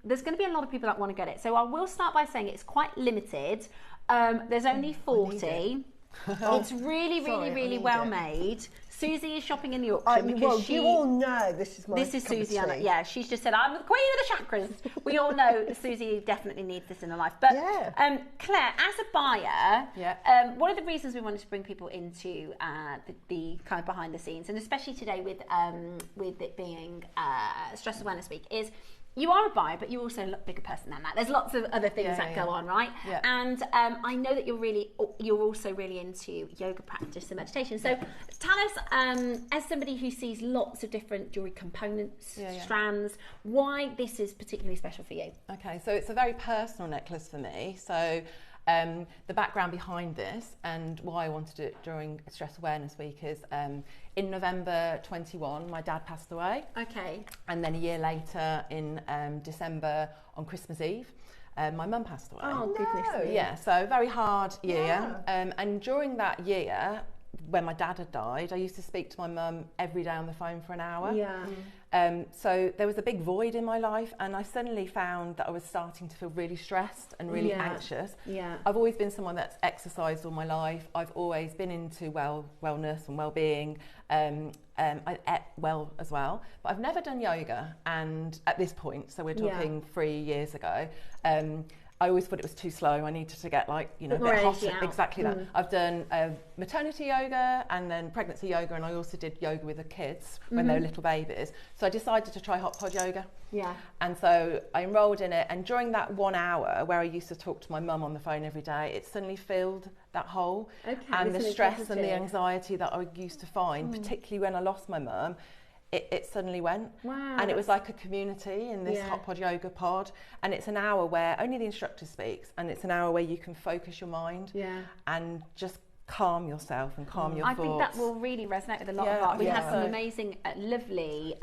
there's going to be a lot of people that want to get it. So I will start by saying it's quite limited. There's only 40. It's really well made. Susie is shopping in the auction because you all know this is my This is Susie. Yeah, she's just said, I'm the queen of the chakras. We all know Susie definitely needs this in her life. But Claire, as a buyer, one of the reasons we wanted to bring people into the kind of behind the scenes, and especially today with it being Stress Awareness Week, is you are a buyer, but you're also a bigger person than that. There's lots of other things that go on, right? Yeah. And I know that you're also really into yoga practice and meditation. So tell us, as somebody who sees lots of different jewellery components, strands, why this is particularly special for you. Okay, so it's a very personal necklace for me. So the background behind this and why I wanted it during Stress Awareness Week is in November 21, my dad passed away. Okay. And then a year later in December on Christmas Eve, my mum passed away. Oh, goodness me. Yeah, so a very hard year. Yeah. And during that year, when my dad had died, I used to speak to my mum every day on the phone for an hour. Yeah. So there was a big void in my life, and I suddenly found that I was starting to feel really stressed and really anxious. Yeah. I've always been someone that's exercised all my life. I've always been into wellness and well-being. I ate well as well, but I've never done yoga. And at this point, so we're talking 3 years ago, I always thought it was too slow. I needed to get a bit hotter. Exactly that. I've done maternity yoga and then pregnancy yoga, and I also did yoga with the kids when they were little babies. So I decided to try hot pod yoga. Yeah. And so I enrolled in it, and during that 1 hour where I used to talk to my mum on the phone every day, it suddenly filled that hole. Okay, and the stress and the anxiety that I used to find, particularly when I lost my mum, it suddenly went. Wow. And it was like a community in this hot pod yoga pod, and it's an hour where only the instructor speaks, and it's an hour where you can focus your mind and just calm yourself and calm your thoughts. I think that will really resonate with a lot of us. We had some amazing, lovely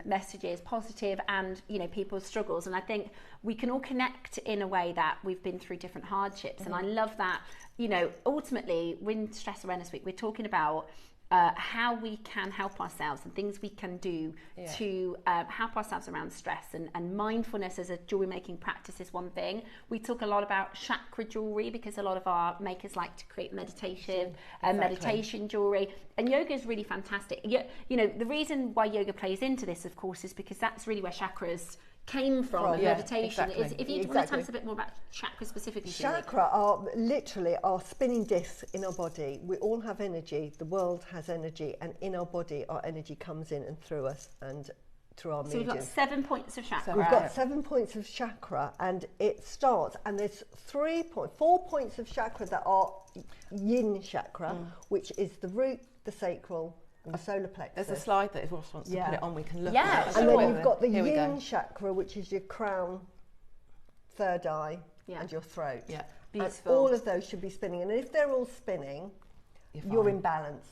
messages, positive and people's struggles, and I think we can all connect in a way that we've been through different hardships. And I love that, ultimately, when Stress Awareness Week, we're talking about how we can help ourselves and things we can do to help ourselves around stress, and mindfulness as a jewelry making practice is one thing. We talk a lot about chakra jewelry because a lot of our makers like to create meditation meditation jewelry, and yoga is really fantastic. The reason why yoga plays into this, of course, is because that's really where chakras came from, and meditation. If you want to tell us a bit more about chakra specifically. Chakra are literally our spinning discs in our body. We all have energy, the world has energy, and in our body our energy comes in and through us and through our medium. So we've got 7 points of chakra. We've got 7 points of chakra, and it starts, and there's 4 points of chakra that are yin chakra, which is the root, the sacral, and the solar plexus. There's a slide that if Ross wants to put it on, we can look at it. And then you've got the yin chakra, which is your crown, third eye, and your throat. Yeah, beautiful. And all of those should be spinning, and if they're all spinning, you're in balance.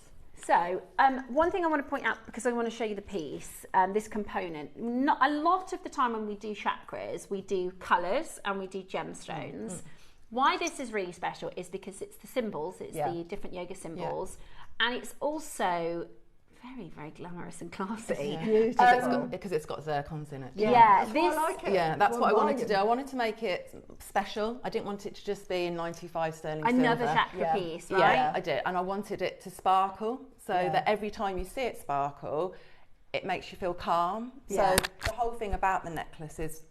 So, one thing I want to point out, because I want to show you the piece, this component. A lot of the time when we do chakras, we do colours and we do gemstones. Why this is really special is because it's the symbols, it's the different yoga symbols, and it's also very, very glamorous and classy. Because it's got zircons in it. That's why I like it. Yeah, that's what I wanted to do. I wanted to make it special. I didn't want it to just be in 95 sterling silver. Another chakra piece, right? Yeah, I did. And I wanted it to sparkle, so that every time you see it sparkle, it makes you feel calm. So the whole thing about the necklace is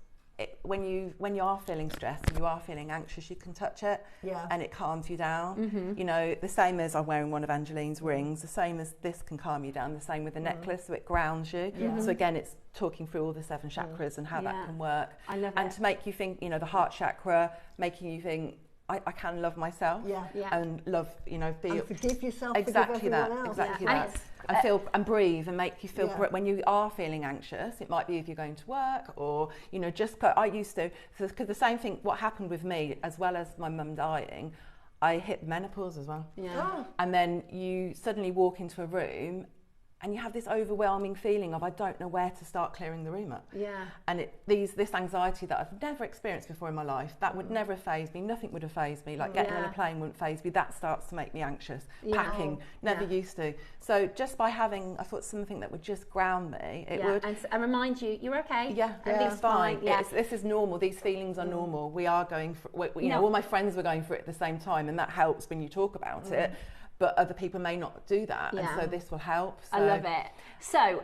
when you are feeling stressed and you are feeling anxious, you can touch it, and it calms you down. You know, the same as I'm wearing one of Angeline's rings, the same as this can calm you down, the same with the necklace, so it grounds you. So again, it's talking through all the 7 chakras and how that can work. I love and it. to make you think, you know, the heart chakra, making you think, I can love myself and love, you know, and forgive yourself, exactly forgive that, else. exactly that. And feel and breathe and make you feel when you are feeling anxious. It might be if you're going to work, or you know, just I used to, because the same thing. What happened with me, as well as my mum dying, I hit menopause as well. And then you suddenly walk into a room and you have this overwhelming feeling of, I don't know where to start clearing the room up. And this anxiety that I've never experienced before in my life, that would never have fazed me. Nothing would have fazed me. Like getting on a plane wouldn't faze me. That starts to make me anxious. Packing, never used to. So just by having, I thought, something that would just ground me, it would. And remind you, you're okay. It's fine. This is normal. These feelings are normal. We are going for, you know, all my friends were going for it at the same time, and that helps when you talk about it. But other people may not do that, and so this will help. So. I love it. So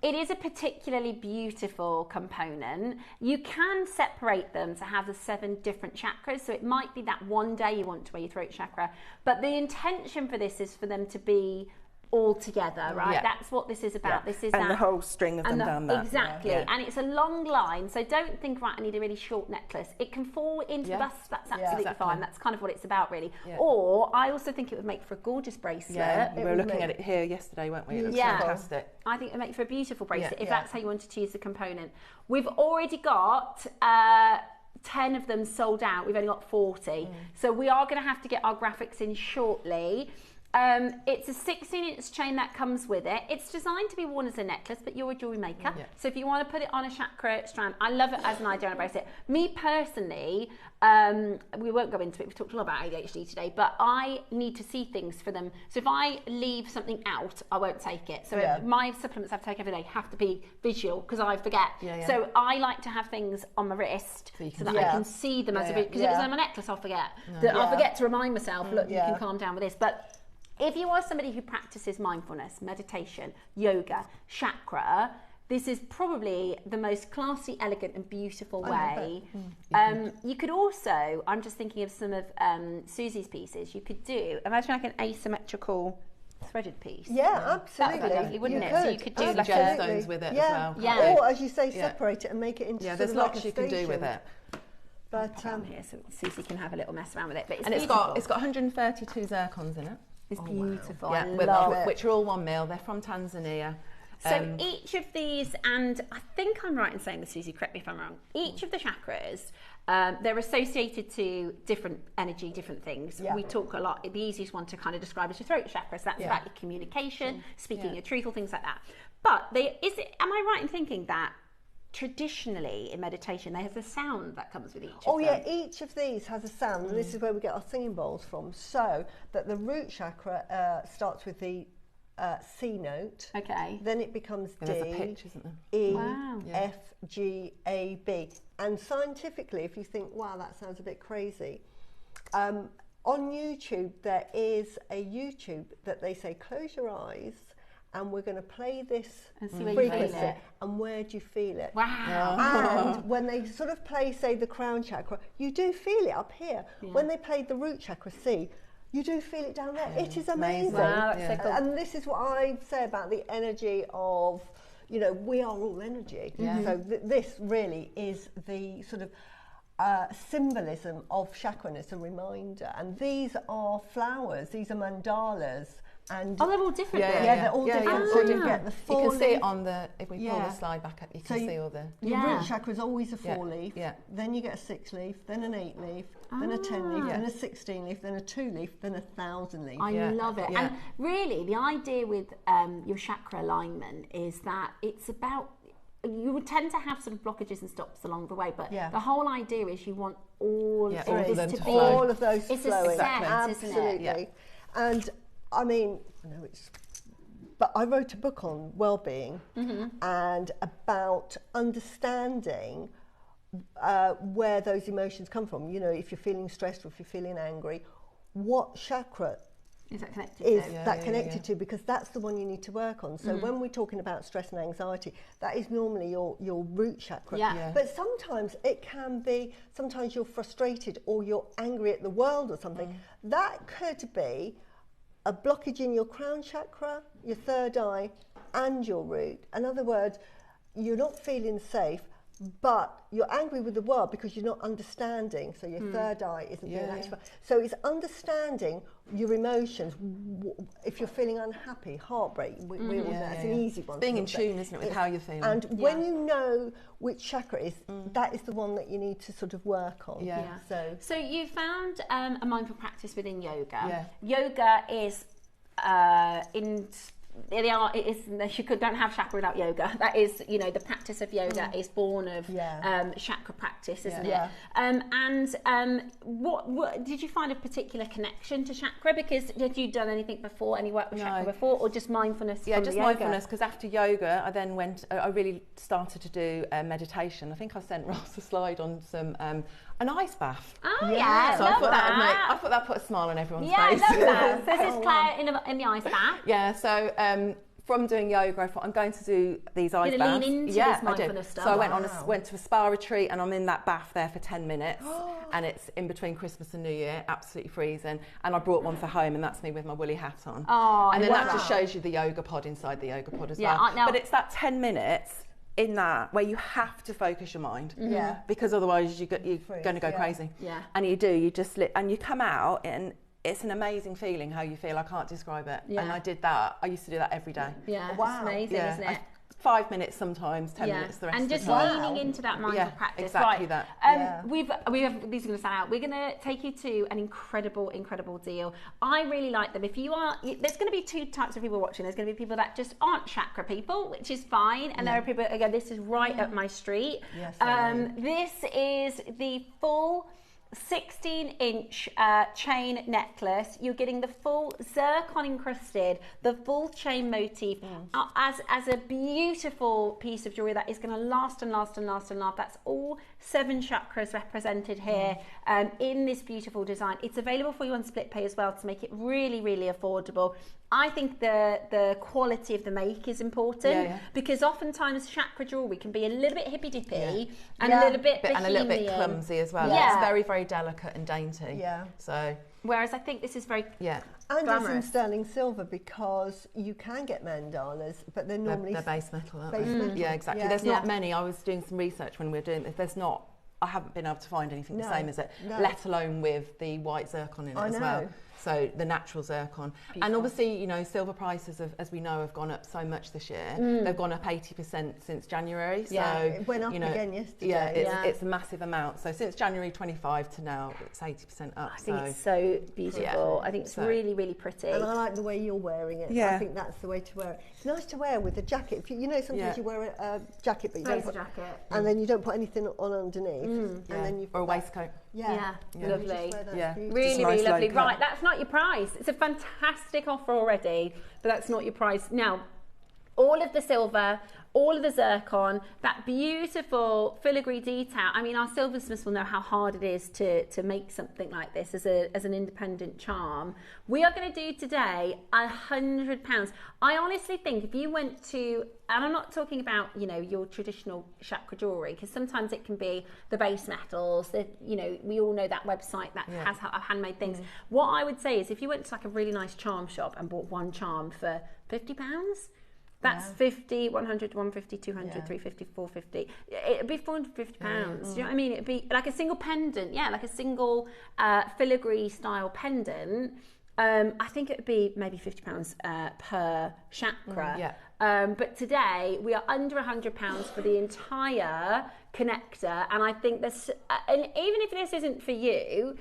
it is a particularly beautiful component. You can separate them to have the 7 different chakras. So it might be that one day you want to wear your throat chakra, but the intention for this is for them to be all together, right? That's what this is about. This is and the whole string of them down there. Exactly. And it's a long line, so don't think, right, I need a really short necklace. It can fall into the bust. That's absolutely fine. That's kind of what it's about, really. Or I also think it would make for a gorgeous bracelet. We were looking at it here yesterday, weren't we? It looks fantastic. I think it would make for a beautiful bracelet if that's how you want to choose the component. We've already got 10 of them sold out. We've only got 40. So we are going to have to get our graphics in shortly. It's a 16-inch chain that comes with it. It's designed to be worn as a necklace, but you're a jewellery maker. So if you want to put it on a chakra strand, I love it as an idea on a bracelet. Me personally, we won't go into it. We've talked a lot about ADHD today, but I need to see things for them. So if I leave something out, I won't take it. So my supplements I take every day have to be visual because I forget. So I like to have things on my wrist so that I can see them as a because if it's on my necklace, I'll forget. I'll forget to remind myself, look, you can calm down with this. But if you are somebody who practices mindfulness, meditation, yoga, chakra, this is probably the most classy, elegant and beautiful way. You could also, I'm just thinking of some of Susie's pieces, you could do, imagine like an asymmetrical threaded piece. Absolutely. That would be lovely, wouldn't it? So you could do like gemstones with it as well. Or, as you say, separate it and make it into there's lots you can do with it. But here so Susie can have a little mess around with it. But it's got 132 zircons in it. It's beautiful. Wow. Which are all 1 mil. They're from Tanzania. So each of these, and I think I'm right in saying this, Susie, correct me if I'm wrong, each of the chakras, they're associated to different energy, different things. We talk a lot, the easiest one to kind of describe is your throat chakra, so that's about your communication, speaking your truth, all things like that. But am I right in thinking that traditionally in meditation there's a sound that comes with each of them? Each of these has a sound, and this is where we get our singing bowls from, so that the root chakra starts with the C note, then it becomes D, there's a pitch, isn't there? E, F, G, A, B. And scientifically, if you think, wow, that sounds a bit crazy, on YouTube there is a YouTube that they say, close your eyes and we're going to play this frequency. And where do you feel it? Wow. And when they sort of play, say, the crown chakra, you do feel it up here. When they play the root chakra, C, you do feel it down there. It is amazing. Wow, that's so cool. And this is what I say about the energy of, you know, we are all energy. So this really is the sort of symbolism of chakra, and it's a reminder. And these are flowers, these are mandalas. And they're all different. They're all different. So you get the four. You can see it on the, if we pull the slide back up, you can see all the. Your root chakra is always a 4-leaf. Then you get a 6-leaf, then an 8-leaf, then a 10-leaf, then a 16-leaf, then a 2-leaf, then a 1,000-leaf. I love it. And really, the idea with your chakra alignment is that it's about. You would tend to have sort of blockages and stops along the way, but the whole idea is you want all of this to be all of those it's flowing. A set, absolutely. Isn't it? And I mean, but I wrote a book on well-being and about understanding where those emotions come from. You know, if you're feeling stressed or if you're feeling angry, what chakra Is that connected is to? that connected to, because that's the one you need to work on. So when we're talking about stress and anxiety, that is normally your root chakra. But sometimes it can be, sometimes you're frustrated or you're angry at the world or something. That could be a blockage in your crown chakra, your third eye, and your root. In other words, you're not feeling safe, but you're angry with the world because you're not understanding. So your third eye isn't being activated. So it's understanding your emotions. If you're feeling unhappy, heartbreak, that's an easy one. Being in tune, isn't it, with how you're feeling. And when you know which chakra is, that is the one that you need to sort of work on. So you found a mindful practice within yoga. Yoga is you don't have chakra without yoga. That is, the practice of yoga is born of chakra practice, isn't it? And what did you find a particular connection to chakra? Because had you done anything before, any work with chakra before, or just mindfulness? Just mindfulness. Because after yoga, I then I really started to do meditation. I think I sent Ross a slide on some an ice bath. Oh yeah, so I thought that put a smile on everyone's face. I love that. So this is Claire in the ice bath. So from doing yoga, I thought I'm going to do these ice baths. Lean into this mindfulness stuff. So I went to a spa retreat, and I'm in that bath there for 10 minutes, and it's in between Christmas and New Year, absolutely freezing. And I brought one for home, and that's me with my woolly hat on. And then that just shows you the yoga pod inside the yoga pod as well. But it's that 10 minutes in that where you have to focus your mind, because otherwise you're going to go crazy. And you just and you come out, and it's an amazing feeling how you feel. I can't describe it. And I did that. I used to do that every day. It's amazing, isn't it? 5 minutes sometimes, 10 minutes the rest and of just the time. leaning into that mindful practice. Exactly that. We have these are going to sound out. We're going to take you to an incredible deal. I really like them. If you are, there's going to be two types of people watching. There's going to be people that just aren't chakra people, which is fine, and there are people that go, this is right up my street. This is the full 16-inch chain necklace. You're getting the full zircon encrusted, the full chain motif as a beautiful piece of jewelry that is going to last and last and last and last. That's all 7 chakras represented here in this beautiful design. It's available for you on split pay as well to make it really, really affordable. I think the quality of the make is important because oftentimes chakra jewelry can be a little bit hippy dippy and a little bit and a little bit clumsy as well. It's very, very delicate and dainty. So whereas I think this is very and glamorous. It's in sterling silver, because you can get mandalas, but they're normally they're base metal, aren't base they? metal. Yeah, exactly. There's not many. I was doing some research when we were doing this. There's not. I haven't been able to find anything the same as it, let alone with the white zircon in it as well. So the natural zircon. Beautiful. And obviously, silver prices, as we know, have gone up so much this year. They've gone up 80% since January. So it went up again yesterday. It's a massive amount. So since January 25 to now, it's 80% up. I think it's so beautiful. I think it's really, really pretty. And I like the way you're wearing it. I think that's the way to wear it. It's nice to wear with a jacket. Sometimes you wear a jacket, but you don't put, and then you don't put anything on underneath. And then you've or a waistcoat. Lovely. Really, really lovely. Right, that's not your price. It's a fantastic offer already, but that's not your price. Now, all of the silver, all of the zircon, that beautiful filigree detail. I mean, our silversmiths will know how hard it is to make something like this as an independent charm. We are going to do today £100. I honestly think if you went to, and I'm not talking about, your traditional chakra jewellery, because sometimes it can be the base metals, we all know that website that has handmade things. What I would say is if you went to like a really nice charm shop and bought one charm for £50, that's 50, 100, 150, 200, 350, 450. It'd be £450. Do you know what I mean? It'd be like a single pendant, like a single filigree style pendant. I think it would be maybe £50 per chakra. But today we are under £100 for the entire connector, and I think this. And even if this isn't for you,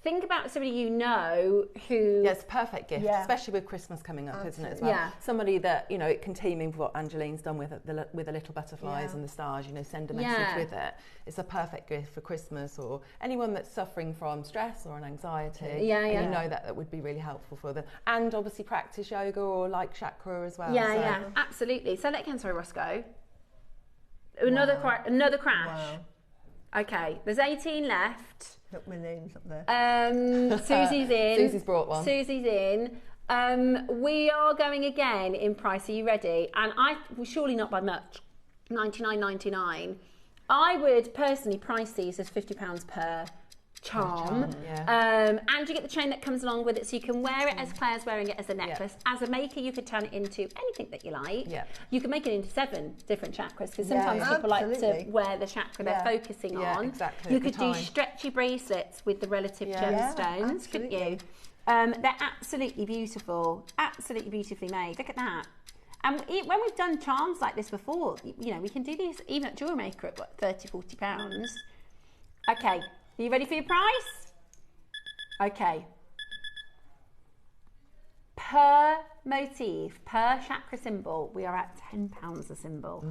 think about somebody who... Yeah, it's a perfect gift, especially with Christmas coming up, isn't it, as well? Yeah. Somebody that, it can team in with what Angeline's done with the little butterflies and the stars, send a message with it. It's a perfect gift for Christmas, or anyone that's suffering from stress or an anxiety. And you know that would be really helpful for them. And obviously practice yoga or like chakra as well. Yeah, absolutely. So let Ken, Roscoe. Another crash. Wow. Okay, there's 18 left. Look, my name's up there. Susie's in. Susie's brought one. Susie's in. We are going again in price. Are you ready? And well, surely not by much. $99.99. I would personally price these as £50 per charm. And you get the chain that comes along with it, so you can wear it as Claire's wearing it as a necklace. As a maker, you could turn it into anything that you like. You can make it into 7 different chakras, because sometimes people like to wear the chakra they're focusing on. Exactly. You could do stretchy bracelets with the relative gemstones, couldn't you? They're absolutely beautiful, absolutely beautifully made. Look at that. And when we've done charms like this before, you know, we can do these even at JewelleryMaker at what, £30, £40. Okay, are you ready for your price? Okay. Per motif, per chakra symbol, we are at £10 a symbol.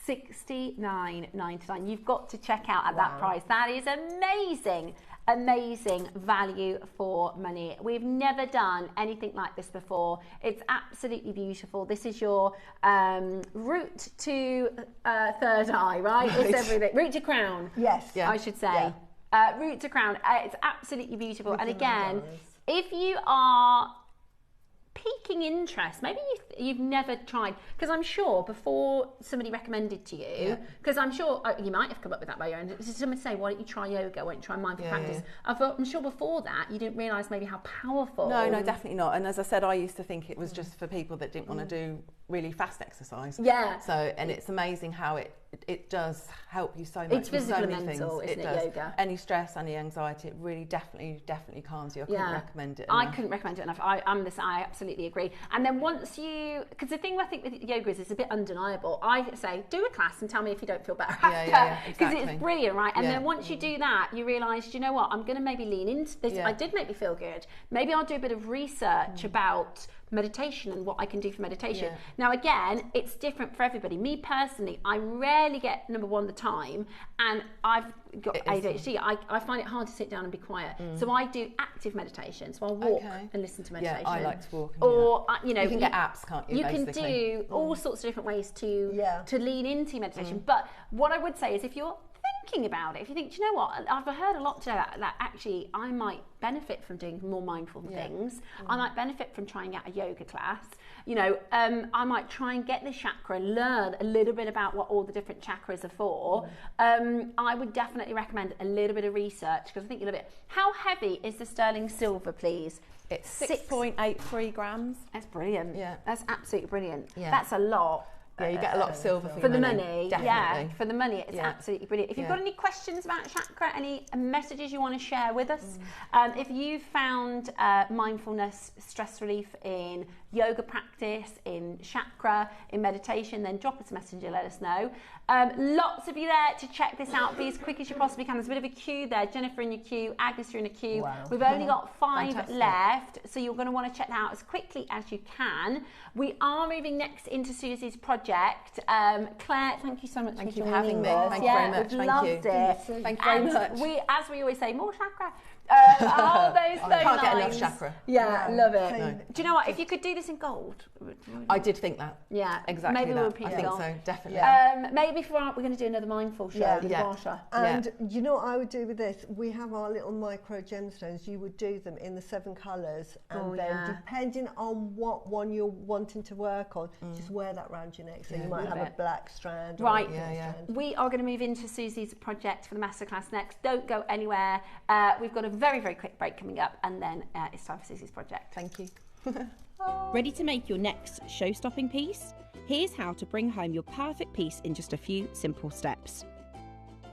$69.99. You've got to check out at that price. That is amazing. Amazing value for money. We've never done anything like this before. It's absolutely beautiful. This is your route to third eye, right? It's everything. Route to crown. Yes. I should say. Route to crown. It's absolutely beautiful. And again, if you are piquing interest, maybe you've never tried, because I'm sure before somebody recommended to you, because I'm sure you might have come up with that by your own, someone say, why don't you try yoga, why don't you try mindful practice? I'm sure before that you didn't realise maybe how powerful. No, definitely not. And as I said, I used to think it was just for people that didn't want to do really fast exercise. So, and it's amazing how it does help you so much. It's with physical so many and mental, things. isn't it, yoga? Any stress, any anxiety, it really definitely calms you. I couldn't recommend it enough. I couldn't recommend it enough. I absolutely agree. And then once you, because the thing I think with yoga is it's a bit undeniable. I say, do a class and tell me if you don't feel better after. Because it's brilliant, right? And then once you do that, you realise, you know what, I'm going to maybe lean into this. I did make me feel good. Maybe I'll do a bit of research about meditation and what I can do for meditation. Now again, it's different for everybody. Me personally, I rarely get, number one, the time, and I've got ADHD. I find it hard to sit down and be quiet. So I do active meditation. So I'll walk and listen to meditation. Yeah, I like to walk. Or you know, you can get apps, can't you? You can do all sorts of different ways to lean into meditation. But what I would say is, if you're thinking about it, if you think, do you know what, I've heard a lot today that actually I might benefit from doing more mindful things. I might benefit from trying out a yoga class. You know, I might try and get this chakra and learn a little bit about what all the different chakras are for. I would definitely recommend a little bit of research, because I think you'll love it. How heavy is the sterling silver, please? It's 6.83 grams. That's brilliant. Yeah. That's absolutely brilliant. Yeah. That's a lot. Yeah, you get a lot of silver for the money. Definitely. Yeah, for the money, it's absolutely brilliant. If you've got any questions about chakra, any messages you want to share with us, if you found mindfulness, stress relief in yoga practice, in chakra, in meditation, then drop us a message and let us know. Lots of you there to check this out. Be as quick as you possibly can. There's a bit of a queue there. Jennifer in your queue, Agnes, you're in a queue. Wow. We've only got 5 left, so you're going to want to check that out as quickly as you can. We are moving next into Susie's project. Claire, thank you so much for having me. Thank you very much. Loved it. Thank you very much. As we always say, more chakra. All those phone can't get lines. enough chakra. Yeah, love it. No. Do you know what? If you could do this in gold, I did think that. Yeah, exactly. Maybe that. we'll repeat I think gold. so, definitely. Maybe we're going to do another mindful show. And you know what I would do with this? We have our little micro gemstones. You would do them in the 7 colours, and then depending on what one you're wanting to work on, just wear that around your neck. So you might have a black strand. Right. Strand. We are going to move into Susie's project for the masterclass next. Don't go anywhere. We've got a very, very quick break coming up, and then it's time for Susie's project. Thank you. Ready to make your next show-stopping piece? Here's how to bring home your perfect piece in just a few simple steps.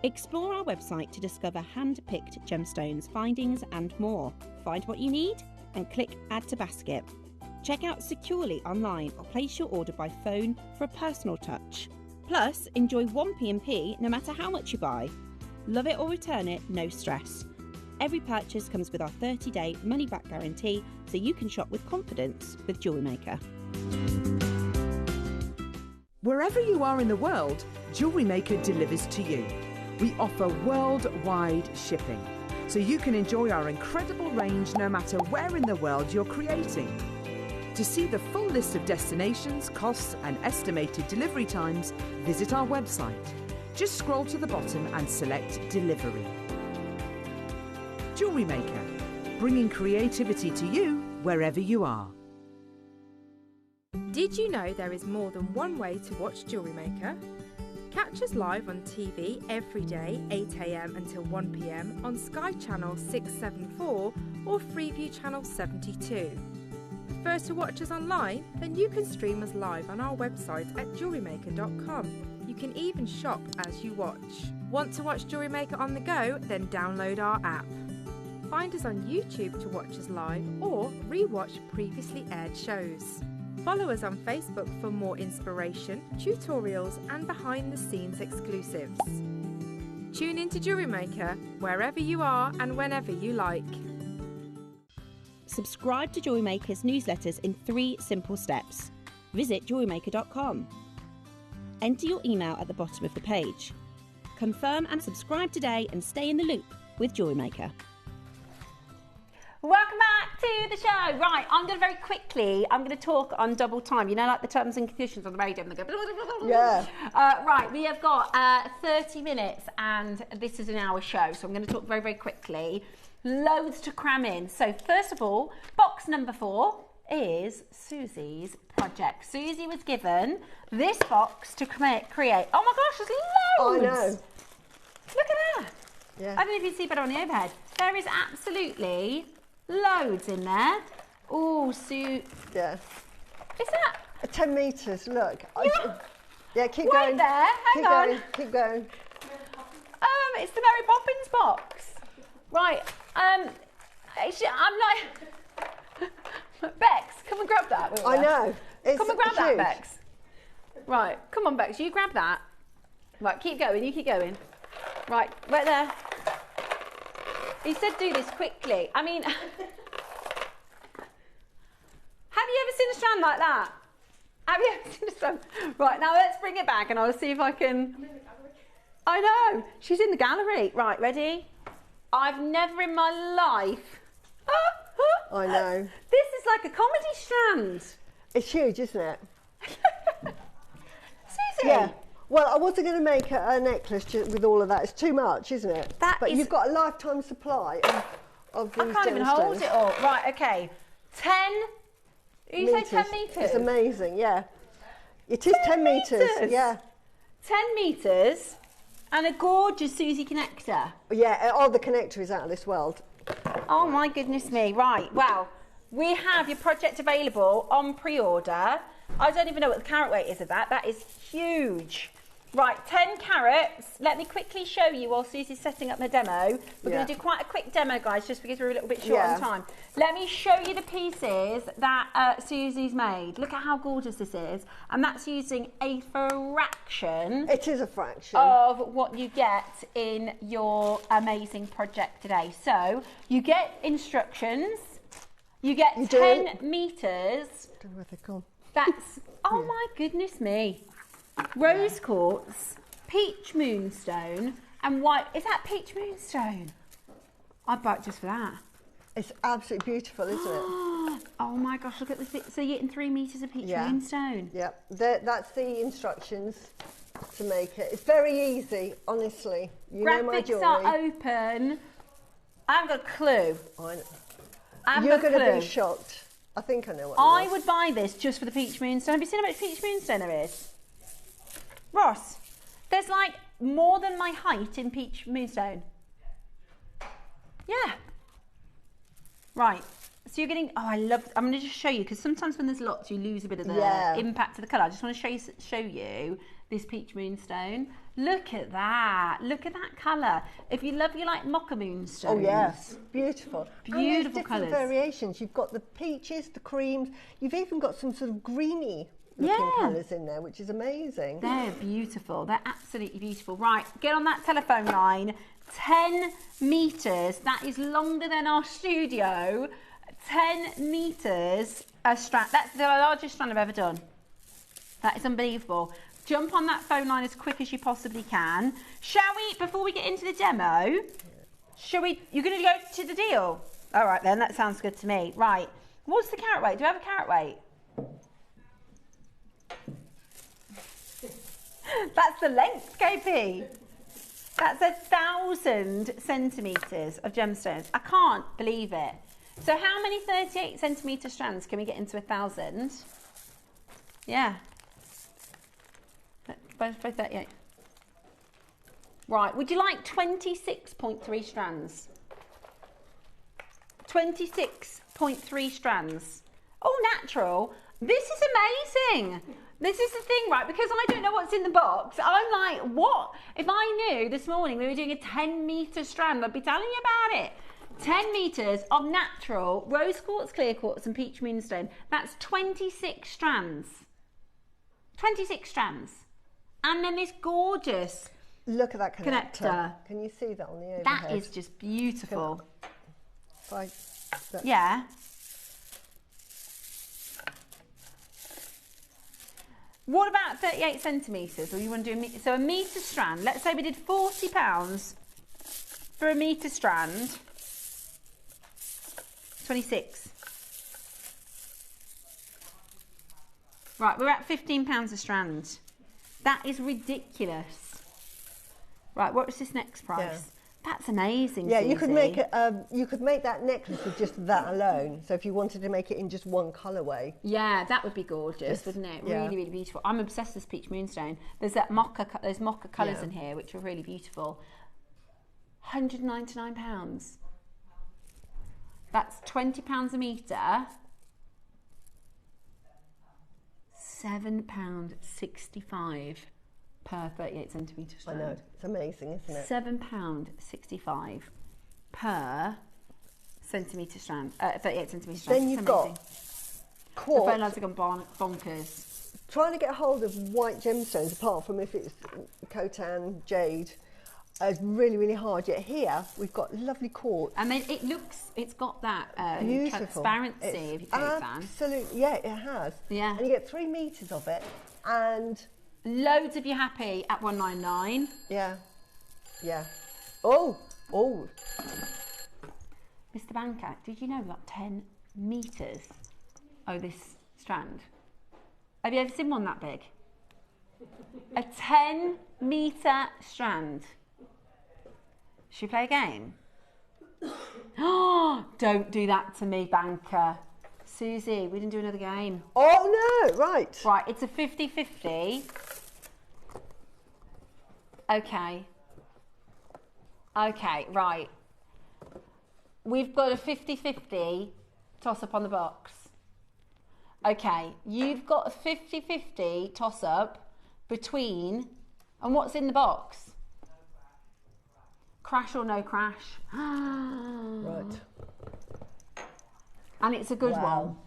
Explore our website to discover hand-picked gemstones, findings and more. Find what you need and click Add to Basket. Check out securely online or place your order by phone for a personal touch. Plus, enjoy 1p&p no matter how much you buy. Love it or return it, no stress. Every purchase comes with our 30-day money-back guarantee, so you can shop with confidence with JewelleryMaker. Wherever you are in the world, JewelleryMaker delivers to you. We offer worldwide shipping, so you can enjoy our incredible range no matter where in the world you're creating. To see the full list of destinations, costs and estimated delivery times, visit our website. Just scroll to the bottom and select Delivery. Jewellery Maker, bringing creativity to you wherever you are. Did you know there is more than one way to watch Jewellery Maker? Catch us live on TV every day, 8 AM until 1 PM on Sky Channel 674 or Freeview Channel 72. Prefer to watch us online? Then you can stream us live on our website at JewelleryMaker.com. You can even shop as you watch. Want to watch Jewellery Maker on the go? Then download our app. Find us on YouTube to watch us live or re-watch previously aired shows. Follow us on Facebook for more inspiration, tutorials and behind-the-scenes exclusives. Tune in to Jewellery Maker wherever you are and whenever you like. Subscribe to Jewellery Maker's newsletters in 3 simple steps. Visit JewelleryMaker.com. Enter your email at the bottom of the page. Confirm and subscribe today and stay in the loop with Jewellery Maker. Welcome back to the show. Right, I'm going to talk on double time. You know, like the terms and conditions on the radio. And they go, blah, blah, blah, blah. Yeah. Right, we have got 30 minutes and this is an hour show. So I'm going to talk very, very quickly. Loads to cram in. So first of all, box number 4 is Susie's project. Susie was given this box to create. Oh my gosh, there's loads. I know. Look at that. Yeah. I don't know if you can see better on the overhead. There is absolutely loads in there. Oh, Sue. Yeah. Is that 10 metres? Look. Yeah, keep right going. there? Hang on. Keep going. It's the Mary Poppins box. Right. I'm like Bex. Come and grab that. I know. It's come and grab huge. that, Bex. Right. Come on, Bex. You grab that. Right. Keep going. You keep going. Right. Right there. He said do this quickly. I mean, have you ever seen a strand like that? Have you ever seen a strand? Right, now let's bring it back and I'll see if I can... I know, she's in the gallery. Right, ready? I've never in my life... I know. This is like a comedy strand. It's huge, isn't it? Susie! Yeah. Well, I wasn't going to make a necklace with all of that. It's too much, isn't it? But you've got a lifetime supply of these I can't even hold it all. Right, okay. 10... You say 10 metres? It's amazing, yeah. It is 10 metres, yeah. 10 metres and a gorgeous Susie connector. Yeah, oh, the connector is out of this world. Oh my goodness me. Right, well, we have your project available on pre-order. I don't even know what the carat weight is of that. That is huge. Right, 10 carats. Let me quickly show you while Susie's setting up the demo. We're going to do quite a quick demo, guys, just because we're a little bit short on time. Let me show you the pieces that Susie's made. Look at how gorgeous this is. And that's using a fraction. It is a fraction. Of what you get in your amazing project today. So, you get instructions. You get 10 metres. I don't know where they've gone. That's, oh my goodness me. Rose quartz, peach moonstone, and white. Is that peach moonstone? I'd buy it just for that. It's absolutely beautiful, isn't it? Oh my gosh, look at this. So you're getting 3 metres of peach moonstone. Yep, that's the instructions to make it. It's very easy, honestly. You know my jewellery. Graphics are open. I haven't got a clue. You're going to be shocked. I think I know what I would buy this just for the peach moonstone. Have you seen how much peach moonstone there is? Ross, there's like more than my height in peach moonstone. Yeah. Right. So you're getting, I'm going to just show you, because sometimes when there's lots, you lose a bit of the impact of the colour. I just want to show you this peach moonstone. Look at that. Look at that colour. If you love your like mocha moonstones. Oh, yes. Beautiful. Beautiful colours. Different variations. You've got the peaches, the creams. You've even got some sort of greeny looking colours in there, which is amazing. They're beautiful. They're absolutely beautiful. Right, get on that telephone line. 10 metres. That is longer than our studio. 10 metres a strand. That's the largest strand I've ever done. That is unbelievable. Jump on that phone line as quick as you possibly can. Shall we, before we get into the demo, you're going to go to the deal? All right then, that sounds good to me. Right, what's the carat weight? Do I have a carat weight? That's the length, KP. That's 1,000 centimetres of gemstones. I can't believe it. So how many 38 centimetre strands can we get into 1,000? Yeah. Both 38. Right, would you like 26.3 strands? 26.3 strands. Oh, natural. This is amazing. This is the thing, right? Because I don't know what's in the box. I'm like, what? If I knew this morning we were doing a 10-metre strand, I'd be telling you about it. 10 metres of natural rose quartz, clear quartz and peach moonstone. That's 26 strands. 26 strands. And then this gorgeous look at that connector. Can you see that on the overhead? That is just beautiful. Yeah. What about 38 centimetres? Or you want to do so a metre strand? Let's say we did £40 for a metre strand. 26. Right, we're at £15 a strand. That is ridiculous. Right, what's this next price? Yeah. That's amazing. Yeah, Susie. you could make it. You could make that necklace with just that alone. So if you wanted to make it in just one colourway. Yeah, that would be gorgeous, wouldn't it? Yeah. Really, really beautiful. I'm obsessed with this peach moonstone. There's that mocha. There's mocha colours in here, which are really beautiful. £199. That's £20 a metre. £7.65 per 38 centimetre strand. I know, it's amazing, isn't it? £7.65 per centimetre strand, 38 centimetre strand. Then you've got quartz. The phone lines have gone bonkers. Trying to get hold of white gemstones, apart from if it's Khotan, jade, is really, really hard. Yet here we've got lovely quartz. And then it's got that transparency of your Khotan. Absolutely, yeah, it has. Yeah. And you get 3 metres of it, and loads of you happy at £199. Yeah, yeah. Oh. Mr. Banker, did you know we got 10 metres of this strand? Have you ever seen one that big? A 10-metre strand. Should we play a game? Oh, don't do that to me, Banker. Susie, we didn't do another game. Oh, no, right. Right, it's a 50-50. Okay, right. We've got a 50-50 toss-up on the box. Okay, you've got a 50-50 toss-up between... And what's in the box? Crash or no crash. Right. And it's a good one.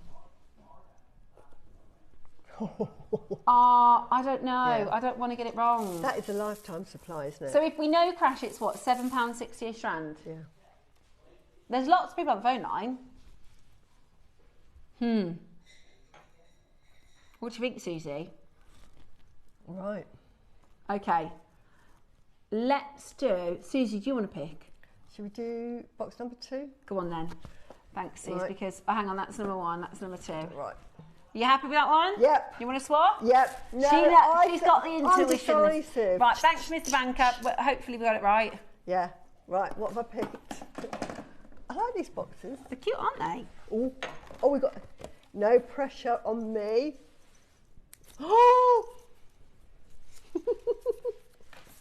I don't know. Yeah. I don't want to get it wrong. That is a lifetime supply, isn't it? So if we know crash, it's what, £7.60 a strand? Yeah. There's lots of people on the phone line. What do you think, Susie? Right. Okay. Let's do... Susie, do you want to pick? Should we do box number 2? Go on then. Thanks, Susie, right. Because... Oh, hang on, that's number 1, that's number 2. Right. You happy with that one? Yep. You want to swap? Yep. No, she's got the intuition. I'm decisive. Right, thanks, Mr. Banker. Hopefully we got it right. Yeah. Right, what have I picked? I like these boxes. They're cute, aren't they? Oh, we got... No pressure on me. Oh!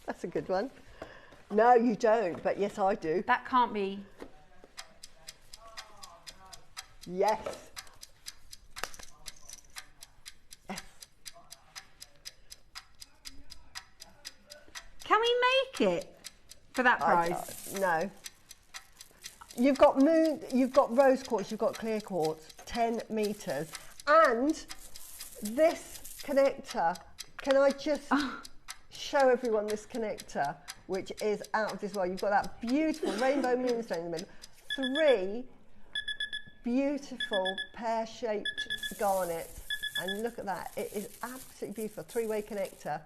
That's a good one. No, you don't, but yes, I do. That can't be... Yes. Can we make it for that price? No. You've got rose quartz, you've got clear quartz, 10 metres. And this connector, can I just show everyone this connector, which is out of this world. You've got that beautiful rainbow moonstone in the middle. 3 beautiful pear-shaped garnets. And look at that. It is absolutely beautiful. 3-way connector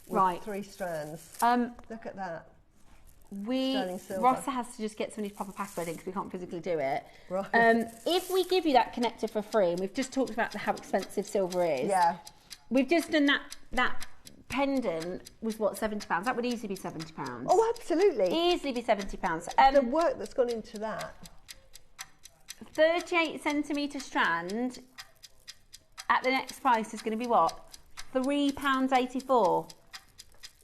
with 3 strands. Look at that. Rossa has to just get somebody to pop a password in because we can't physically do it. Right. If we give you that connector for free, and we've just talked about how expensive silver is. Yeah. We've just done that pendant was what, £70? That would easily be £70. Oh, absolutely. Easily be £70. The work that's gone into that. 38 centimetre strand at the next price is going to be what? £3.84.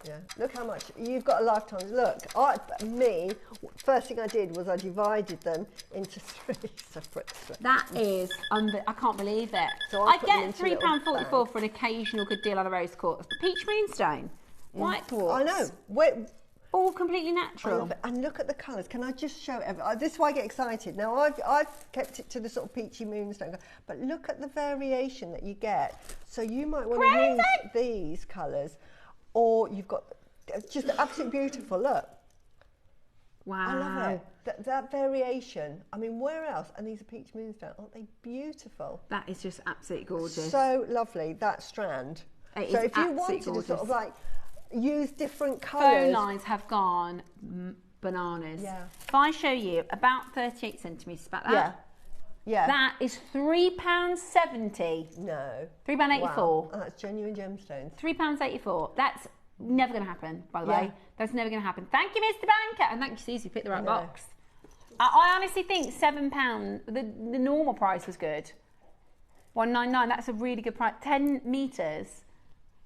Yeah, look how much you've got a lifetime. Look, first thing I did was I divided them into 3 separate strips. That is, I can't believe it. So I get £3.44 for an occasional good deal on a rose quartz. The peach moonstone, white quartz. I know. All completely natural. And look at the colours. Can I just show this is why I get excited. Now I've kept it to the sort of peachy moonstone, but look at the variation that you get. So you might want to use these colours. Or you've got just absolutely beautiful, look. Wow. I love it. That variation. I mean, where else? And these are peach moonstone. Aren't they beautiful? That is just absolutely gorgeous. So lovely, that strand. It so is if you wanted to sort of like use different colours. Phone lines have gone bananas. Yeah. If I show you about 38 centimetres, about that. Yeah. Yeah. That is £3.70. No. £3.84. Wow. And that's genuine gemstones. £3.84. That's never going to happen, by the way. That's never going to happen. Thank you, Mr. Banker. And thank you, Susie, picked the right box. I honestly think £7, the normal price was good. £199, that's a really good price. 10 metres.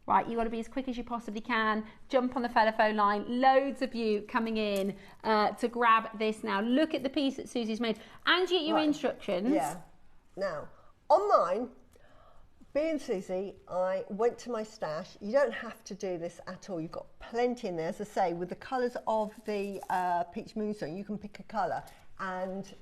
Right, you've got to be as quick as you possibly can. Jump on the phone line. Loads of you coming in to grab this now. Look at the piece that Susie's made. And you get your instructions. Yeah. Now, on mine, being Susie, I went to my stash. You don't have to do this at all. You've got plenty in there. As I say, with the colours of the peach moonstone, you can pick a colour and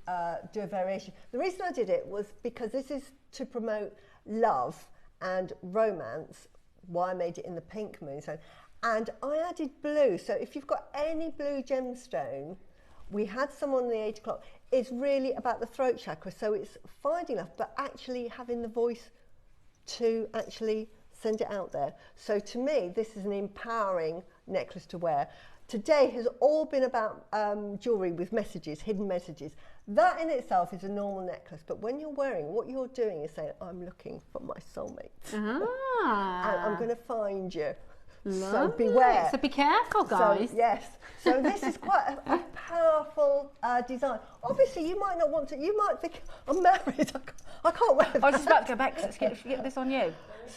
do a variation. The reason I did it was because this is to promote love and romance. Why I made it in the pink moonstone, and I added blue. So if you've got any blue gemstone, we had some on the 8 o'clock. It's really about the throat chakra, so it's finding love, but actually having the voice to actually send it out there. So to me, this is an empowering necklace to wear. Today has all been about jewellery with messages, hidden messages. That in itself is a normal necklace, but when you're wearing, what you're doing is saying, I'm looking for my soulmate. And I'm going to find you. So beware. So be careful, guys. So, yes. So this is quite a powerful design. Obviously, you might not want to, you might think, I'm married, I can't wear that. I was just about to go back, let's get this on you.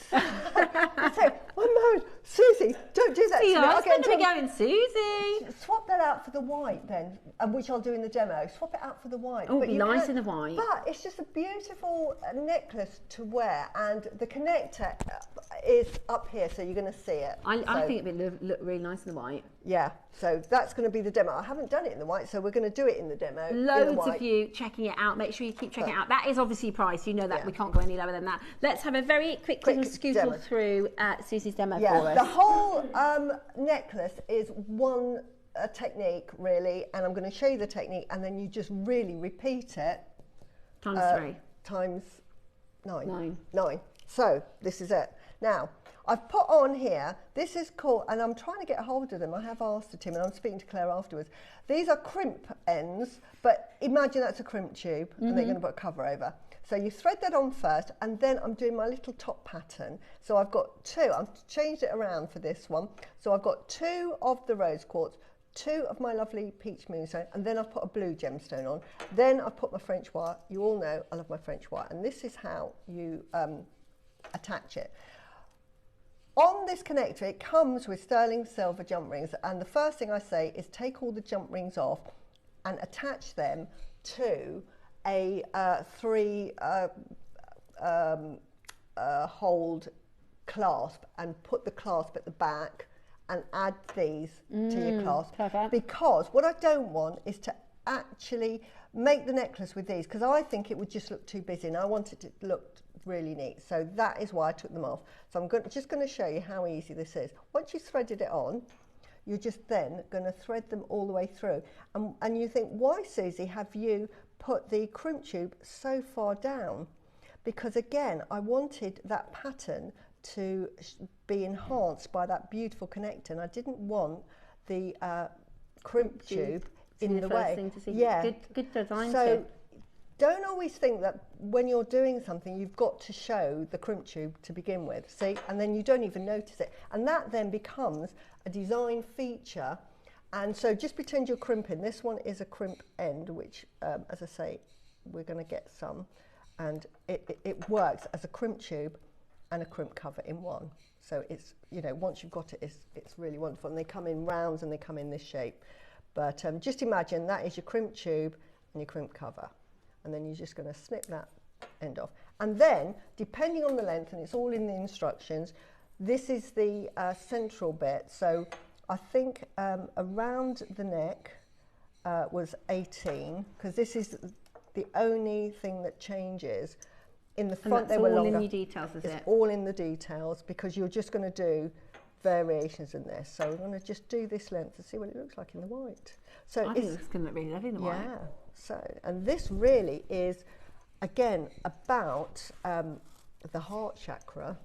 So, I'm married. Susie, don't do that to me. I'll be going, Susie. Swap that out for the white then, which I'll do in the demo. Swap it out for the white. Oh, it'd be nice in the white. But it's just a beautiful necklace to wear, and the connector is up here, so you're going to see it. I think it would look really nice in the white. Yeah, so that's going to be the demo. I haven't done it in the white, so we're going to do it in the demo. Loads of you checking it out. Make sure you keep checking it out. That is obviously price. You know that we can't go any lower than that. Let's have a very quick scootle through Susie's demo for us. The whole necklace is one technique, really, and I'm going to show you the technique, and then you just really repeat it. Times 3. Times 9. 9. So this is it. Now, I've put on here, this is called, and I'm trying to get a hold of them. I have asked the team, and I'm speaking to Claire afterwards. These are crimp ends, but imagine that's a crimp tube, and they're going to put a cover over. So you thread that on first, and then I'm doing my little top pattern. So I've got 2, I've changed it around for this one. So I've got 2 of the rose quartz, 2 of my lovely peach moonstone, and then I've put a blue gemstone on. Then I've put my French wire. You all know I love my French wire, and this is how you attach it. On this connector, it comes with sterling silver jump rings, and the first thing I say is take all the jump rings off and attach them to a 3 hold clasp, and put the clasp at the back and add these to your clasp. Perfect. Because what I don't want is to actually make the necklace with these, because I think it would just look too busy, and I want it to look really neat. So that is why I took them off. So I'm just going to show you how easy this is. Once you've threaded it on, you're just then going to thread them all the way through. And you think, why, Susie, have you put the crimp tube so far down? Because again, I wanted that pattern to be enhanced by that beautiful connector, and I didn't want the crimp tube in the way. Yeah. Good design. So don't always think that when you're doing something, you've got to show the crimp tube to begin with, see? And then you don't even notice it. And that then becomes a design feature. And so just pretend you're crimping. This one is a crimp end, which, as I say, we're going to get some. And it works as a crimp tube and a crimp cover in one. So it's, you know, once you've got it, it's really wonderful. And they come in rounds and they come in this shape. But just imagine that is your crimp tube and your crimp cover. And then you're just going to snip that end off. And then, depending on the length, and it's all in the instructions, this is the central bit. So I think around the neck was 18, because this is the only thing that changes. In the front they were longer. All in your details, is it? It's all in the details, because you're just going to do variations in this. So we're going to just do this length to see what it looks like in the white. So I think it's going to look really lovely in the white. Yeah. So, and this really is, again, about the heart chakra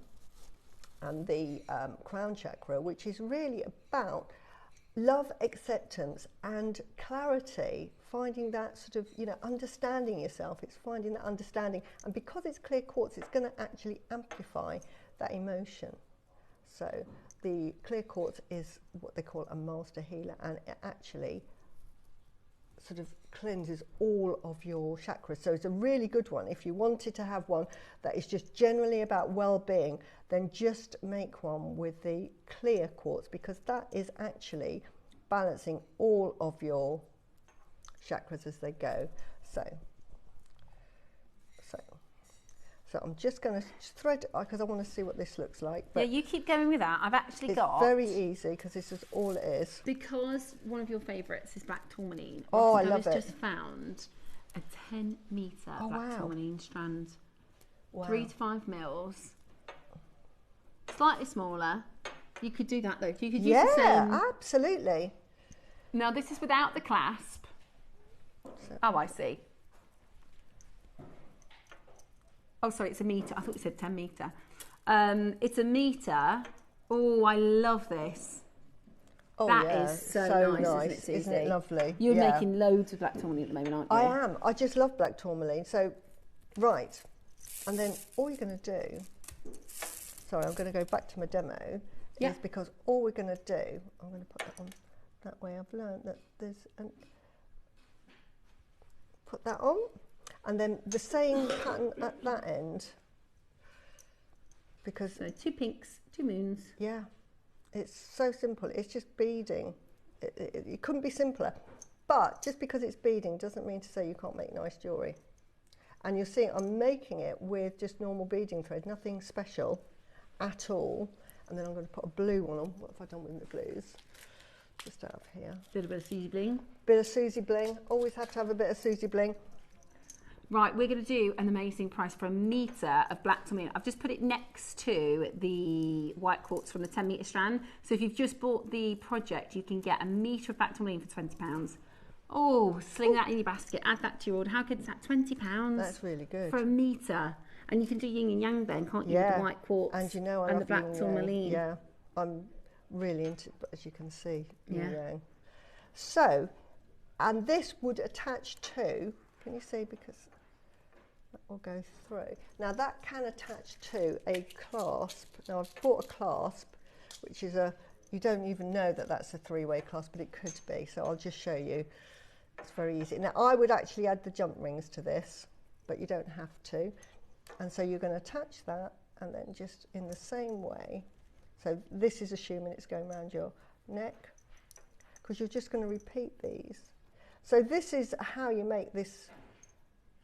and the crown chakra, which is really about love, acceptance and clarity, finding that sort of, you know, understanding yourself. It's finding that understanding. And because it's clear quartz, it's going to actually amplify that emotion. So the clear quartz is what they call a master healer, and it actually sort of cleanses all of your chakras. So it's a really good one. If you wanted to have one that is just generally about well-being, then just make one with the clear quartz, because that is actually balancing all of your chakras as they go. So I'm just going to thread, because I want to see what this looks like. But yeah, you keep going with that. I've actually got... It's very easy, because this is all it is. Because one of your favourites is black tourmaline. Oh, I love it. I just found a 10 metre black tourmaline strand. Wow. 3 to 5 mils. Slightly smaller. You could do that though. You could use the same. Yeah, absolutely. Now this is without the clasp. So, oh, I see. Oh, sorry, it's a metre. I thought you said 10 metre. It's a metre. Oh, I love this. Oh, that yeah. is so nice, isn't it, Susie? Isn't it lovely? You're making loads of black tourmaline at the moment, aren't you? I am. I just love black tourmaline. So, right. And then all you're going to do, sorry, I'm going to go back to my demo, is because all we're going to do, I'm going to put that on that way. I've learned that there's put that on. And then the same pattern at that end, because... So 2 pinks, 2 moons. Yeah, it's so simple. It's just beading. It couldn't be simpler. But just because it's beading doesn't mean to say you can't make nice jewellery. And you'll see I'm making it with just normal beading thread, nothing special at all. And then I'm going to put a blue one on. What have I done with the blues? Just out of here. Little bit of Susie bling. Bit of Susie bling. Always have to have a bit of Susie bling. Right, we're going to do an amazing price for a metre of black tourmaline. I've just put it next to the white quartz from the 10 metre strand. So if you've just bought the project, you can get a metre of black tourmaline for £20. Oh, sling that in your basket, add that to your order. How good is that? £20? That's really good. For a metre. And you can do yin and yang then, can't you? Yeah. With the white quartz and, you know, I and the black tourmaline. Yeah, I'm really into it, but as you can see, yin yeah. yang. So, and this would attach to, can you see, because that will go through. Now that can attach to a clasp. Now I've bought a clasp, which is you don't even know that that's a 3-way clasp, but it could be. So I'll just show you. It's very easy. Now I would actually add the jump rings to this, but you don't have to. And so you're going to attach that, and then just in the same way. So this is assuming it's going around your neck, because you're just going to repeat these. So this is how you make this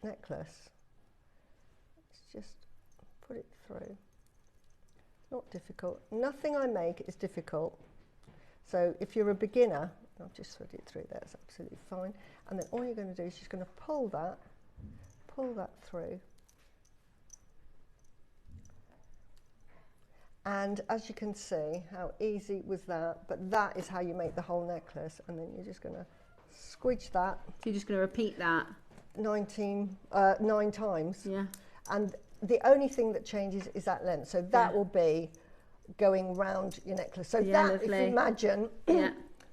necklace. Just put it through. Not difficult. Nothing I make is difficult. So if you're a beginner, I'll just thread it through. That's absolutely fine. And then all you're going to do is just going to pull that through. And as you can see, how easy was that? But that is how you make the whole necklace. And then you're just going to squidge that. So you're just going to repeat that 9 times. Yeah. And the only thing that changes is that length. So that will be going round your necklace. So that, lovely. If you imagine,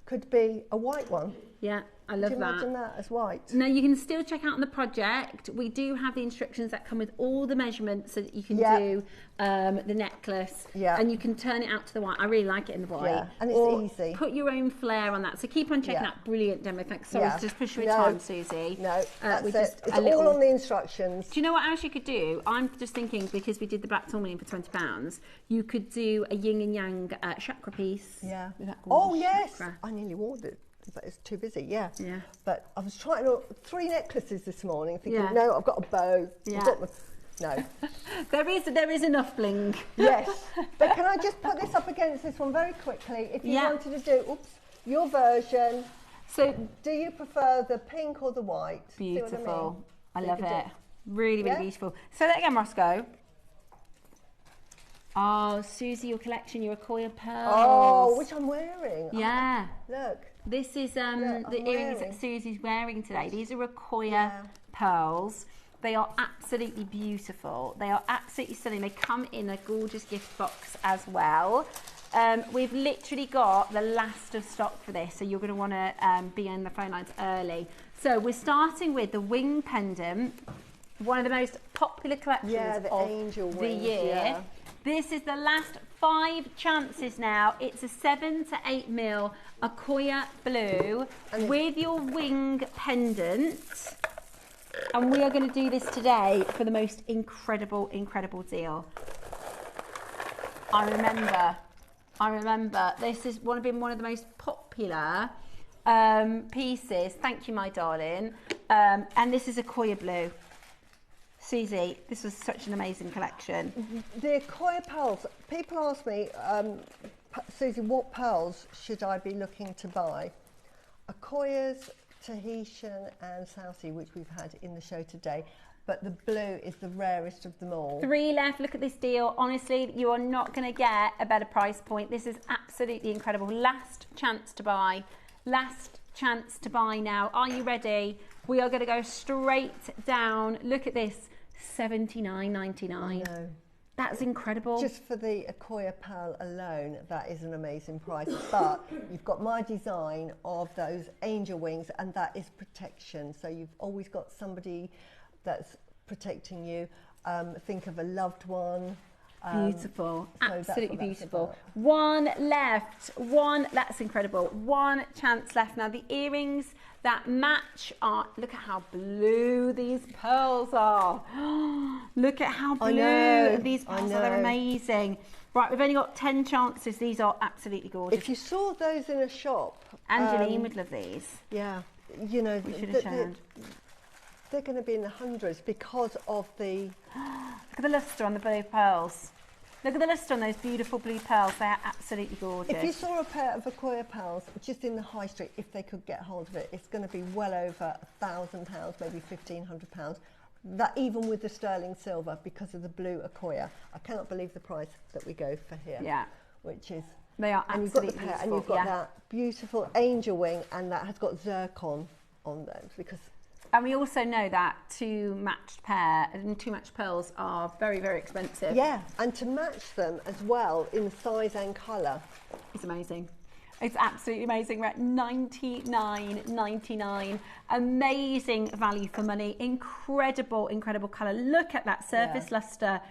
could be a white one. Yeah, I love that. Could you imagine that as white? Now, you can still check out on the project. We do have the instructions that come with all the measurements so that you can do the necklace. Yeah. And you can turn it out to the white. I really like it in the white. Yeah, and it's easy. Put your own flair on that. So keep on checking out. Brilliant demo. Thanks. Sorry to just push you with time, Susie. No, that's it. It's all on the instructions. Do you know what else you could do? I'm just thinking, because we did the black tourmaline for £20, you could do a yin and yang chakra piece. Yeah. Oh, yes. Chakra. I nearly wore it. But it's too busy, yeah. But I was trying 3 necklaces this morning, thinking, no, I've got a bow. I've got no. there is enough bling. Yes. But can I just put this up against this one very quickly? If you wanted to do, your version. So, do you prefer the pink or the white? Beautiful. I love it. Really, really beautiful. Say that again, Roscoe. Oh, Susie, your collection, your Akoya pearls. Oh, which I'm wearing. Yeah. Look. This is the earrings that Susie's wearing today. These are Akoya pearls. They are absolutely beautiful. They are absolutely stunning. They come in a gorgeous gift box as well. We've literally got the last of stock for this, so you're going to want to be on the phone lines early. So we're starting with the wing pendant, one of the most popular collections of angel the wings, year. Yeah. This is the last 5 chances now. It's a 7 to 8 mil Akoya blue with your wing pendant. And we are going to do this today for the most incredible, incredible deal. I remember this has been one of the most popular pieces. Thank you, my darling. And this is Akoya blue. Susie, this was such an amazing collection. The Akoya pearls, people ask me, Susie, what pearls should I be looking to buy? Akoya's, Tahitian and South Sea, which we've had in the show today, but the blue is the rarest of them all. 3 left. Look at this deal. Honestly, you are not going to get a better price point. This is absolutely incredible. Last chance to buy. Last chance to buy now. Are you ready? We are going to go straight down. Look at this. $79.99. No. That's incredible. Just for the Akoya pearl alone, that is an amazing price. But you've got my design of those angel wings, and that is protection. So you've always got somebody that's protecting you. Think of a loved one. Beautiful, absolutely beautiful. 1 left, that's incredible. 1 chance left. Now the earrings that match are, look at how blue these pearls are. Look at how blue these pearls are, they're amazing. Right, we've only got 10 chances. These are absolutely gorgeous. If you saw those in a shop. Angeline would love these. Yeah, you know, we should have shared. They're going to be in the hundreds because of the... Look at the lustre on the blue pearls. Look at the lustre on those beautiful blue pearls. They are absolutely gorgeous. If you saw a pair of Akoya pearls just in the high street, if they could get hold of it, it's going to be well over £1,000, maybe £1,500. That even with the sterling silver, because of the blue Akoya. I cannot believe the price that we go for here. Yeah. Which is... They are absolutely beautiful. And you've got that beautiful angel wing, and that has got zircon on those, because... And we also know that 2 matched pearls are very, very expensive. Yeah, and to match them as well in size and colour. It's amazing. It's absolutely amazing. We're at $99.99. Amazing value for money. Incredible, incredible colour. Look at that surface lustre.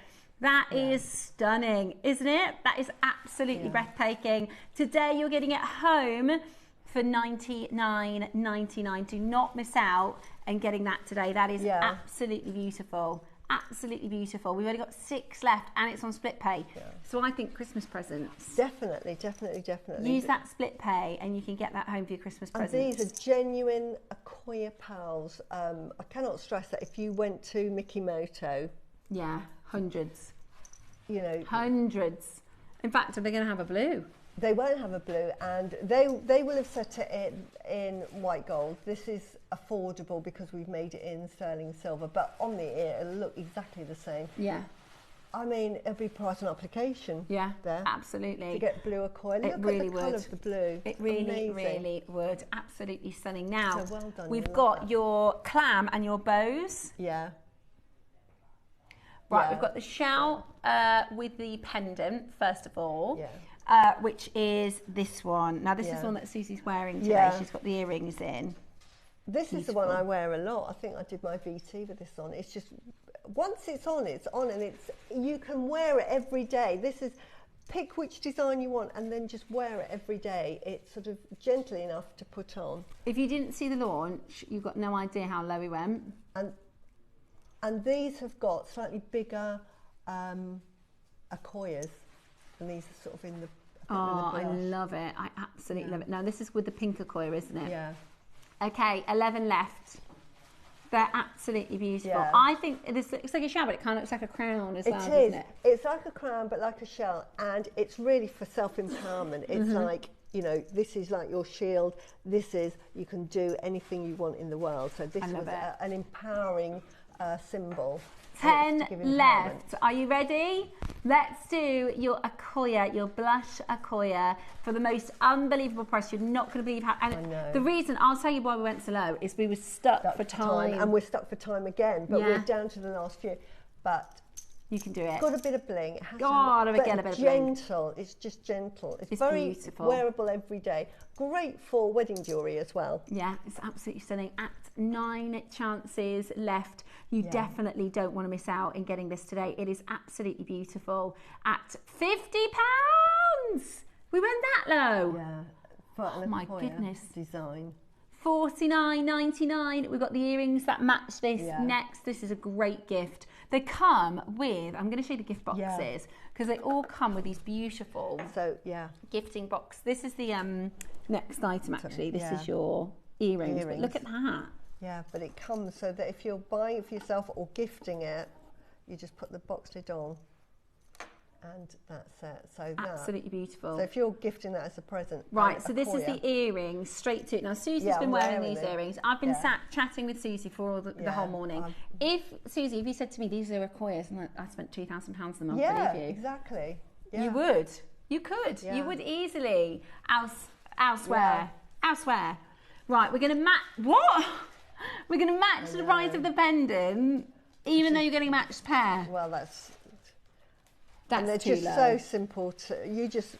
That is stunning, isn't it? That is absolutely breathtaking. Today you're getting it home for $99.99. Do not miss out and getting that today. That is absolutely beautiful. Absolutely beautiful. We've only got 6 left, and it's on split pay. So I think Christmas presents. Definitely. Use that split pay, and you can get that home for your Christmas presents. And these are genuine Akoya pearls. I cannot stress that if you went to Mikimoto. Yeah, hundreds. You know, hundreds. In fact, are they going to have a blue? They won't have a blue, and they will have set it in white gold. This is affordable because we've made it in sterling silver, but on the ear it'll look exactly the same. Yeah. I mean, it'll be price and application. Yeah, there. absolutely. To get blue Akoya. It really would. Colour of the blue. It really, really would. Absolutely stunning. Now, so well done, we've got your clam and your bows. Yeah. Right, we've got the shell with the pendant, first of all, which is this one. Now, this is the one that Susie's wearing today. Yeah. She's got the earrings in. This is the one I wear a lot. I think I did my VT with this on. It's just, once it's on, and you can wear it every day. This is, pick which design you want and then just wear it every day. It's sort of gently enough to put on. If you didn't see the launch, you've got no idea how low we went. And these have got slightly bigger Akoyas, and these are sort of in the I love it. I absolutely love it. Now, this is with the pink Akoya, isn't it? Yeah. Okay, 11 left. They're absolutely beautiful. Yeah. I think this looks like a shell, but it kind of looks like a crown as well, doesn't it? It's like a crown, but like a shell, and it's really for self-empowerment. It's like, you know, this is like your shield. This is, you can do anything you want in the world. So this was an empowering symbol. 10 left. Are you ready? Let's do your Akoya, your blush Akoya, for the most unbelievable price. You're not going to believe how. And the reason, I'll tell you why we went so low, is we were stuck for time. And we're stuck for time again, but we're down to the last few. But you can do it. Got a bit of bling. It has get a bit of bling. Gentle. It's just gentle. It's very beautiful. Wearable every day. Great for wedding jewellery as well. Yeah, it's absolutely stunning. At 9 chances left. You definitely don't want to miss out in getting this today. It is absolutely beautiful. At £50, we went that low. Yeah. Oh my goodness. Design. $49.99. We've got the earrings that match this next. This is a great gift. They come with, I'm going to show you the gift boxes, because they all come with these beautiful gifting box. This is the next item, actually. This is your earrings. But look at that. Yeah, but it comes so that if you're buying it for yourself or gifting it, you just put the box lid on. And that's it. So absolutely beautiful. So if you're gifting that as a present, right? So this is the earrings straight to it. Now Susie's been wearing these earrings. I've been sat chatting with Susie for the whole morning. If Susie, if you said to me these are Akoyas and I spent £2,000 a month, believe you? Exactly. Yeah. You would. You could. Yeah. You would easily. Elsewhere. Right. We're going to match. What? We're going to match the price of the pendant, even though you're getting a matched pair. Well, that's and they're too just low. so simple to, you just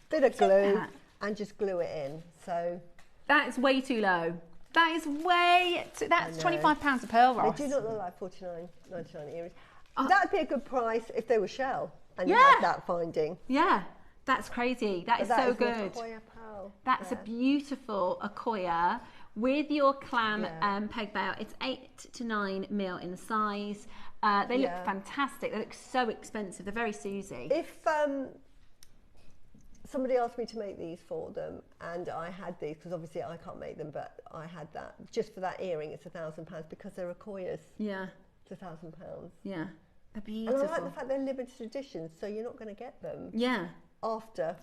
bit of glue and just glue it in. So that's way too low. That is way too, that's £25 a pearl, Ross. They do not look like $49.99 earrings. That'd be a good price if they were shell and you had that finding. Yeah, that's crazy. That is so good. That's a beautiful Akoya with your clam peg bail. It's 8 to 9 mil in size. They look fantastic. They look so expensive. They're very Susie. If somebody asked me to make these for them, and I had these, because obviously I can't make them, but I had that, just for that earring, it's £1,000 because they're Akoyas. Yeah. It's £1,000. Yeah. They're beautiful. And I like the fact they're limited editions, so you're not going to get them. Yeah. After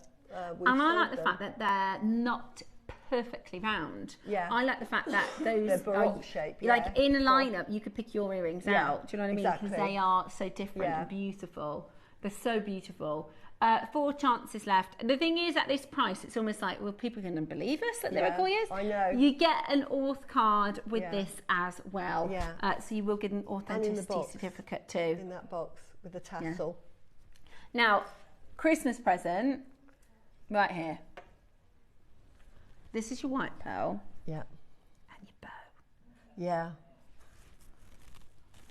we've and I like the fact that they're not perfectly round. Yeah. I like the fact that those they're baroque shape. Like in a lineup, you could pick your earrings out. Do you know what I mean? Exactly. Because they are so different and beautiful. They're so beautiful. 4 chances left. And the thing is, at this price, it's almost like, well, people are going to believe us that they're Akoyas. I know. You get an auth card with this as well. Yeah. So you will get an authenticity certificate too. In that box with the tassel. Yeah. Now, Christmas present, right here. This is your white pearl. Yeah. And your bow. Yeah.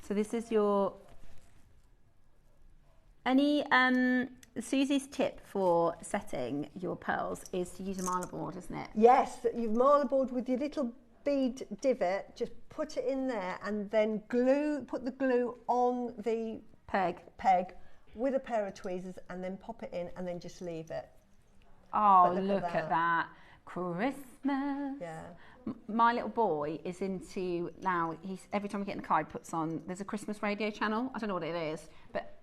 So this is your... Susie's tip for setting your pearls is to use a marler board, isn't it? Yes, you marler board with your little bead divot, just put it in there and then put the glue on the peg with a pair of tweezers and then pop it in and then just leave it. Oh, look at that. Christmas. Yeah. My little boy is into, now, every time we get in the car, he puts on, there's a Christmas radio channel. I don't know what it is, but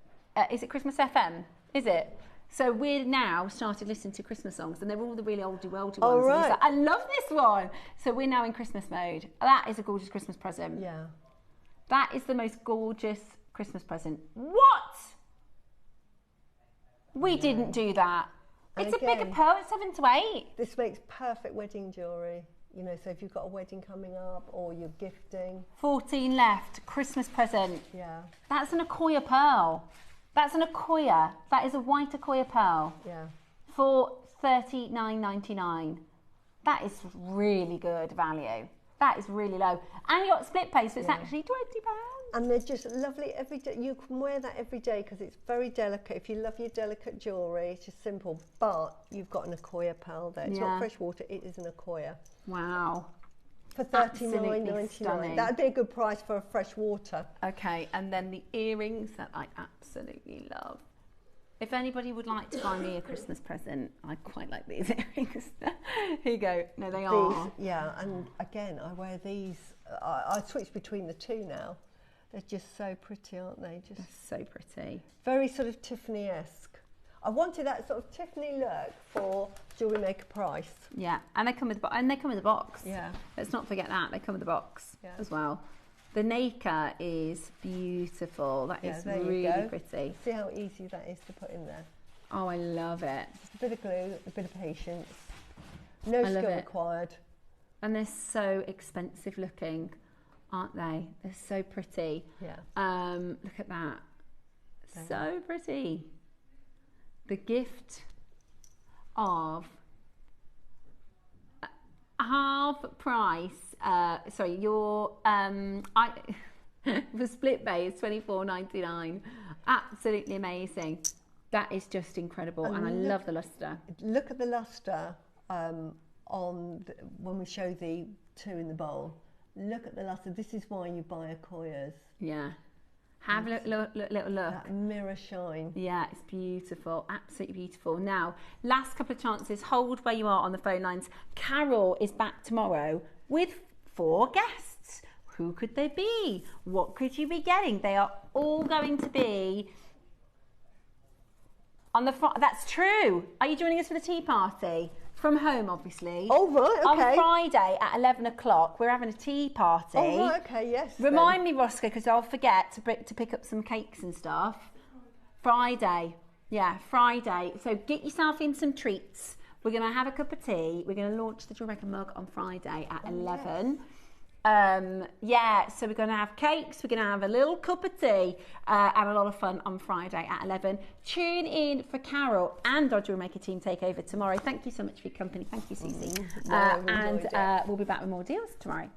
is it Christmas FM? Is it? So we're now started listening to Christmas songs, and they're all the really oldie ones. Oh, right. And he's like, I love this one. So we're now in Christmas mode. That is a gorgeous Christmas present. Yeah. That is the most gorgeous Christmas present. What? We didn't do that. And it's again, a bigger pearl, it's 7 to 8. This makes perfect wedding jewellery. You know, so if you've got a wedding coming up or you're gifting. 14 left. Christmas present. Yeah. That's an Accoya pearl. That's an Accoya. That is a white Accoya pearl. Yeah. For $39.99. That is really good value. That is really low. And you got split pay, so it's actually £20. And they're just lovely every day. You can wear that every day because it's very delicate. If you love your delicate jewellery, it's just simple. But you've got an Accoya pearl there. It's not fresh water, it is an Accoya. Wow. For $39.99. That'd be a good price for a fresh water. Okay, and then the earrings that I absolutely love. If anybody would like to buy me a Christmas present, I quite like these earrings. Here you go. No, they are. Yeah, and again, I wear these. I switch between the two now. They're just so pretty, aren't they? Just They're so pretty. very sort of Tiffany-esque. I wanted that sort of Tiffany look for Jewellery Maker price. Yeah, and they come with a box. Yeah. Let's not forget that they come with a box as well. The nacre is beautiful. That is really pretty. See how easy that is to put in there. Oh, I love it. Just a bit of glue, a bit of patience. No skill required. And they're so expensive looking, aren't they? They're so pretty. Yeah. Look at that. So pretty. The gift of half price. Sorry, your the split bay is $24.99. Absolutely amazing. That is just incredible, and I love the luster. Look at the luster when we show the two in the bowl. Look at the luster. This is why you buy Accoyas. Yeah. Have a little look. That mirror shine. Yeah, it's beautiful. Absolutely beautiful. Now, last couple of chances. Hold where you are on the phone lines. Carol is back tomorrow with 4 guests. Who could they be? What could you be getting? They are all going to be on the front. That's true. Are you joining us for the tea party? From home, obviously. Oh, right, okay. On Friday at 11 o'clock, we're having a tea party. Oh, right, okay, yes. Remind me, Roscoe, because I'll forget to pick up some cakes and stuff. Friday. Yeah, Friday. So get yourself in some treats. We're going to have a cup of tea. We're going to launch the JewelleryMaker mug on Friday at 11. Yes. So we're going to have cakes, we're going to have a little cup of tea and a lot of fun on Friday at 11. Tune in for Carol and our JewelleryMaker team takeover tomorrow. Thank you so much for your company. Thank you, Susie. And we'll be back with more deals tomorrow.